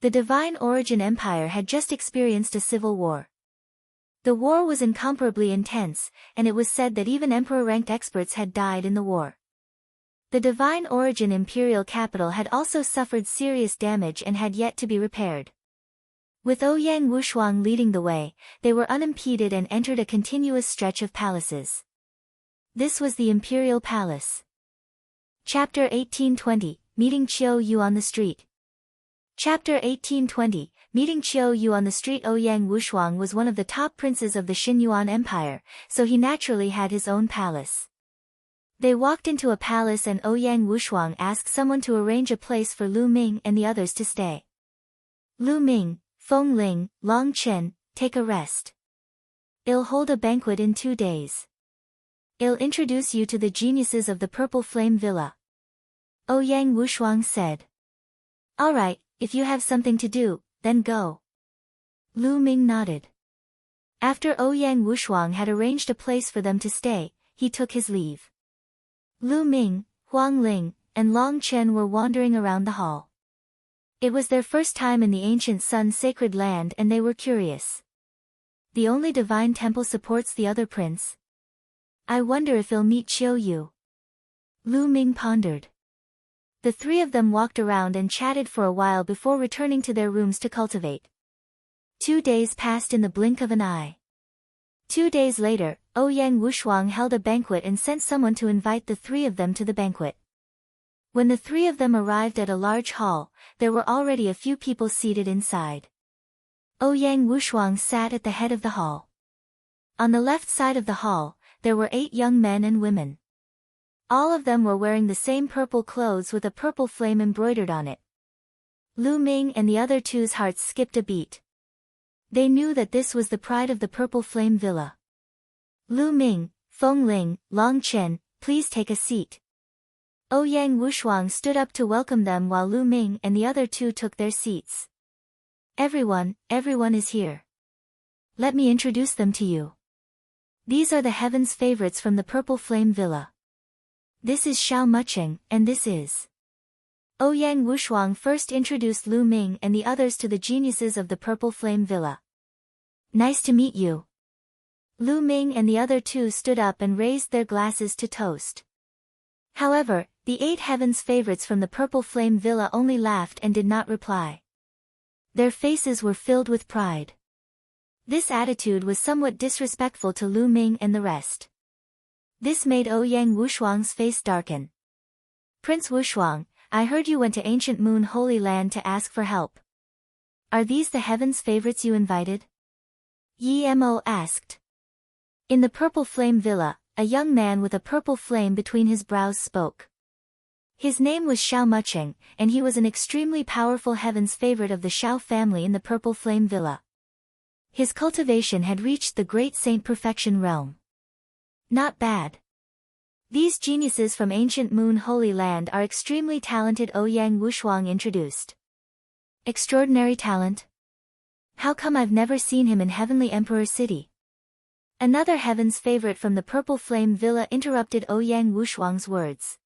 The Divine Origin Empire had just experienced a civil war. The war was incomparably intense, and it was said that even emperor-ranked experts had died in the war. The Divine Origin imperial capital had also suffered serious damage and had yet to be repaired. With OuyangWushuang leading the way, they were unimpeded and entered a continuous stretch of palaces. This was the Imperial Palace. Chapter 1820, Meeting Qiu Yue on the Street. Chapter 1820, Meeting Qiu Yue on the Street. OuyangWushuang was one of the top princes of the Xinyuan Empire, so he naturally had his own palace. They walked into a palace and OuyangWushuang asked someone to arrange a place for Lu Ming and the others to stay. Lu Ming, Feng Ling, Long Chen, take a rest. I'll hold a banquet in 2 days. I'll introduce you to the geniuses of the Purple Flame Villa. OuyangWushuang said. All right, if you have something to do, then go. Lu Ming nodded. After OuyangWushuang had arranged a place for them to stay, he took his leave. Lu Ming, Huang Ling, and Long Chen were wandering around the hall. It was their first time in the ancient Sun's sacred land and they were curious. The only divine temple supports the other prince. I wonder if he'll meet Qiu Yue. Lu Ming pondered. The three of them walked around and chatted for a while before returning to their rooms to cultivate. 2 days passed in the blink of an eye. 2 days later, OuyangWushuang held a banquet and sent someone to invite the three of them to the banquet. When the three of them arrived at a large hall, there were already a few people seated inside. OuyangWushuang sat at the head of the hall. On the left side of the hall, there were 8 young men and women. All of them were wearing the same purple clothes with a purple flame embroidered on it. Lu Ming and the other two's hearts skipped a beat. They knew that this was the pride of the Purple Flame Villa. Lu Ming, Feng Ling, Long Chen, please take a seat. OuyangWushuang stood up to welcome them while Lu Ming and the other two took their seats. Everyone is here. Let me introduce them to you. These are the heaven's favorites from the Purple Flame Villa. This is OuyangWushuang, and this is... OuyangWushuang first introduced Lu Ming and the others to the geniuses of the Purple Flame Villa. Nice to meet you. Lu Ming and the other two stood up and raised their glasses to toast. However, the 8 heavens favorites from the Purple Flame Villa only laughed and did not reply. Their faces were filled with pride. This attitude was somewhat disrespectful to Lu Ming and the rest. This made OuyangWushuang's face darken. Prince Wushuang, I heard you went to Ancient Moon Holy Land to ask for help. Are these the heavens favorites you invited? Yemo asked. In the Purple Flame Villa, a young man with a purple flame between his brows spoke. His name was OuyangWushuang, and he was an extremely powerful heaven's favorite of the Xiao family in the Purple Flame Villa. His cultivation had reached the Great Saint Perfection realm. Not bad. These geniuses from Ancient Moon Holy Land are extremely talented, OuyangWushuang introduced. Extraordinary talent? How come I've never seen him in Heavenly Emperor City? Another heaven's favorite from the Purple Flame Villa interrupted OuyangWushuang's words.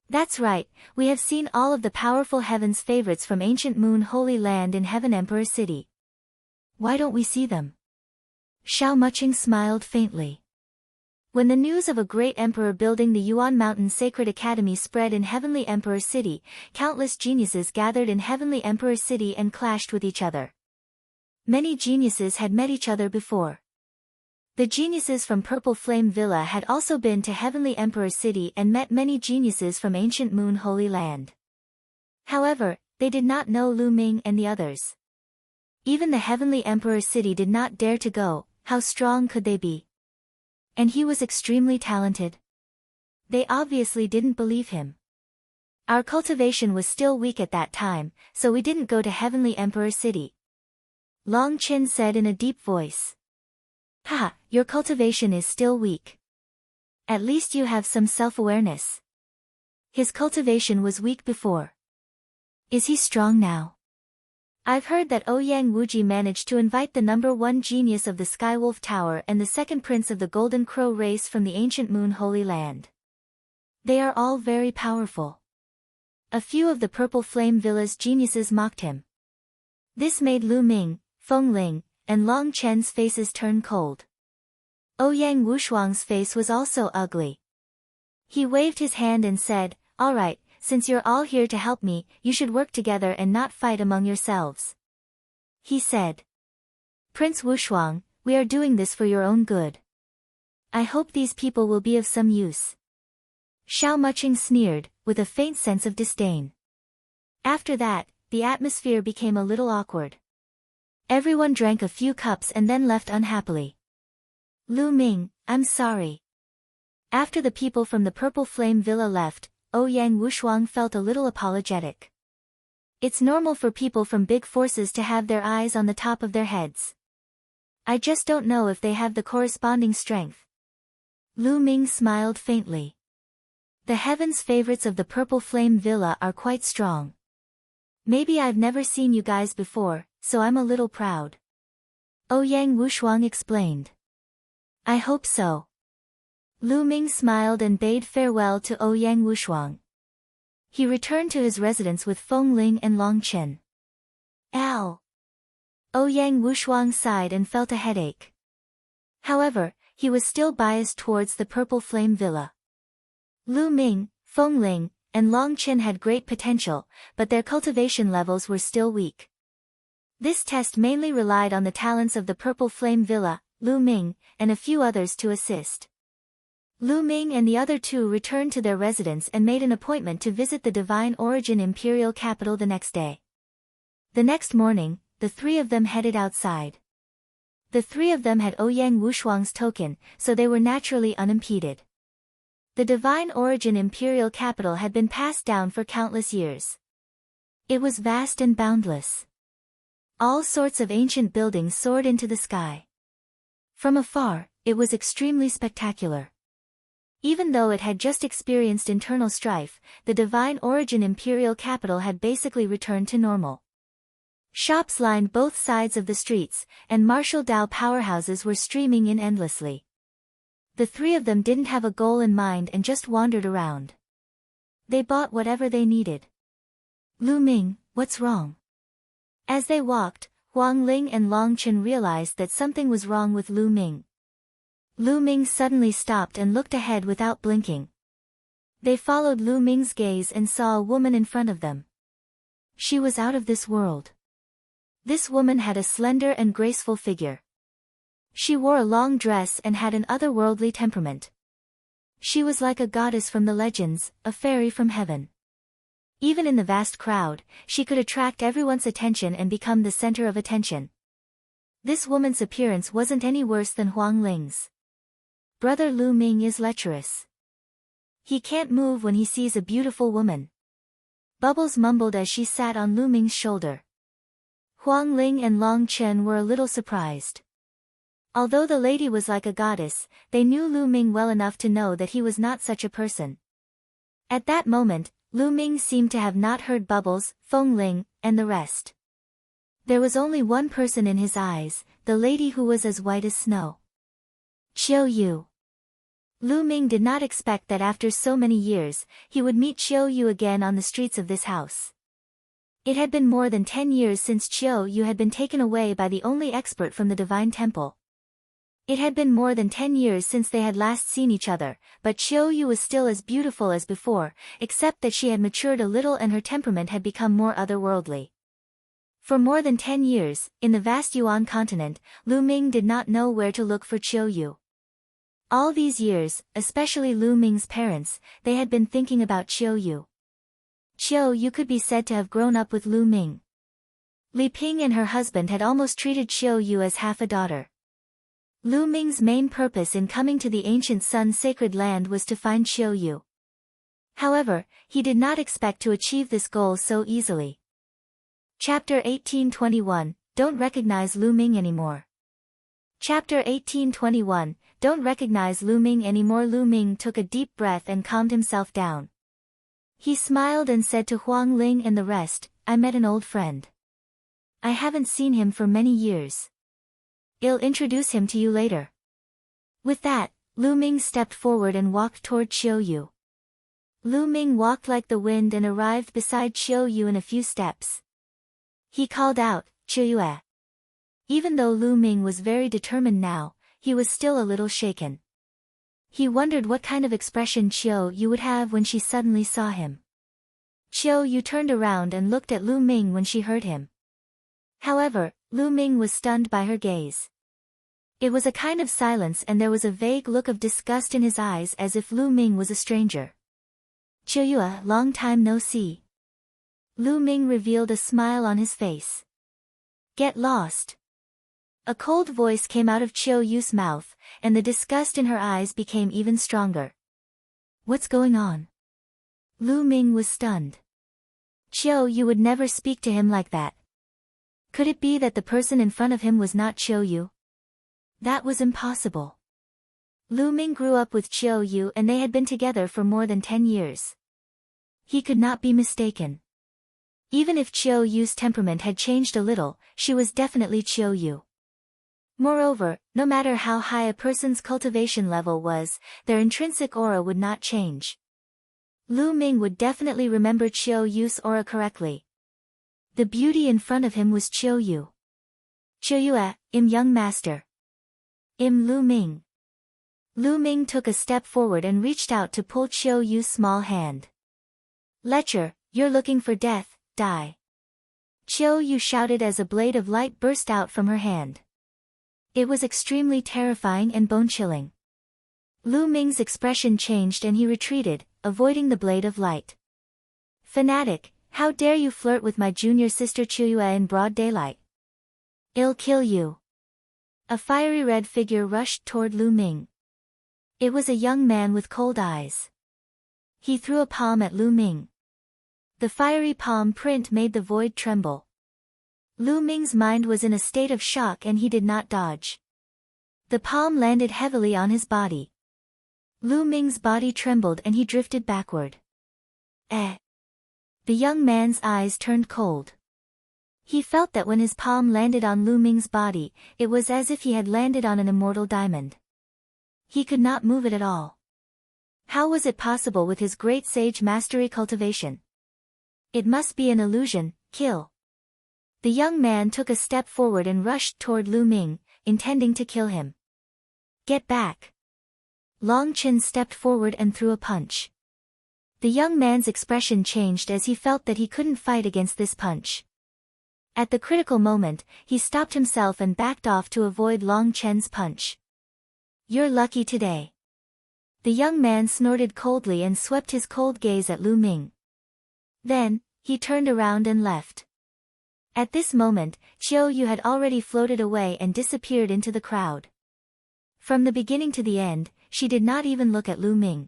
That's right, we have seen all of the powerful heaven's favorites from Ancient Moon Holy Land in Heaven Emperor City. Why don't we see them? OuyangWushuang smiled faintly. When the news of a great emperor building the Yuan Mountain Sacred Academy spread in Heavenly Emperor City, countless geniuses gathered in Heavenly Emperor City and clashed with each other. Many geniuses had met each other before. The geniuses from Purple Flame Villa had also been to Heavenly Emperor City and met many geniuses from Ancient Moon Holy Land. However, they did not know Lu Ming and the others. Even the Heavenly Emperor City did not dare to go, how strong could they be? And he was extremely talented. They obviously didn't believe him. Our cultivation was still weak at that time, so we didn't go to Heavenly Emperor City. Long Chen said in a deep voice. Haha, your cultivation is still weak. At least you have some self-awareness. His cultivation was weak before. Is he strong now? I've heard that OuyangWushuang managed to invite the #1 genius of the Skywolf Tower and the second prince of the Golden Crow race from the Ancient Moon Holy Land. They are all very powerful. A few of the Purple Flame Villa's geniuses mocked him. This made Lu Ming, Feng Ling, and Long Chen's faces turn cold. OuyangWushuang's face was also ugly. He waved his hand and said, Alright, since you're all here to help me, you should work together and not fight among yourselves. He said. Prince Wushuang, we are doing this for your own good. I hope these people will be of some use. Xiao Muqing sneered, with a faint sense of disdain. After that, the atmosphere became a little awkward. Everyone drank a few cups and then left unhappily. Lu Ming, I'm sorry. After the people from the Purple Flame Villa left, OuyangWushuang felt a little apologetic. It's normal for people from big forces to have their eyes on the top of their heads. I just don't know if they have the corresponding strength. Lu Ming smiled faintly. The heavens favorites of the Purple Flame Villa are quite strong. Maybe I've never seen you guys before, so I'm a little proud. OuyangWushuang explained. I hope so. Lu Ming smiled and bade farewell to OuyangWushuang. He returned to his residence with Feng Ling and Long Chen. Ow! OuyangWushuang sighed and felt a headache. However, he was still biased towards the Purple Flame Villa. Lu Ming, Feng Ling, and Long Chen had great potential, but their cultivation levels were still weak. This test mainly relied on the talents of the Purple Flame Villa, Lu Ming, and a few others to assist. Lu Ming and the other two returned to their residence and made an appointment to visit the Divine Origin Imperial Capital the next day. The next morning, the three of them headed outside. The three of them had OuyangWushuang's token, so they were naturally unimpeded. The Divine Origin Imperial Capital had been passed down for countless years. It was vast and boundless. All sorts of ancient buildings soared into the sky. From afar, it was extremely spectacular. Even though it had just experienced internal strife, the Divine Origin Imperial Capital had basically returned to normal. Shops lined both sides of the streets, and martial Dao powerhouses were streaming in endlessly. The three of them didn't have a goal in mind and just wandered around. They bought whatever they needed. Lu Ming, what's wrong? As they walked, Huang Ling and Long Chen realized that something was wrong with Lu Ming. Lu Ming suddenly stopped and looked ahead without blinking. They followed Lu Ming's gaze and saw a woman in front of them. She was out of this world. This woman had a slender and graceful figure. She wore a long dress and had an otherworldly temperament. She was like a goddess from the legends, a fairy from heaven. Even in the vast crowd, she could attract everyone's attention and become the center of attention. This woman's appearance wasn't any worse than Huang Ling's. Brother Lu Ming is lecherous. He can't move when he sees a beautiful woman. Bubbles mumbled as she sat on Lu Ming's shoulder. Huang Ling and Long Chen were a little surprised. Although the lady was like a goddess, they knew Lu Ming well enough to know that he was not such a person. At that moment, Lu Ming seemed to have not heard Bubbles, Feng Ling, and the rest. There was only one person in his eyes, the lady who was as white as snow. Qiu Yue. Lu Ming did not expect that after so many years, he would meet Qiu Yue again on the streets of this house. It had been more than 10 years since Qiu Yue had been taken away by the only expert from the Divine Temple. It had been more than 10 years since they had last seen each other, but Qiu Yue was still as beautiful as before, except that she had matured a little and her temperament had become more otherworldly. For more than 10 years, in the vast Yuan continent, Lu Ming did not know where to look for Qiu Yue. All these years, especially Lu Ming's parents, they had been thinking about Qiu Yue. Qiu Yue could be said to have grown up with Lu Ming. Li Ping and her husband had almost treated Qiu Yue as half a daughter. Lu Ming's main purpose in coming to the ancient sun-sacred land was to find Qiu Yue. However, he did not expect to achieve this goal so easily. Chapter 1821, Don't Recognize Lu Ming Anymore. Chapter 1821, Don't Recognize Lu Ming Anymore. Lu Ming took a deep breath and calmed himself down. He smiled and said to Huang Ling and the rest, I met an old friend. I haven't seen him for many years. I'll introduce him to you later. With that, Lu Ming stepped forward and walked toward Qiu Yue. Lu Ming walked like the wind and arrived beside Qiu Yue in a few steps. He called out, Qiu Yue. Even though Lu Ming was very determined now, he was still a little shaken. He wondered what kind of expression Qiu Yue would have when she suddenly saw him. Qiu Yue turned around and looked at Lu Ming when she heard him. However, Lu Ming was stunned by her gaze. It was a kind of silence and there was a vague look of disgust in his eyes as if Lu Ming was a stranger. Qiu Yue, long time no see. Lu Ming revealed a smile on his face. Get lost. A cold voice came out of Qiu Yue's mouth, and the disgust in her eyes became even stronger. What's going on? Lu Ming was stunned. Qiu Yue would never speak to him like that. Could it be that the person in front of him was not Qiu Yue? That was impossible. Lu Ming grew up with Qiu Yue and they had been together for more than 10 years. He could not be mistaken. Even if Qiu Yue's temperament had changed a little, she was definitely Qiu Yue. Moreover, no matter how high a person's cultivation level was, their intrinsic aura would not change. Lu Ming would definitely remember Qiu Yue's aura correctly. The beauty in front of him was Qiu Yue. Qiu Yue, young master. Lu Ming. Lu Ming took a step forward and reached out to pull Qiu Yue's small hand. Lecher, you're looking for death, die. Qiu Yue shouted as a blade of light burst out from her hand. It was extremely terrifying and bone-chilling. Lu Ming's expression changed and he retreated, avoiding the blade of light. Fanatic, how dare you flirt with my junior sister Qiu Yue in broad daylight? I'll kill you. A fiery red figure rushed toward Lu Ming. It was a young man with cold eyes. He threw a palm at Lu Ming. The fiery palm print made the void tremble. Lu Ming's mind was in a state of shock and he did not dodge. The palm landed heavily on his body. Lu Ming's body trembled and he drifted backward. The young man's eyes turned cold. He felt that when his palm landed on Lu Ming's body, it was as if he had landed on an immortal diamond. He could not move it at all. How was it possible with his great sage mastery cultivation? It must be an illusion, kill. The young man took a step forward and rushed toward Lu Ming, intending to kill him. Get back. Long Chen stepped forward and threw a punch. The young man's expression changed as he felt that he couldn't fight against this punch. At the critical moment, he stopped himself and backed off to avoid Long Chen's punch. You're lucky today. The young man snorted coldly and swept his cold gaze at Lu Ming. Then, he turned around and left. At this moment, Qiu Yue had already floated away and disappeared into the crowd. From the beginning to the end, she did not even look at Lu Ming.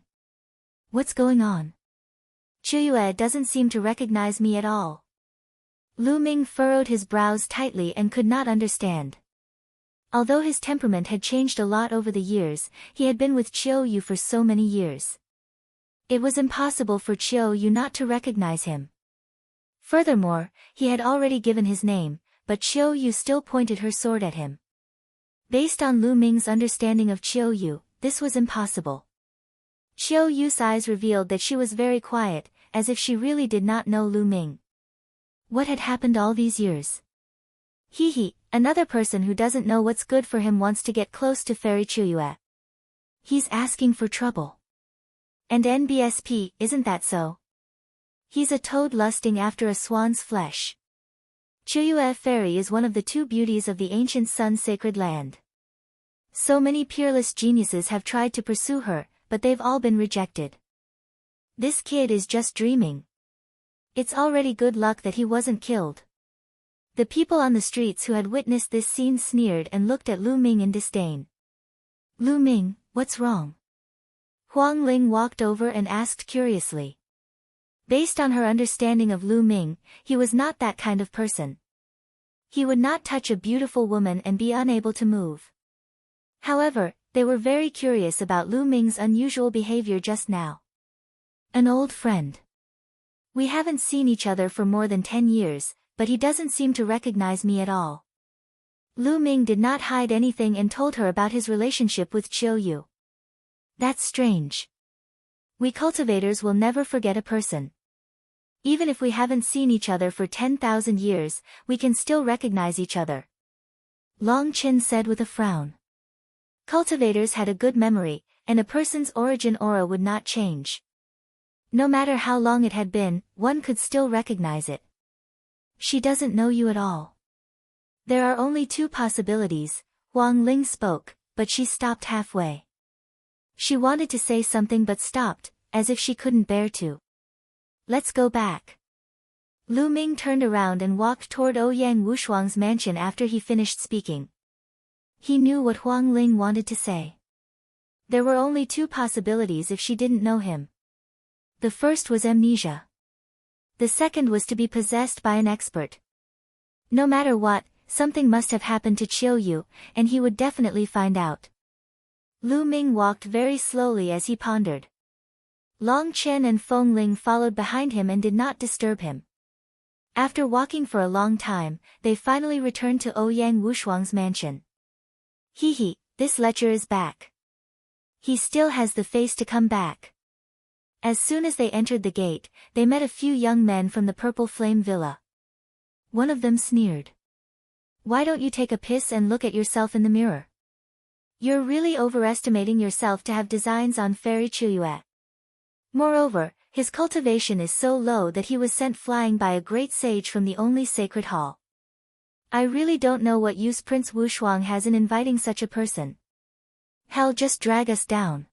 What's going on? Qiu Yue doesn't seem to recognize me at all. Lu Ming furrowed his brows tightly and could not understand. Although his temperament had changed a lot over the years, he had been with Qiu Yue for so many years. It was impossible for Qiu Yue not to recognize him. Furthermore, he had already given his name, but Qiu Yue still pointed her sword at him. Based on Lu Ming's understanding of Qiu Yue, this was impossible. Qiu Yue's eyes revealed that she was very quiet, as if she really did not know Lu Ming. What had happened all these years? Another person who doesn't know what's good for him wants to get close to Fairy Qiu Yue. He's asking for trouble. And NBSP, isn't that so? He's a toad lusting after a swan's flesh. Qiu Yue Fairy is one of the two beauties of the ancient sun-sacred land. So many peerless geniuses have tried to pursue her, but they've all been rejected. This kid is just dreaming. It's already good luck that he wasn't killed. The people on the streets who had witnessed this scene sneered and looked at Lu Ming in disdain. Lu Ming, what's wrong? Huang Ling walked over and asked curiously. Based on her understanding of Lu Ming, he was not that kind of person. He would not touch a beautiful woman and be unable to move. However, they were very curious about Lu Ming's unusual behavior just now. An old friend. We haven't seen each other for more than 10 years, but he doesn't seem to recognize me at all. Lu Ming did not hide anything and told her about his relationship with Qiu Yue. That's strange. We cultivators will never forget a person. Even if we haven't seen each other for 10,000 years, we can still recognize each other. Long Chen said with a frown. Cultivators had a good memory, and a person's origin aura would not change. No matter how long it had been, one could still recognize it. She doesn't know you at all. There are only two possibilities, Huang Ling spoke, but she stopped halfway. She wanted to say something but stopped, as if she couldn't bear to. Let's go back. Lu Ming turned around and walked toward OuyangWushuang's mansion after he finished speaking. He knew what Huang Ling wanted to say. There were only two possibilities if she didn't know him. The first was amnesia. The second was to be possessed by an expert. No matter what, something must have happened to Qiu Yue, and he would definitely find out. Lu Ming walked very slowly as he pondered. Long Chen and Feng Ling followed behind him and did not disturb him. After walking for a long time, they finally returned to OuyangWushuang's mansion. Hee, this lecher is back. He still has the face to come back. As soon as they entered the gate, they met a few young men from the Purple Flame Villa. One of them sneered. Why don't you take a piss and look at yourself in the mirror? You're really overestimating yourself to have designs on Fairy Qiu Yue. Moreover, his cultivation is so low that he was sent flying by a great sage from the only sacred hall. I really don't know what use Prince Wushuang has in inviting such a person. Hell, just drag us down.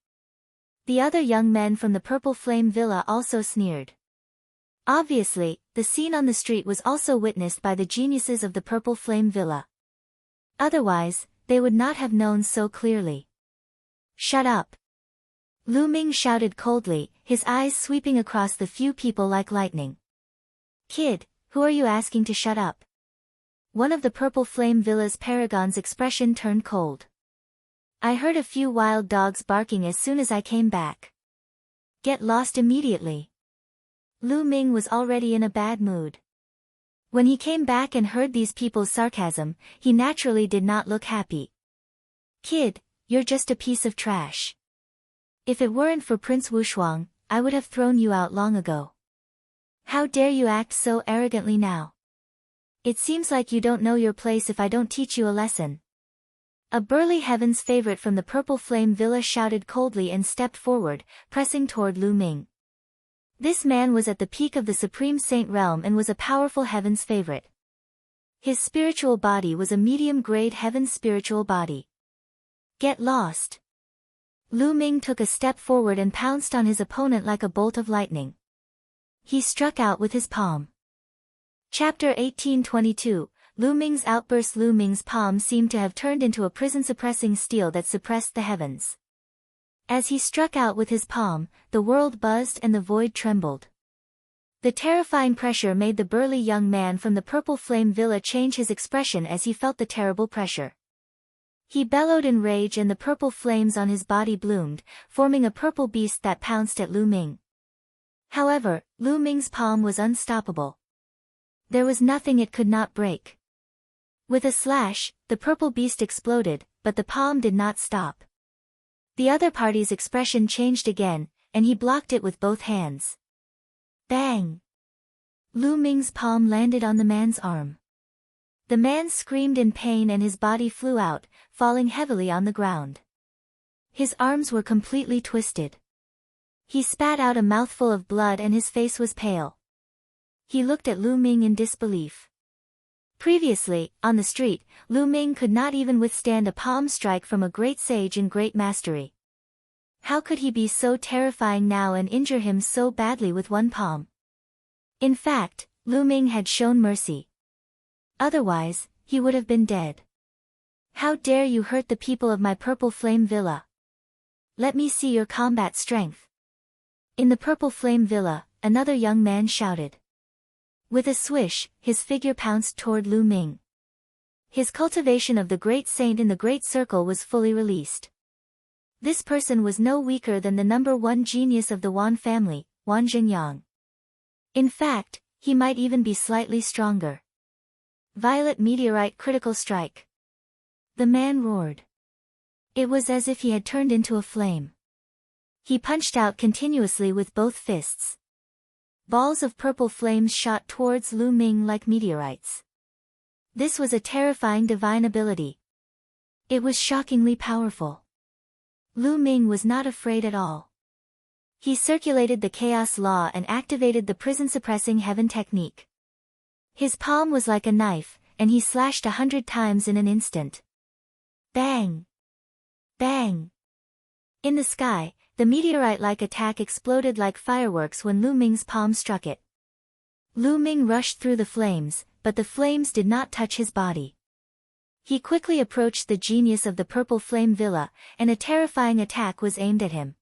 The other young men from the Purple Flame Villa also sneered. Obviously, the scene on the street was also witnessed by the geniuses of the Purple Flame Villa. Otherwise, they would not have known so clearly. Shut up! Lu Ming shouted coldly, his eyes sweeping across the few people like lightning. Kid, who are you asking to shut up? One of the Purple Flame Villa's paragons' expression turned cold. I heard a few wild dogs barking as soon as I came back. Get lost immediately. Lu Ming was already in a bad mood. When he came back and heard these people's sarcasm, he naturally did not look happy. Kid, you're just a piece of trash. If it weren't for Prince Wushuang, I would have thrown you out long ago. How dare you act so arrogantly now? It seems like you don't know your place if I don't teach you a lesson. A burly heaven's favorite from the Purple Flame Villa shouted coldly and stepped forward, pressing toward Lu Ming. This man was at the peak of the Supreme Saint realm and was a powerful heaven's favorite. His spiritual body was a medium-grade heaven's spiritual body. Get lost! Lu Ming took a step forward and pounced on his opponent like a bolt of lightning. He struck out with his palm. Chapter 1822, Lu Ming's outburst. Lu Ming's palm seemed to have turned into a prison-suppressing steel that suppressed the heavens. As he struck out with his palm, the world buzzed and the void trembled. The terrifying pressure made the burly young man from the Purple Flame Villa change his expression as he felt the terrible pressure. He bellowed in rage and the purple flames on his body bloomed, forming a purple beast that pounced at Lu Ming. However, Lu Ming's palm was unstoppable. There was nothing it could not break. With a slash, the purple beast exploded, but the palm did not stop. The other party's expression changed again, and he blocked it with both hands. Bang! Lu Ming's palm landed on the man's arm. The man screamed in pain and his body flew out, falling heavily on the ground. His arms were completely twisted. He spat out a mouthful of blood and his face was pale. He looked at Lu Ming in disbelief. Previously, on the street, Lu Ming could not even withstand a palm strike from a great sage in great mastery. How could he be so terrifying now and injure him so badly with one palm? In fact, Lu Ming had shown mercy. Otherwise, he would have been dead. How dare you hurt the people of my Purple Flame Villa? Let me see your combat strength. In the Purple Flame Villa, another young man shouted. With a swish, his figure pounced toward Lu Ming. His cultivation of the Great Saint in the Great Circle was fully released. This person was no weaker than the #1 genius of the Wan family, Wan Jingyang. In fact, he might even be slightly stronger. Violet Meteorite Critical Strike. The man roared. It was as if he had turned into a flame. He punched out continuously with both fists. Balls of purple flames shot towards Lu Ming like meteorites. This was a terrifying divine ability. It was shockingly powerful. Lu Ming was not afraid at all. He circulated the chaos law and activated the prison-suppressing heaven technique. His palm was like a knife, and he slashed 100 times in an instant. Bang! Bang! In the sky, the meteorite-like attack exploded like fireworks when Lu Ming's palm struck it. Lu Ming rushed through the flames, but the flames did not touch his body. He quickly approached the genius of the Purple Flame Villa, and a terrifying attack was aimed at him.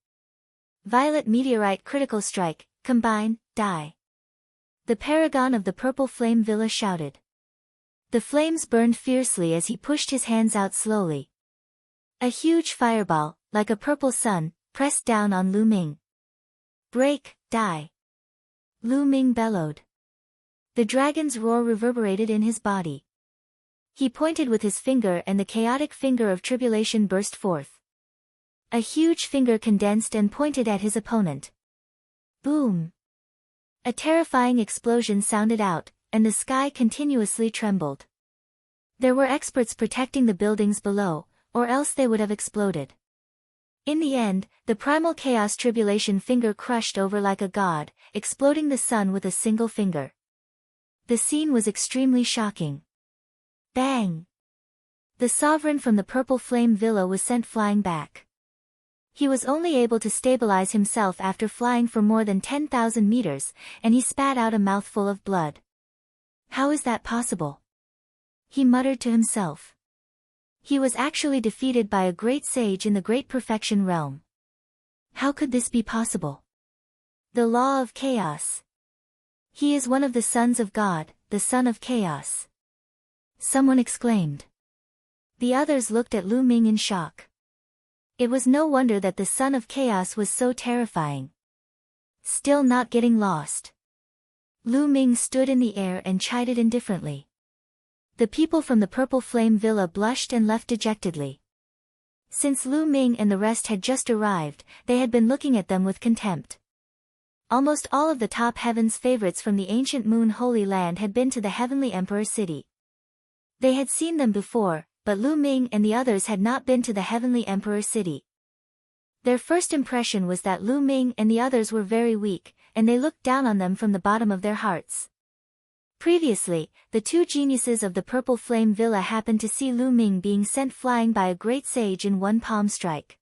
Violet Meteorite Critical Strike, Combine, Die. The paragon of the Purple Flame Villa shouted. The flames burned fiercely as he pushed his hands out slowly. A huge fireball, like a purple sun, pressed down on Lu Ming. Break, die! Lu Ming bellowed. The dragon's roar reverberated in his body. He pointed with his finger and the chaotic finger of tribulation burst forth. A huge finger condensed and pointed at his opponent. Boom! A terrifying explosion sounded out, and the sky continuously trembled. There were experts protecting the buildings below, or else they would have exploded. In the end, the primal chaos tribulation finger crushed over like a god, exploding the sun with a single finger. The scene was extremely shocking. Bang! The sovereign from the Purple Flame Villa was sent flying back. He was only able to stabilize himself after flying for more than 10,000 meters, and he spat out a mouthful of blood. How is that possible? He muttered to himself. He was actually defeated by a great sage in the Great Perfection realm. How could this be possible? The law of chaos. He is one of the sons of God, the son of chaos. Someone exclaimed. The others looked at Lu Ming in shock. It was no wonder that the son of chaos was so terrifying. Still not getting lost. Lu Ming stood in the air and chided indifferently. The people from the Purple Flame Villa blushed and left dejectedly. Since Lu Ming and the rest had just arrived, they had been looking at them with contempt. Almost all of the top heaven's favorites from the ancient Moon Holy Land had been to the Heavenly Emperor City. They had seen them before, but Lu Ming and the others had not been to the Heavenly Emperor City. Their first impression was that Lu Ming and the others were very weak, and they looked down on them from the bottom of their hearts. Previously, the two geniuses of the Purple Flame Villa happened to see Lu Ming being sent flying by a great sage in one palm strike.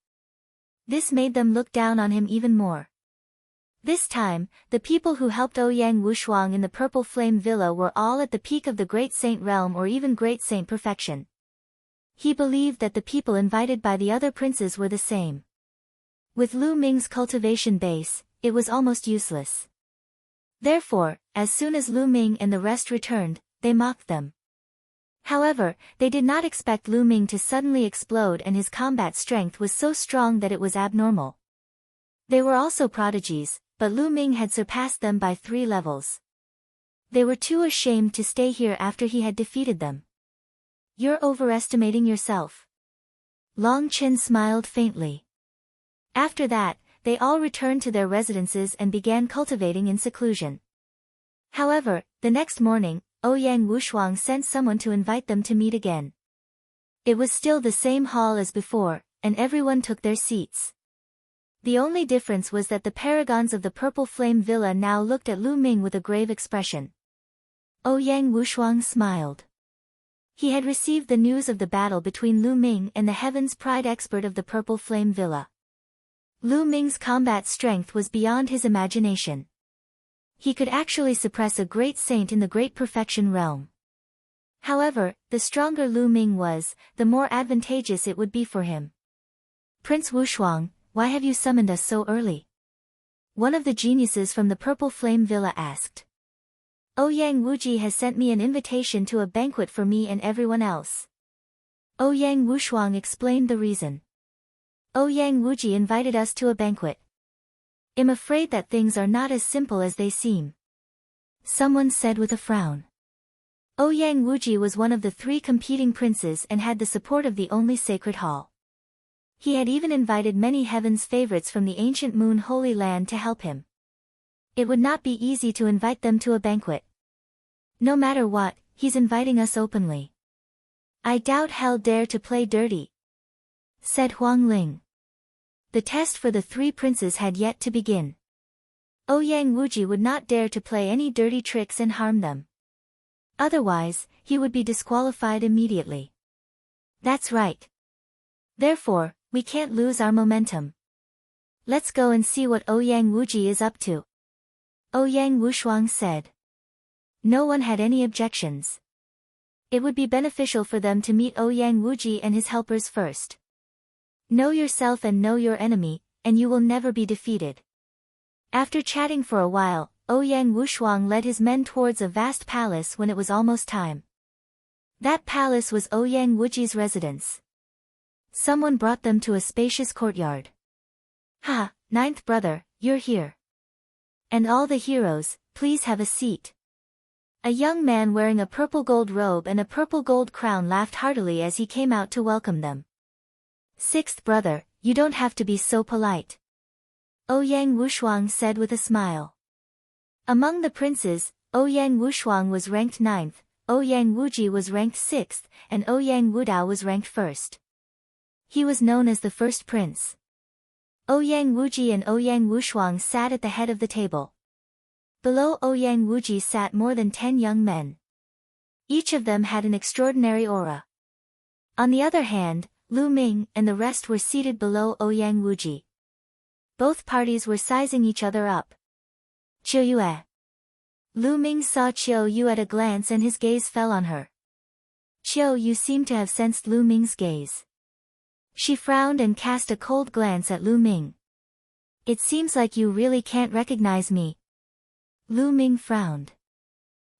This made them look down on him even more. This time, the people who helped OuyangWushuang in the Purple Flame Villa were all at the peak of the Great Saint realm or even Great Saint perfection. He believed that the people invited by the other princes were the same. With Lu Ming's cultivation base, it was almost useless. Therefore, as soon as Lu Ming and the rest returned, they mocked them. However, they did not expect Lu Ming to suddenly explode, and his combat strength was so strong that it was abnormal. They were also prodigies, but Lu Ming had surpassed them by 3 levels. They were too ashamed to stay here after he had defeated them. You're overestimating yourself. Long Chen smiled faintly. After that, they all returned to their residences and began cultivating in seclusion. However, the next morning, OuyangWushuang sent someone to invite them to meet again. It was still the same hall as before, and everyone took their seats. The only difference was that the paragons of the Purple Flame Villa now looked at Lu Ming with a grave expression. OuyangWushuang smiled. He had received the news of the battle between Lu Ming and the Heaven's Pride expert of the Purple Flame Villa. Lu Ming's combat strength was beyond his imagination. He could actually suppress a great saint in the Great Perfection realm. However, the stronger Lu Ming was, the more advantageous it would be for him. Prince Wushuang, why have you summoned us so early? One of the geniuses from the Purple Flame Villa asked. OuyangWuji has sent me an invitation to a banquet for me and everyone else. OuyangWushuang explained the reason. OuyangWuji invited us to a banquet. I'm afraid that things are not as simple as they seem. Someone said with a frown. OuyangWuji was one of the 3 competing princes and had the support of the only sacred hall. He had even invited many heaven's favorites from the ancient Moon Holy Land to help him. It would not be easy to invite them to a banquet. No matter what, he's inviting us openly. I doubt he'll dare to play dirty, said Huang Ling. the test for the three princes had yet to begin. OuyangWushuang would not dare to play any dirty tricks and harm them. Otherwise, he would be disqualified immediately. That's right. Therefore, we can't lose our momentum. Let's go and see what OuyangWushuang is up to. OuyangWushuang said. No one had any objections. It would be beneficial for them to meet OuyangWushuang and his helpers first. Know yourself and know your enemy, and you will never be defeated. After chatting for a while, OuyangWushuang led his men towards a vast palace when it was almost time. That palace was OuyangWushuang's residence. Someone brought them to a spacious courtyard. Ha, ninth brother, you're here. And all the heroes, please have a seat. A young man wearing a purple gold robe and a purple gold crown laughed heartily as he came out to welcome them. Sixth brother, you don't have to be so polite. OuyangWushuang said with a smile. Among the princes, OuyangWushuang was ranked 9th, OuyangWushuang was ranked 6th, and OuyangWushuang was ranked 1st. He was known as the first prince. OuyangWushuang and OuyangWushuang sat at the head of the table. Below OuyangWushuang sat more than 10 young men. Each of them had an extraordinary aura. On the other hand, Lu Ming and the rest were seated below OuyangWushuang. Both parties were sizing each other up. Qiu Yue. Lu Ming saw Qiu Yue at a glance and his gaze fell on her. Qiu Yue seemed to have sensed Lu Ming's gaze. She frowned and cast a cold glance at Lu Ming. It seems like you really can't recognize me. Lu Ming frowned.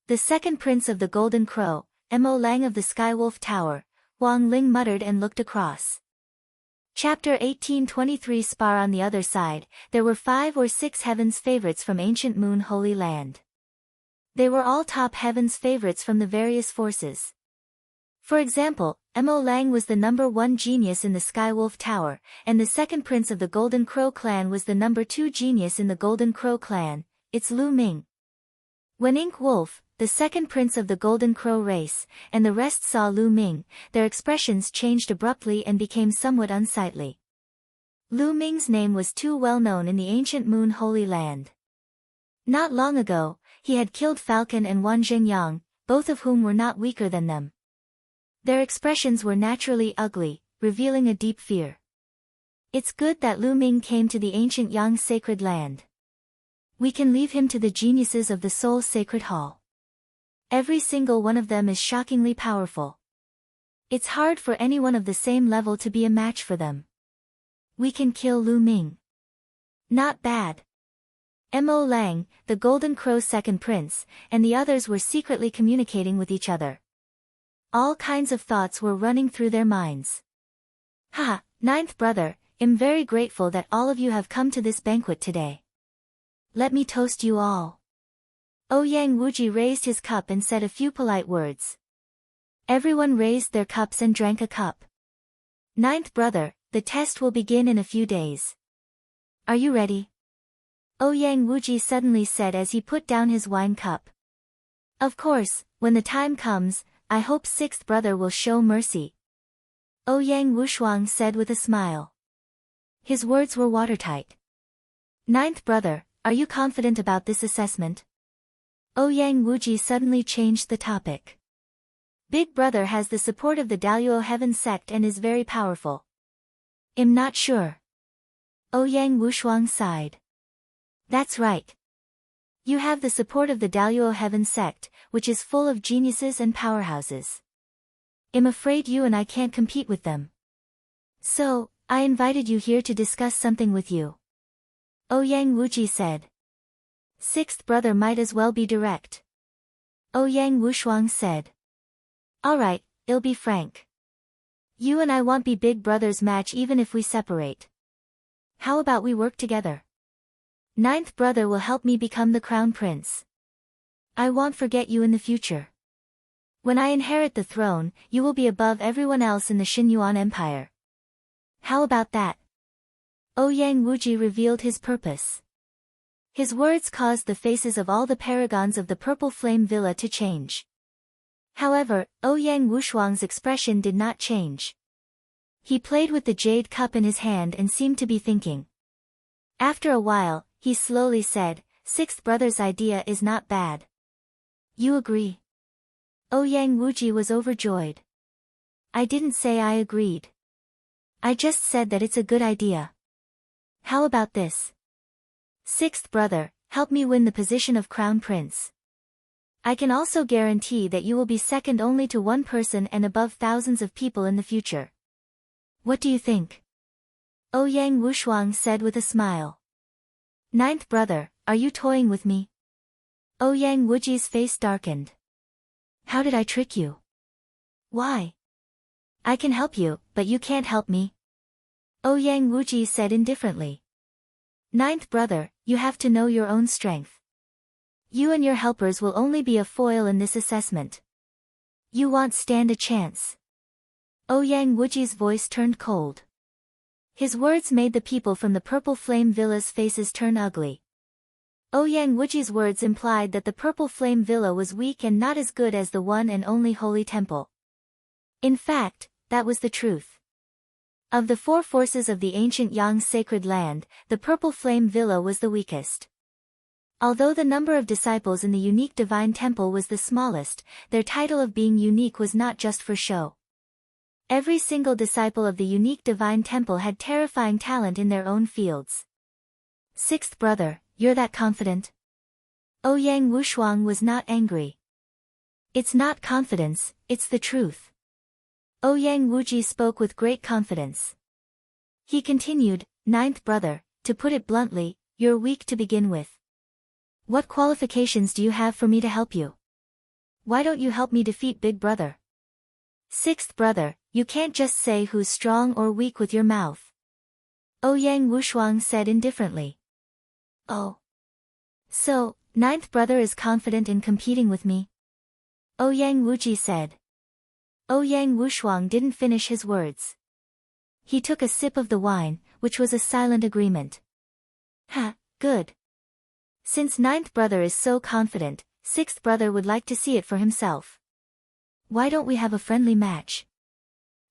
The second prince of the Golden Crow, Mo Lang of the Skywolf Tower, Wang Ling muttered and looked across. Chapter 1823 Spar. On the other side, there were 5 or 6 heaven's favorites from ancient Moon Holy Land. They were all top heaven's favorites from the various forces. For example, Mo Lang was the number 1 genius in the Skywolf Tower, and the second prince of the Golden Crow clan was the number 2 genius in the Golden Crow clan. It's Lu Ming. When Ink Wolf, the second prince of the Golden Crow race, and the rest saw Lu Ming, their expressions changed abruptly and became somewhat unsightly. Lu Ming's name was too well known in the ancient Moon Holy Land. Not long ago, he had killed Falcon and Wan Zhengyang, both of whom were not weaker than them. Their expressions were naturally ugly, revealing a deep fear. It's good that Lu Ming came to the ancient Yang sacred land. We can leave him to the geniuses of the Soul Sacred Hall. Every single one of them is shockingly powerful. It's hard for anyone of the same level to be a match for them. We can kill Lu Ming. Not bad. Mo Lang, the Golden Crow's second prince, and the others were secretly communicating with each other. All kinds of thoughts were running through their minds. Ha, ninth brother, I'm very grateful that all of you have come to this banquet today. Let me toast you all. OuyangWushuang raised his cup and said a few polite words. Everyone raised their cups and drank a cup. Ninth brother, the test will begin in a few days. Are you ready? OuyangWushuang suddenly said as he put down his wine cup. Of course, when the time comes, I hope sixth brother will show mercy. OuyangWushuang said with a smile. His words were watertight. Ninth brother, are you confident about this assessment? OuyangWushuang suddenly changed the topic. Big brother has the support of the Daluo Heaven sect and is very powerful. I'm not sure. OuyangWushuang sighed. That's right. You have the support of the Daluo Heaven sect, which is full of geniuses and powerhouses. I'm afraid you and I can't compete with them. So, I invited you here to discuss something with you. OuyangWushuang said. Sixth brother might as well be direct. OuyangWushuang said. Alright, I'll be frank. You and I won't be big brother's match even if we separate. How about we work together? Ninth brother will help me become the crown prince. I won't forget you in the future. When I inherit the throne, you will be above everyone else in the Xinyuan Empire. How about that? OuyangWushuang revealed his purpose. His words caused the faces of all the paragons of the Purple Flame Villa to change. However, OuyangWushuang's expression did not change. He played with the jade cup in his hand and seemed to be thinking. After a while, he slowly said, "Sixth brother's idea is not bad. You agree?" OuyangWushuang was overjoyed. "I didn't say I agreed. I just said that it's a good idea. How about this? Sixth brother, help me win the position of crown prince. I can also guarantee that you will be second only to one person and above thousands of people in the future. What do you think?" OuyangWushuang said with a smile. "Ninth brother, are you toying with me?" OuyangWushuang's face darkened. "How did I trick you? Why? I can help you, but you can't help me," OuyangWushuang said indifferently. "Ninth brother, you have to know your own strength. You and your helpers will only be a foil in this assessment. You won't stand a chance." OuyangWushuang's voice turned cold. His words made the people from the Purple Flame Villa's faces turn ugly. OuyangWushuang's words implied that the Purple Flame Villa was weak and not as good as the one and only Holy Temple. In fact, that was the truth. Of the four forces of the ancient Yang sacred land, the Purple Flame Villa was the weakest. Although the number of disciples in the unique divine temple was the smallest, their title of being unique was not just for show. Every single disciple of the unique divine temple had terrifying talent in their own fields. "Sixth brother, you're that confident?" OuyangWushuang was not angry. "It's not confidence, it's the truth." OuyangWushuang spoke with great confidence. He continued, "Ninth brother, to put it bluntly, you're weak to begin with. What qualifications do you have for me to help you? Why don't you help me defeat big brother?" "Sixth brother, you can't just say who's strong or weak with your mouth," OuyangWushuang said indifferently. "Oh. So, ninth brother is confident in competing with me?" OuyangWushuang said. OuyangWushuang didn't finish his words. He took a sip of the wine, which was a silent agreement. "Ha, good. Since ninth brother is so confident, sixth brother would like to see it for himself. Why don't we have a friendly match?"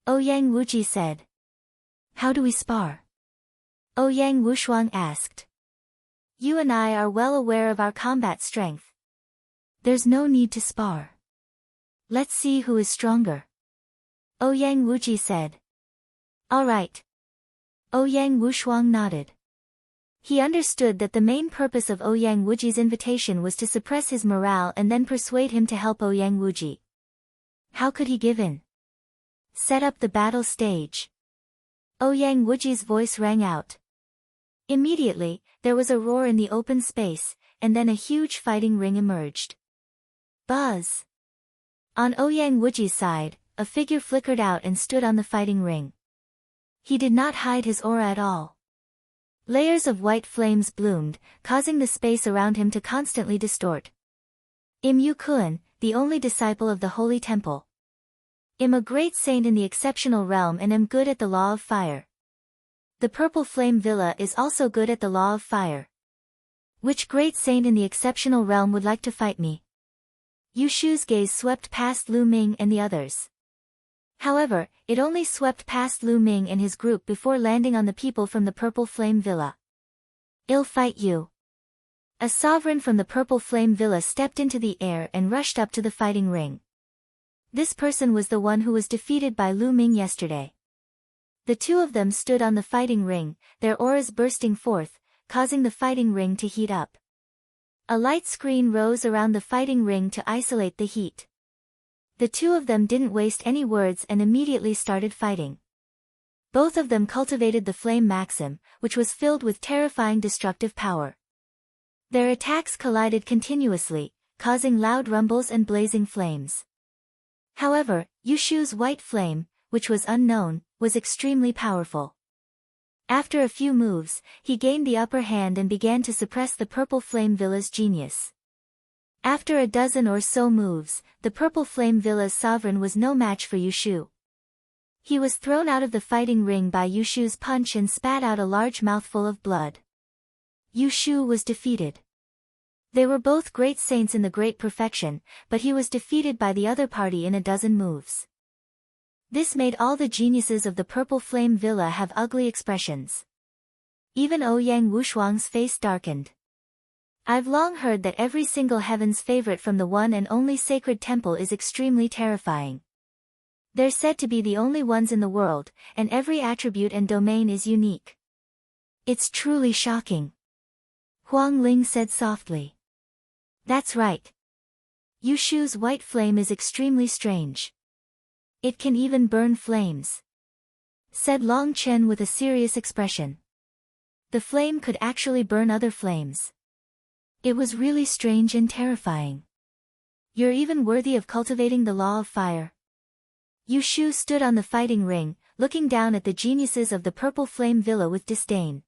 OuyangWushuang said. "How do we spar?" OuyangWushuang asked. "You and I are well aware of our combat strength. There's no need to spar. Let's see who is stronger," OuyangWushuang said. "All right." OuyangWushuang nodded. He understood that the main purpose of OuyangWushuang's invitation was to suppress his morale and then persuade him to help OuyangWushuang. How could he give in? "Set up the battle stage." OuyangWushuang's voice rang out. Immediately, there was a roar in the open space, and then a huge fighting ring emerged. Buzz! On OuyangWushuang's side, a figure flickered out and stood on the fighting ring. He did not hide his aura at all. Layers of white flames bloomed, causing the space around him to constantly distort. "I'm Yu Kun, the only disciple of the Holy Temple. I'm a great saint in the exceptional realm and am good at the law of fire. The Purple Flame Villa is also good at the law of fire. Which great saint in the exceptional realm would like to fight me?" Yushu's gaze swept past Lu Ming and the others. However, it only swept past Lu Ming and his group before landing on the people from the Purple Flame Villa. "I'll fight you." A sovereign from the Purple Flame Villa stepped into the air and rushed up to the fighting ring. This person was the one who was defeated by Lu Ming yesterday. The two of them stood on the fighting ring, their auras bursting forth, causing the fighting ring to heat up. A light screen rose around the fighting ring to isolate the heat. The two of them didn't waste any words and immediately started fighting. Both of them cultivated the flame maxim, which was filled with terrifying destructive power. Their attacks collided continuously, causing loud rumbles and blazing flames. However, Yushu's white flame, which was unknown, was extremely powerful. After a few moves, he gained the upper hand and began to suppress the Purple Flame Villa's genius. After a dozen or so moves, the Purple Flame Villa's sovereign was no match for Yushu. He was thrown out of the fighting ring by Yushu's punch and spat out a large mouthful of blood. Yushu was defeated. They were both great saints in the great perfection, but he was defeated by the other party in a dozen moves. This made all the geniuses of the Purple Flame Villa have ugly expressions. Even OuyangWushuang's face darkened. I've long heard that every single heaven's favorite from the one and only sacred temple is extremely terrifying. They're said to be the only ones in the world, and every attribute and domain is unique. It's truly shocking. Huang Ling said softly. That's right. Yushu's white flame is extremely strange. It can even burn flames, said Long Chen with a serious expression. The flame could actually burn other flames. It was really strange and terrifying. You're even worthy of cultivating the law of fire. Yushu stood on the fighting ring, looking down at the geniuses of the Purple Flame Villa with disdain.